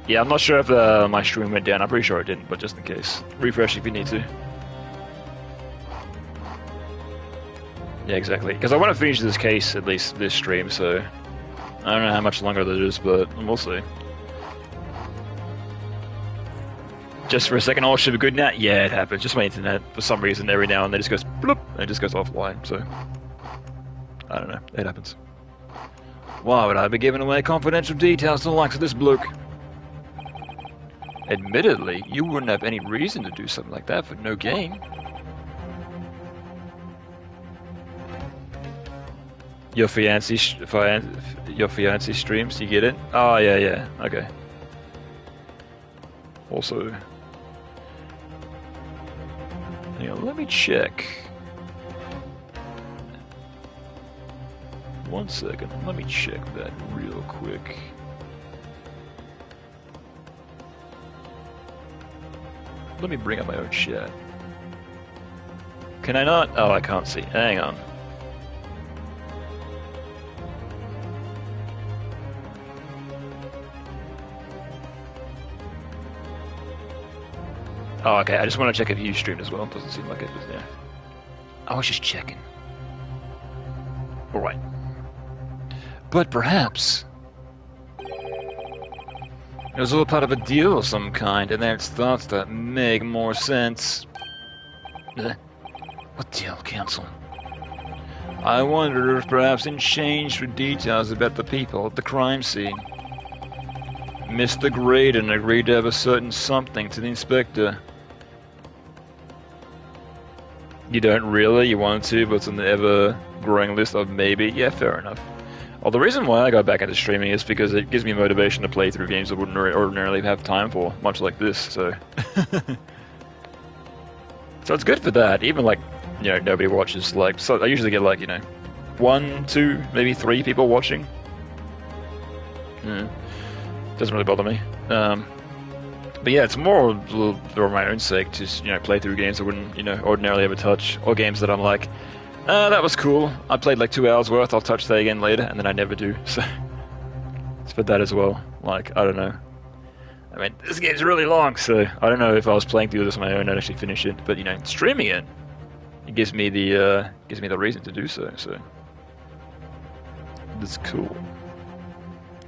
Yeah, I'm not sure if my stream went down. I'm pretty sure it didn't, but just in case. Refresh if you need to. Yeah, exactly. Because I want to finish this case, at least this stream, so... I don't know how much longer that is, but we'll see. Just for a second, all should be good now? Yeah, it happens. Just my internet, for some reason, every now and then it just goes bloop, and it just goes offline, so... I don't know, it happens. Why would I be giving away confidential details to the likes of this bloke? Admittedly, you wouldn't have any reason to do something like that for no gain. Your fiancé streams, you get it? Oh, yeah, okay. Also... Hang on, let me check. 1 second, let me check that real quick. Let me bring up my own chat. Can I not? Oh, I can't see. Hang on. Oh, okay. I just want to check if you streamed as well. It doesn't seem like it was there. I was just checking. Alright. But perhaps... it was all part of a deal of some kind, and then it starts to make more sense. What deal, Counsel? I wonder if perhaps in exchange for details about the people at the crime scene, Mr. Graydon agreed to have a certain something to the inspector. You don't really? You wanted to, but it's on the ever-growing list of maybe? Yeah, fair enough. Well, the reason why I got back into streaming is because it gives me motivation to play through games I wouldn't ordinarily have time for, much like this, so... So it's good for that, even like, you know, nobody watches, like, so I usually get like, you know, 1, 2, maybe 3 people watching. Doesn't really bother me. But yeah, it's more for my own sake to, you know, play through games I wouldn't, you know, ordinarily ever touch, or games that I'm like, that was cool. I played like 2 hours worth, I'll touch that again later, and then I never do, so... It's for that as well. Like, I don't know. I mean, this game's really long, so I don't know if I was playing through this on my own, I'd actually finish it, but, you know, streaming it, it gives me the reason to do so, so... That's cool.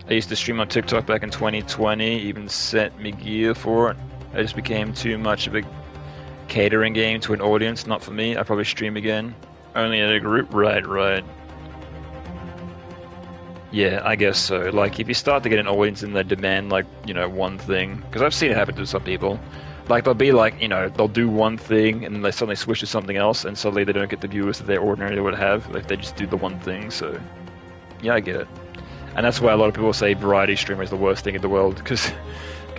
I used to stream on TikTok back in 2020, even sent me gear for it. I just became too much of a catering game to an audience, not for me. I probably stream again. Only in a group? Right. Yeah, I guess so. Like, if you start to get an audience and they demand, like, you know, one thing, because I've seen it happen to some people. Like, they'll be like, you know, they'll do one thing, and then they suddenly switch to something else, and suddenly they don't get the viewers that they ordinarily would have if they just do the one thing, so... Yeah, I get it. And that's why a lot of people say variety streamer is the worst thing in the world, because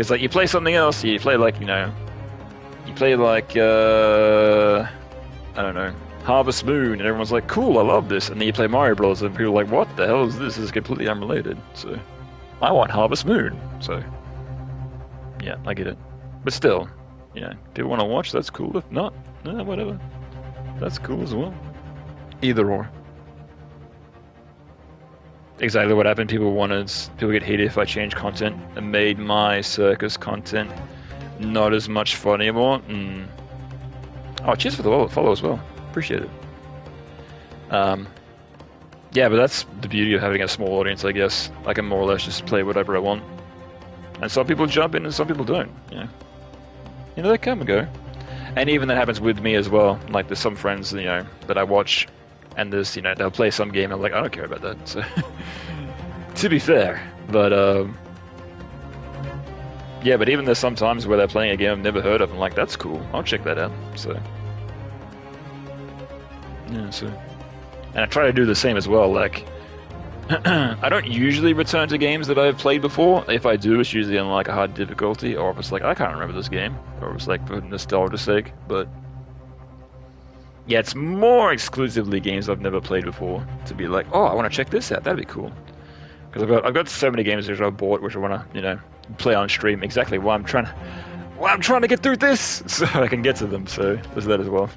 like, you play something else, you play, like, you know... You play, like, I don't know... Harvest Moon, and everyone's like, cool, I love this, and then you play Mario Bros, and people are like, what the hell is this? This is completely unrelated, so... I want Harvest Moon, so... Yeah, I get it. But still, you know, people want to watch, that's cool. If not, whatever. That's cool as well. Either or. Exactly what happened, people get heated if I changed content and made my circus content not as much fun anymore. Oh, cheers for the follow as well. Appreciate it. Yeah, but that's the beauty of having a small audience, I guess. I can more or less just play whatever I want. And some people jump in and some people don't, you know, they come and go. And even that happens with me as well. Like, there's some friends, you know, that I watch, and there's, you know, they'll play some game, and I'm like, I don't care about that, so... To be fair, but, yeah, but even there's some times where they're playing a game I've never heard of, and I'm like, that's cool, I'll check that out, so... Yeah, so... And I try to do the same as well, like... I don't usually return to games that I've played before. If I do, it's usually on like a hard difficulty, or if it's like I can't remember this game, or if it's like for nostalgia's sake. But yeah, it's more exclusively games I've never played before to be like, oh, I want to check this out. That'd be cool. Because I've got so many games which I've bought which I want to play on stream. Exactly why I'm trying to get through this so I can get to them. So there's that as well.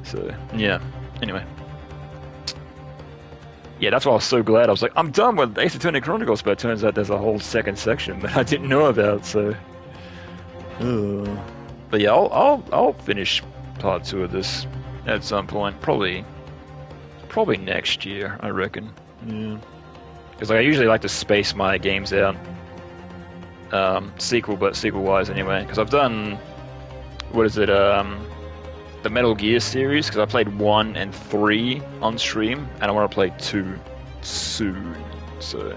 So yeah. Anyway. Yeah, that's why I was so glad. I was like, I'm done with Ace Attorney Chronicles, but it turns out there's a whole second section that I didn't know about. So, but yeah, I'll finish part 2 of this at some point. Probably next year, I reckon. Yeah, because I usually like to space my games out, sequel-wise anyway. Because I've done the Metal Gear series, because I played 1 and 3 on stream, and I want to play 2 soon, so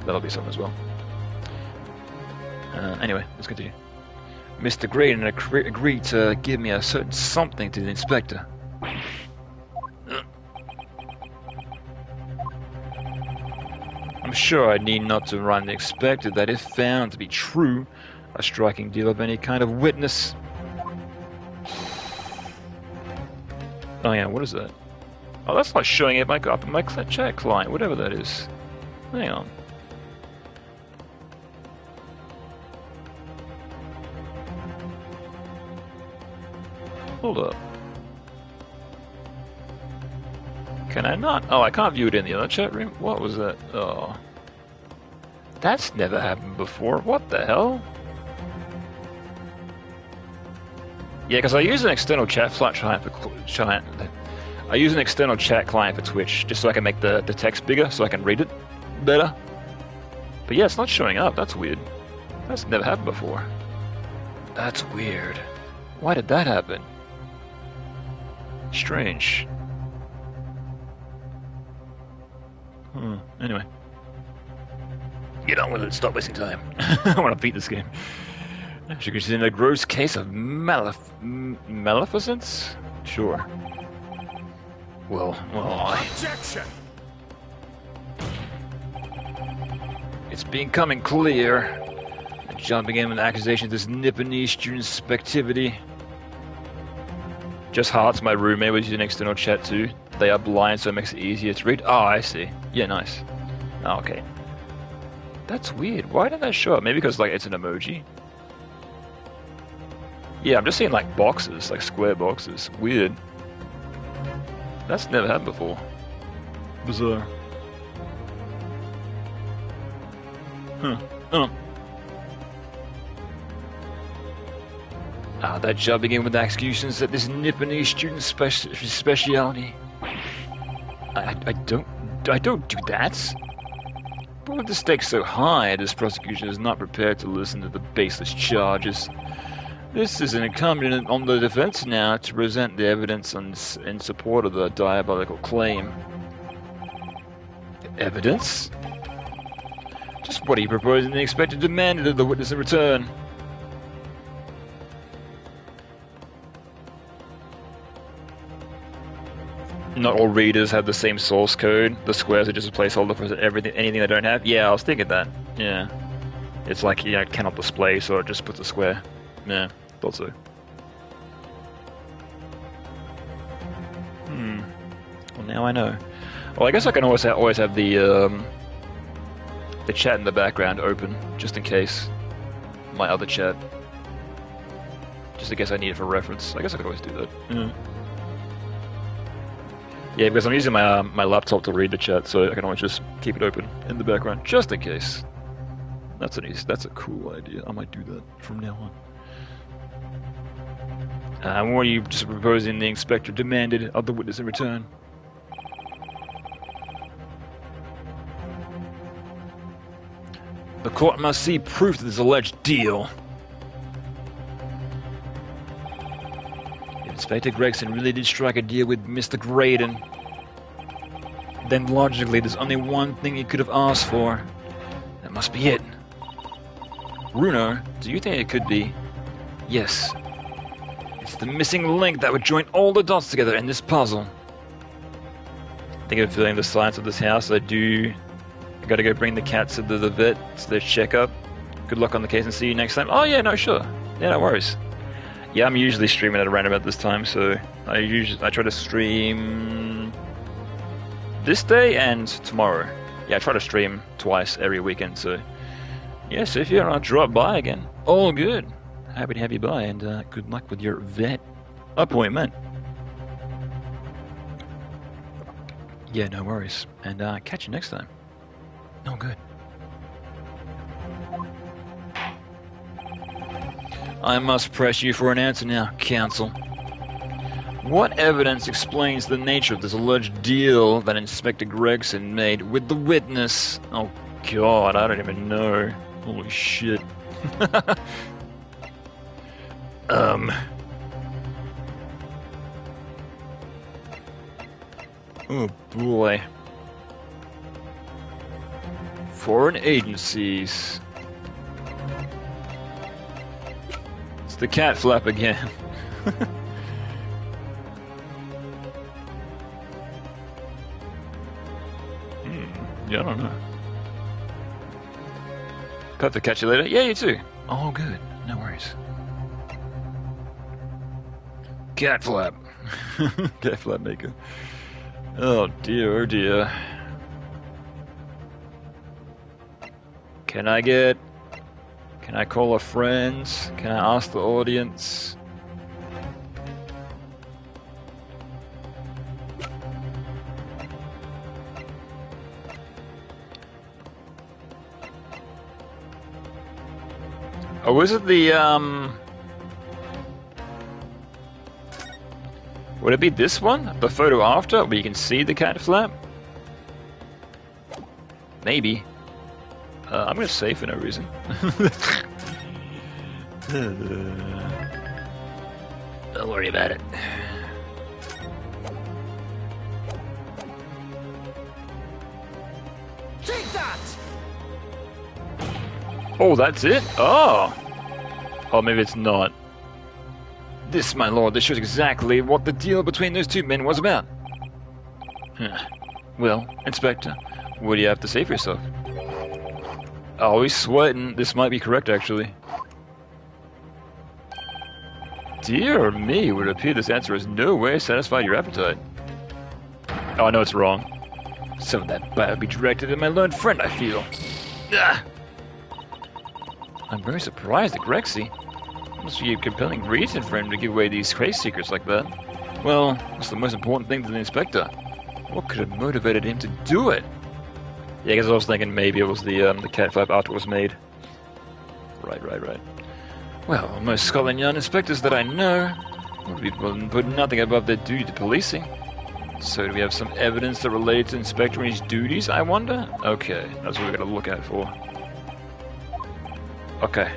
that'll be something as well. Anyway, let's continue. Mr. Graydon agreed to give me a certain something to the inspector. I'm sure I need not to remind the inspector that if found to be true, a striking deal of any kind of witness. Oh yeah, what is that? Oh, that's like showing it up in my chat client, whatever that is. Hang on. Hold up. Can I not? Oh, I can't view it in the other chat room? What was that? Oh. That's never happened before. What the hell? Yeah, because I use an external chat client for I use an external chat client for Twitch just so I can make the text bigger so I can read it better. But yeah, it's not showing up. That's weird. That's never happened before. That's weird. Why did that happen? Strange. Anyway. Get on with it. Stop wasting time. I want to beat this game. She considered a gross case of maleficence? Sure. Well, Objection! It's becoming clear. Jumping in with accusations of this Nipponese student's activity. Just hearts, my roommate was using external chat too. They are blind, so it makes it easier to read. Oh, I see. Yeah, nice. Oh, okay. That's weird. Why didn't that show up? Maybe because like it's an emoji. Yeah, I'm just seeing like boxes, like square boxes. Weird. That's never happened before. Bizarre. Oh. That job began with accusations that this Nipponese student's speciality. I don't do that. But with the stakes so high, this prosecution is not prepared to listen to the baseless charges. This is incumbent on the defense now to present the evidence in support of the diabolical claim. Evidence? Just what he proposed and the expected demanded of the witness in return. Not all readers have the same source code. The squares are just a placeholder for anything they don't have. Yeah, I was thinking that. Yeah. It's like, it cannot display, so it just puts a square. Yeah, thought so. Well, now I know. Well, I guess I can always have the chat in the background open, just in case. My other chat. Just in case I need it for reference. I guess I could always do that. Yeah. Yeah, because I'm using my laptop to read the chat, so I can always just keep it open in the background, just in case. That's a cool idea. I might do that from now on. What are you just proposing the inspector demanded of the witness in return? The court must see proof of this alleged deal. Inspector Gregson really did strike a deal with Mr. Graydon. Then logically, there's only one thing he could have asked for. That must be it. Bruno, do you think it could be? Yes. It's the missing link that would join all the dots together in this puzzle. think of feeling the silence of this house. I gotta go bring the cats to the vet to their checkup. Good luck on the case and see you next time. Oh yeah, no, sure. Yeah, no worries. Yeah, I'm usually streaming at around about this time, so I try to stream this day and tomorrow. Yeah, I try to stream twice every weekend, so yeah, so if you want to drop by again, all good. Happy to have you by, and good luck with your vet appointment. Yeah, no worries, and catch you next time. Oh, good. I must press you for an answer now, counsel. What evidence explains the nature of this alleged deal that Inspector Gregson made with the witness? Oh god, I don't even know. Holy shit. Oh boy. Foreign agencies. It's the cat flap again. Yeah, I don't know. Perfect, catch you later. Yeah, you too. All good. No worries. Cat flap. Cat flap maker. Oh dear, oh dear. Can I call a friend? Can I ask the audience? Oh, is it the, would it be this one? The photo after, where you can see the cat flap? Maybe. I'm gonna save for no reason. Don't worry about it. Take that! Oh, that's it? Oh! Oh, maybe it's not. This, my lord, this shows exactly what the deal between those two men was about. Well, Inspector, what do you have to say for yourself? Oh, he's sweating. This might be correct, actually. Dear me, it would appear this answer has no way satisfied your appetite. Oh, I know it's wrong. Some of that bite would be directed at my learned friend, I feel. Ah! I'm very surprised at Grexy. Must be a compelling reason for him to give away these case secrets like that. Well, what's the most important thing to the inspector? What could have motivated him to do it? Yeah, because I was thinking maybe it was the cat flap after it was made. Right. Well, most Scotland Yard inspectors that I know would put nothing above their duty to policing. So do we have some evidence that relates to Inspector and his duties, I wonder? Okay, that's what we're going to look out for. Okay.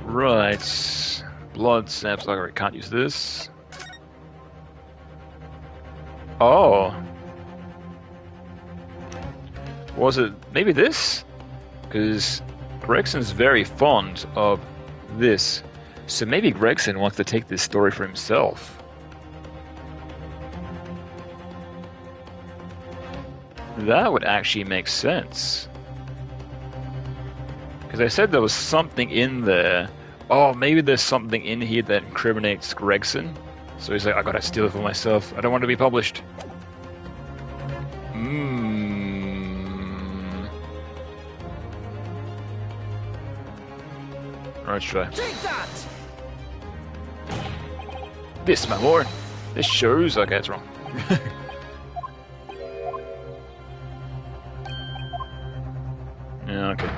Right. Blood samples. I can't use this. Oh. Was it maybe this? Because Gregson's very fond of this. So maybe Gregson wants to take this story for himself. That would actually make sense. Because I said there was something in there. Oh, maybe there's something in here that incriminates Gregson. So he's like, I gotta steal it for myself. I don't want to be published. Let's try. Take that! This, my lord. This shows. Okay, that's wrong. Yeah, okay.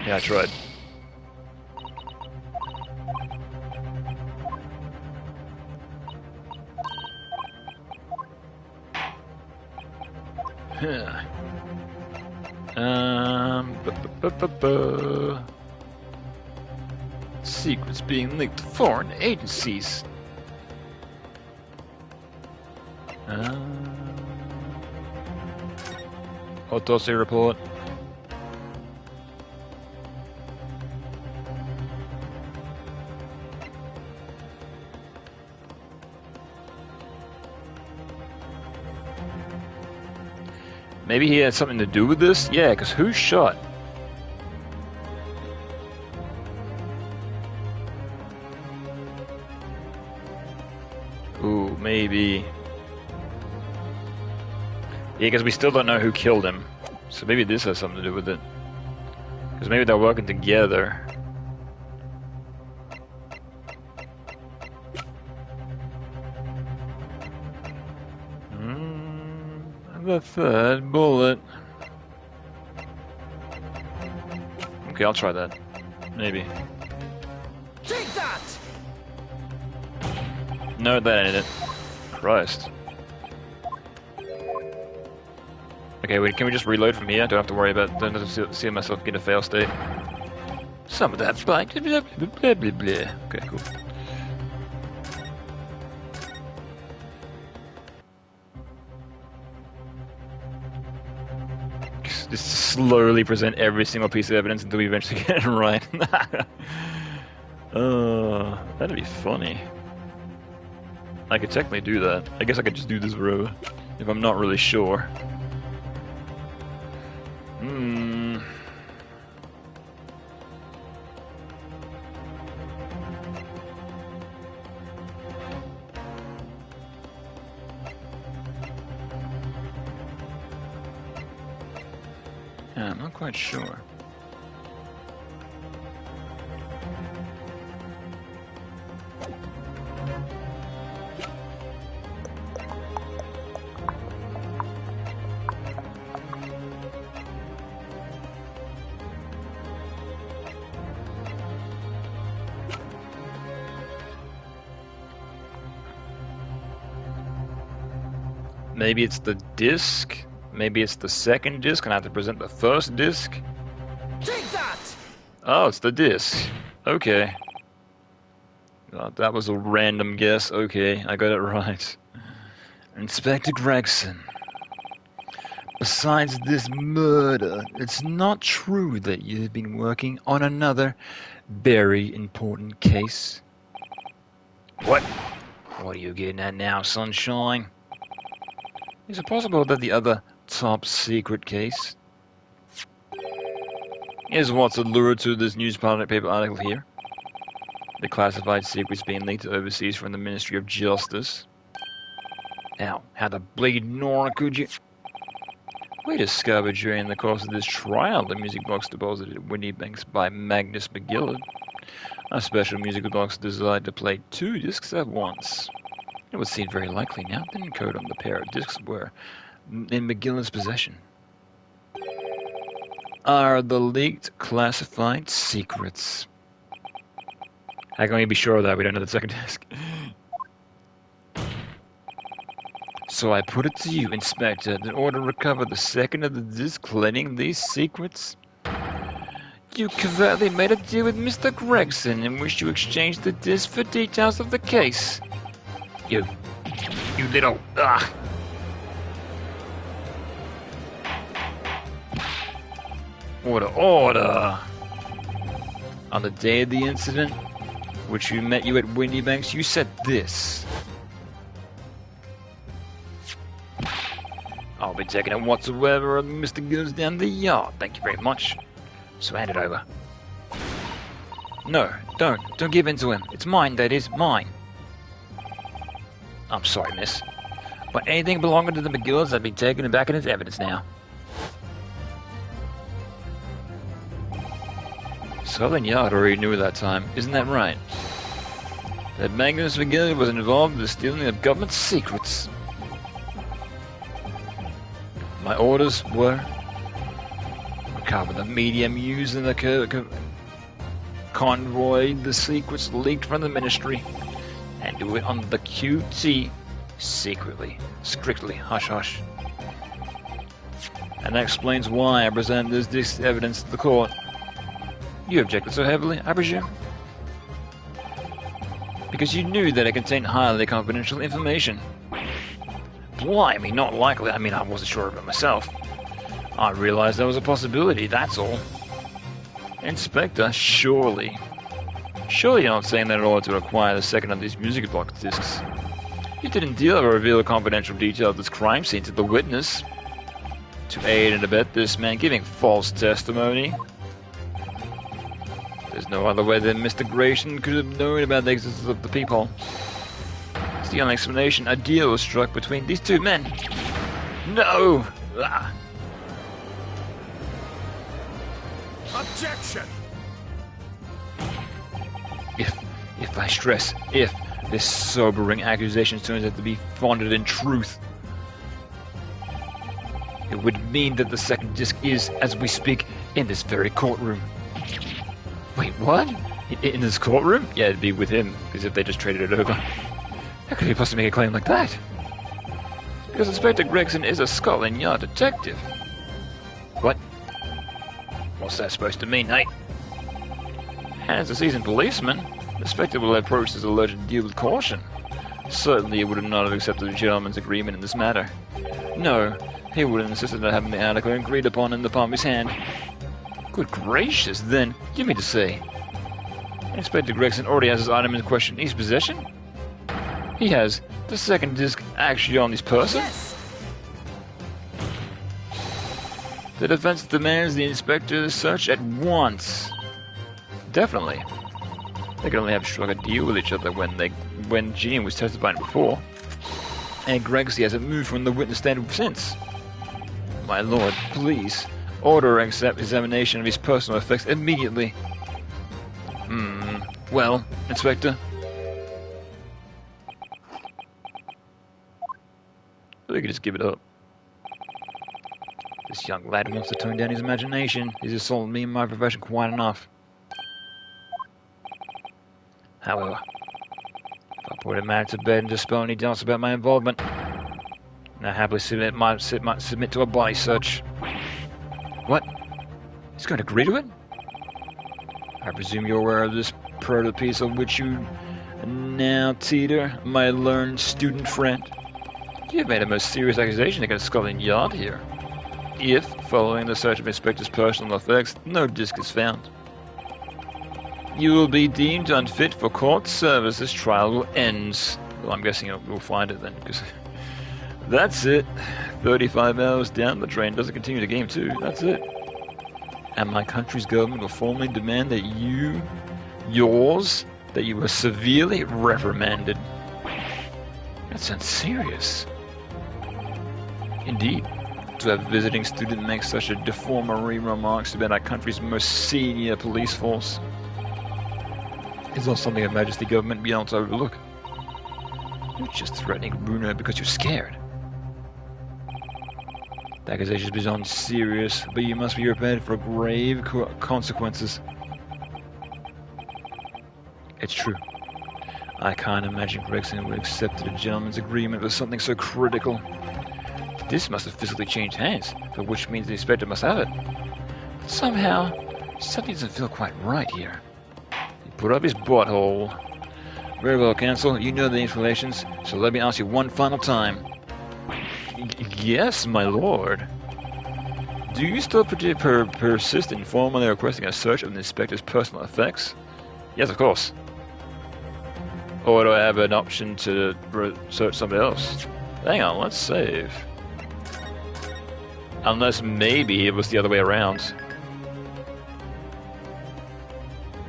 Yeah, I tried. Secrets being linked to foreign agencies. Autopsy report. Maybe he had something to do with this? Yeah, because who shot? Ooh, maybe. Yeah, because we still don't know who killed him. So maybe this has something to do with it. Because maybe they're working together. The third bullet. Okay, I'll try that. Maybe. Take that! No, that ain't it. Christ. Okay, wait, can we just reload from here? Don't have to worry about, don't have to see myself get a fail state. Some of that bite. Blah, blah, blah, blah. Okay, cool. Just slowly present every single piece of evidence until we eventually get it right. That'd be funny. I could technically do that. I guess I could just do this forever if I'm not really sure. Yeah, I'm not quite sure. Maybe it's the disc. Maybe it's the second disc, and I have to present the first disc. Take that! Oh, it's the disc. Okay. That was a random guess. Okay, I got it right. Inspector Gregson. Besides this murder, it's not true that you've been working on another very important case. What? What are you getting at now, Sunshine? Is it possible that the other top secret case is what's allured to this newspaper article here? The classified secrets being leaked overseas from the Ministry of Justice. Ow, how the bleed Nora could you? We discovered during the course of this trial the music box deposited at Windy Banks by Magnus McGillard. A special musical box designed to play 2 discs at once. It would seem very likely now the encode on the pair of discs were in McGillard's possession. Are the leaked classified secrets. How can we be sure of that? We don't know the second disc. So I put it to you, Inspector, in order to recover the second of the discs containing these secrets. You covertly made a deal with Mr. Gregson in which you exchanged the disc for details of the case. You little... Order! On the day of the incident, which we met you at Windy Banks, you said this. I'll be taking it whatsoever Mr. goes down the yard. Thank you very much. So hand it over. No, don't give in to him. It's mine, that is, mine. I'm sorry, miss. But anything belonging to the McGillards has been taken back in as evidence now. Scotland Yard already knew at that time, isn't that right? That Magnus McGillard was involved in the stealing of government secrets. My orders were recover the medium used in the convoy, the secrets leaked from the ministry, and do it on the QT secretly, strictly, hush hush. And that explains why I presented this evidence to the court. You objected so heavily, I presume? Because you knew that it contained highly confidential information. Blimey, not likely. I mean, I wasn't sure of it myself. I realized there was a possibility, that's all. Inspector, surely. Surely you're not saying that in order to acquire the second of these music box discs. You didn't deal or reveal a confidential detail of this crime scene to the witness. To aid and abet this man giving false testimony. There's no other way that Mr. Grayson could have known about the existence of the peephole. It's the only explanation. A deal was struck between these two men. No! Ah. Objection! If I stress, if this sobering accusation turns out to be founded in truth, it would mean that the second disc is, as we speak, in this very courtroom. Wait, what? In this courtroom? Yeah, it'd be with him, because if they just traded it over. How could he possibly make a claim like that? Because Inspector Gregson is a Scotland Yard detective. What? What's that supposed to mean, hey? And as a seasoned policeman, the Inspector will approach this alleged deal with caution. Certainly he would not have accepted a gentleman's agreement in this matter. No, he would have insisted on having the article agreed upon in the palm of his hand. Good gracious, then, you mean to say Inspector Gregson already has his item in question in his possession? He has the second disc actually on his person? Yes! The defense demands the inspector search at once. Definitely. They could only have struck a deal with each other when Jean was testifying before. And Gregsy hasn't moved from the witness stand since. My lord, please, order examination of his personal effects immediately. Well, Inspector? We could just give it up. This young lad wants to tone down his imagination. He's assaulted me and my profession quite enough. However, if I put a man to bed and dispel any doubts about my involvement, and I happily submit to a body search. What? He's going to agree to it? I presume you're aware of this proto-piece of which you now teeter, my learned student friend. You have made a most serious accusation against Scotland Yard here. If, following the search of Inspector's personal effects, no disc is found, you will be deemed unfit for court service. This trial will end. Well, I'm guessing we'll find it then, because that's it. 35 hours down the drain. Doesn't continue the game too. That's it. And my country's government will formally demand that you were severely reprimanded. That sounds serious. Indeed. To have a visiting student make such a defamatory remarks about our country's most senior police force is not something Her Majesty government be able to overlook. You're just threatening Bruno because you're scared. The accusation is beyond serious, but you must be prepared for grave consequences. It's true. I can't imagine Gregson would accept a gentleman's agreement with something so critical. This must have physically changed hands, for which means the inspector must have it. But somehow, something doesn't feel quite right here. He put up his butthole. Very well, counsel. You know the installations, so let me ask you one final time. Yes, my lord. Do you still persist in formally requesting a search of the inspector's personal effects? Yes, of course. Or do I have an option to search somebody else? Hang on, let's save. Unless maybe it was the other way around.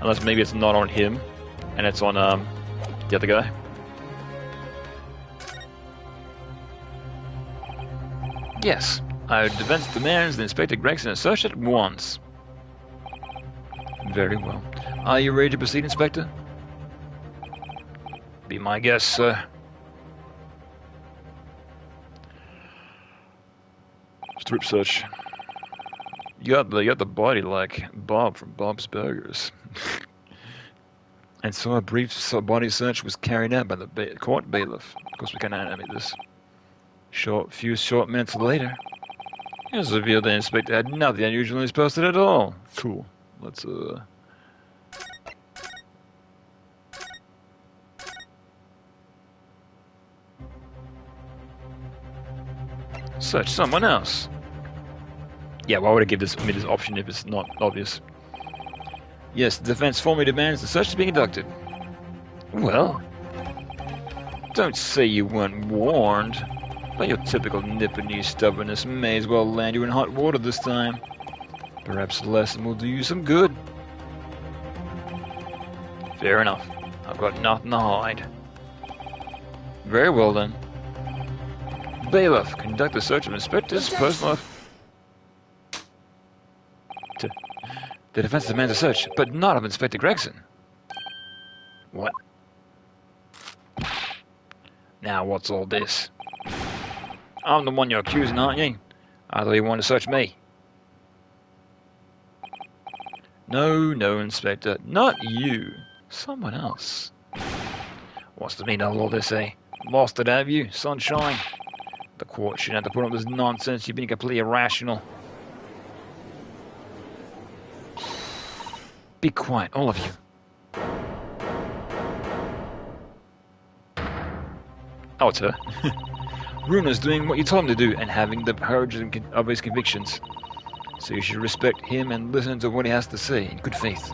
Unless maybe it's not on him, and it's on the other guy. Yes, our defense demands the Inspector Gregson a search at once. Very well. Are you ready to proceed, Inspector? Be my guest, sir. Strip search. You got the body like Bob from Bob's Burgers. And so a brief body search was carried out by the court bailiff. Of course, we can't animate this. Few short minutes later, it was revealed the inspector had nothing unusual in his person at all. Cool. Let's search someone else. Yeah, why would I give me this option if it's not obvious? Yes, the defense formally demands the search to be conducted. Well, don't say you weren't warned. But your typical nip-and-knee stubbornness may as well land you in hot water this time. Perhaps the lesson will do you some good. Fair enough. I've got nothing to hide. Very well then. Bailiff, conduct a search of Inspector's personal... The defense demands a search, but not of Inspector Gregson. What? Now what's all this? I'm the one you're accusing, aren't you? I thought you wanted to search me. No, Inspector. Not you. Someone else. What's the meaning of all this, eh? Lost it, have you, sunshine? The court shouldn't have to put up with this nonsense. You've been completely irrational. Be quiet, all of you. Oh, it's her. Runer's doing what you told him to do and having the courage of his convictions. So you should respect him and listen to what he has to say in good faith.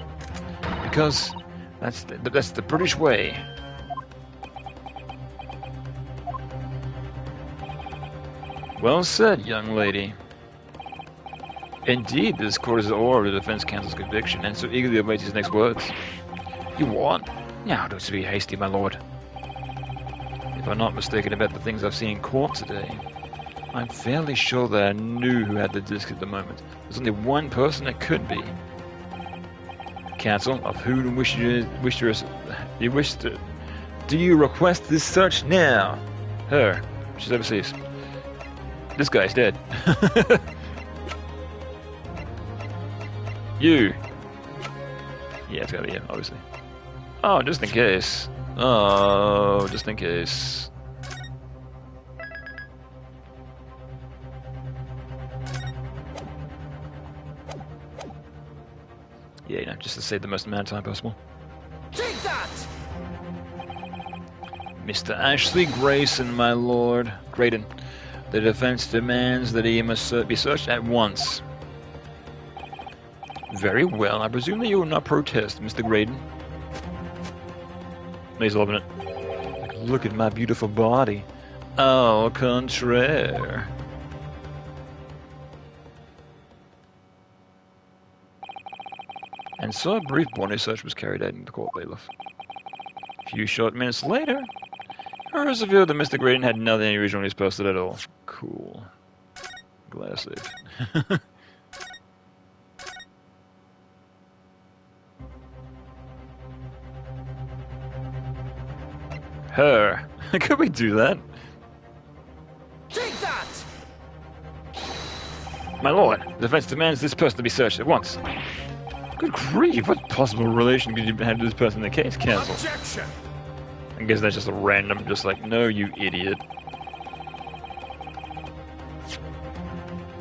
Because that's the British way. Well said, young lady. Indeed, this court is the awe of the defense counsel's conviction and so eagerly awaits his next words. You what? Now don't be hasty, my lord. If I'm not mistaken about the things I've seen in court today, I'm fairly sure that I knew who had the disc at the moment. There's only one person it could be. Counsel, of who do you request this search now? Her. She's overseas. This guy's dead. You. Yeah, it's gotta be him, obviously. Oh, just in case. Oh, just in case. Yeah, you know, just to save the most amount of time possible. Take that! Mr. Ashley Grayson, my lord. Graydon. The defense demands that he must be searched at once. Very well. I presume that you will not protest, Mr. Graydon. He's loving it. Like, look at my beautiful body. Au contraire. And so a brief body search was carried out in the court bailiff. A few short minutes later, it was revealed that Mr. Graydon had nothing unusual on his posted at all. Cool. Glad I saved. Her. Could we do that? Take that! My lord, the defense demands this person to be searched at once. Good grief, what possible relation could you have to this person in the case, counsel? Objection! I guess that's just a random, just like, no, you idiot.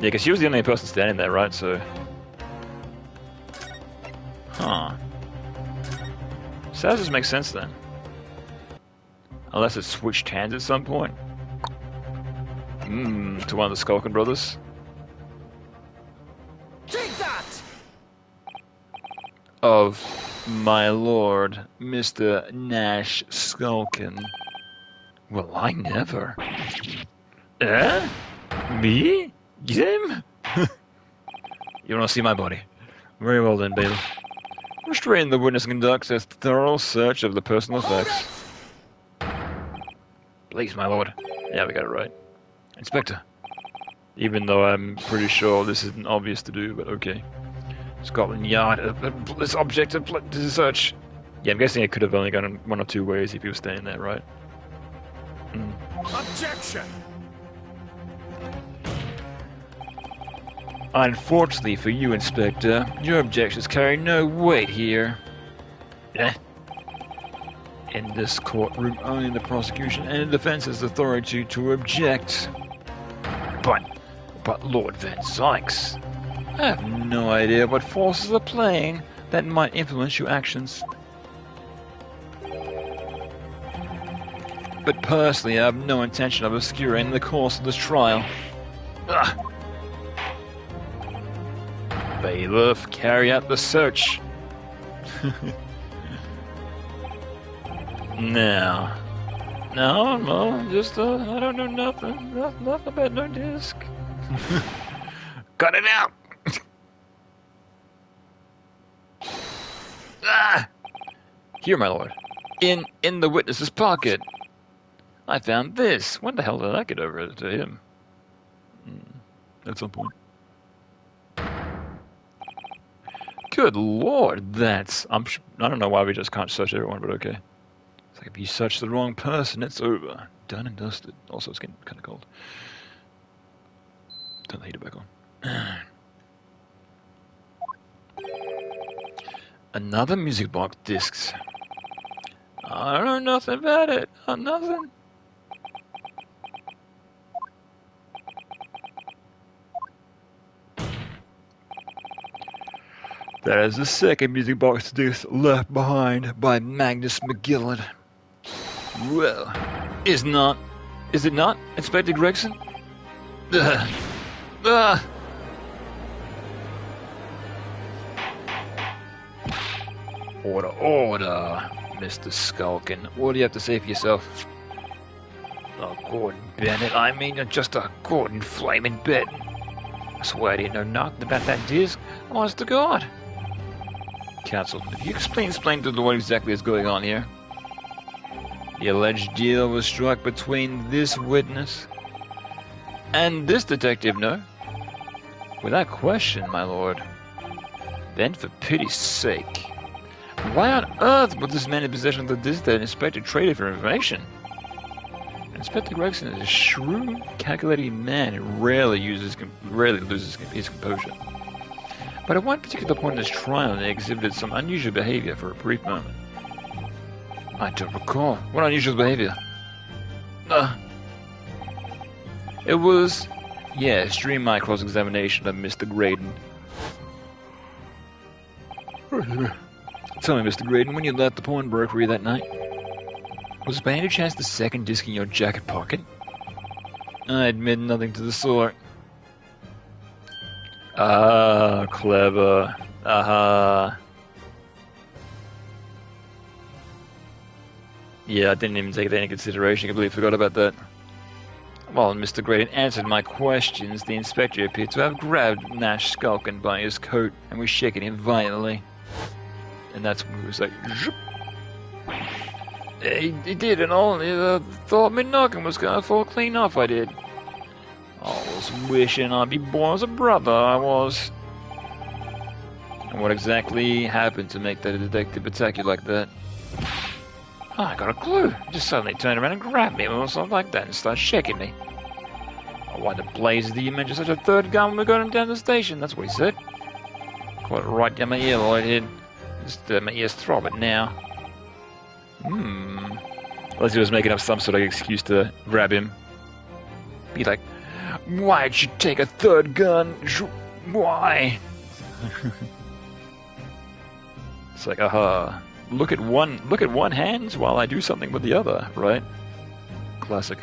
Yeah, because she was the only person standing there, right, so... Huh. So how does this make sense, then? Unless it switched hands at some point. To one of the Skulkin brothers. Take that! Of my lord, Mr. Nash Skulkin. Well, I never. Eh? Me? Him? You want to see my body? Very well then, bailiff. Restrain the witness and conduct a thorough search of the personal effects. Please, my lord. Yeah, we got it right. Inspector. Even though I'm pretty sure this isn't obvious to do, but okay. Scotland Yard. This object to search. Yeah, I'm guessing it could have only gone one or two ways if he was staying there, right? Objection! Unfortunately for you, Inspector, your objections carry no weight here. Eh? In this courtroom, only the prosecution and the defense has authority to object. But Lord Van Sykes, I have no idea what forces are playing that might influence your actions. But personally, I have no intention of obscuring the course of this trial. Ugh. Bailiff, carry out the search. Now. No, just, I don't know nothing. Nothing about no disc. Cut it out! Ah! Here, my lord. In the witness's pocket. I found this. When the hell did I get over to him? At some point. Good lord, that's... I don't know why we just can't search everyone, but okay. It's like if you search the wrong person, it's over. Done and dusted. Also, it's getting kind of cold. Turn the heater back on. Another music box discs. I don't know nothing about it. Nothing. That is the second music box disc left behind by Magnus McGillen. Well, is it not, Inspector Gregson? Order, Mr. Skulkin. What do you have to say for yourself? Oh, Gordon Bennett, I mean, you're just a Gordon Flaming Bennett. I swear I didn't know nothing about that disc. Honest to God. Counsel, if you explain to the what exactly is going on here. The alleged deal was struck between this witness and this detective, no? Without question, my lord. Then, for pity's sake, why on earth was this man in possession of the disc that Inspector traded for information? Inspector Gregson is a shrewd, calculating man who rarely loses his composure. But at one particular point in his trial, he exhibited some unusual behavior for a brief moment. I don't recall. What unusual behavior? It was, yes, during my cross-examination of Mr. Graydon. Tell me, Mr. Graydon, when you left the pawnbrokery that night, was by any chance the second disc in your jacket pocket? I admit nothing to the sort. Ah, clever. Aha. Yeah, I didn't even take that into consideration. I completely forgot about that. While Mr. Graydon answered my questions, the inspector appeared to have grabbed Nash Skulkin by his coat and was shaking him violently. And that's when he was like, zhup. He did, and all. He thought me knocking was gonna fall clean off. I did. I was wishing I'd be born as a brother. I was. And what exactly happened to make that detective attack you like that? Oh, I got a clue. He just suddenly turned around and grabbed me or something like that and started shaking me. Oh, why the blazes did you mention such a third gun when we got him down the station? That's what he said. Caught it right down my earlobe. It just my ears throbbing now. Unless he was making up some sort of excuse to grab him. Be like, why'd you take a third gun? Why? It's like, aha. Look at one hand while I do something with the other, right? Classic.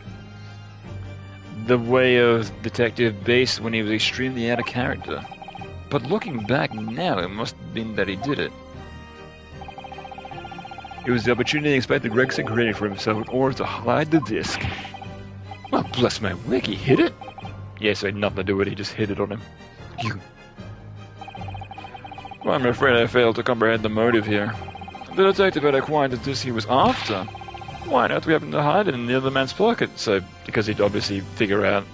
The way of Detective Bass when he was extremely out of character. But looking back now, it must have been that he did it. It was the opportunity Inspector Gregson created for himself in order to hide the disc. Well, bless my wig, he hid it? Yes, it had nothing to do with it, he just hid it on him. Well, I'm afraid I failed to comprehend the motive here. The detective had acquired the disc he was after. Why on earth we happened to hide it in the other man's pocket? So, because he'd obviously figure out.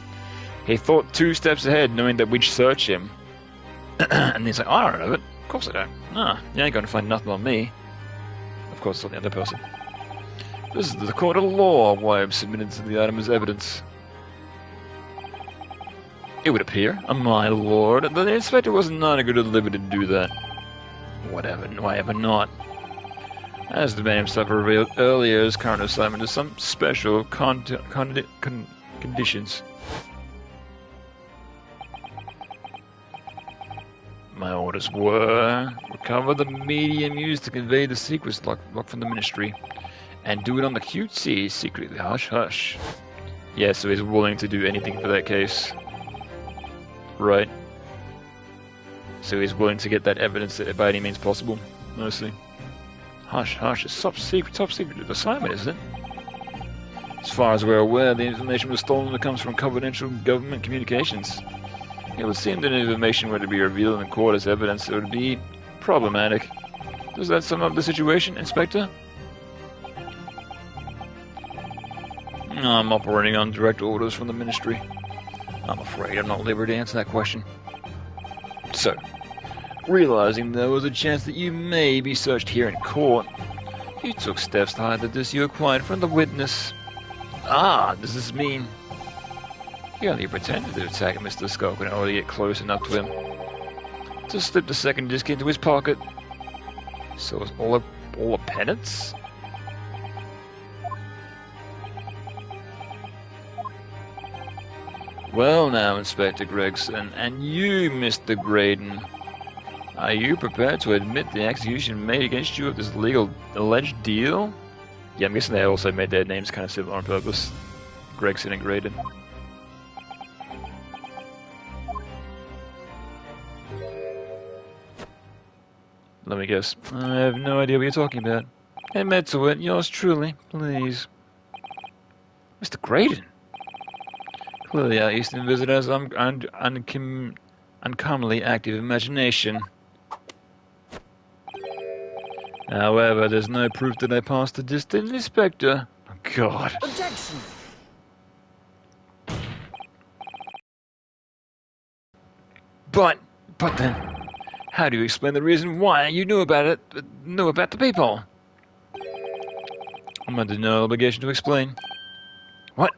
He thought 2 steps ahead, knowing that we'd search him. And he's like, I don't know it. Of course I don't. Nah, you ain't gonna find nothing on me. Of course it's on the other person. This is the court of law, why I've submitted to the item as evidence. It would appear, my lord, that the inspector was not good at liberty to do that. Whatever, why ever not? As the man himself revealed earlier, his current assignment is some special conditions. My orders were recover the medium used to convey the secrets locked from the ministry, and do it on the QT secretly. Hush, hush. Yeah, so he's willing to do anything for that case. Right. So he's willing to get that evidence by any means possible. Mostly. Hush, hush, it's top secret assignment, isn't it? As far as we're aware, the information was stolen and comes from confidential government communications. It would seem that information were to be revealed in court as evidence, it would be problematic. Does that sum up the situation, Inspector? I'm operating on direct orders from the Ministry. I'm afraid I'm not at liberty to answer that question. So, realizing there was a chance that you may be searched here in court, you took steps to hide the disc you acquired from the witness. Ah, does this mean... He only pretended to attack Mr. Skulk in order to get close enough to him. To slip the second disc into his pocket. So it's all a penance? Well now, Inspector Gregson, and you, Mr. Graydon, are you prepared to admit the execution made against you of this legal alleged deal? Yeah, I'm guessing they also made their names kind of similar on purpose. Gregson and Graydon. Let me guess. I have no idea what you're talking about. Admit to it, yours truly, please. Mr. Graydon? Clearly our eastern visitor has uncommonly active imagination. However, there's no proof that I passed the distance, Inspector. Oh, God. Objection! But then, how do you explain the reason why you knew about the people? I'm under no obligation to explain. What?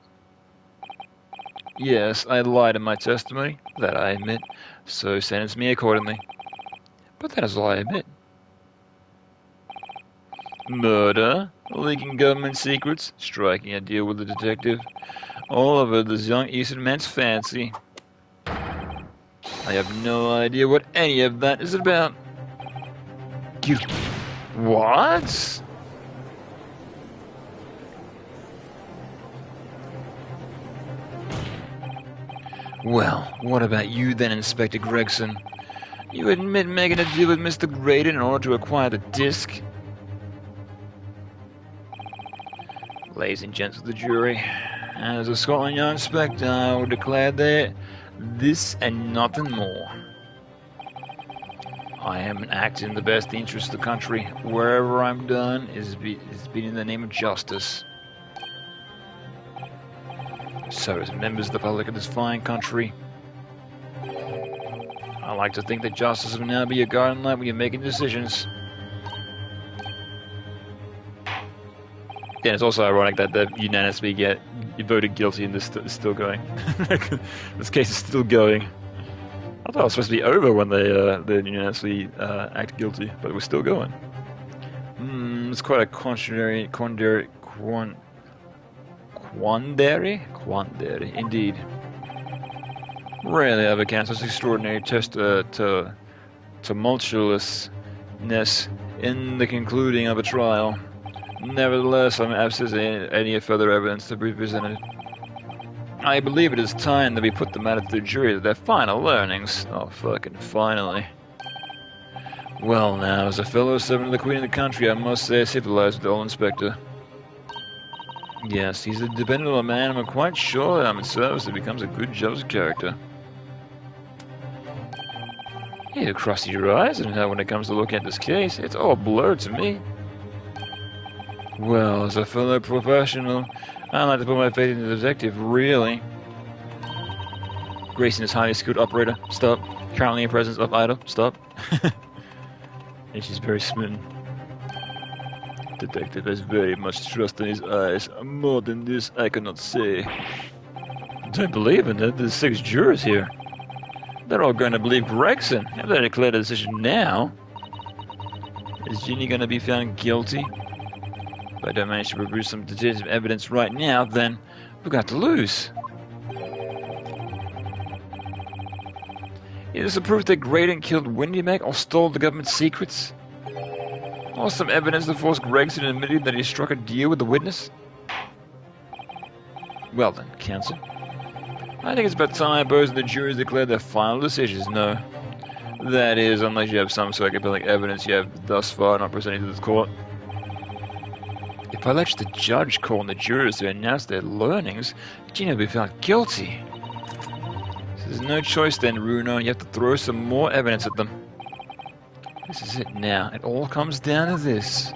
Yes, I lied in my testimony, that I admit, so sentence me accordingly. But that is all I admit. Murder, leaking government secrets, striking a deal with the detective, all over this young Eastern man's fancy. I have no idea what any of that is about. You... What? Well, what about you then, Inspector Gregson? You admit making a deal with Mr. Graydon in order to acquire the disc? Ladies and gents of the jury, as a Scotland Yard Inspector, I will declare that this and nothing more. I am acting in the best interest of the country. Wherever I'm done is been in the name of justice. So, as members of the public of this fine country, I like to think that justice will now be your guiding light when you're making decisions. Yeah, it's also ironic that they unanimously voted guilty and this is still going. This case is still going. I thought it was supposed to be over when they unanimously acted guilty, but it was still going. It's quite a quandary, indeed. Rarely have a case such extraordinary tumultuousness in the concluding of a trial. Nevertheless, I'm absent any further evidence to be presented. I believe it is time that we put the matter to the jury to their final learnings. Oh, fucking finally. Well now, as a fellow servant of the Queen of the country, I must say I sympathize with the old Inspector. Yes, he's a dependable man, and I'm quite sure that I'm in service that becomes a good judge of character. You cross your eyes, and when it comes to looking at this case, it's all blurred to me. Well, as a fellow professional, I like to put my faith in the detective, really. Grayson is highly skilled operator. Stop. Currently in presence of Ida. Stop. And she's very smitten. Detective has very much trust in his eyes. More than this, I cannot say. Don't believe in it. There's 6 jurors here. They're all going to believe Gregson. If they declare the decision now, is Ginny going to be found guilty? If I don't manage to produce some definitive evidence right now, then we've got to lose. Is this a proof that Graydon killed Windy Mac or stole the government's secrets? Or some evidence that forced Gregson admitting that he struck a deal with the witness? Well then, counsel. I think it's about time both of the juries declared their final decisions. No. That is, unless you have some sort of compelling evidence you have thus far not presented to the court. If I let the judge call on the jurors to announce their learnings, Gina will be found guilty. So there's no choice then, Runo. You have to throw some more evidence at them. This is it now. It all comes down to this.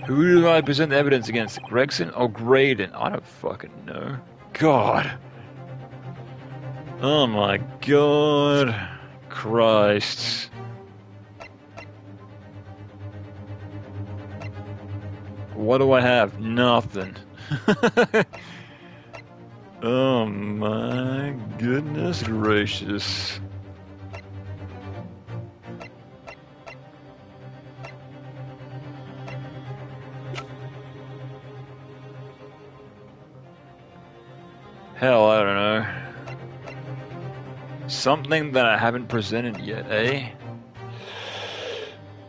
Who do I present the evidence against? Gregson or Graydon? I don't fucking know. God. Oh my God. Christ. What do I have? Nothing. Oh my goodness gracious. Hell, I don't know. Something that I haven't presented yet, eh?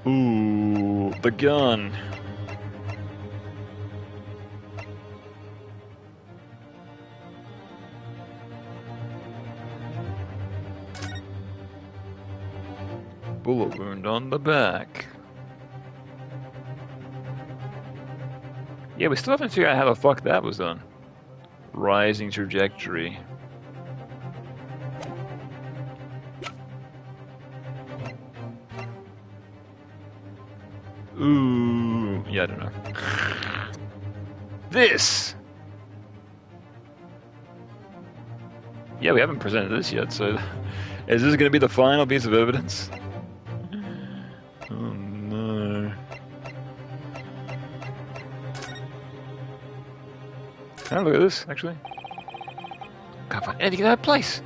Ooh, the gun. Bullet wound on the back. Yeah, we still haven't figured out how the fuck that was done. Rising trajectory. Ooh, yeah, I don't know. This! Yeah, we haven't presented this yet, so... Is this gonna be the final piece of evidence? Oh no. Can I look at this, actually? Can't find anything in that place!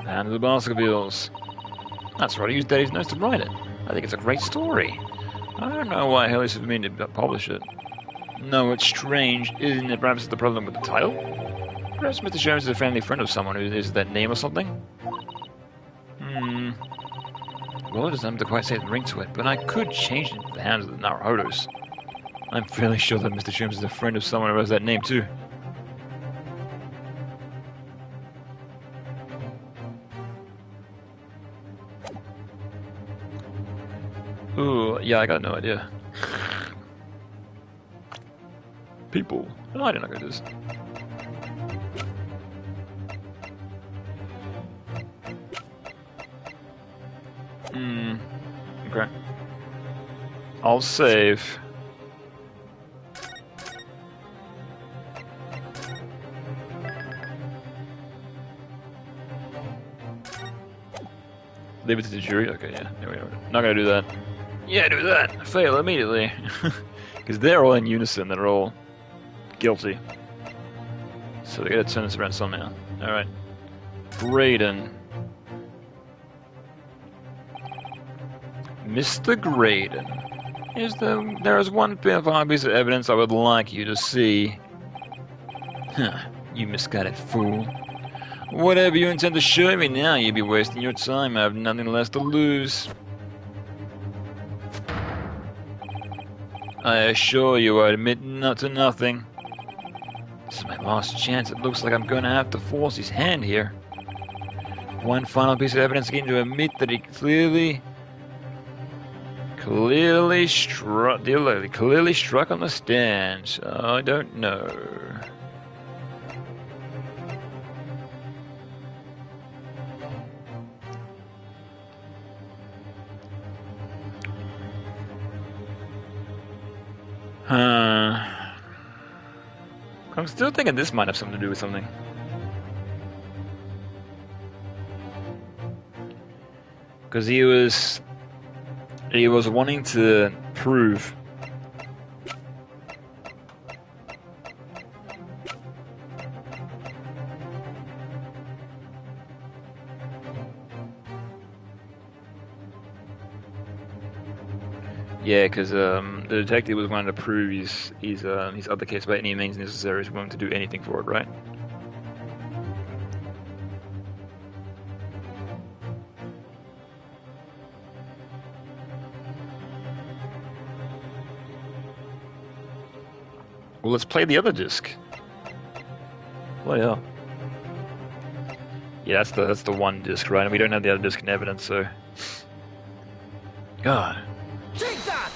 And the Baskervilles. That's right, I used Daddy's notes to write it. I think it's a great story. I don't know why Haley should mean to publish it. No, it's strange, isn't it? Perhaps it's the problem with the title? Perhaps Mr. Jones is a family friend of someone who is that name or something? Well, it doesn't have to quite say the ring to it, but I could change it into the hands of the Naruhodos. I'm fairly sure that Mr. Jones is a friend of someone who has that name too. Ooh, yeah, I got no idea. People. Oh, I don't know who it is. Okay. I'll save. Leave it to the jury? Okay, yeah. There we are. Not gonna do that. Yeah, do that! Fail immediately. Because they're all in unison, they're all guilty. So they gotta turn this around somehow. Alright. Graydon. Mr. Graydon. There is one piece of evidence I would like you to see. Huh, you misguided fool. Whatever you intend to show me now, you'd be wasting your time. I have nothing less to lose. I assure you I admit to nothing. This is my last chance. It looks like I'm going to have to force his hand here. One final piece of evidence again to admit that he clearly struck on the stand. I don't know. I'm still thinking this might have something to do with something. Because he was wanting to prove yeah, because the detective was wanting to prove his other case by any means necessary. He's willing to do anything for it, right? Well, let's play the other disc. Bloody hell. Yeah, that's the one disc, right? And we don't have the other disc in evidence, so. God. Take that!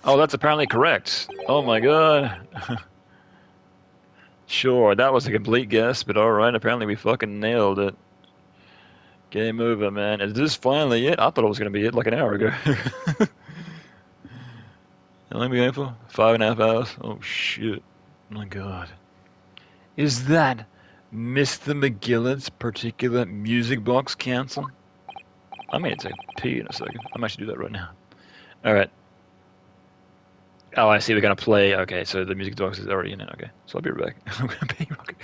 Oh, that's apparently correct. Oh my god. Sure, that was a complete guess, but alright, apparently we fucking nailed it. Game over, man. Is this finally it? I thought it was gonna be it like an hour ago. How long are we going for? 5.5 hours? Oh shit. My god. Is that Mr. McGillard's particular music box cancel? I may take a pee in a second. I might actually do that right now. Alright. Oh, I see. We're gonna play. Okay, so the music box is already in it. Okay, so I'll be right back. I'm gonna be okay.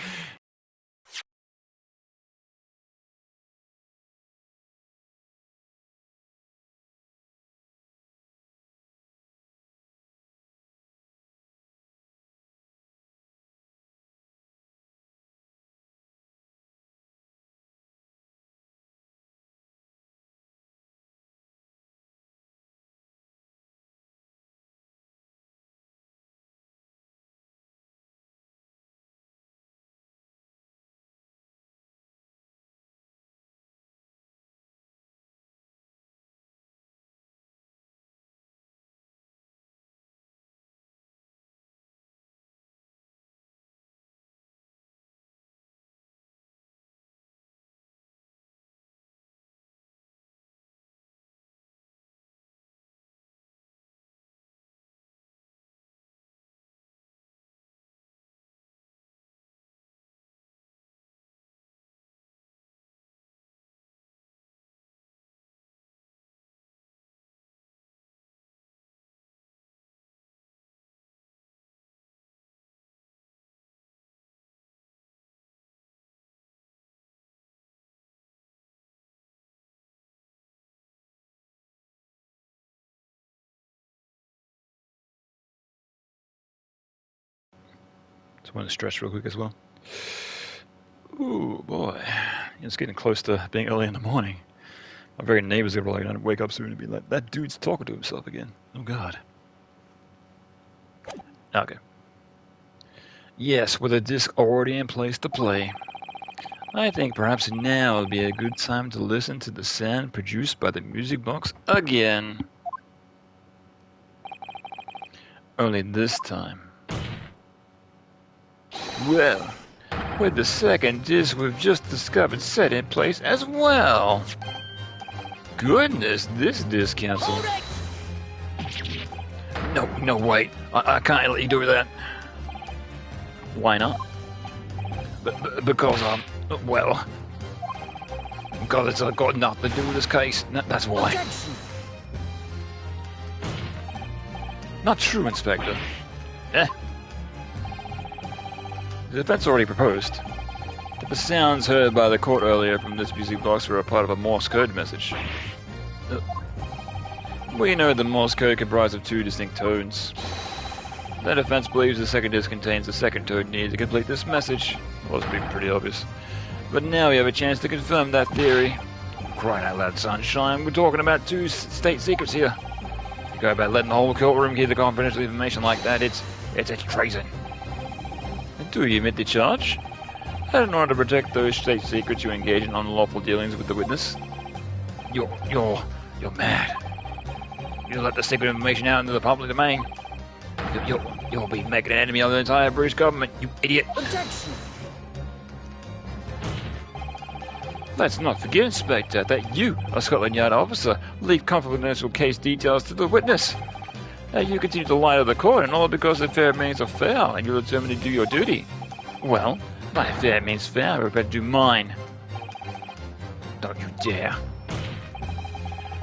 Just want to stretch real quick as well. Ooh, boy. It's getting close to being early in the morning. My very neighbors are probably going to wake up soon and be like, that dude's talking to himself again. Oh, God. Okay. Yes, with a disc already in place to play, I think perhaps now would be a good time to listen to the sound produced by the music box again. Only this time. Well, with the second disc we've just discovered set in place as well. Goodness, this disc cancel. No, wait. I can't let you do that. Why not? Because well, God, it's got nothing to do with this case. That's why. Objection! Not true, Inspector. Eh? The defense already proposed that the sounds heard by the court earlier from this music box were a part of a Morse code message. We know the Morse code comprised of two distinct tones. The defense believes the second disc contains the second tone needed to complete this message. Well, it's been pretty obvious. But now we have a chance to confirm that theory. Crying out loud, sunshine, we're talking about two state secrets here. You go about letting the whole courtroom hear the confidential information like that, it's treason. Do you admit the charge? And in order to protect those state secrets, you engage in unlawful dealings with the witness. You're mad. You let the secret information out into the public domain. You'll be making an enemy of the entire British government, you idiot. Objection! Let's not forget, Inspector, that you, a Scotland Yard officer, leak confidential case details to the witness. You continue to lie to the court, and all because the fair means are foul, and you're determined to do your duty. Well, my fair means foul, I better do mine. Don't you dare.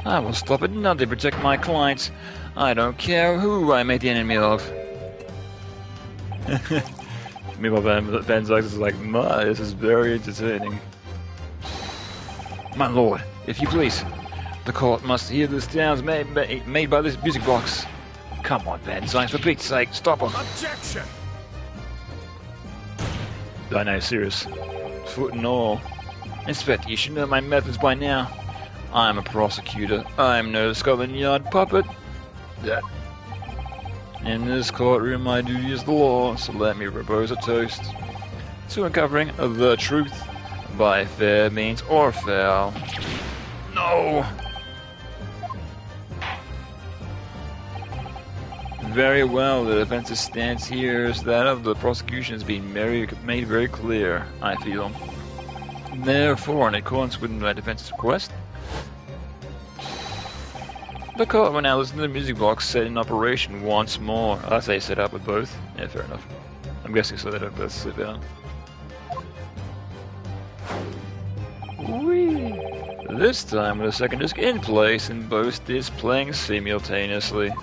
I will stop at nothing to protect my clients. I don't care who I make the enemy of. Meanwhile, Ben Zoggs is like, this is very entertaining. My lord, if you please, the court must hear the sounds made by this music box. Come on, Ben Zoggs, for Pete's sake, stop him. Objection! I know, serious. Foot and all. Inspector, you should know my methods by now. I'm a prosecutor. I'm no Scotland Yard puppet. That. In this courtroom, my duty is the law, so let me propose a toast to uncovering the truth, by fair means or foul. No! Very well, the defense's stance here is that of the prosecution has been made very clear, I feel. Therefore, in accordance with my defense's request, the court will now listen to the music box set in operation once more. I say set up with both. Yeah, fair enough. I'm guessing so they don't both slip out. Whee! This time with a second disc in place and both discs playing simultaneously.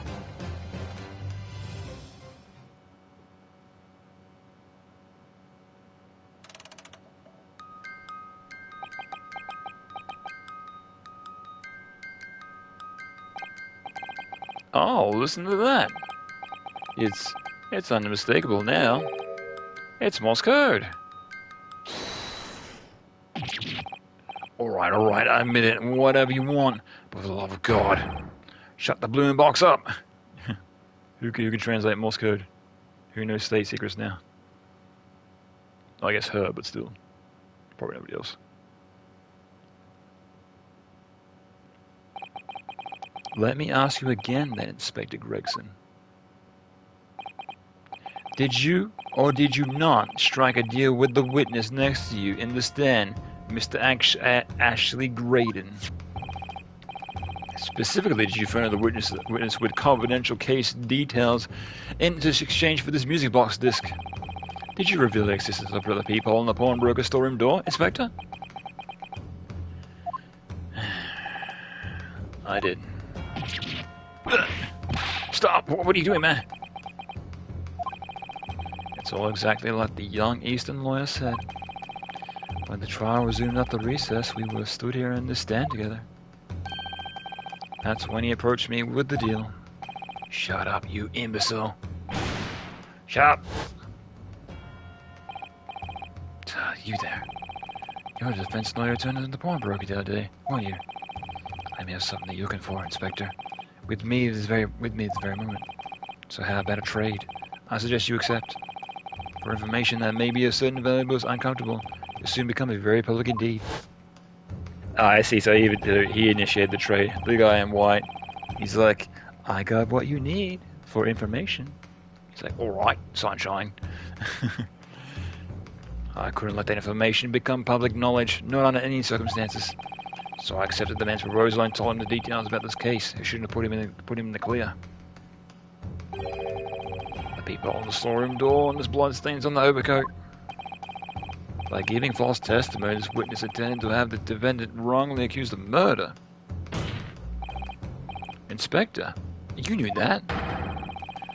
Oh, listen to that. It's unmistakable now. It's Morse code. Alright, I admit it. Whatever you want. But for the love of God, shut the blooming box up. Who can translate Morse code? Who knows state secrets now? I guess her, but still. Probably nobody else. Let me ask you again then, Inspector Gregson. Did you or did you not strike a deal with the witness next to you in the stand, Mr. Ashley Graydon? Specifically, did you furnish the witness with confidential case details in exchange for this music box disc? Did you reveal the existence of the peephole in the pawnbroker's storeroom door, Inspector? I did. Stop! What are you doing, man? It's all exactly like the young Eastern lawyer said. When the trial resumed after recess, we were stood here in this stand together. That's when he approached me with the deal. Shut up, you imbecile. Shut up! You there. You're a defense lawyer turned into the pawnbroker the other day, weren't you? I may have something that you're looking for, Inspector. With me at this very moment. So how about a trade? I suggest you accept. For information that may be of certain valuables uncomfortable, will soon become a very public indeed. Ah, I see, so he initiated the trade. The guy in white, he's like, I got what you need for information. He's like, alright, sunshine. I couldn't let that information become public knowledge, not under any circumstances. So I accepted the man's proposal and told him the details about this case. It shouldn't have put him in the clear. The people on the storeroom door and there's bloodstains on the overcoat. By giving false testimony, this witness intended to have the defendant wrongly accused of murder. Inspector, you knew that.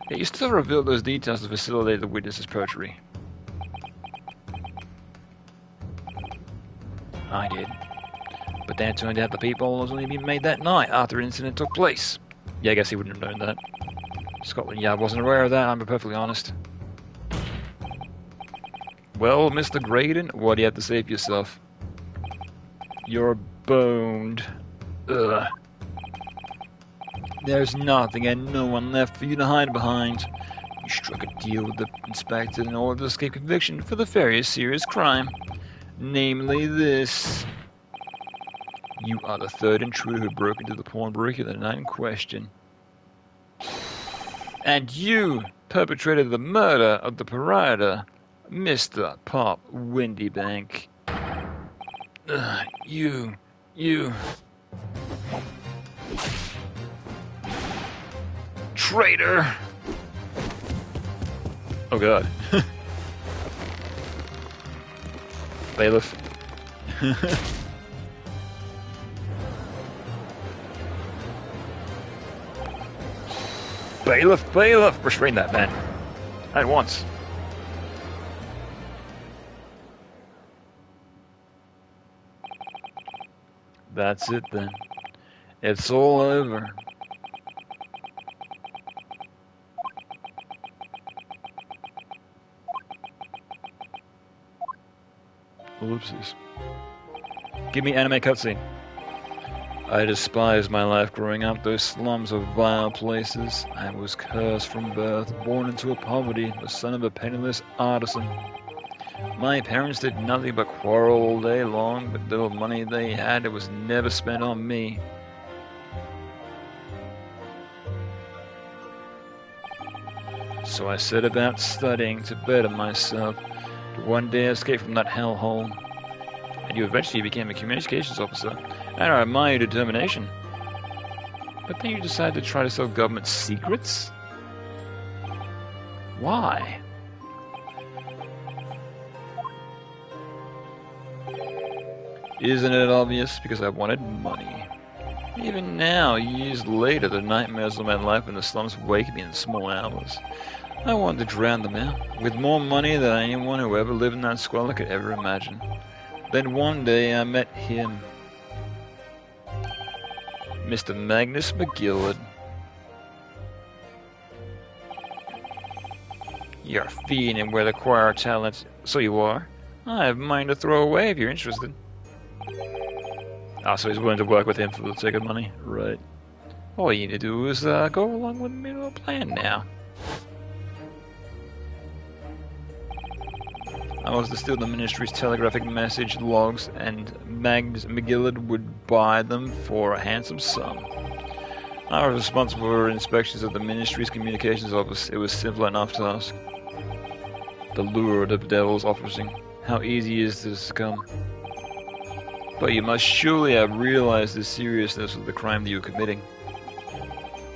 Yet you still revealed those details to facilitate the witness's perjury. I did. But then it turned out the people was only being made that night after an incident took place. Yeah, I guess he wouldn't have known that. Scotland Yard wasn't aware of that, I'm perfectly honest. Well, Mr. Graydon, what do you have to say for yourself? You're boned. Ugh. There's nothing and no one left for you to hide behind. You struck a deal with the inspector in order to escape conviction for the very serious crime. Namely this. You are the third intruder who broke into the pawnbroker the night in question. And you perpetrated the murder of the proprietor, Mr. Pop Windybank. You... Traitor! Oh god. Bailiff. Bailiff! Restrain that man. At once. That's it then. It's all over. Ellipses. Give me anime cutscene. I despised my life growing up. Those slums are vile places. I was cursed from birth, born into a poverty, the son of a penniless artisan. My parents did nothing but quarrel all day long, but the little money they had, it was never spent on me. So I set about studying to better myself, to one day escape from that hellhole. And you eventually became a communications officer, and I admire your determination. But then you decided to try to sell government secrets? Why? Isn't it obvious? Because I wanted money. Even now, years later, the nightmares of my life in the slums wake me in small hours. I wanted to drown them out, with more money than anyone who ever lived in that squalor could ever imagine. Then one day I met him. Mr. Magnus McGillard. You're a fiend and will acquire talents. So you are. I have mine to throw away if you're interested. Ah, so he's willing to work with him for the sake of money? Right. All you need to do is go along with me to a plan now. I was to steal the ministry's telegraphic message logs, and Magnus McGillard would buy them for a handsome sum. I was responsible for inspections of the ministry's communications office. It was simple enough task. The lure of the devil's offering. How easy is this to succumb? But you must surely have realized the seriousness of the crime that you were committing.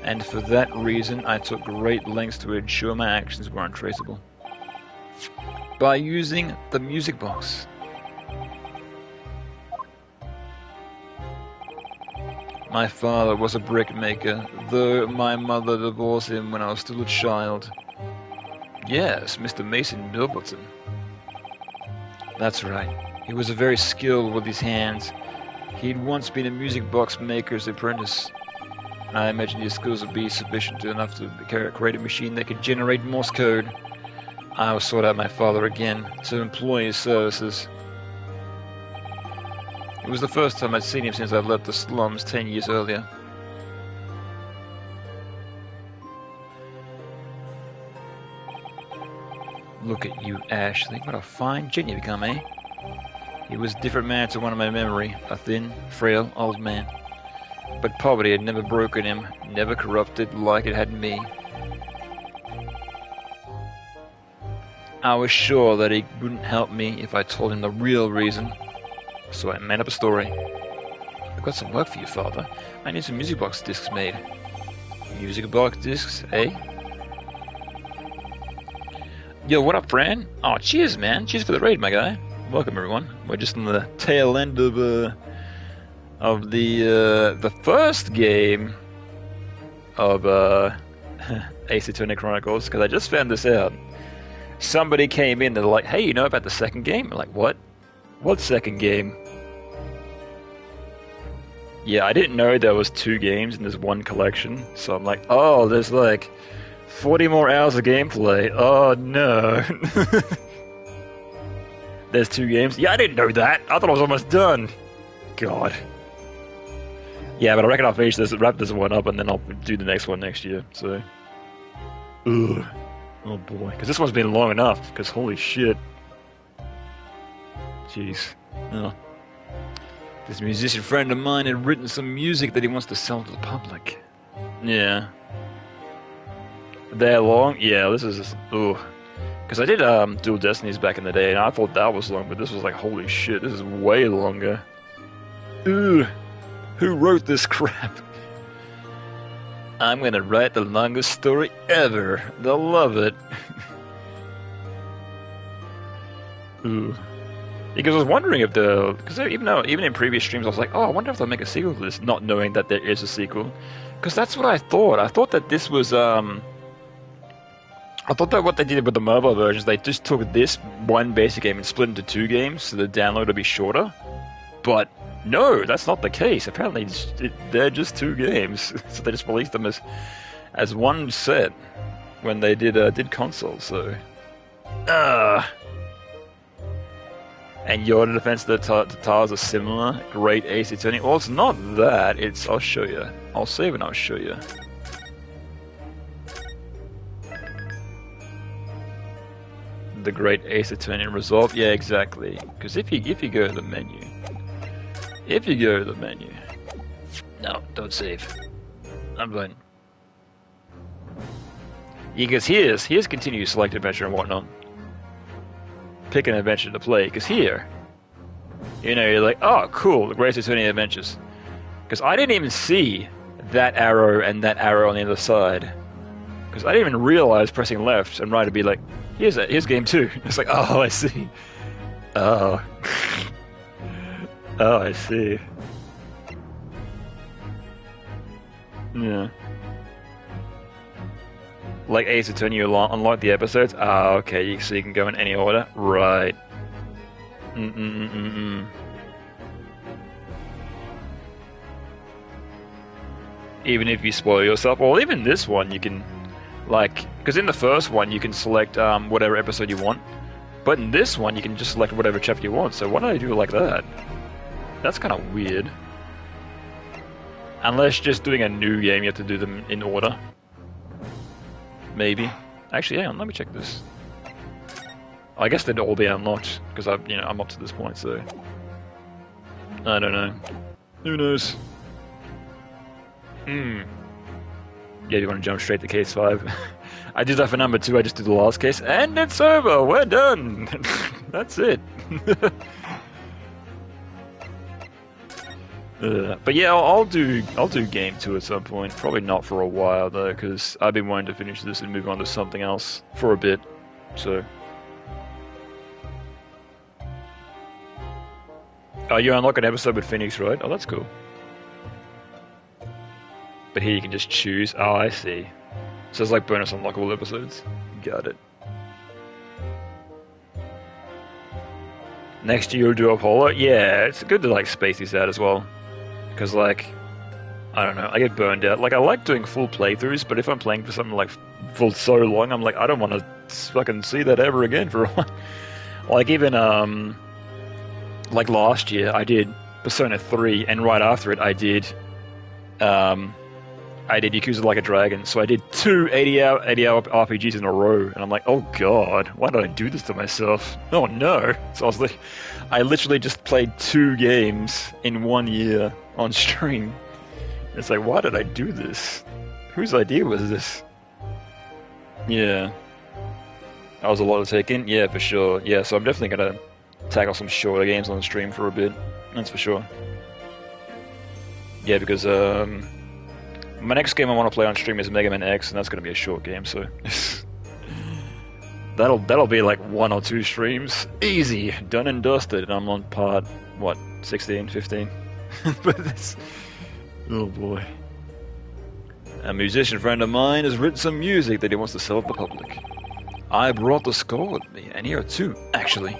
And for that reason, I took great lengths to ensure my actions were untraceable. By using the music box. My father was a brickmaker, though my mother divorced him when I was still a child. Yes, Mr. Mason Milverton. That's right. He was very skilled with his hands. He'd once been a music box maker's apprentice. I imagine his skills would be sufficient enough to create a machine that could generate Morse code. I sought out my father again to employ his services. It was the first time I'd seen him since I'd left the slums 10 years earlier. Look at you, Ashley. What a fine gent you've become, eh? He was a different man to one of my memory, a thin, frail old man. But poverty had never broken him, never corrupted like it had me. I was sure that he wouldn't help me if I told him the real reason. So I made up a story. I've got some work for you, Father. I need some music box discs made. Music box discs, eh? Yo, what up, Fran? Oh, cheers, man. Cheers for the raid, my guy. Welcome, everyone. We're just on the tail end of the first game of Attorney Chronicles, because I just found this out. Somebody came in, they're like, hey, you know about the second game? I'm like, what? What second game? Yeah, I didn't know there was 2 games in this one collection, so I'm like, oh, there's like 40 more hours of gameplay. Oh, no. There's 2 games? Yeah, I didn't know that. I thought I was almost done. God. Yeah, but I reckon I'll finish this, wrap this one up, and then I'll do the next one next year, so... Ugh. Oh boy, because this one's been long enough, because holy shit. Jeez. Oh. This musician friend of mine had written some music that he wants to sell to the public. Yeah. That long? Yeah, this is... Ooh. Because I did Dual Destinies back in the day, and I thought that was long, but this was like, holy shit, this is way longer. Ooh. Who wrote this crap? I'm gonna write the longest story ever. They'll love it. Ooh. Because I was wondering if because even in previous streams I was like, oh, I wonder if they'll make a sequel to this, not knowing that there is a sequel. Because that's what I thought. I thought that this was I thought that what they did with the mobile versions, they just took this one basic game and split into 2 games, so the download would be shorter. But no, that's not the case. Apparently, they're just 2 games, so they just released them as one set when they did consoles. So, and your defense, the tires are similar. Great Ace Attorney. Well, it's not that. It's I'll show you. I'll save and I'll show you. the Great Ace Attorney Resolve. Yeah, exactly. Because if you go to the menu, no, don't save. I'm going. Because here's continue select adventure and whatnot. Pick an adventure to play. Because here, you're like, oh, cool, the Great Ace Attorney Adventures. Because I didn't even see that arrow and that arrow on the other side. Because I didn't even realize pressing left and right to be like, here's game 2. It's like, oh, I see. Oh. Oh, I see. Yeah. Like Ace Attorney, you unlock the episodes. Ah, okay, so you can go in any order. Right. Even if you spoil yourself, or even this one, you can, like, because in the first one you can select whatever episode you want, but in this one you can just select whatever chapter you want. So why do I do it like that? That's kind of weird. Unless just doing a new game, you have to do them in order. Maybe. Actually, hang on, let me check this. I guess they'd all be unlocked because I'm up to this point, so I don't know. Who knows? Yeah, you want to jump straight to case 5? I did that for number 2. I just did the last case, and it's over. We're done. That's it. But yeah, I'll do game 2 at some point. Probably not for a while though, because I've been wanting to finish this and move on to something else for a bit. So, you unlock an episode with Phoenix, right? Oh, that's cool. But here you can just choose. Oh, I see. So it's like bonus unlockable episodes. Got it. Next year you'll do Apollo. Yeah, it's good to like space these out as well. Because, like, I don't know, I get burned out. Like, I like doing full playthroughs, but if I'm playing for something like for so long, I'm like, I don't want to fucking see that ever again for a while. Like, even, like last year, I did Persona 3, and right after it, I did Yakuza Like a Dragon. So I did 2 80-hour RPGs in a row, and I'm like, oh god, why did I do this to myself? Oh no. So I was like, I literally just played 2 games in 1 year on stream. It's like, why did I do this? Whose idea was this? Yeah. That was a lot to take in? Yeah, for sure. Yeah, so I'm definitely gonna tackle some shorter games on stream for a bit. That's for sure. Yeah, because my next game I want to play on stream is Mega Man X, and that's gonna be a short game, so that'll be like 1 or 2 streams. Easy, done and dusted, and I'm on part, what, 16, 15? But this, oh boy. A musician friend of mine has written some music that he wants to sell to the public. I brought the score with me, and here are 2, actually.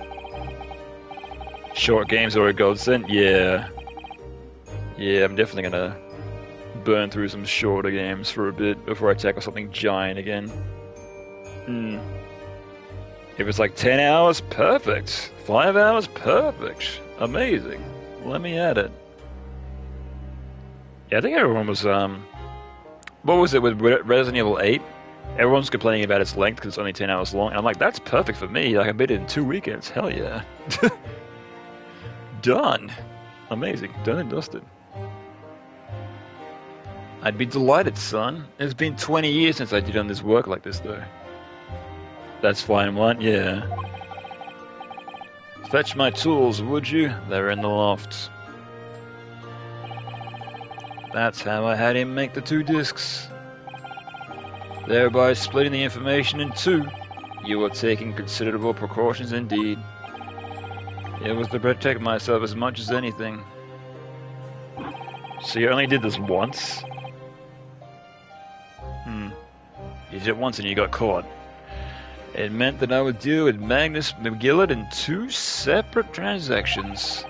Short games are a godsend? Yeah. Yeah, I'm definitely gonna burn through some shorter games for a bit before I tackle something giant again. If it's like 10 hours, perfect. 5 hours, perfect. Amazing. Let me at it. Yeah, I think everyone was, what was it with Resident Evil 8? Everyone's complaining about its length because it's only 10 hours long, and I'm like, that's perfect for me. Like, I beat it in 2 weekends. Hell yeah. Done. Amazing. Done and dusted. I'd be delighted, son. It's been 20 years since I did on this work like this, though. That's fine, what? Yeah. Fetch my tools, would you? They're in the loft. That's how I had him make the 2 discs. Thereby splitting the information in 2. You were taking considerable precautions indeed. It was to protect myself as much as anything. So you only did this once? You did it once and you got caught. It meant that I would deal with Magnus McGillard in 2 separate transactions.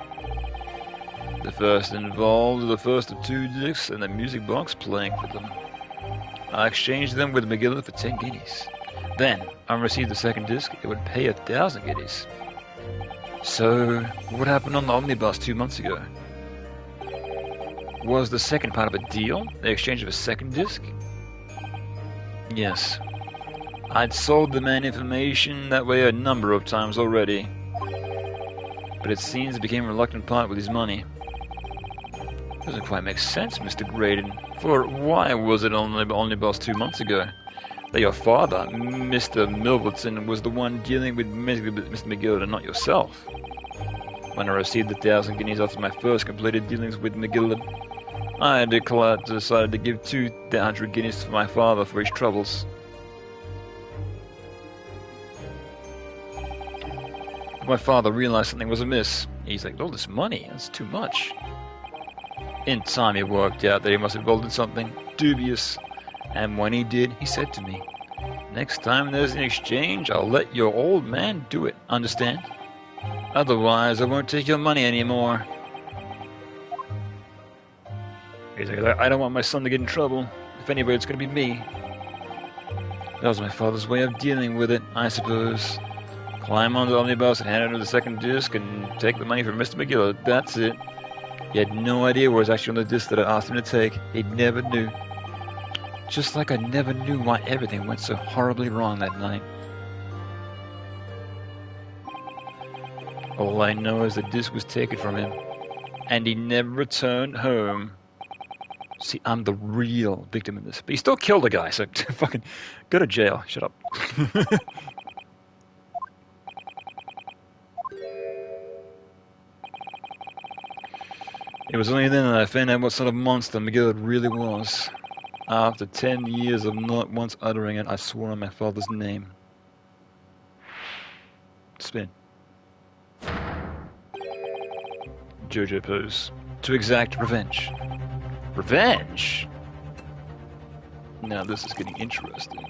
The first involved the first of 2 discs and the music box playing for them. I exchanged them with McGillard for 10 guineas. Then, I received the second disc, it would pay 1,000 guineas. So, what happened on the omnibus 2 months ago? Was the second part of a deal? The exchange of a second disc? Yes. I'd sold the man information that way a number of times already, but it seems he became a reluctant part with his money. Doesn't quite make sense, Mr. Graydon. For why was it only boss 2 months ago that your father, Mr. Milverton, was the one dealing with Mr. McGill and not yourself? When I received the 1,000 guineas after my first completed dealings with McGill, I decided to give 200 guineas to my father for his troubles. My father realized something was amiss. He's like, all this money, that's too much. In time he worked out that he must have involved in something dubious, and when he did, he said to me, next time there's an exchange, I'll let your old man do it, understand? Otherwise, I won't take your money anymore. He's like, I don't want my son to get in trouble. If anybody, it's going to be me. That was my father's way of dealing with it, I suppose. Climb on the omnibus and hand over the second disc and take the money from Mr. McGill. That's it. He had no idea what was actually on the disc that I asked him to take. He never knew. Just like I never knew why everything went so horribly wrong that night. All I know is the disc was taken from him, and he never returned home. See, I'm the real victim of this. But he still killed a guy, so fucking go to jail. Shut up. It was only then that I found out what sort of monster McGill really was. After 10 years of not once uttering it, I swore on my father's name. Spin. Jojo pose. To exact revenge. Revenge? Now this is getting interesting.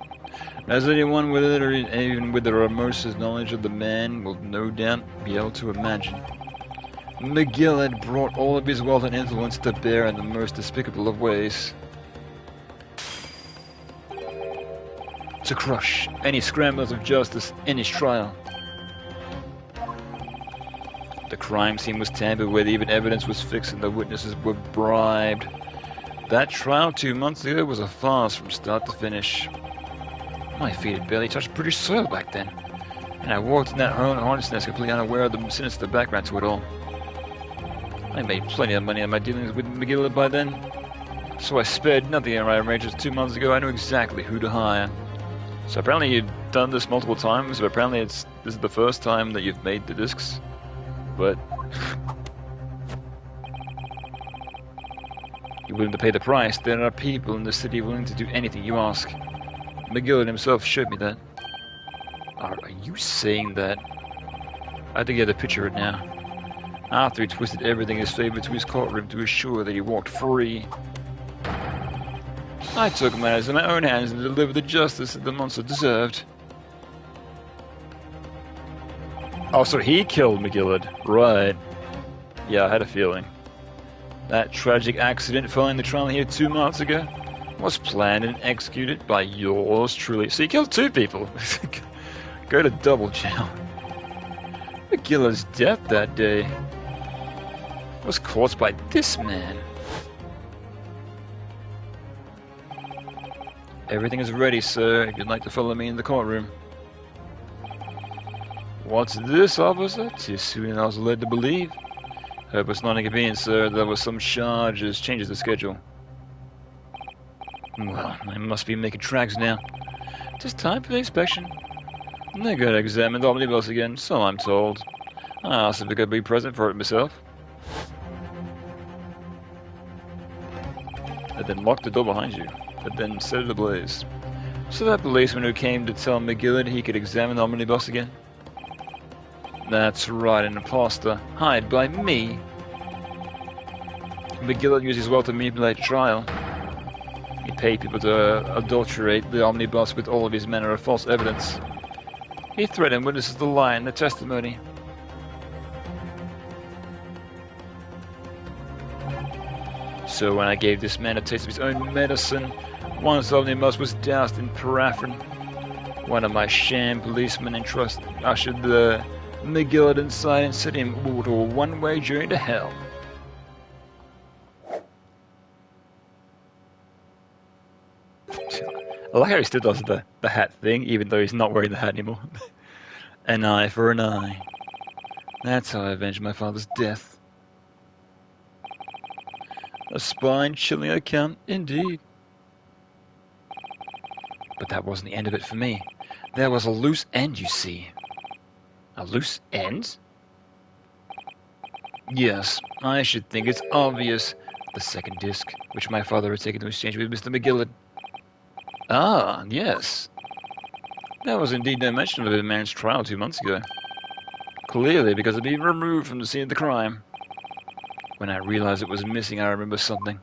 As anyone with it, or even with the remotest knowledge of the man, will no doubt be able to imagine, McGill had brought all of his wealth and influence to bear in the most despicable of ways. To crush any scramblers of justice in his trial. The crime scene was tampered with, even evidence was fixed, and the witnesses were bribed. That trial 2 months ago was a farce from start to finish. My feet had barely touched British soil back then, and I walked in that hornet's nest completely unaware of the sinister background to it all. I made plenty of money on my dealings with McGill by then, so I spared nothing in my arrangements 2 months ago. I knew exactly who to hire. So apparently you've done this multiple times, but apparently this is the first time that you've made the discs. But you're willing to pay the price. There are people in the city willing to do anything you ask. McGill himself showed me that. Are you saying that? I think I have to picture it now. After he twisted everything in his favor to his courtroom to assure that he walked free, I took matters in my own hands and delivered the justice that the monster deserved. Oh, so he killed McGillard. Right. Yeah, I had a feeling. That tragic accident following the trial here 2 months ago was planned and executed by yours truly. So he killed 2 people. Go to double jail. McGillard's death that day was caused by this man. Everything is ready, sir, if you'd like to follow me in the courtroom. What's this, officer? 'Tis soon I was led to believe. Hope it's not inconvenient, sir. There were some changes to schedule. Well, I must be making tracks now. 'Tis time for the inspection. They're going to examine the omnibus again, so I'm told. I asked if I could be present for it myself. And then locked the door behind you, but then set it ablaze. So that policeman who came to tell McGillard he could examine the omnibus again? That's right, an imposter, hired by me. McGillard used his wealth to manipulate trial. He paid people to adulterate the omnibus with all of his manner of false evidence. He threatened witnesses to lie in the testimony. So when I gave this man a taste of his own medicine, once the omnibus was doused in paraffin, one of my sham policemen ushered the McGillard inside and sent him to a one-way journey to hell. I like how he still does the hat thing, even though he's not wearing the hat anymore. An eye for an eye. That's how I avenged my father's death. A spine-chilling account, indeed. But that wasn't the end of it for me. There was a loose end, you see. A loose end? Yes, I should think it's obvious. The second disc, which my father had taken to exchange with Mr. McGillard. Ah, yes. There was indeed no mention of the man's trial 2 months ago. Clearly because it had been removed from the scene of the crime. When I realized it was missing, I remember something.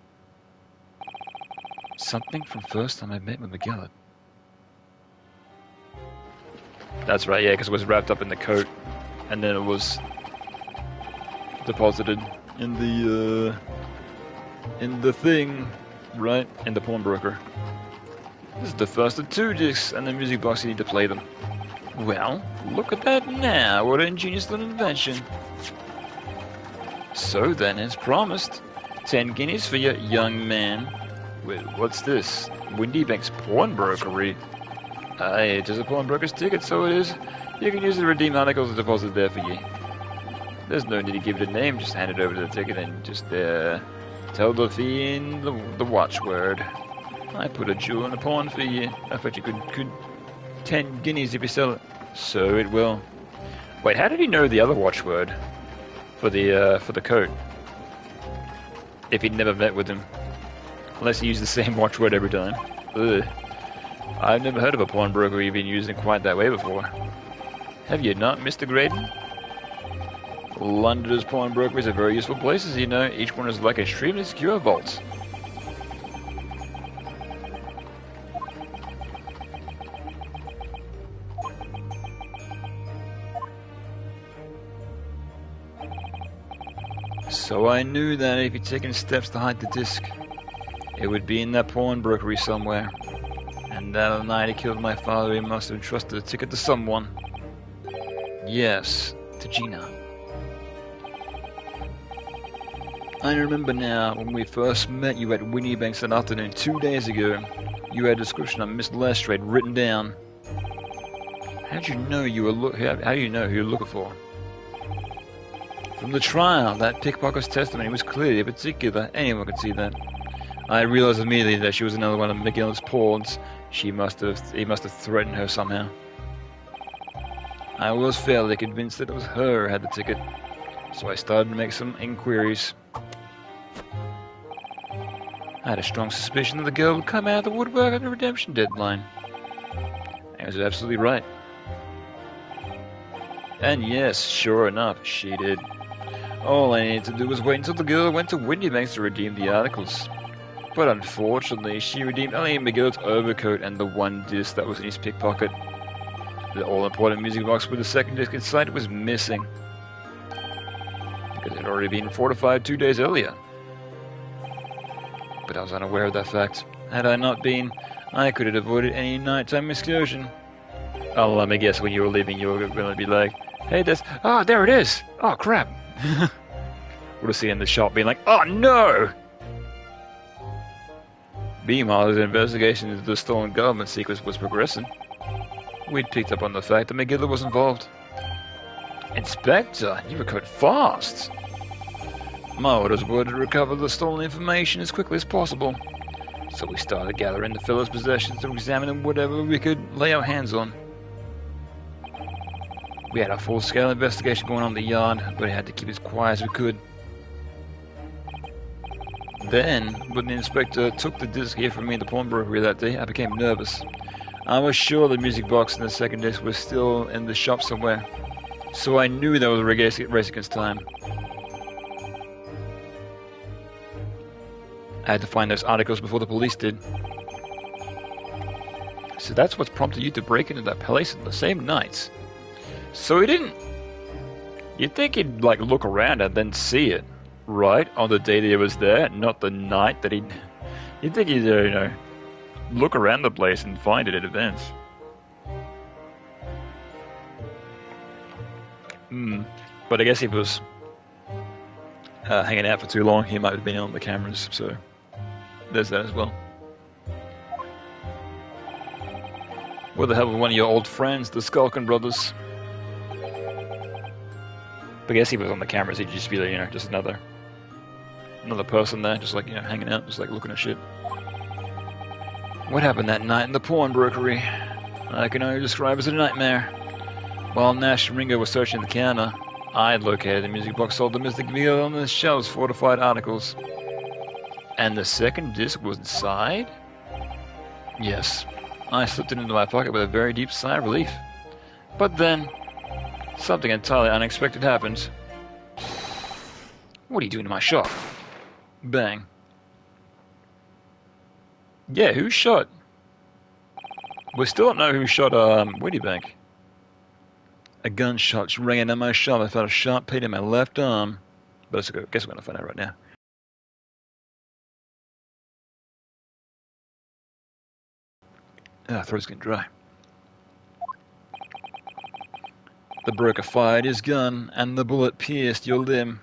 Something from first time I met with McGillard. That's right, yeah, because it was wrapped up in the coat, and then it was deposited in the thing, right? In the pawnbroker. This is the first of 2 discs, and the music box you need to play them. Well, look at that now, what an ingenious little invention. So then, as promised, 10 guineas for your young man. Wait, what's this? Windybank's pawnbrokery. Aye, it is a pawnbroker's ticket, so it is. You can use the redeemed articles deposited there for you. There's no need to give it a name, just hand it over to the ticket and just tell the fee in the watchword. I put a jewel in a pawn for you. I bet you could 10 guineas if you sell it. So it will. Wait, how did he know the other watchword for the coat? If he'd never met with him. Unless he used the same watchword every time. Ugh. I've never heard of a pawnbroker even using quite that way before. Have you not, Mr. Graydon? London's pawnbrokeries are very useful places, you know. Each one is like an extremely secure vault. So I knew that if he'd taken steps to hide the disc, it would be in that pawnbrokery somewhere. And that night he killed my father, he must have entrusted a ticket to someone. Yes, to Gina. I remember now, when we first met you at Windybanks that afternoon 2 days ago, you had a description of Miss Lestrade written down. How do you know who you were looking for? From the trial, that pickpocket's testimony was clearly particular. Anyone could see that. I realized immediately that she was another one of McGillard's pawns. He must have threatened her somehow. I was fairly convinced that it was her who had the ticket, so I started to make some inquiries. I had a strong suspicion that the girl would come out of the woodwork at the redemption deadline. I was absolutely right. And yes, sure enough, she did. All I needed to do was wait until the girl went to Windybanks to redeem the articles. But unfortunately, she redeemed only McGillard's overcoat and the one disc that was in his pickpocket. The all-important music box with the second disc inside was missing, because it had already been fortified 2 days earlier. But I was unaware of that fact. Had I not been, I could have avoided any nighttime excursion. Oh, let me guess, when you were leaving, you were going to be like, hey, there it is! Oh, crap! Would have seen in the shop being like, oh, no! Meanwhile, his investigation into the stolen government secrets was progressing. We'd picked up on the fact that McGillard was involved. Inspector, you recovered fast. My orders were to recover the stolen information as quickly as possible. So we started gathering the fellow's possessions and examining whatever we could lay our hands on. We had a full-scale investigation going on in the yard, but we had to keep as quiet as we could. Then, when the inspector took the disc here from me in the pawnbrokery that day, I became nervous. I was sure the music box and the second disc were still in the shop somewhere, so I knew there was a race against time. I had to find those articles before the police did. So that's what's prompted you to break into that place on the same night. So he didn't... You'd think he'd, look around and then see it, right? On the day that he was there, not the night that he'd... You'd think he'd, look around the place and find it in advance. But I guess he was hanging out for too long. He might have been on the cameras, so there's that as well. With the help of one of your old friends, the Skulkin brothers. But I guess he was on the cameras, he'd just be like, you know, just another person there, just like, you know, hanging out, just like looking at shit. What happened that night in the pawnbrokery? I can only describe as a nightmare. While Nash and Ringo were searching the counter, I had located the music box sold to Mr. Gavil on the shelves, fortified articles. And the second disc was inside? Yes. I slipped it into my pocket with a very deep sigh of relief. But then, something entirely unexpected happened. What are you doing in my shop? Bang. Yeah, who shot? We still don't know who shot Wittybank. A gunshot rang into my shop. I felt a sharp pain in my left arm. But I guess we're going to find out right now. Throat's getting dry. The broker fired his gun, and the bullet pierced your limb.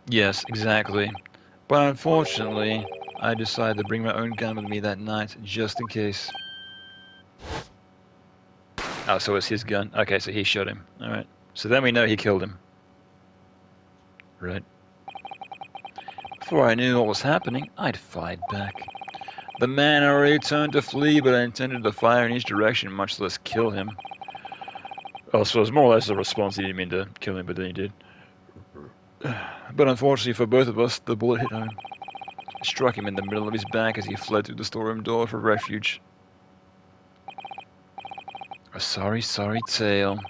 Yes, exactly. But unfortunately, I decided to bring my own gun with me that night, just in case. Oh, so it's his gun. Okay, so he shot him. Alright. So then we know he killed him. Right. Before I knew what was happening, I'd fired back. The man already turned to flee, but I intended to fire in his direction, much less kill him. Oh, so it was more or less a response. He didn't mean to kill him, but then he did. But unfortunately for both of us, the bullet hit home. It struck him in the middle of his back as he fled through the storeroom door for refuge. A sorry, sorry tale.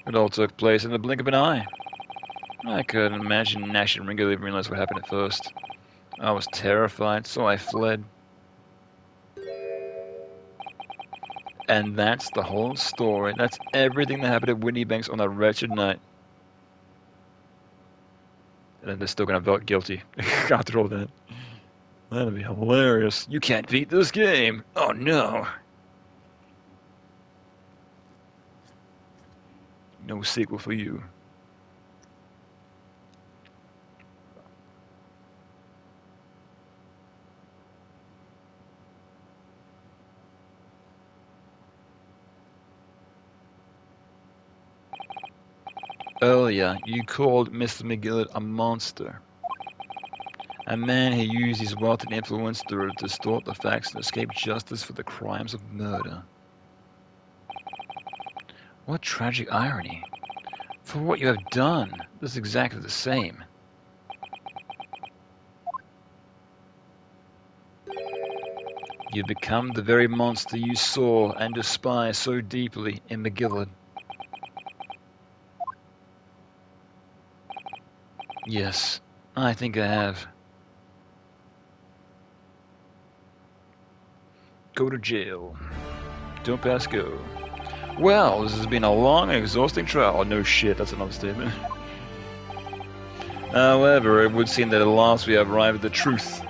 It all took place in the blink of an eye. I couldn't imagine Nash and Ringo even realized what happened at first. I was terrified, so I fled. And that's the whole story. That's everything that happened at Whitney Banks on that wretched night. And they're still going to vote guilty after all that. That'd be hilarious. You can't beat this game. Oh no. No sequel for you. Earlier, you called Mr. McGillard a monster. A man who used his wealth and influence to distort the facts and escape justice for the crimes of murder. What tragic irony. For what you have done, this is exactly the same. You've become the very monster you saw and despised so deeply in McGillard. Yes, I think I have. Go to jail. Don't pass go. Well, this has been a long and exhausting trial. Oh, no shit, that's an understatement. However, it would seem that at last we have arrived at the truth.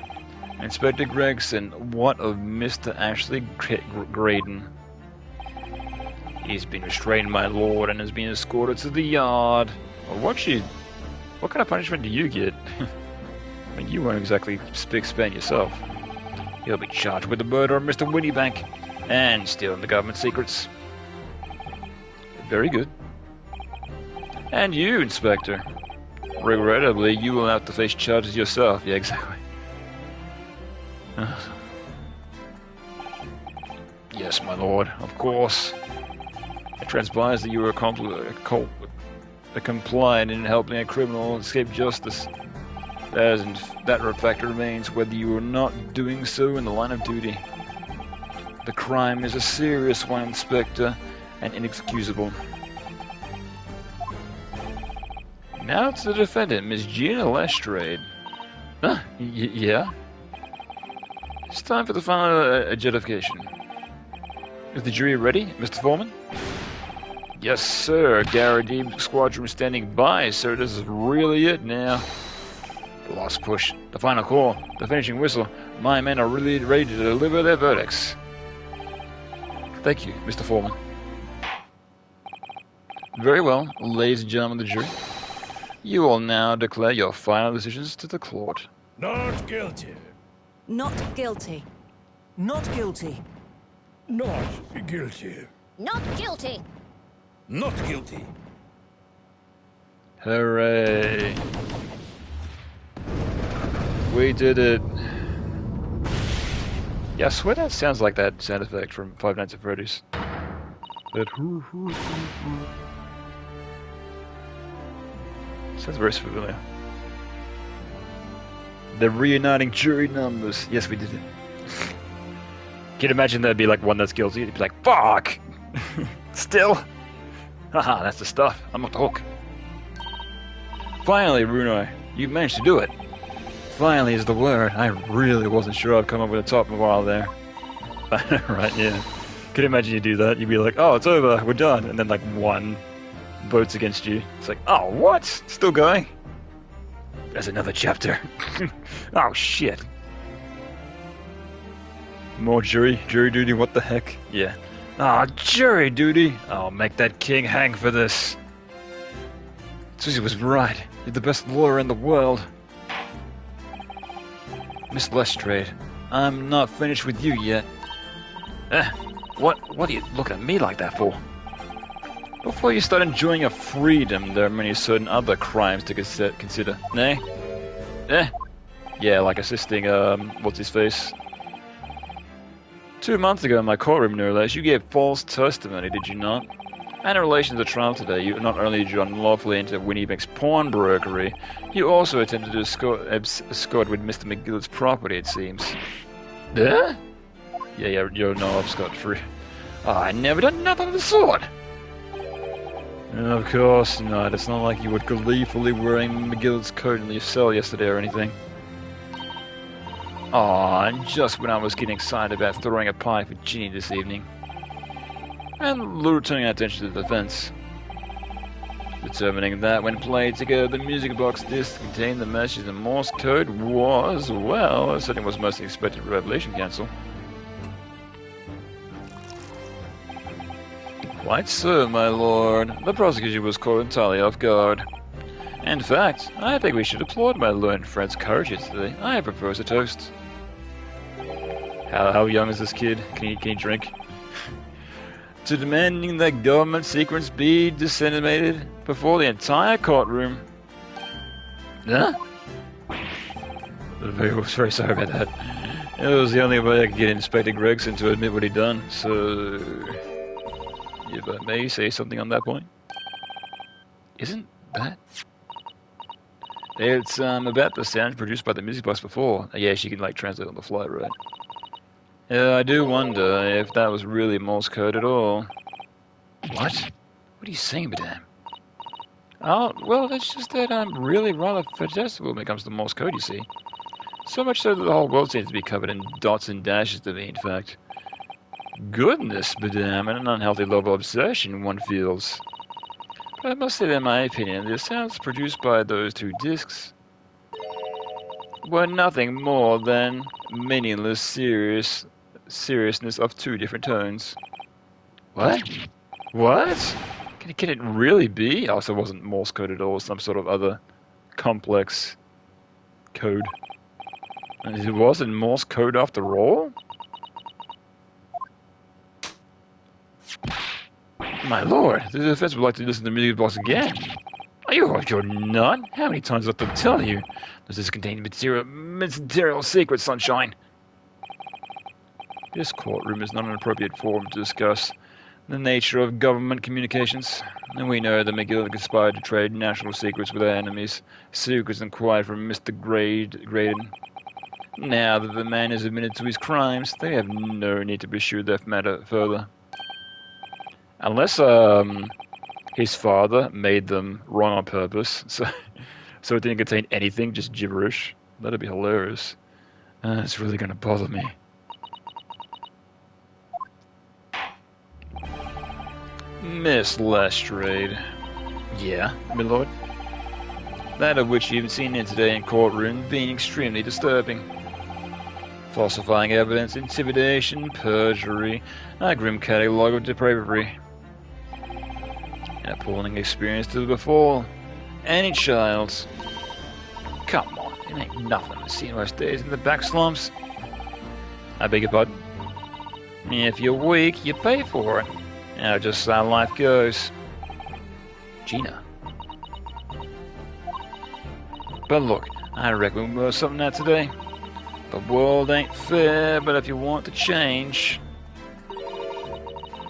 Inspector Gregson, what of Mr. Ashley Graydon? He's been restrained, my lord, and has been escorted to the yard. Well, what kind of punishment do you get? I mean, you weren't exactly spick-span yourself. He'll be charged with the murder of Mr. Wittybank and stealing the government secrets. Very good. And you, Inspector. Regrettably, you will have to face charges yourself. Yeah, exactly. Yes, my lord, of course. It transpires that you were compliant in helping a criminal escape justice. That fact remains whether you are not doing so in the line of duty. The crime is a serious one, Inspector, and inexcusable. Now to the defendant, Miss Gina Lestrade. Yeah? It's time for the final adjudication. Is the jury ready, Mr. Foreman? Yes, sir. Garrett Squadron standing by, sir. This is really it now. The last push, the final call, the finishing whistle. My men are really ready to deliver their verdicts. Thank you, Mr. Foreman. Very well, ladies and gentlemen of the jury. You will now declare your final decisions to the court. Not guilty. Not guilty. Not guilty. Not guilty. Not guilty. Not guilty. Hooray! We did it! Yeah, I swear that sounds like that sound effect from Five Nights at Freddy's. That hoo hoo hoo hoo. Sounds very familiar. The reuniting jury numbers. Yes, we did it. Can you imagine there'd be like one that's guilty? It'd be like, fuck! Still? Haha, that's the stuff. I'm off the hook. Finally, Runoi, you managed to do it. Finally is the word. I really wasn't sure I'd come up with a top in a while there. Right, yeah. Can you imagine you do that? You'd be like, oh, it's over, we're done. And then like one votes against you. It's like, oh, what? Still going? There's another chapter. Oh, shit. More jury duty, what the heck? Yeah. Ah, jury duty! I'll make that king hang for this. Susie was right. You're the best lawyer in the world. Miss Lestrade, I'm not finished with you yet. What are you looking at me like that for? Before you start enjoying your freedom, there are many certain other crimes to consider. Nay? Yeah, like assisting, what's-his-face? 2 months ago in my courtroom, no less, you gave false testimony, did you not? And in relation to the trial today, you not only did you unlawfully enter Winniebank's pawnbrokery, you also attempted to escort with Mr. McGillicud's property, it seems. Yeah, you're no scot-free. Oh, I never done nothing of the sort! Of course not. It's not like you were gleefully wearing McGillicud's coat in your cell yesterday or anything. Aw, and just when I was getting excited about throwing a pie for Ginny this evening. And turning attention to the defense. Determining that when played together, the music box disc contained the message in Morse code was, well, certainly was most expected Revelation Council. Quite so, my lord. The prosecution was caught entirely off guard. In fact, I think we should applaud my learned friend's courage yesterday. I propose a toast. How young is this kid? Can he drink? To demanding that government secrets be disseminated before the entire courtroom. Huh? I was very sorry about that. It was the only way I could get Inspector Gregson to admit what he'd done, so... if I may say something on that point. Isn't that... It's about the sound produced by the music box before. Yeah, she can like translate on the fly, right? I do wonder if that was really Morse code at all. What? What are you saying, madame? Oh, well, it's just that I'm really rather suggestible when it comes to Morse code, you see. So much so that the whole world seems to be covered in dots and dashes to me, in fact. Goodness, madame, and an unhealthy level of obsession one feels. But I must say that in my opinion, the sounds produced by those two discs were nothing more than meaningless seriousness of two different tones. What? What? Can it really be? Oh, so it wasn't Morse code at all, some sort of other complex code. And it wasn't Morse code after all? My lord, the defense would like to listen to the music box again. Are you off your nut? How many times do I have to tell you? Does this contain material secret, sunshine? This courtroom is not an appropriate forum to discuss the nature of government communications, and we know that McGill conspired to trade national secrets with our enemies, secrets acquired from Mr. Graydon. Now that the man is admitted to his crimes, they have no need to pursue that matter further. Unless his father made them wrong on purpose, so it didn't contain anything, just gibberish. That'd be hilarious. It's really gonna bother me. Miss Lestrade. Yeah, my lord. That of which you've seen in today in courtroom being extremely disturbing. Falsifying evidence, intimidation, perjury, a grim catalogue of depravity. An appalling experience to befall any child. Come on, it ain't nothing to see most days in the back slums. I beg your pardon? If you're weak, you pay for it. Just how life goes. Gina. But look, I reckon we'll work something out today. The world ain't fair, but if you want to change,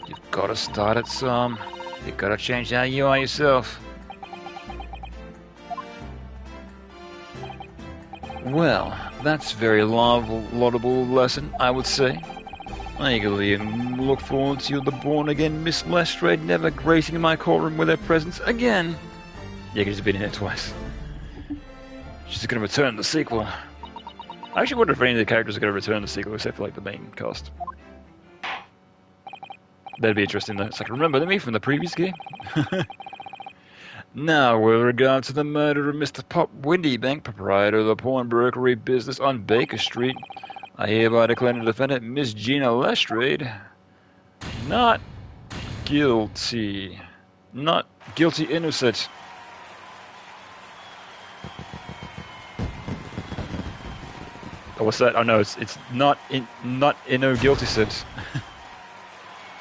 you've got to start at some. You've got to change how you are yourself. Well, that's a very laudable lesson, I would say. I eagerly look forward to the born-again Miss Lestrade never gracing my courtroom with her presence again. Yeah, she's been in it twice. She's going to return in the sequel. I actually wonder if any of the characters are going to return in the sequel, except for like the main cast. That'd be interesting though. It's like, remember me from the previous game? Now, with regard to the murder of Mr. Pop Windybank, proprietor of the pawnbrokery business on Baker Street, I hereby declare the defendant, Miss Gina Lestrade, not guilty. Not guilty innocent. Oh, what's that? Oh no, it's not in no guilty sense.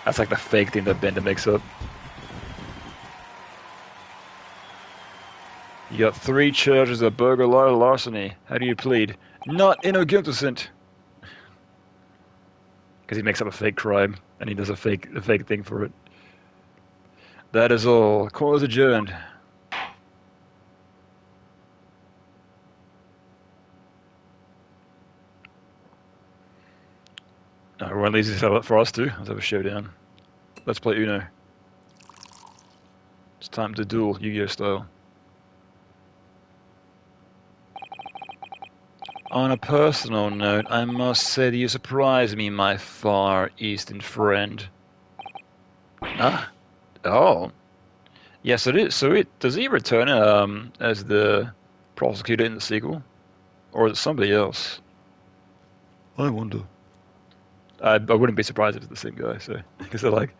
That's like the fake thing that Bender makes up. You got 3 charges of burglary larceny. How do you plead? Not innocent. Because he makes up a fake crime and he does a fake thing for it. That is all. Cause adjourned. Everyone leaves this up for us too. Let's have a showdown. Let's play Uno. It's time to duel, Yu-Gi-Oh style. On a personal note, I must say that you surprise me, my far eastern friend. Ah, oh, yes, it is. So, does he return as the prosecutor in the sequel, or is it somebody else? I wonder. I wouldn't be surprised if it's the same guy. So, because they're like,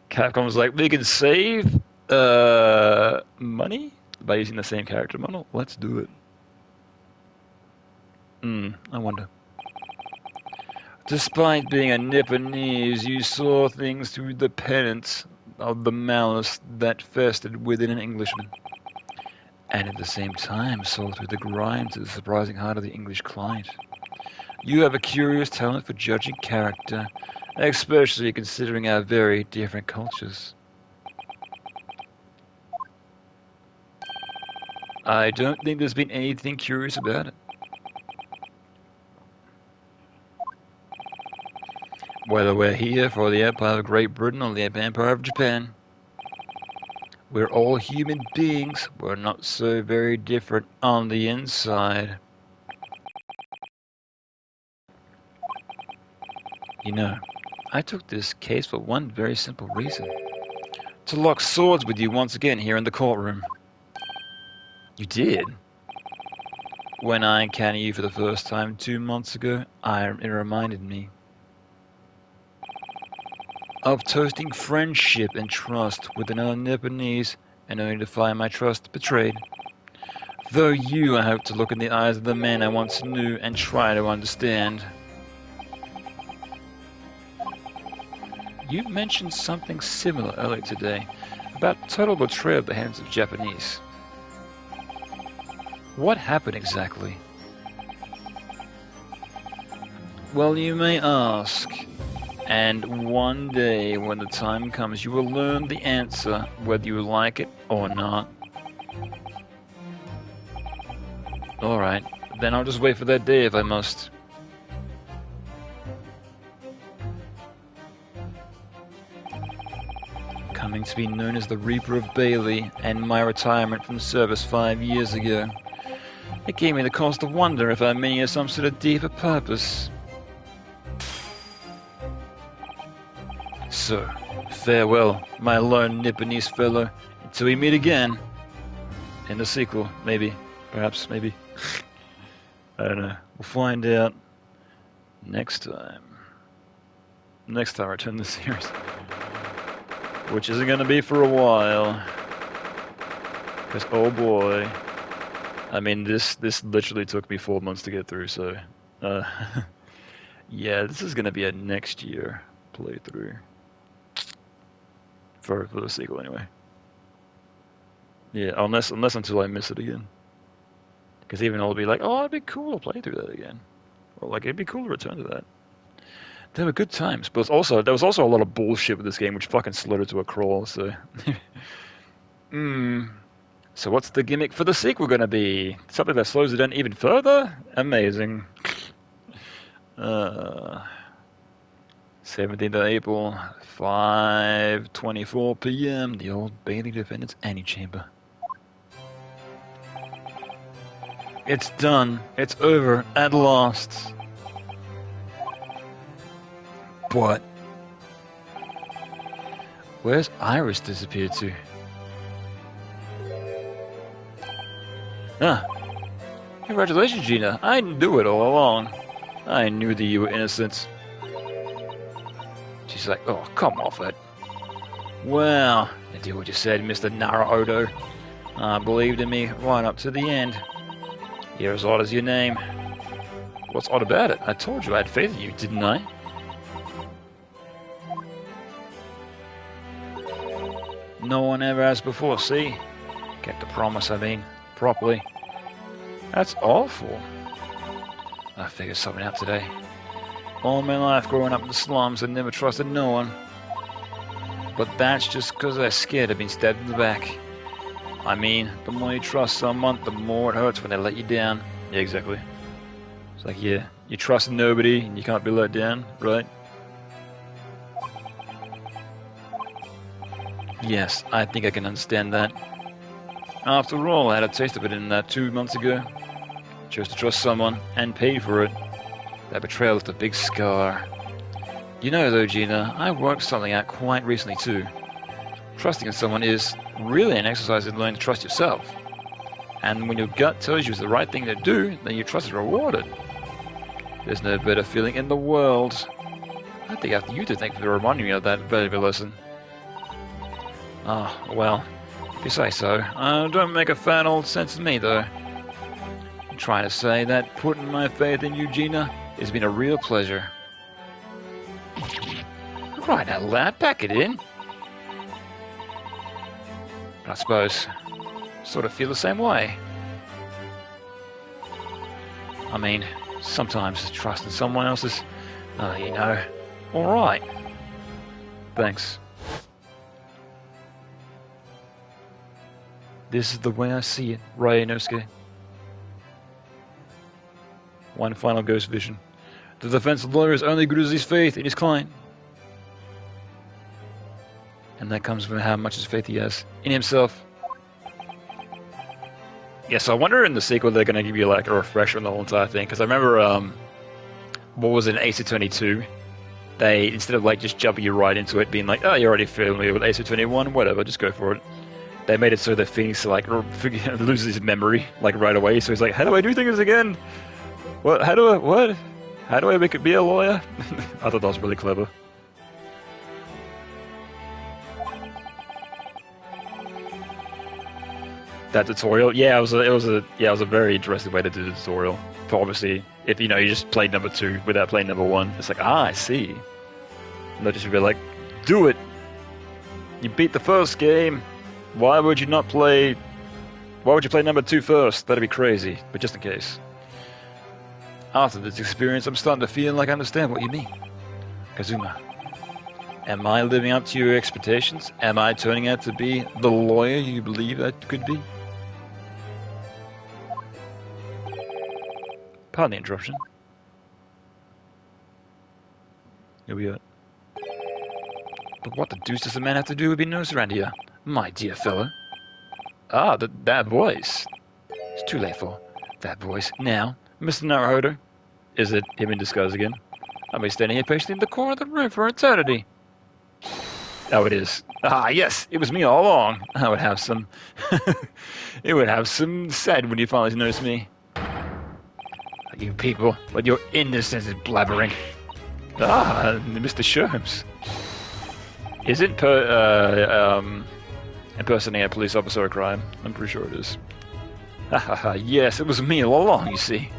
Capcom's like, we can save money by using the same character model. Let's do it. I wonder. Despite being a Nipponese, you saw things through the penance of the malice that festered within an Englishman, and at the same time saw through the grime to the surprising heart of the English client. You have a curious talent for judging character, especially considering our very different cultures. I don't think there's been anything curious about it. Whether we're here for the Empire of Great Britain or the Empire of Japan, we're all human beings. We're not so very different on the inside. You know, I took this case for one very simple reason. To lock swords with you once again here in the courtroom. You did? When I encountered you for the first time 2 months ago, it reminded me of toasting friendship and trust with another Nipponese, and only to find my trust betrayed. Though you, I hope to look in the eyes of the man I once knew and try to understand. You mentioned something similar earlier today, about total betrayal at the hands of Japanese. What happened exactly? Well, you may ask. And one day, when the time comes, you will learn the answer, whether you like it or not. Alright, then I'll just wait for that day if I must. Coming to be known as the Reaper of Bailey, and my retirement from service 5 years ago. It gave me the cause to wonder if I may have some sort of deeper purpose. So, farewell, my lone Nipponese fellow, until we meet again. In the sequel, maybe. Perhaps, maybe. I don't know. We'll find out next time. Next time I return the series. Which isn't going to be for a while. Because, oh boy. I mean, this literally took me 4 months to get through, so... yeah, this is going to be a next year. playthrough. For the sequel, anyway. Yeah, unless until I miss it again. Because even I'll be like, oh, it'd be cool to play through that again. Or like, it'd be cool to return to that. They were good times, but there was also a lot of bullshit with this game, which fucking slowed it to a crawl. So, So what's the gimmick for the sequel gonna be? Something that slows it down even further? Amazing. 17th of April, 5:24 p.m. The Old Bailey Defendant's Antechamber. It's done. It's over at last. What? Where's Iris disappeared to? Ah. Congratulations, Gina. I knew it all along. I knew that you were innocent. She's like, oh, come off it. Well, I did what you said, Mr. Naruto. Believed in me right up to the end. You're as odd as your name. What's odd about it? I told you I had faith in you, didn't I? No one ever has before, see? Kept the promise, I mean, properly. That's awful. I figured something out today. All my life growing up in the slums, I never trusted no one. But that's just because I was scared of being stabbed in the back. I mean, the more you trust someone, the more it hurts when they let you down. Yeah, exactly. It's like, yeah, you trust nobody and you can't be let down, right? Yes, I think I can understand that. After all, I had a taste of it in that 2 months ago. Chose to trust someone and paid for it. That betrayal left a big scar. You know though, Gina, I worked something out quite recently too. Trusting in someone is really an exercise in learning to trust yourself. And when your gut tells you it's the right thing to do, then your trust is rewarded. There's no better feeling in the world. I think I have you to thank for reminding me of that valuable lesson. Ah, well, if you say so. Don't make a fat old sense of me though. I'm trying to say that putting my faith in you, Gina, has been a real pleasure. Right now, lad, pack it in. But I suppose, sort of feel the same way. I mean, sometimes trust in someone else is, you know, alright. Thanks. This is the way I see it, Ryanosuke. One final ghost vision. The defense lawyer is only good as his faith in his client. And that comes from how much his faith he has in himself. Yes, I wonder in the sequel they're going to give you like a refresher on the whole entire thing. Because I remember, what was it, in Ace Attorney 2? They, instead of like just jumping you right into it, being like, oh, you're already familiar with Ace Attorney 1, whatever, just go for it. They made it so that Phoenix like loses his memory like right away. So he's like, how do I do things again? What? How do I make it be a lawyer? I thought that was really clever. That tutorial, yeah, it was a very interesting way to do the tutorial. But obviously, if you know you just played number 2 without playing number 1, it's like, I see. And they'll just be like, do it. You beat the first game. Why would you play number 2 first? That'd be crazy. But just in case. After this experience, I'm starting to feel like I understand what you mean. Kazuma, am I living up to your expectations? Am I turning out to be the lawyer you believe I could be? Pardon the interruption. Here we are. But what the deuce does a man have to do with being noticed around here, my dear fellow? Ah, that voice. It's too late for that voice. Now, Mr. Naruto. Is it him in disguise again? I've been standing here patiently in the corner of the room for eternity. Oh, it is. Ah, yes, it was me all along. I would have some... it would have some said when you finally noticed me. You people, with your innocence is blabbering. Ah, Mr. Sherms. Is it impersonating a police officer a crime? I'm pretty sure it is. Ha yes, it was me all along, you see.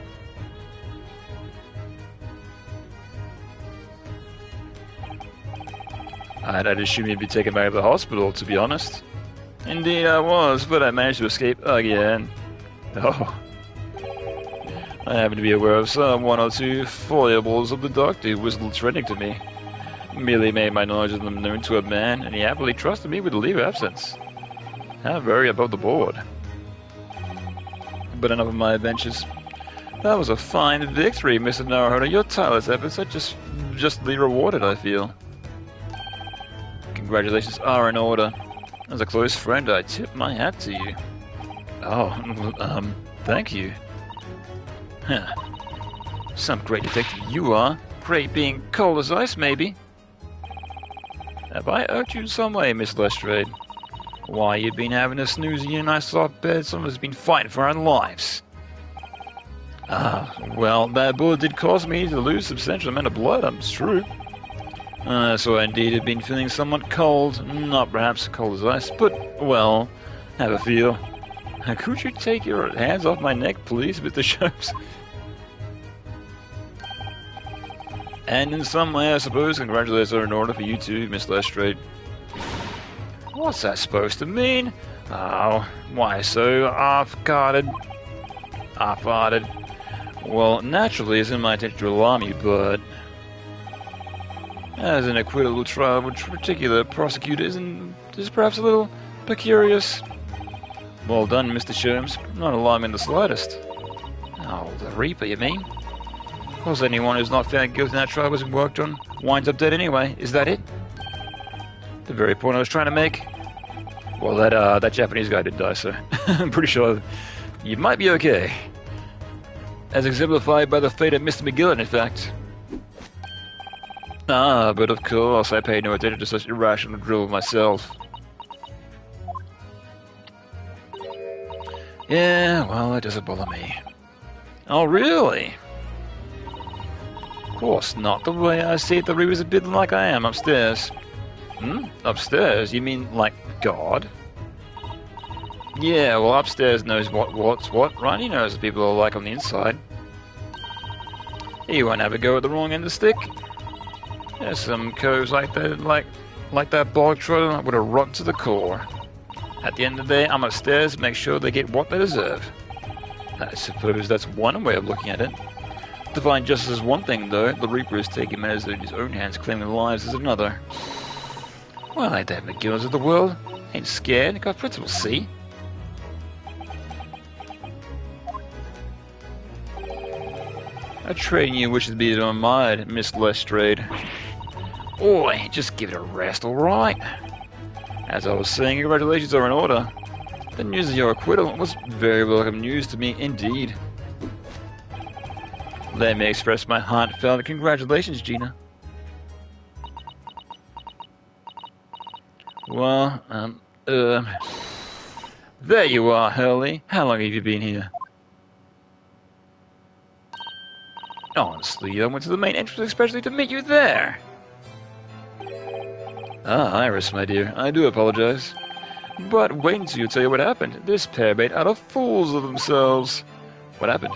I'd assume you'd be taken back to the hospital, to be honest. Indeed I was, but I managed to escape again. Oh. I happen to be aware of some one or two foibles of the doctor who was threatening to me. Merely made my knowledge of them known to a man, and he happily trusted me with a leave of absence. How very above the board. But enough of my adventures. That was a fine victory, Mr. Naruhodo. Your tireless efforts are justly rewarded, I feel. Congratulations are in order. As a close friend, I tip my hat to you. Oh, thank you. Huh. Some great detective you are. Great being cold as ice, maybe. Have I irked you in some way, Miss Lestrade? Why, you've been having a snooze in your nice soft bed, someone's been fighting for our lives. Ah, well, that bullet did cause me to lose a substantial amount of blood, it's true. So I indeed have been feeling somewhat cold, not perhaps cold as ice, but, well, have a feel. Could you take your hands off my neck, please, Mr. Sharps? And in some way, I suppose, congratulations are in order for you too, Miss Lestrade. What's that supposed to mean? Oh, why so off-guarded? Off-guarded. Well, naturally, it's in my intention to alarm you, but... as an acquittal trial which particular prosecutor is perhaps a little precarious. Well done, Mr. Sherms. Not alarming in the slightest. Oh, the Reaper, you mean? Of course, anyone who's not found guilty in that trial wasn't worked on winds up dead anyway. Is that it? The very point I was trying to make. Well, that Japanese guy did die, so I'm pretty sure you might be okay. As exemplified by the fate of Mr. McGillen, in fact. Ah, but of course, I pay no attention to such irrational drill myself. Yeah, well, that doesn't bother me. Oh, really? Of course not. The way I see it, the Reaper's a bit like I am upstairs. Hmm? Upstairs? You mean like God? Yeah, well, upstairs knows what's what, right? He knows what people are like on the inside. He won't have a go at the wrong end of the stick. There's some coves like that, like that bog trotter that would have rotten to the core. At the end of the day, I'm upstairs to make sure they get what they deserve. I suppose that's one way of looking at it. Divine justice is one thing, though. The Reaper is taking matters in his own hands, claiming lives is another. Well, ain't that McGill's of the world? Ain't scared, got principles, see? A train you wishes to be admired, Miss Lestrade. Oi, just give it a rest, alright? As I was saying, congratulations are in order. The news of your acquittal was very welcome news to me indeed. Let me express my heartfelt congratulations, Gina. Well, there you are, Hurley. How long have you been here? Honestly, I went to the main entrance especially to meet you there. Ah, Iris, my dear, I do apologize. But wait until you tell you what happened. This pair made utter fools of themselves. What happened?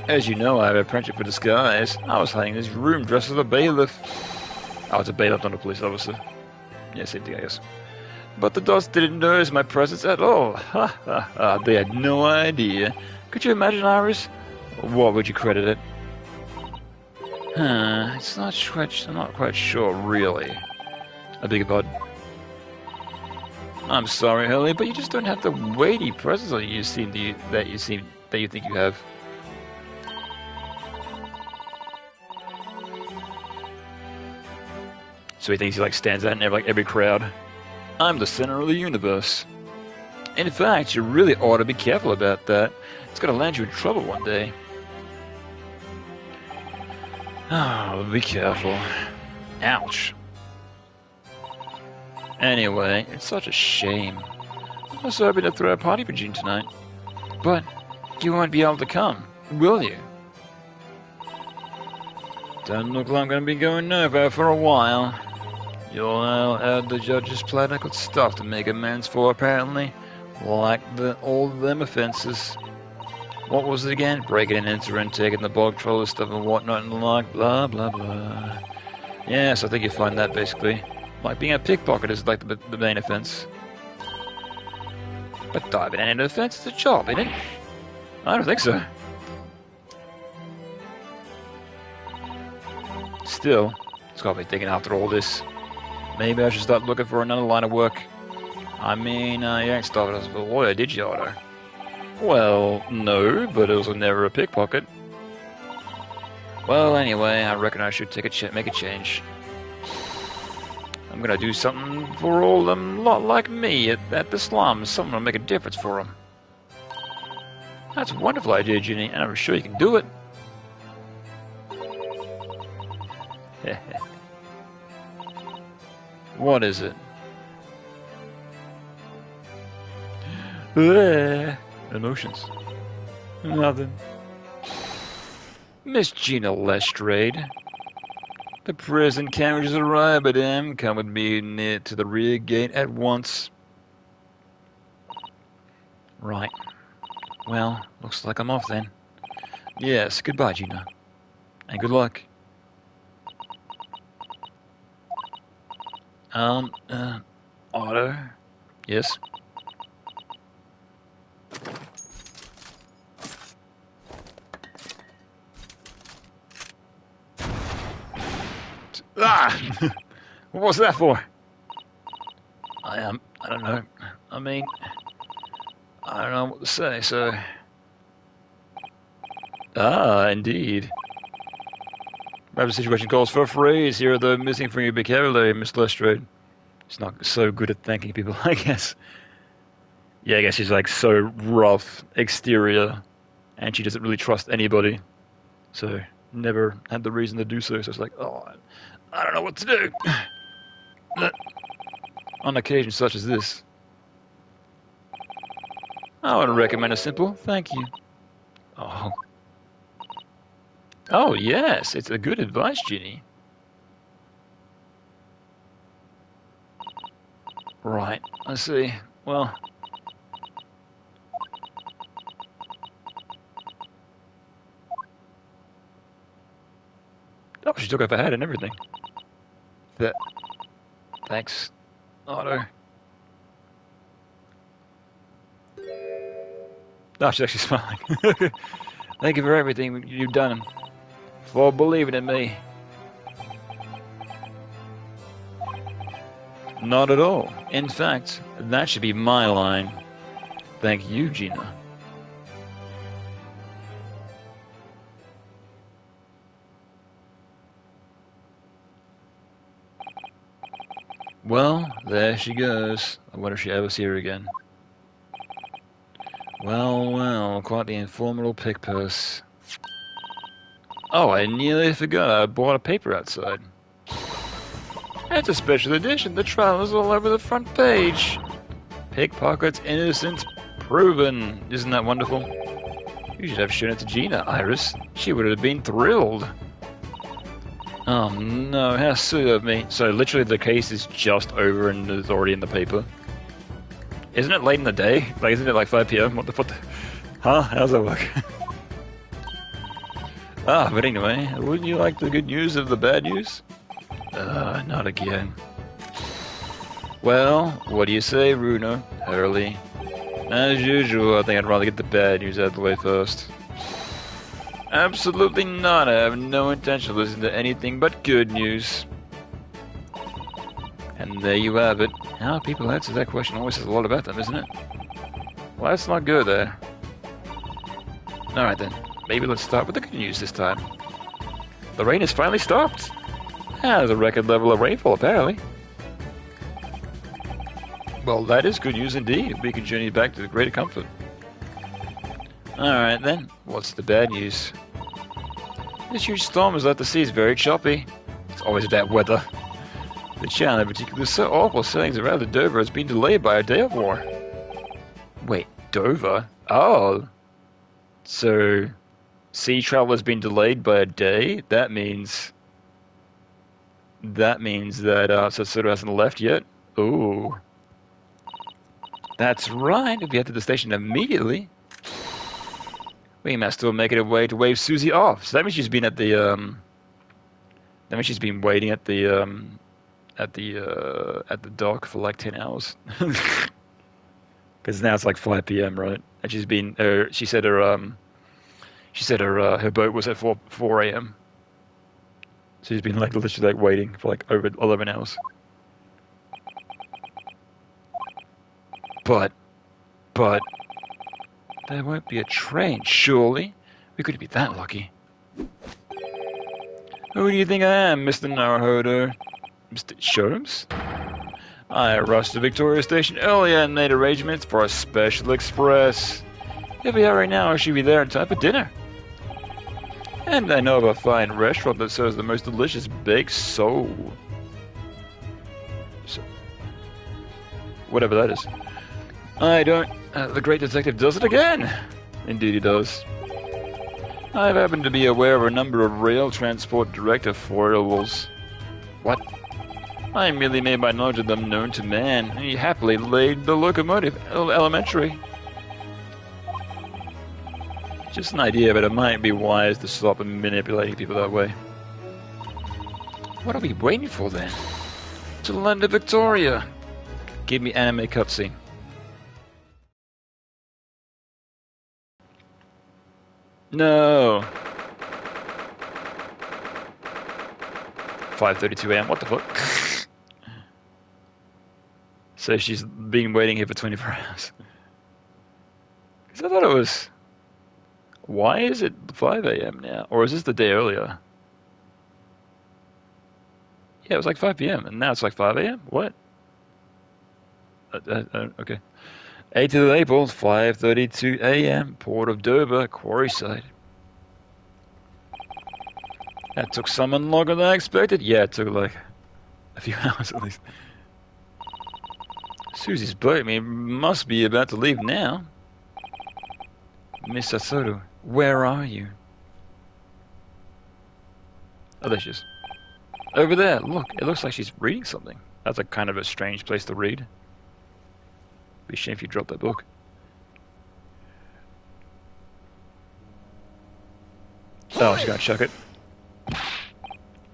As you know, I have a penchant for disguise. I was hiding in this room dressed as a bailiff. I was a bailiff, not a police officer. Yeah, same thing, I guess. But the dots didn't notice my presence at all. Ha ha ha, they had no idea. Could you imagine, Iris? What would you credit it? I'm not quite sure, really. I beg your pardon. I'm sorry, Hurley, but you just don't have the weighty presence that you think you have. So he thinks he stands out in every crowd. I'm the center of the universe. In fact, you really ought to be careful about that. It's gonna land you in trouble one day. Oh, be careful. Ouch. Anyway, it's such a shame. I was hoping to throw a party for June tonight. But you won't be able to come, will you? Don't look like I'm going to be going nowhere for a while. You'll add the judge's platter good stuff to make amends for, apparently. Like all them offences. What was it again? Breaking and entering, taking the bog troller stuff and whatnot and the like, blah blah blah. Yes, I think you find that basically. Like, being a pickpocket is like the main offense. But diving ain't an offense, it's a job, ain't it? I don't think so. Still, it's gotta be thinking after all this. Maybe I should start looking for another line of work. I mean, you ain't started as a lawyer, did you, Otto? Well, no, but it was never a pickpocket. Well, anyway, I reckon I should make a change. I'm gonna do something for all them lot like me at the slums. Something will make a difference for them. That's a wonderful idea, Ginny, and I'm sure you can do it. What is it? Emotions. Nothing. Miss Gina Lestrade. The prison carriages arrive, madame. Come with me near to the rear gate at once. Right. Well, looks like I'm off then. Yes, goodbye, Gina. And good luck. Otto? Yes? Ah! What was that for? I don't know. I mean, I don't know what to say, so... Ah, indeed. Perhaps the situation calls for a phrase. Here are the missing from your vocabulary, Miss Lestrade. She's not so good at thanking people, I guess. Yeah, I guess she's like so rough, exterior, and she doesn't really trust anybody. So, never had the reason to do so, so it's like, oh, I don't know what to do. But on occasions such as this, I would recommend a simple thank you. Oh. Oh, yes, it's a good advice, Ginny. Right, I see. Well... Oh, she took off her hat and everything. Thanks, Otto. Oh, she's actually smiling. Thank you for everything you've done. For believing in me. Not at all. In fact, that should be my line. Thank you, Gina. Well, there she goes. I wonder if she ever see her again. Well, well, quite the informal pick purse. Oh, I nearly forgot I bought a paper outside. It's a special edition. The trial is all over the front page. Pickpocket's innocence proven. Isn't that wonderful? You should have shown it to Gina, Iris. She would have been thrilled. Oh no, how sweet of me. So literally the case is just over and it's already in the paper. Isn't it late in the day? Like, isn't it like 5 PM? What the fuck? Huh? How's that work? But anyway, wouldn't you like the good news of the bad news? Not again. Well, what do you say, Runa? Hurley? As usual, I think I'd rather get the bad news out of the way first. Absolutely not. I have no intention of listening to anything but good news. And there you have it. How people answer that question always says a lot about them, isn't it? Well, that's not good there. Alright then, maybe let's start with the good news this time. The rain has finally stopped. There's a record level of rainfall, apparently. Well, that is good news indeed. We can journey back to greater comfort. Alright then, what's the bad news? This huge storm has left the seas very choppy. It's always bad weather. The channel in particular is so awful, sailings around the Dover has been delayed by a day or more. Wait, Dover? Oh. So, sea travel has been delayed by a day? That means that Sassudo hasn't left yet? Ooh. That's right, we'll be at the station immediately. We must still make it a way to wave Susie off. So that means she's been at the, that means she's been waiting at the at the dock for like 10 hours. Because now it's like 5 p.m., right? And she's been she said her boat was at 4 a.m. So she's been like literally like waiting for like over 11 hours. But there won't be a train, surely. We couldn't be that lucky. Who do you think I am, Mr. Naruhodo? Mr. Sholmes? I rushed to Victoria Station earlier and made arrangements for a special express. If we hurry now, I should be there in time for dinner. And I know of a fine restaurant that serves the most delicious baked sole. So, whatever that is. I don't... the great detective does it again! Indeed he does. I've happened to be aware of a number of rail transport director foibles. What? I merely made my knowledge of them known to man, and he happily laid the locomotive elementary. Just an idea, but it might be wise to stop manipulating people that way. What are we waiting for then? To land to Victoria! Give me anime cutscene. No! 5:32 a.m. What the fuck? So she's been waiting here for 24 hours. Because I thought it was... Why is it 5 a.m. now? Or is this the day earlier? Yeah, it was like 5 p.m. and now it's like 5 a.m.? What? Okay. 8th of April, 5:32 a.m. Port of Dover, Quarryside. That took someone longer than I expected. Yeah, it took like a few hours at least. Susie's boat must be about to leave now. Miss Sasoro, where are you? Oh, there she is. Over there, look. It looks like she's reading something. That's a kind of a strange place to read. Be a shame if you dropped that book. Oh, she's gonna chuck it.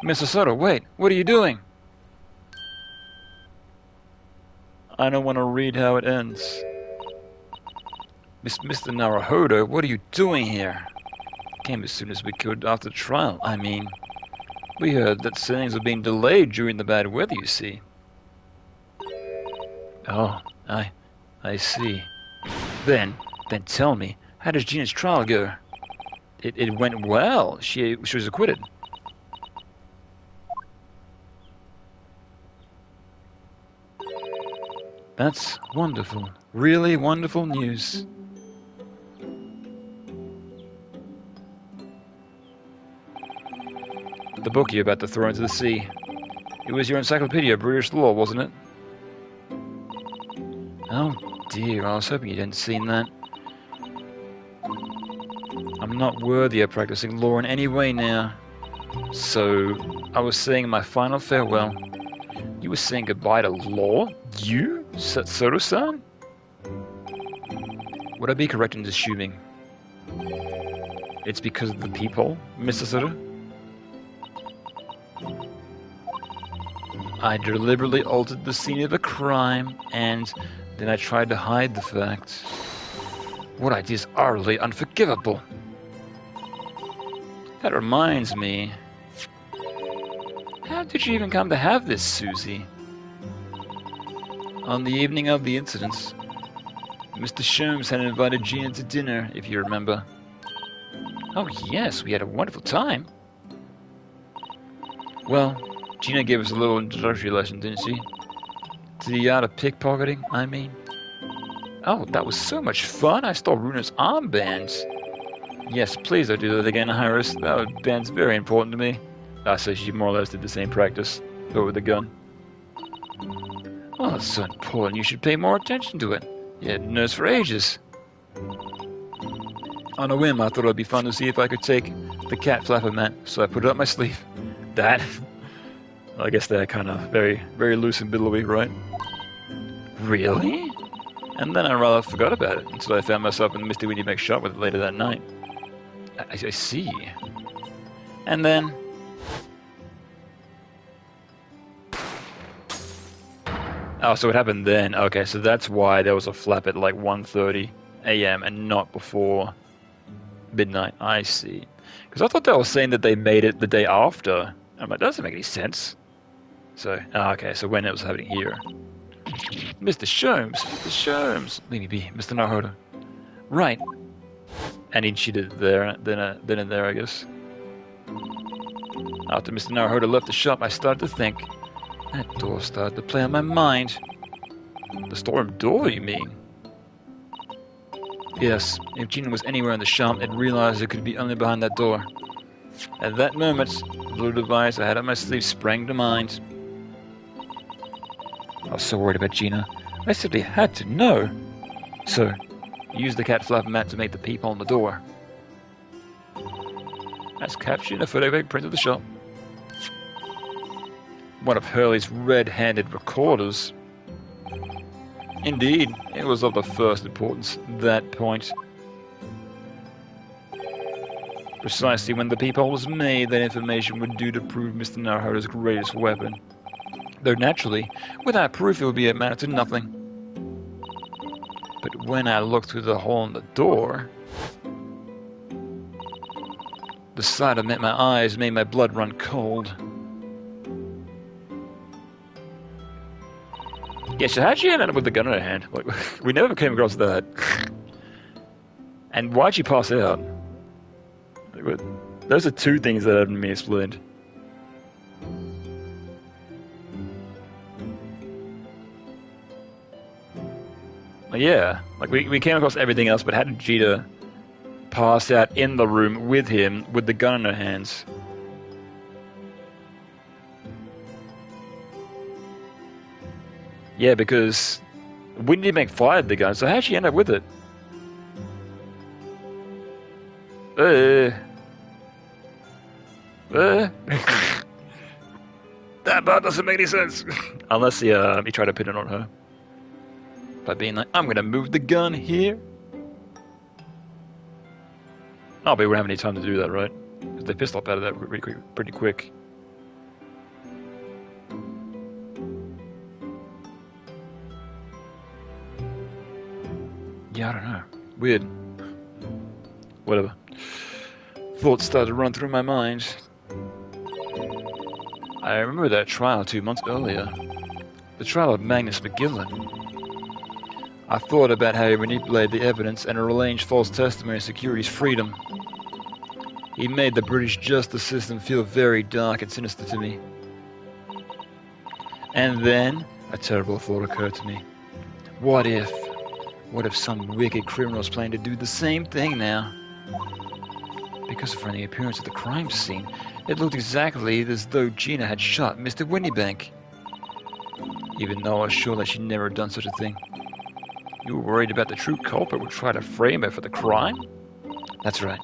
Miss Sasoro, wait. What are you doing? I don't want to read how it ends. Mr. Naruhodo, what are you doing here? Came as soon as we could after the trial. I mean, we heard that sittings were being delayed during the bad weather, you see. Oh, I see. Then tell me, how did Gina's trial go? It went well. She was acquitted. That's wonderful. Really wonderful news. The book you're about to throw into the sea. It was your Encyclopedia of British Law, wasn't it? Oh dear, I was hoping you hadn't seen that. I'm not worthy of practicing law in any way now. So, I was saying my final farewell. You were saying goodbye to law? You? Sasoro-san? Would I be correct in assuming it's because of the people, Mr. Sasoro? I deliberately altered the scene of a crime, and then I tried to hide the fact. What I did is utterly unforgivable. That reminds me. How did you even come to have this, Susie? On the evening of the incidents, Mr. Sholmes had invited Gina to dinner, if you remember. Oh yes, we had a wonderful time. Well, Gina gave us a little introductory lesson, didn't she? To the art of pickpocketing, I mean. Oh, that was so much fun. I stole Runa's armbands. Yes, please don't do that again, Iris. That band's very important to me. I say she more or less did the same practice, but with a gun. Oh, it's so important. You should pay more attention to it. You hadn't noticed for ages. On a whim, I thought it'd be fun to see if I could take the cat flapper mat, so I put it up my sleeve. That... I guess they're kind of very, very loose and billowy, right? Really? And then I rather forgot about it until I found myself in the Misty Windy Make shot with it later that night. I see. And then... Oh, so it happened then. Okay, so that's why there was a flap at like 1:30 a.m. and not before midnight. I see. Because I thought they were saying that they made it the day after. I'm like, that doesn't make any sense. So, okay, so when it was happening here. Mr. Sholmes, Mr. Sholmes. Leave me be, Mr. Naruto. Right. And he cheated there, then and there, I guess. After Mr. Naruto left the shop, I started to think. That door started to play on my mind. The storeroom door, you mean? Yes, if Gina was anywhere in the shop, I'd realize it could be only behind that door. At that moment, the little device I had on my sleeve sprang to mind. I was so worried about Gina. I simply had to know. So, I used the cat flap mat to make the peephole on the door. As captured in a photographic print of the shop. One of Hurley's red-handed recorders. Indeed, it was of the first importance, that point. Precisely when the peephole was made, that information would do to prove Mr. Naruto's greatest weapon. Though naturally, without proof it would be a matter to nothing. But when I looked through the hole in the door, the sight that met my eyes made my blood run cold. Yeah, so how'd she end up with the gun in her hand? Like, we never came across that. And why'd she pass out? Like, those are two things that haven't been explained. Yeah, like we came across everything else, but how did Jita pass out in the room with him with the gun in her hands? Yeah, because Windy Mac fired the gun, so how'd she end up with it? That part doesn't make any sense. Unless he tried to pin it on her. By being like, I'm gonna move the gun here. Oh, but we won't have any time to do that, right? Because they pissed off out of that pretty quick. Yeah, I don't know. Weird. Whatever. Thoughts started to run through my mind. I remember that trial 2 months earlier. The trial of Magnus McGillen. I thought about how he manipulated the evidence and arranged false testimony to secure his freedom. He made the British justice system feel very dark and sinister to me. And then, a terrible thought occurred to me. What if some wicked criminal is planning to do the same thing now? Because from the appearance of the crime scene, it looked exactly as though Gina had shot Mr. Windybank. Even though I was sure that she'd never done such a thing. You were worried about the true culprit would try to frame her for the crime? That's right.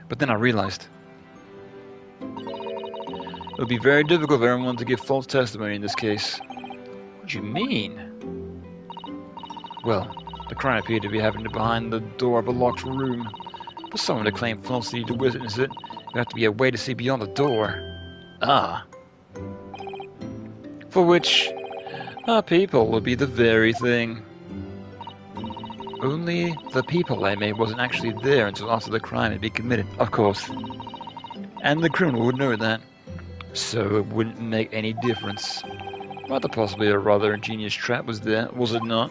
But then I realized. It would be very difficult for everyone to give false testimony in this case. What do you mean? Well, the crime appeared to be happening behind the door of a locked room. For someone to claim falsely to witness it, there have to be a way to see beyond the door. Ah. For which, our people would be the very thing. Only the people I made wasn't actually there until after the crime had been committed, of course. And the criminal would know that. So it wouldn't make any difference. Rather possibly a rather ingenious trap was there, was it not?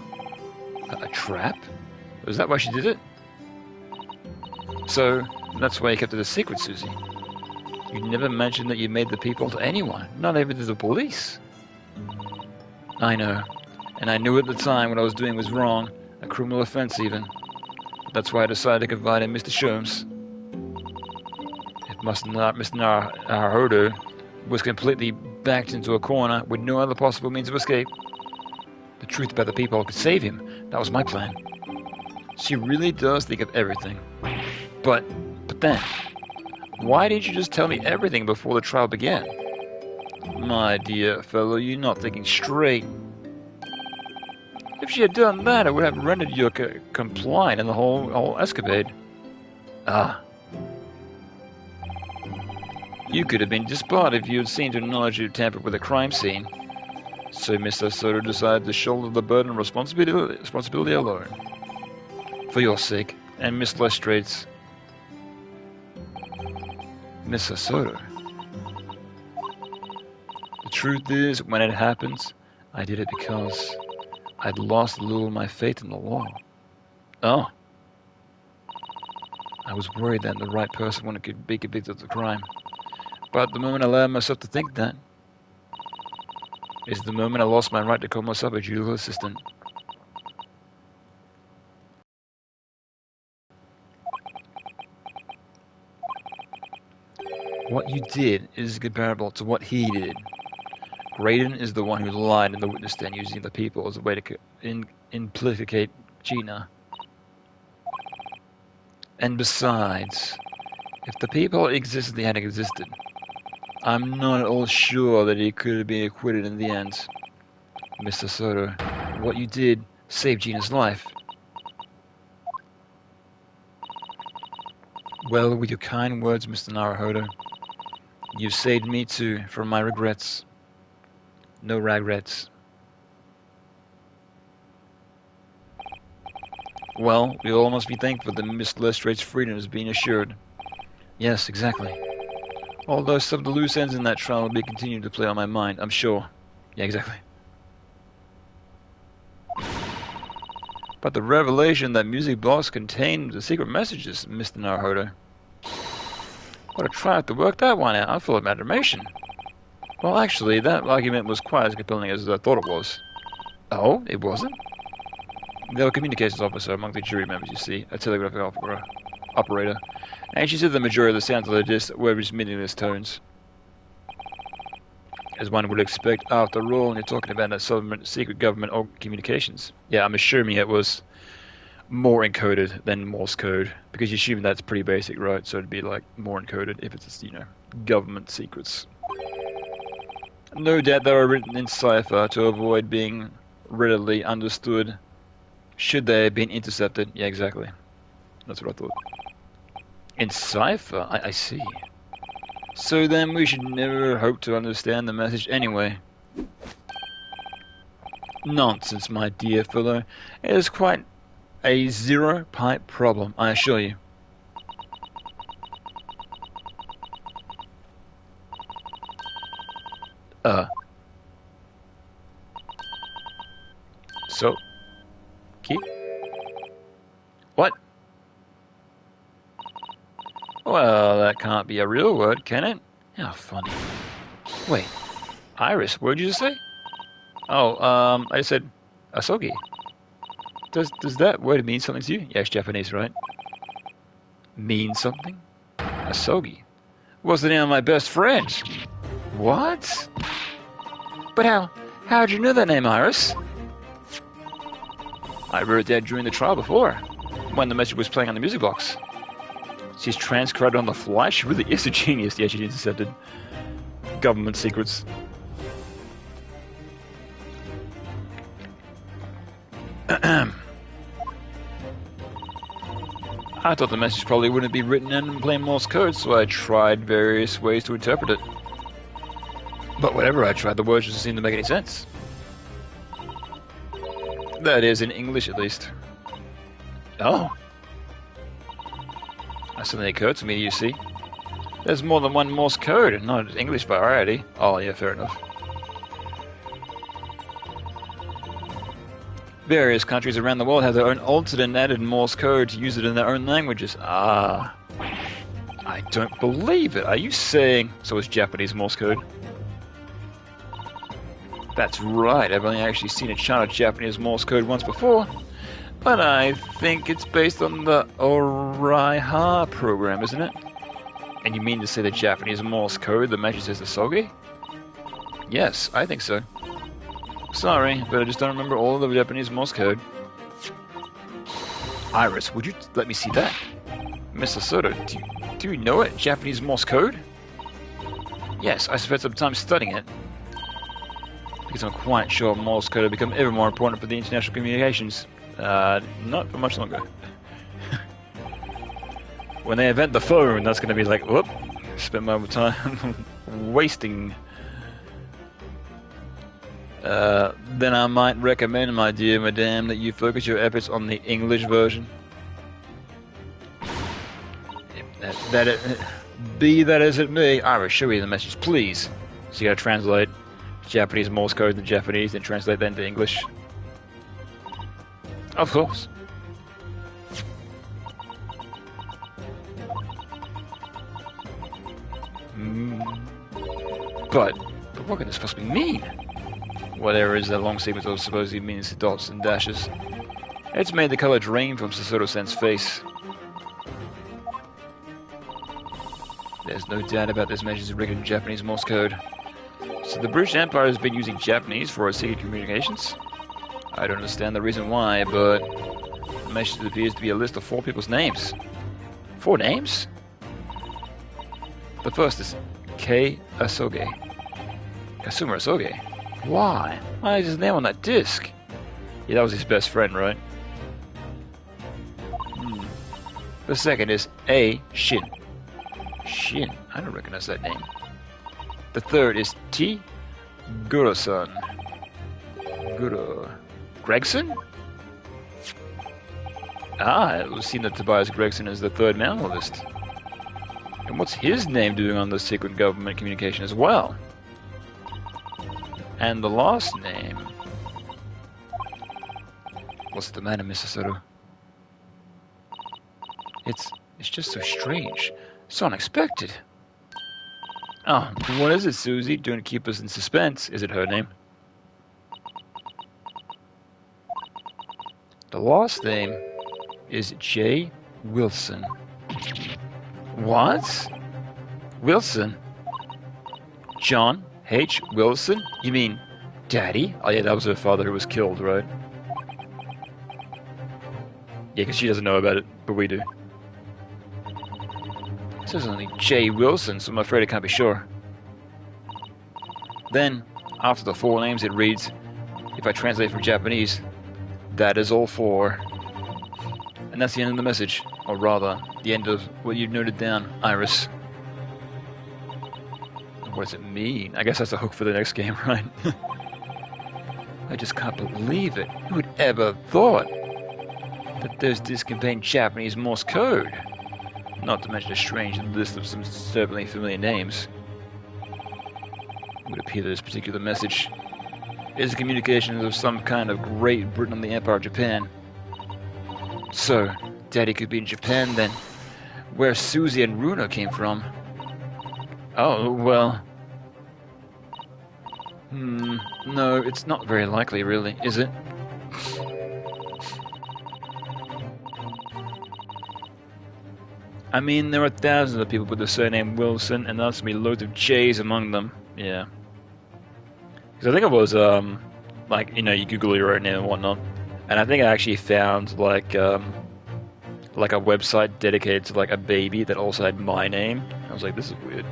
A trap? Was that why she did it? So, that's why you kept it a secret, Susie. You never mentioned that you made the people to anyone, not even to the police. I know. And I knew at the time what I was doing was wrong. A criminal offense, even. That's why I decided to confide in Mr. Sholmes. If Mr. Naruto was completely backed into a corner with no other possible means of escape, the truth about the people could save him. That was my plan. She really does think of everything. But then, why didn't you just tell me everything before the trial began? My dear fellow, you're not thinking straight. If she had done that, it would have rendered you compliant in the whole escapade. Ah. You could have been disbarred if you had seemed to acknowledge you tampered with a crime scene. So Mr. Soto decided to shoulder the burden of responsibility alone. For your sake, and Miss Lestrade's. Mr. Soto. The truth is, when it happens, I did it because I'd lost a little of my faith in the law. Oh. I was worried that the right person wouldn't be convicted of the crime. But the moment I allowed myself to think that, is the moment I lost my right to call myself a judicial assistant. What you did is comparable to what he did. Graydon is the one who lied in the witness stand using the people as a way to implicate Gina. And besides, if the people existed, they hadn't existed, I'm not at all sure that he could have been acquitted in the end. Mr. Soto, what you did saved Gina's life. Well, with your kind words, Mr. Naruhodo, you've saved me too from my regrets. No regrets. Well, we all must be thankful that Miss Lestrade's freedom is being assured. Yes, exactly. Although some of the loose ends in that trial will be continuing to play on my mind, I'm sure. Yeah, exactly. But the revelation that music box contained the secret messages, Mr. Naruhodo. What a try to work that one out. I'm full of admiration. Well, actually, that argument was quite as compelling as I thought it was. Oh, it wasn't? There were a communications officer among the jury members, you see, a telegraphic operator, and she said the majority of the sounds of the disc were just meaningless tones. As one would expect after all, when you're talking about a secret government or communications. Yeah, I'm assuming it was more encoded than Morse code, because you assume that's pretty basic, right? So it'd be like more encoded if it's, government secrets. No doubt they were written in cipher to avoid being readily understood should they have been intercepted. Yeah, exactly. That's what I thought. In cipher? I see. So then we should never hope to understand the message anyway. Nonsense, my dear fellow. It is quite a zero-pipe problem, I assure you. So, keep? What? Well, that can't be a real word, can it? How funny. Wait, Iris, what did you just say? Oh, I said asogi. Does that word mean something to you? Yeah, it's Japanese, right? Mean something? Asogi. What's the name of my best friend? What? But how'd you know that name, Iris? I wrote that during the trial before, when the message was playing on the music box. She's transcribed on the fly. She really is a genius. Yeah, she intercepted government secrets. I thought the message probably wouldn't be written in plain Morse code, so I tried various ways to interpret it. But whenever I tried, the words just seemed to make any sense. That is, in English at least. Oh. That suddenly occurred to me, you see. There's more than one Morse code, not English variety. Oh, yeah, fair enough. Various countries around the world have their own altered and added Morse code to use it in their own languages. Ah. I don't believe it. Are you saying... So it's Japanese Morse code? That's right. I've only actually seen a chart of Japanese Morse code once before. But I think it's based on the Oraiha program, isn't it? And you mean to say the Japanese Morse code that matches as the Sogi? Yes, I think so. Sorry, but I just don't remember all of the Japanese Morse code. Iris, would you let me see that? Mr. Soto, do you know it? Japanese Morse code? Yes, I spent some time studying it. Because I'm quite sure Morse code will become ever more important for the international communications. Not for much longer. When they invent the phone, that's going to be like, whoop, spend my time wasting. Then I might recommend, my dear madame, that you focus your efforts on the English version. Be that as it may, I will show you the message, please. So you gotta translate Japanese Morse code to Japanese, then translate that into English. Of course. But what can this possibly mean? Whatever is that long sequence of supposedly means dots and dashes. It's made the color drain from Sasoro-sen's face. There's no doubt about this message is written in Japanese Morse code. So the British Empire has been using Japanese for its secret communications? I don't understand the reason why, but the message appears to be a list of 4 people's names. 4 names? The first is Kei Asoge. Kasuma Asoge? Why? Why is his name on that disc? Yeah, that was his best friend, right? The second is A. Shin. Shin? I don't recognize that name. The third is T. Guro-san. Guro... Gregson? Ah, it was seen that Tobias Gregson is the 3rd man on the list. And what's his name doing on the secret government communication as well? And the last name... What's the matter, Mr. Soto? It's just so strange. So unexpected. Oh, what is it, Susie? Doing to keep us in suspense. Is it her name? The last name is J. Wilson. What? Wilson? John H. Wilson? You mean Daddy? Oh yeah, that was her father who was killed, right? Yeah, because she doesn't know about it, but we do. It says only J. Wilson, so I'm afraid I can't be sure. Then, after the 4 names, it reads, if I translate from Japanese, that is all 4. And that's the end of the message, or rather, the end of what you noted down, Iris. What does it mean? I guess that's a hook for the next game, right? I just can't believe it. Who would ever thought that those discs contain Japanese Morse code? Not to mention a strange list of some disturbingly familiar names. It would appear that this particular message is a communication of some kind of Great Britain and the Empire of Japan. So, Daddy could be in Japan then. Where Susie and Runa came from. Oh, well... no, it's not very likely, really, is it? I mean, there are thousands of people with the surname Wilson, and there's going to be loads of J's among them. Yeah. Because I think it was, like, you know, you Google your own name and whatnot. And I think I actually found, like a website dedicated to, like, a baby that also had my name. I was like, this is weird.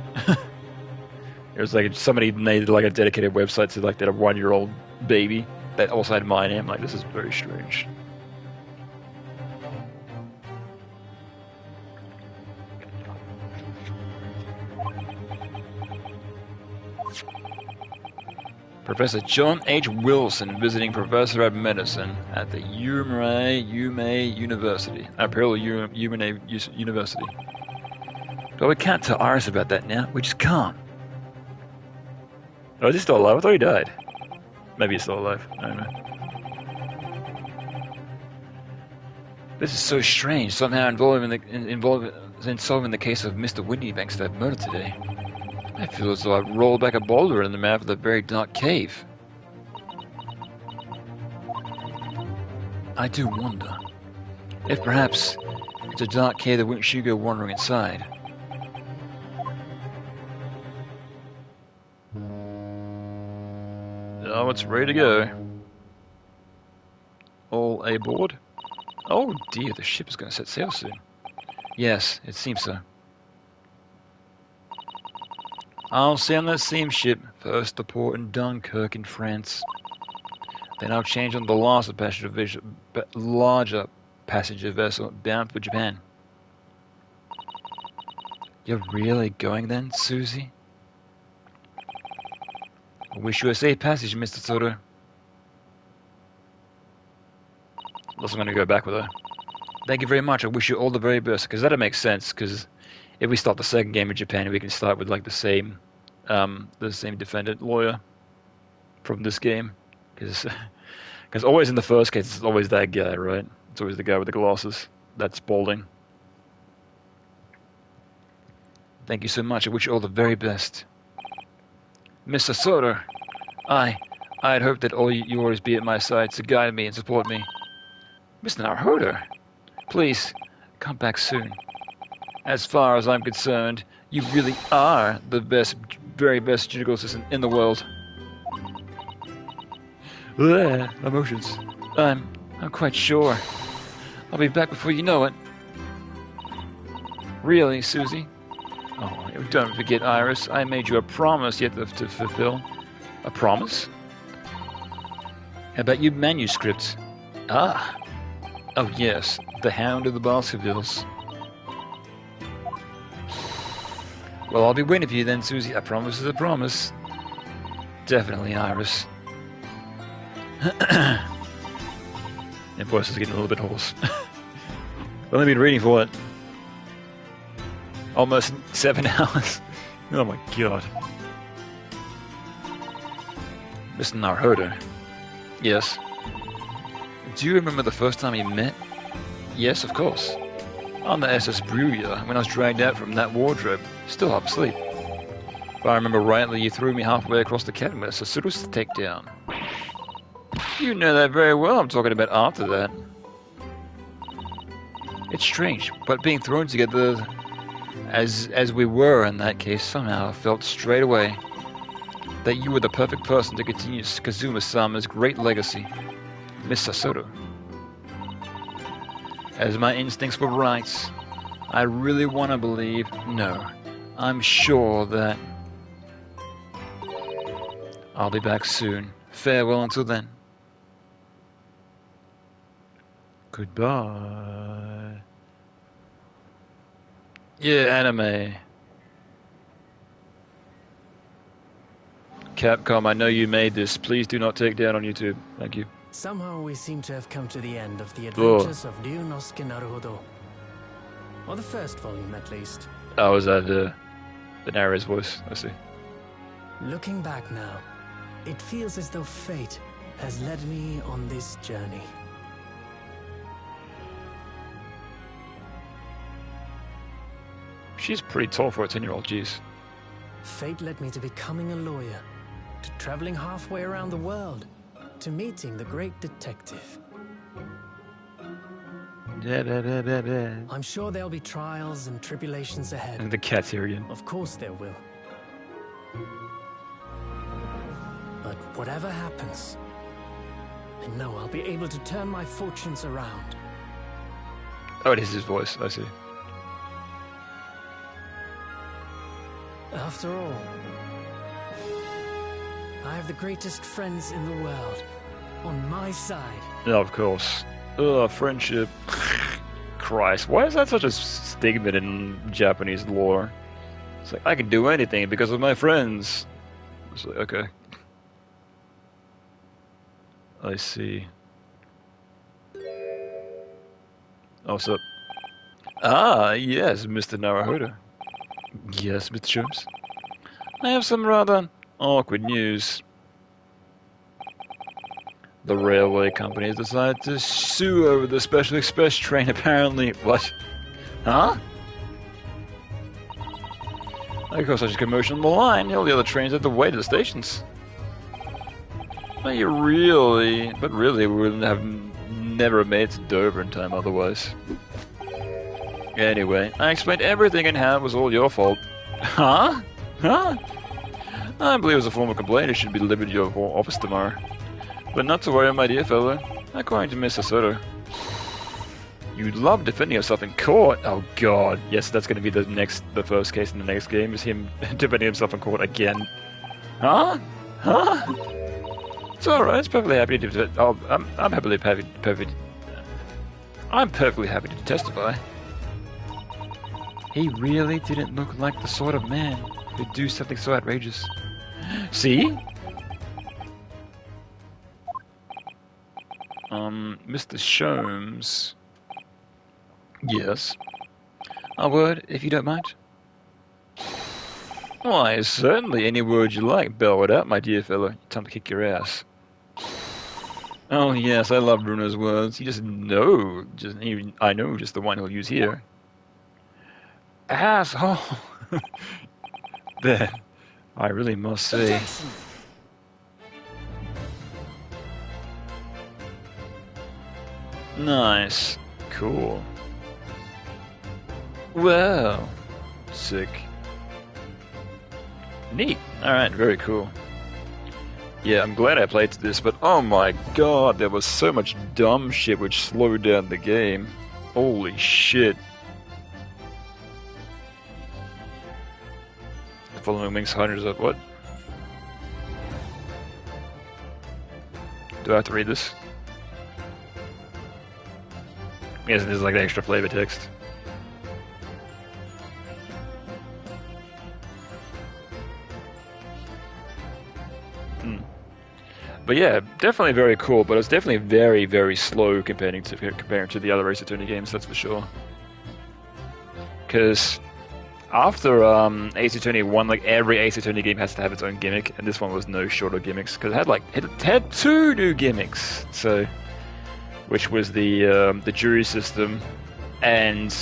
It was like somebody made, like, a dedicated website to, like, that a 1-year-old baby that also had my name. Like, this is very strange. Professor John H. Wilson visiting Professor of Medicine at the Yume University. Imperial Yume University. But we can't tell Iris about that now. We just can't. Oh, is he still alive? I thought he died. Maybe he's still alive. I don't know. This is so strange. Somehow involved in solving the case of Mr. Windybank's murder today. I feel as though I've rolled back a boulder in the mouth of a very dark cave. I do wonder if perhaps it's a dark cave that won't should go wandering inside. Oh, it's ready to go. All aboard? Oh dear, the ship is going to set sail soon. Yes, it seems so. I'll sail on that same ship, first to port in Dunkirk in France. Then I'll change on the larger passenger vessel bound for Japan. You're really going then, Susie? I wish you a safe passage, Mr. Soda. Unless I'm going to go back with her. Thank you very much. I wish you all the very best. Because that'll make sense. Because if we start the second game in Japan, we can start with like the same defendant lawyer from this game. Because always in the first case, it's always that guy, right? It's always the guy with the glasses. That's Spaulding. Thank you so much. I wish you all the very best. Mr. Soda, I had hoped that you always be at my side to guide me and support me. Mr. Naruhodo, please, come back soon. As far as I'm concerned, you really are the best, very best judicial assistant in the world. Ugh, emotions. I'm quite sure. I'll be back before you know it. Really, Susie? Oh, don't forget, Iris. I made you a promise yet to fulfill. A promise? How about your manuscript? Ah. Oh, yes. The Hound of the Baskervilles. Well, I'll be waiting for you then, Susie. A promise is a promise. Definitely, Iris. My voice is getting a little bit hoarse. Well, I've been reading for what? Almost 7 hours. Oh my god. Mr. Naruhodo. Yes. Do you remember the first time we met? Yes, of course. On the SS Bruya, when I was dragged out from that wardrobe, still half asleep. If I remember rightly, you threw me halfway across the cabin with a Sassurus to take down. You know that very well. I'm talking about after that. It's strange, but being thrown together as we were in that case, somehow I felt straight away that you were the perfect person to continue Kazuma-sama's great legacy, Miss Sasoro. As my instincts were right, I really want to believe, no, I'm sure that I'll be back soon. Farewell until then. Goodbye. Yeah, anime. Capcom, I know you made this. Please do not take down on YouTube. Thank you. Somehow we seem to have come to the end of the adventures of Ryunosuke Naruhodo. Or the first volume, at least. Oh, was that the narrator's voice? I see. Looking back now, it feels as though fate has led me on this journey. She's pretty tall for a 10-year-old, jeez. Fate led me to becoming a lawyer, to traveling halfway around the world, to meeting the great detective. I'm sure there'll be trials and tribulations ahead. And the cat's here again. Of course there will. But whatever happens, I know I'll be able to turn my fortunes around. Oh, it is his voice, I see. After all, I have the greatest friends in the world on my side. Yeah, of course. Ugh, friendship. Christ, why is that such a stigma in Japanese lore? It's like, I can do anything because of my friends. It's like, okay. I see. Oh, what's up? Ah, yes, Mr. Naruhodo. Yes, Mr. Jones. I have some rather awkward news. The railway company has decided to sue over the special express train, apparently. What? Huh? Of course, such a commotion on the line. All the other trains have to wait at the stations. But really, we would have never made it to Dover in time otherwise. Anyway, I explained everything and how it was all your fault. Huh? Huh? I believe as a formal complaint it should be delivered to your office tomorrow. But not to worry, my dear fellow. According to Miss Sasoro, you love defending yourself in court. Oh god. Yes, that's going to be the first case in the next game, is him defending himself in court again. Huh? Huh? It's alright, it's perfectly happy to I'm perfectly happy to testify. He really didn't look like the sort of man who'd do something so outrageous. See? Mr. Sholmes. Yes. A word, if you don't mind. Why, certainly, any word you like. Bellow it out, my dear fellow. Time to kick your ass. Oh yes, I love Bruno's words. You just know, I know just the one he'll use here. Asshole! There, I really must say. Objection. Nice. Cool. Well, sick. Neat. Alright, very cool. Yeah, I'm glad I played this, but oh my god, there was so much dumb shit which slowed down the game. Holy shit. The following links hundreds of what? Do I have to read this? Yes, this is like the extra flavor text. But yeah, definitely very cool, but it's definitely very, very slow comparing to the other Ace Attorney games, that's for sure. Because after Ace Attorney 1, like every Ace Attorney game has to have its own gimmick, and this one was no short of gimmicks, because it had 2 new gimmicks, so which was the jury system and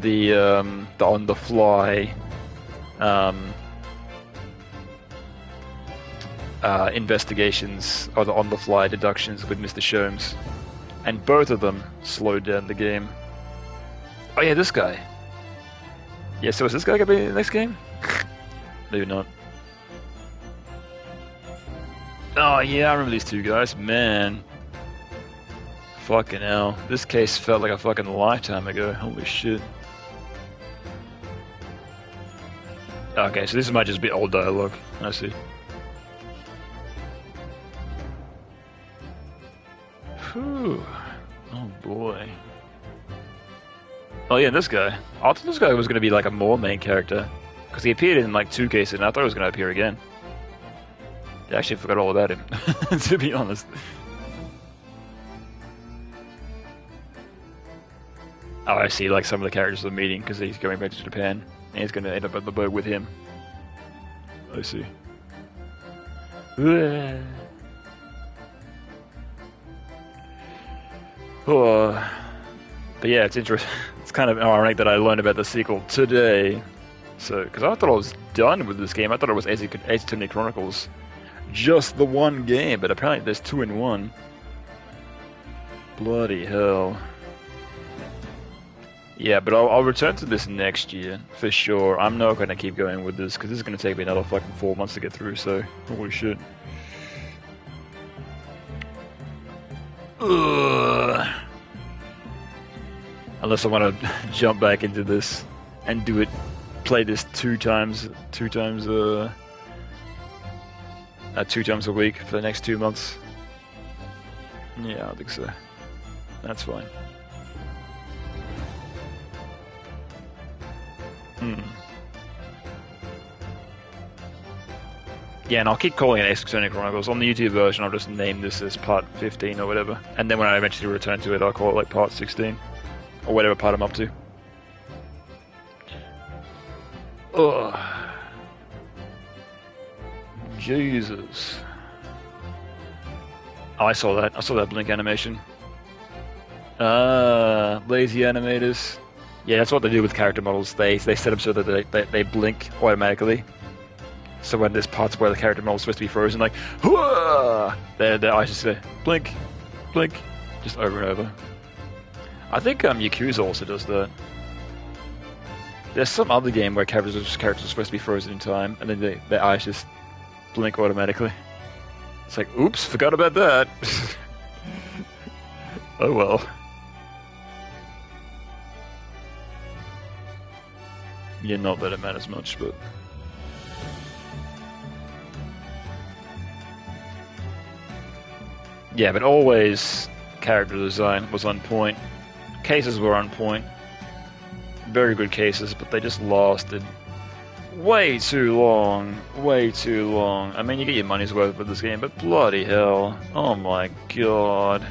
the on the fly investigations or the on-the-fly deductions with Mr. Sholmes, and both of them slowed down the game. Oh yeah, this guy. Yeah, so is this guy gonna be in the next game? Maybe not. Oh yeah, I remember these 2 guys. Man, fucking hell, this case felt like a fucking lifetime ago. Holy shit. Okay, so this might just be old dialogue. I see. Whew. Oh boy. Oh yeah, this guy. I thought this guy was going to be like a more main character, because he appeared in like 2 cases, and I thought he was going to appear again. I actually forgot all about him, to be honest. Oh, I see. Like some of the characters of the meeting, because he's going back to Japan, and he's going to end up at the boat with him. I see. Oh, but yeah, it's interesting. It's kind of ironic that I learned about the sequel today. So, because I thought I was done with this game. I thought it was Ace Attorney Chronicles, just the one game. But apparently, there's 2 in 1. Bloody hell. Yeah, but I'll return to this next year for sure. I'm not going to keep going with this because this is going to take me another fucking 4 months to get through. So, holy shit. Ugh. Unless I want to jump back into this and play this 2 times a week for the next 2 months. Yeah, I think so. That's fine. Yeah, and I'll keep calling it Ace Attorney Chronicles. On the YouTube version, I'll just name this as Part 15 or whatever. And then when I eventually return to it, I'll call it like Part 16. Or whatever part I'm up to. Ugh. Jesus. Oh, I saw that. I saw that blink animation. Lazy animators. Yeah, that's what they do with character models. They set them so that they blink automatically. So when there's parts where the character model is supposed to be frozen, like, Hooah! Their eyes just go blink, blink, just over and over. I think Yakuza also does that. There's some other game where characters are supposed to be frozen in time, and then their eyes just blink automatically. It's like, oops, forgot about that. Oh well. Yeah, not that it matters much, but... Yeah, but always character design was on point. Cases were on point. Very good cases, but they just lasted way too long. Way too long. I mean, you get your money's worth with this game, but bloody hell. Oh my god.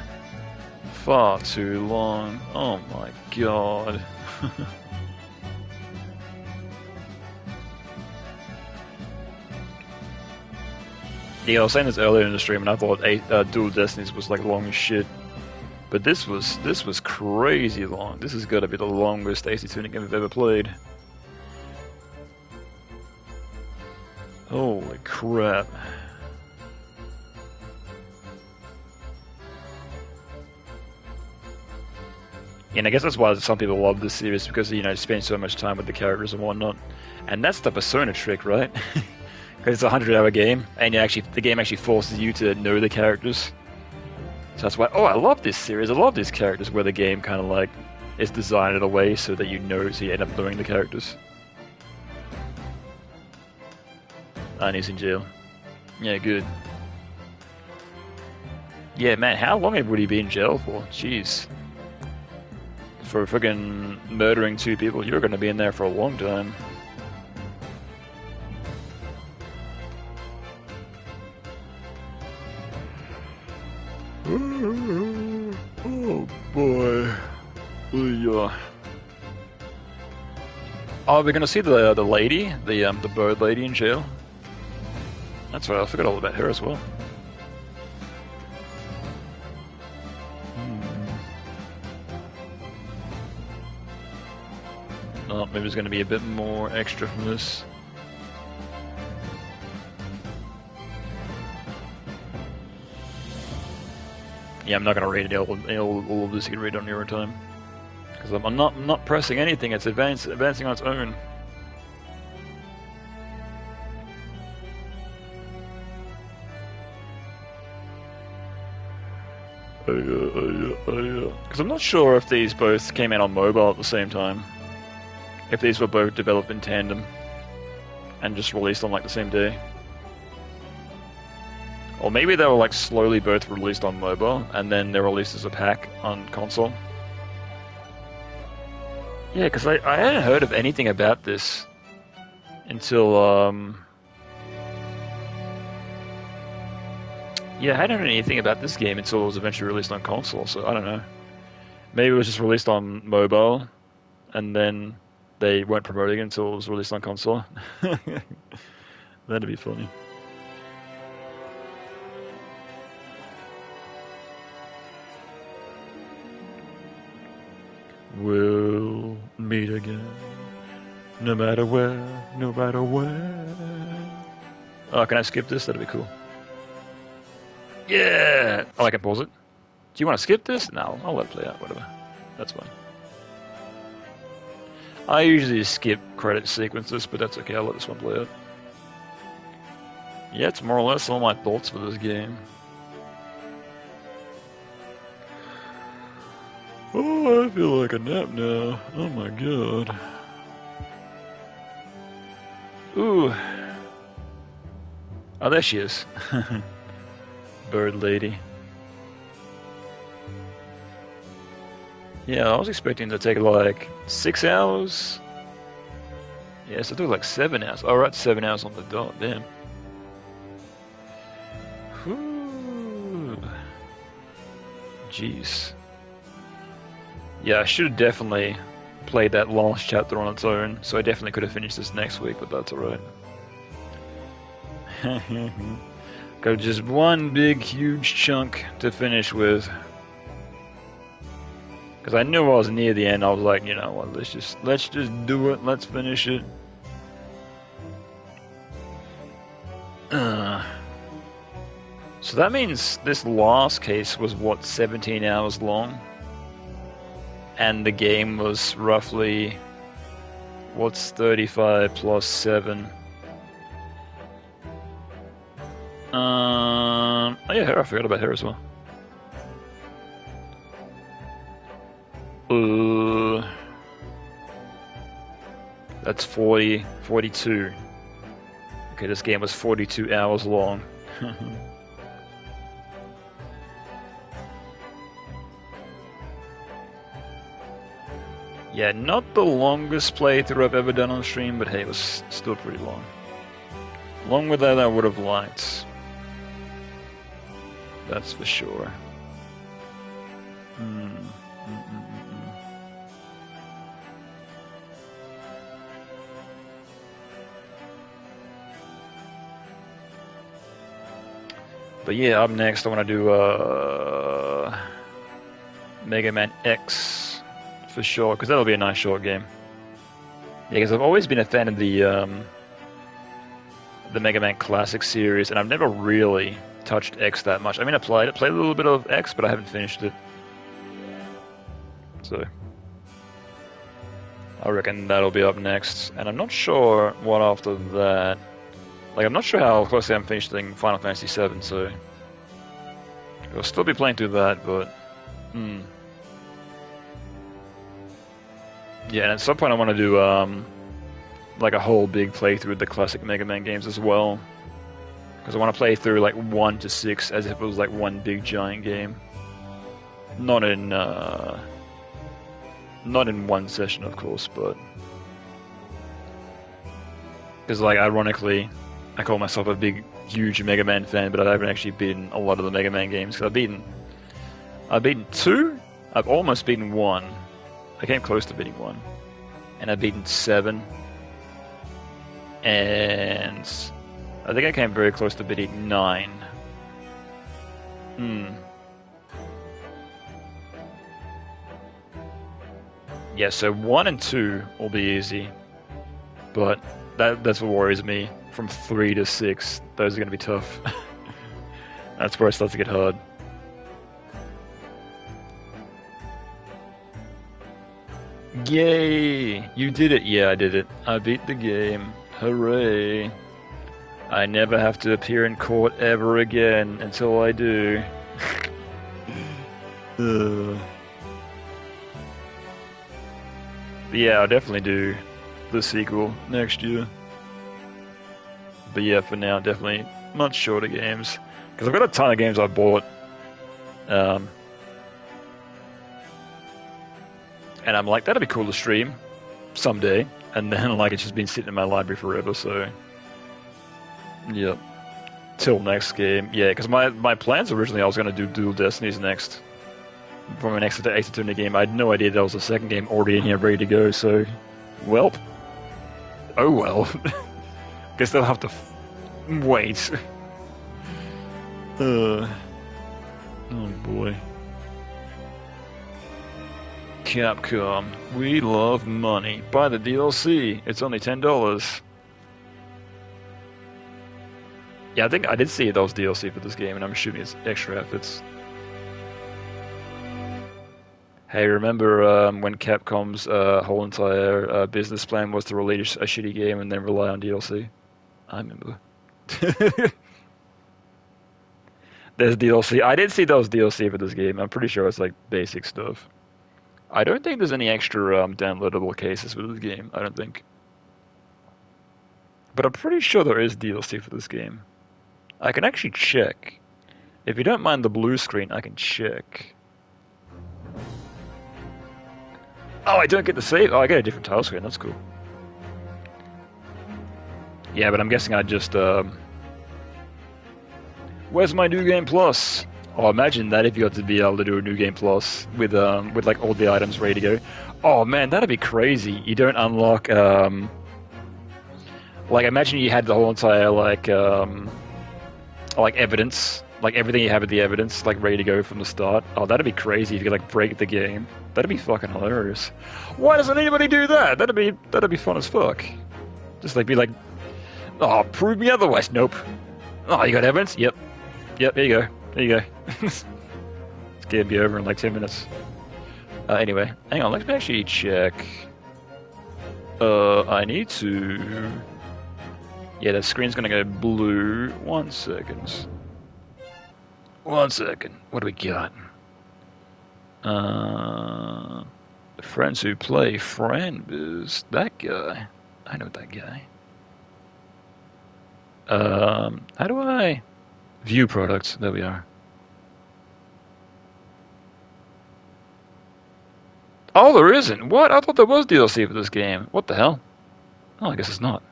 far too long. Oh my god. Yeah, I was saying this earlier in the stream, and I thought Dual Destinies was like long as shit, but this was crazy long. This has got to be the longest AC Tuning game I've ever played. Holy crap! And I guess that's why some people love this series, because you spend so much time with the characters and whatnot, and that's the Persona trick, right? Because it's a 100-hour game, and the game actually forces you to know the characters. So that's why, I love this series. I love these characters where the game kind of like is designed in a way so that you end up knowing the characters. And he's in jail. Yeah, good. Yeah, man, how long would he be in jail for? Jeez. For friggin' murdering 2 people, you're gonna be in there for a long time. Oh boy. Yeah. Oh, we're gonna see the lady, the bird lady in jail. That's right, I forgot all about her as well. Oh, maybe there's gonna be a bit more extra from this. Yeah, I'm not gonna read it. All of this you can read on your own time, because I'm not pressing anything. It's advancing on its own. Because I'm not sure if these both came out on mobile at the same time. If these were both developed in tandem and just released on like the same day. Or maybe they were like slowly both released on mobile and then they're released as a pack on console. Yeah, because I hadn't heard of anything about this until yeah, I hadn't heard anything about this game until it was eventually released on console, so I don't know. Maybe it was just released on mobile and then they weren't promoting it until it was released on console. That'd be funny. We'll meet again, no matter where, no matter where. Oh, can I skip this? That'd be cool. Yeah! Oh, I can pause it. Do you want to skip this? No, I'll let it play out, whatever. That's fine. I usually skip credit sequences, but that's okay, I'll let this one play out. Yeah, it's more or less all my thoughts for this game. Oh, I feel like a nap now. Oh my god. Ooh. Oh, there she is. Bird lady. Yeah, I was expecting to take like 6 hours. Yeah, so it took like 7 hours. Oh, right, 7 hours on the dot, damn. Whew. Jeez. Yeah, I should have definitely played that last chapter on its own, so I definitely could have finished this next week, but that's alright. Got just one big, huge chunk to finish with. Because I knew I was near the end, I was like, you know what, let's just do it, let's finish it. So that means this last case was, what, 17 hours long? And the game was roughly, what's 35 plus 7? Oh yeah, her, I forgot about her as well. That's 42. Okay, this game was 42 hours long. Yeah, not the longest playthrough I've ever done on stream, but hey, it was still pretty long. Longer than I would have liked. That's for sure. But yeah, up next I want to do Mega Man X for sure, because that'll be a nice short game. Yeah, because I've always been a fan of the Mega Man Classic series, and I've never really touched X that much. I mean, I played a little bit of X, but I haven't finished it. So I reckon that'll be up next, and I'm not sure what after that. Like, I'm not sure how closely I'm finishing Final Fantasy VII, so I'll still be playing through that, but yeah, and at some point I want to do like a whole big playthrough of the classic Mega Man games as well, because I want to play through like 1 to 6 as if it was like one big giant game, not in one session, of course, but because, like, ironically, I call myself a big, huge Mega Man fan, but I haven't actually beaten a lot of the Mega Man games. Cause I've beaten 2. I've almost beaten 1. I came close to beating 1, and I've beaten 7, and I think I came very close to beating 9. Yeah, so 1 and 2 will be easy, but that's what worries me. From 3 to 6, those are going to be tough. That's where it starts to get hard. Yay! You did it! Yeah, I did it. I beat the game. Hooray! I never have to appear in court ever again until I do. Yeah, I'll definitely do the sequel next year. But yeah, for now, definitely much shorter games. Because I've got a ton of games I bought. And I'm like, that'd be cool to stream someday. And then, like, it's just been sitting in my library forever, so... Yep. Till next game. Yeah, because my plans originally, I was going to do Dual Destinies next. For my next Ace Attorney game. I had no idea there was a second game already in here ready to go, so... Welp. Oh well. Guess they'll have to wait. Oh boy. Capcom, we love money. Buy the DLC. It's only $10. Yeah, I think I did see those DLC for this game, and I'm assuming it's extra efforts. Hey, remember when Capcom's whole entire business plan was to release a shitty game and then rely on DLC? I remember. There's DLC. I did see those DLC for this game. I'm pretty sure it's like basic stuff. I don't think there's any extra downloadable cases for this game. I don't think. But I'm pretty sure there is DLC for this game. I can actually check. If you don't mind the blue screen, I can check. Oh, I don't get to save. Oh, I get a different title screen. That's cool. Yeah, but I'm guessing I just, where's my New Game Plus? Oh, imagine that if you got to be able to do a New Game Plus with like all the items ready to go. Oh man, that'd be crazy. You don't unlock, like imagine you had the whole entire like evidence, like everything you have at the evidence, like ready to go from the start. Oh, that'd be crazy if you could like break the game. That'd be fucking hilarious. Why doesn't anybody do that? That'd be fun as fuck. Just like be like, oh, prove me otherwise. Nope. Oh, you got evidence? Yep. Yep, there you go. There you go. This game be over in like 10 minutes. Anyway, hang on, let me actually check. I need to... Yeah, the screen's gonna go blue. 1 second. 1 second. What do we got? Friends who play Friendbiz. That guy. I know that guy. How do I view products? There we are. Oh, there isn't. What? I thought there was DLC for this game. What the hell? Oh, I guess it's not.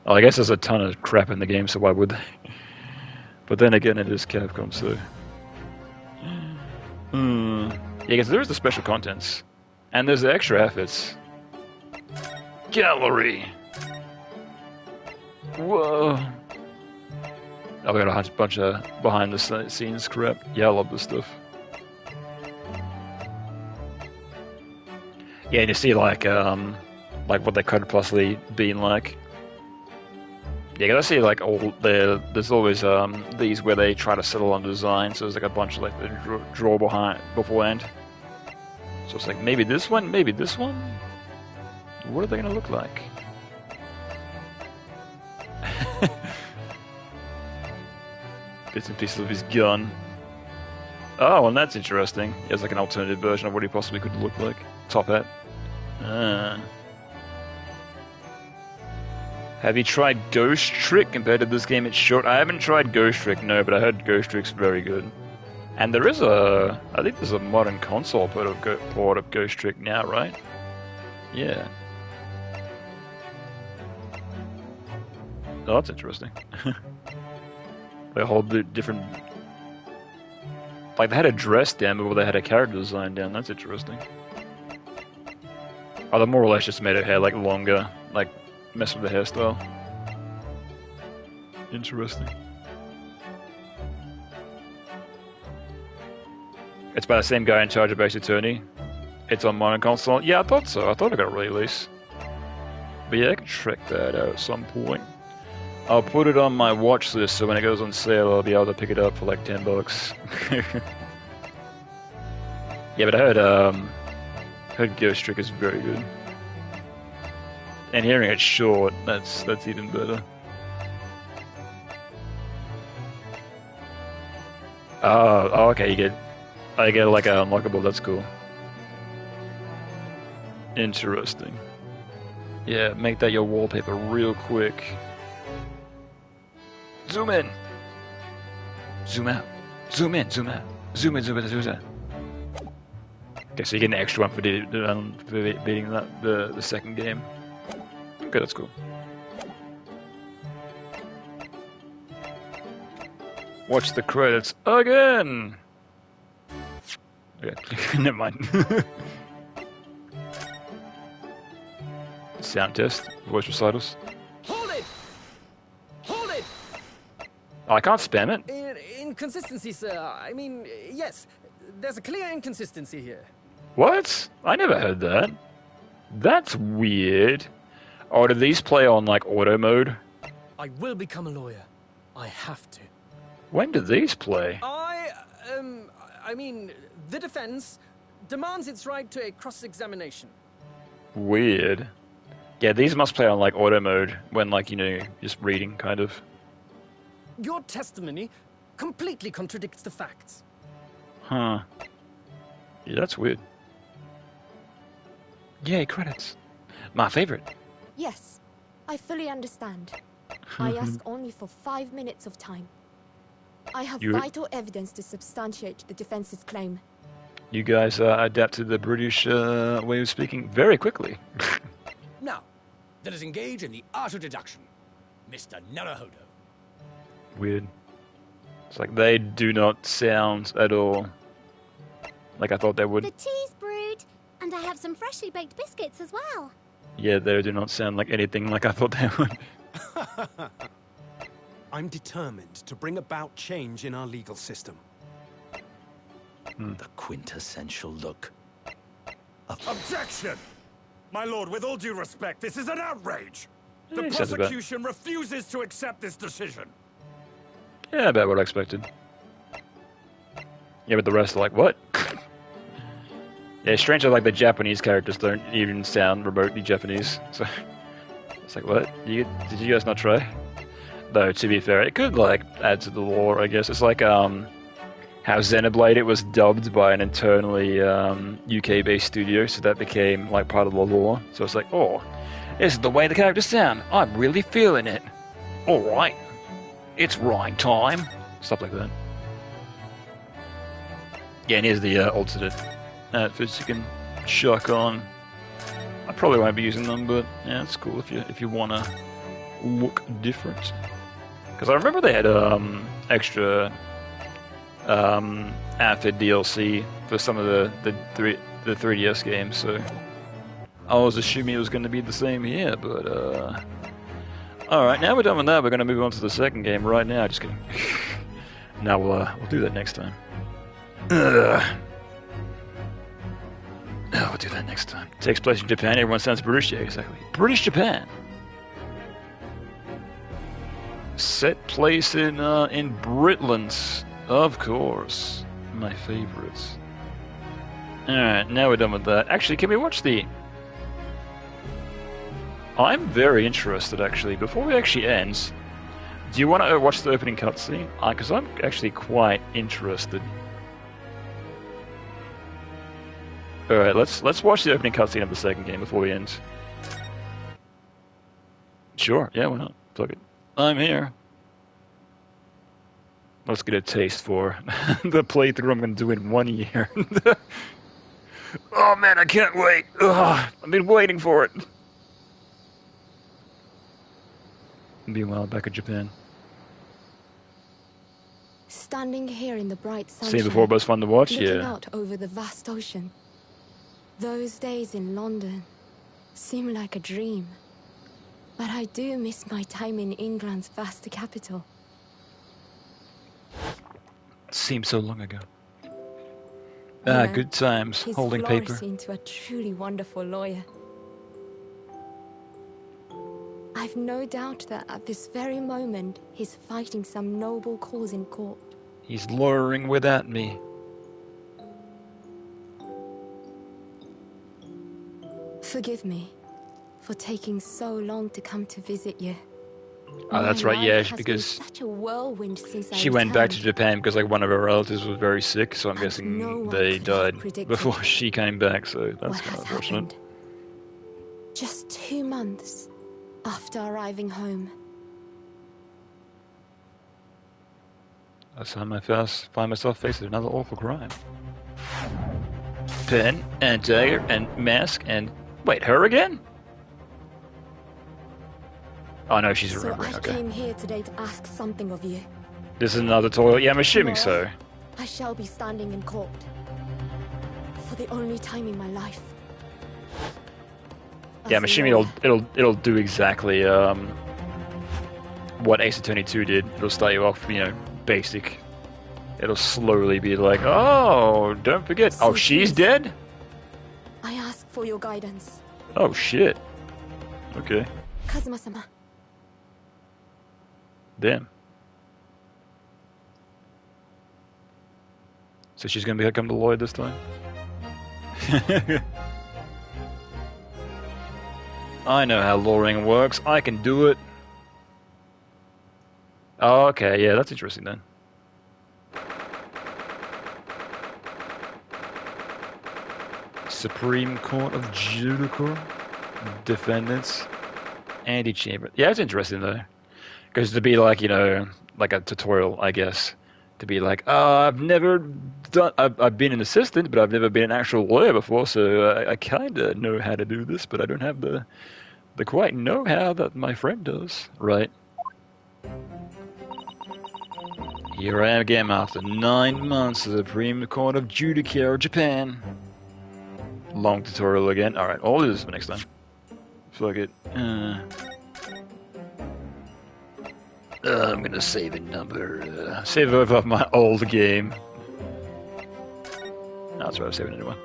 Oh, I guess there's a ton of crap in the game, so why would they? But then again, it is Capcom, so... Yeah, because there's the special contents. And there's the extra efforts. Gallery! Whoa! Oh, we got a bunch of behind the scenes crap. Yeah, I love this stuff. Yeah, and you see like what they could possibly been like. Yeah, 'cause I see like there's always these where they try to settle on design, so there's like a bunch of like the draw beforehand. So it's like maybe this one, maybe this one. What are they gonna look like? Bits and pieces of his gun. Oh, and that's interesting. He has like an alternative version of what he possibly could look like. Top hat. Have you tried Ghost Trick compared to this game? It's short. I haven't tried Ghost Trick, no, but I heard Ghost Trick's very good. And there is I think there's a modern console port of Ghost Trick now, right? Yeah. Oh, that's interesting. They hold the different... Like, they had a dress down before they had a character design down. That's interesting. Oh, they more or less just made her hair, like, longer. Like, mess with the hairstyle. Interesting. It's by the same guy in charge of Ace Attorney. It's on modern console. Yeah, I thought so. I thought it got a release. But yeah, I can check that out at some point. I'll put it on my watch list so when it goes on sale I'll be able to pick it up for like $10. Yeah, but I heard Ghost Trick is very good. And hearing it short, that's even better. Oh, okay, I get like an unlockable, that's cool. Interesting. Yeah, make that your wallpaper real quick. Zoom in! Zoom out. Zoom in, zoom out. Zoom in, zoom in, zoom out. Okay, so you get an extra one for beating the second game. Okay, that's cool. Watch the credits again! Okay, never mind. Sound test, voice recitals. Hold it! Hold it! Oh, I can't spam it. Inconsistency, sir. I mean, yes. There's a clear inconsistency here. What? I never heard that. That's weird. Oh, do these play on, like, auto mode? I will become a lawyer. I have to. When do these play? I mean, the defense demands its right to a cross-examination. Weird. Yeah, these must play on, like, auto mode when, like, you know, just reading, kind of. Your testimony completely contradicts the facts. Huh. Yeah, that's weird. Yay, credits. My favorite. Yes, I fully understand. I ask only for 5 minutes of time. I have vital evidence to substantiate the defense's claim. You guys adapted the British way of speaking very quickly. Now, let us engage in the art of deduction. Mr. Naruhodo. Weird. It's like they do not sound at all like I thought they would. The tea's brewed, and I have some freshly baked biscuits as well. Yeah, they do not sound like anything like I thought they would. I'm determined to bring about change in our legal system. The quintessential look. Objection! My lord, with all due respect, this is an outrage! The Yeah, sounds about- prosecution refuses to accept this decision. Yeah, about what I expected. Yeah, but the rest are like, what? Yeah, it's strange that like the Japanese characters don't even sound remotely Japanese. So it's like, what? Did you guys not try? Though, to be fair, it could like add to the lore, I guess. It's like how Xenoblade, it was dubbed by an internally UK-based studio, so that became like part of the lore. So it's like, oh, this is the way the characters sound. I'm really feeling it. Alright, it's rhyme time. Stuff like that. Yeah, and here's the alternate outfits you can chuck on. I probably won't be using them, but yeah, it's cool if you want to look different. Because I remember they had extra Avid DLC for some of the 3DS games, so I was assuming it was going to be the same here, but alright, now we're done with that, we're going to move on to the second game right now, just kidding. Now we'll do that next time. We'll do that next time. Takes place in Japan, everyone sounds British, yeah, exactly. British Japan! Set place in Britlands, of course. My favorites. Alright, now we're done with that. Actually, can we watch the... I'm very interested, actually. Before it actually ends, do you want to watch the opening cutscene? Because I'm actually quite interested. Alright, let's watch the opening cutscene of the second game before we end. Sure, yeah, why not? Fuck it. I'm here. Let's get a taste for the playthrough I'm going to do in 1 year. Oh man, I can't wait. Ugh, I've been waiting for it. Meanwhile, back in Japan. Standing here in the bright sunshine, Seen before, but it's fun to watch, looking yeah. out over the vast ocean. Those days in London seem like a dream. But I do miss my time in England's vast capital. Seems so long ago. You know, Good times, he's holding paper. flourishing into a truly wonderful lawyer. I've no doubt that at this very moment, he's fighting some noble cause in court. He's lawyering without me. Forgive me for taking so long to come to visit you. Oh, that's My right, yeah, life has been because such a whirlwind since I she went back to returned. Japan because like one of her relatives was very sick, so I'm And guessing no one they could have died predicted before she came back, so that's What kind has of unfortunate. happened? Just 2 months after arriving home. I find myself facing another awful crime. Pen and dagger and mask and... Wait, her again? Oh no, she's So remembering, I okay. came here today to ask something of you. This is another toilet, yeah, I'm assuming so. Tomorrow, I shall be standing in court. For the only time in my life. Yeah, I'm As a assuming lawyer. it'll do exactly what Ace Attorney 2 did. It'll start you off, you know, basic. It'll slowly be like, oh, don't forget. So Oh, she's please. dead? I ask for your guidance. Oh, shit. Okay. Kazuma-sama. Damn. So she's gonna become the lawyer this time? I know how lawyering works. I can do it. Oh, okay, yeah, that's interesting then. Supreme Court of Judicature Defendants Antechamber. Yeah, it's interesting though. Because to be like, you know, like a tutorial, I guess. To be like, I've never done... I've been an assistant, but I've never been an actual lawyer before, so I kind of know how to do this, but I don't have the quite know-how that my friend does. Right. Here I am again after 9 months of the Supreme Court of Judicature, Japan. Long tutorial again. Alright, I'll do this for next time. Fuck it. I'm gonna save a number. Save it off my old game. No, that's right, I'm saving a new one.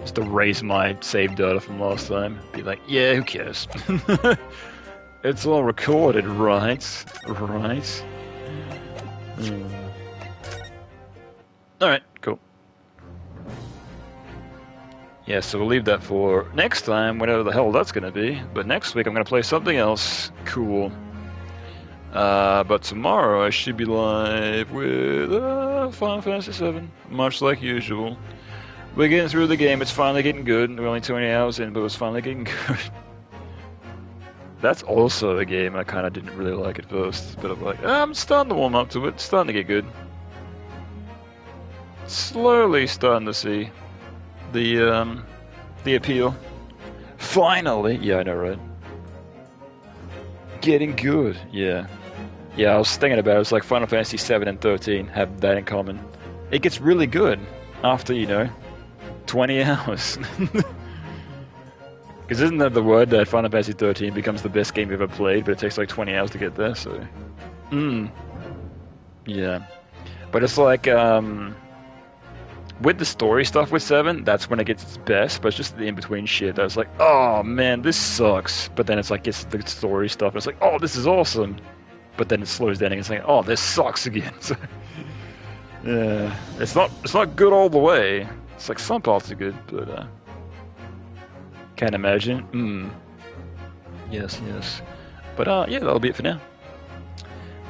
Just to erase my save data from last time. Be like, yeah, who cares? It's all recorded, right? Right? Alright, cool. Yeah, so we'll leave that for next time, whatever the hell that's gonna be. But next week I'm gonna play something else cool. But tomorrow I should be live with Final Fantasy VII, much like usual. We're getting through the game, it's finally getting good. We're only 20 hours in, but it's finally getting good. That's also a game I kind of didn't really like at first, but I'm like, I'm starting to warm up to it, it's starting to get good. Slowly starting to see the appeal. Finally! Yeah, I know, right? getting good. Yeah. Yeah, I was thinking about it. It's like Final Fantasy 7 and 13 have that in common. It gets really good after, 20 hours. Because isn't that the word that Final Fantasy 13 becomes the best game you've ever played, but it takes like 20 hours to get there, so... Yeah. But it's like, with the story stuff with 7, that's when it gets its best, but it's just the in-between shit that was like, oh man, this sucks. But then it's like, it's the story stuff, and it's like, oh, this is awesome. But then it slows down and it's like, oh, this sucks again. So, yeah, it's not good all the way. It's like some parts are good, but can't imagine. Yes. But yeah, that'll be it for now.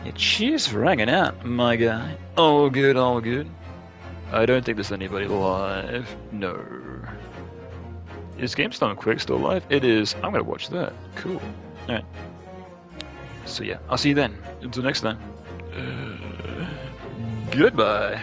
Yeah, cheers for hanging out, my guy. All good. I don't think there's anybody live. No. Is GameStone Quick still live? It is. I'm gonna watch that. Cool. Alright. So yeah, I'll see you then. Until next time. Goodbye.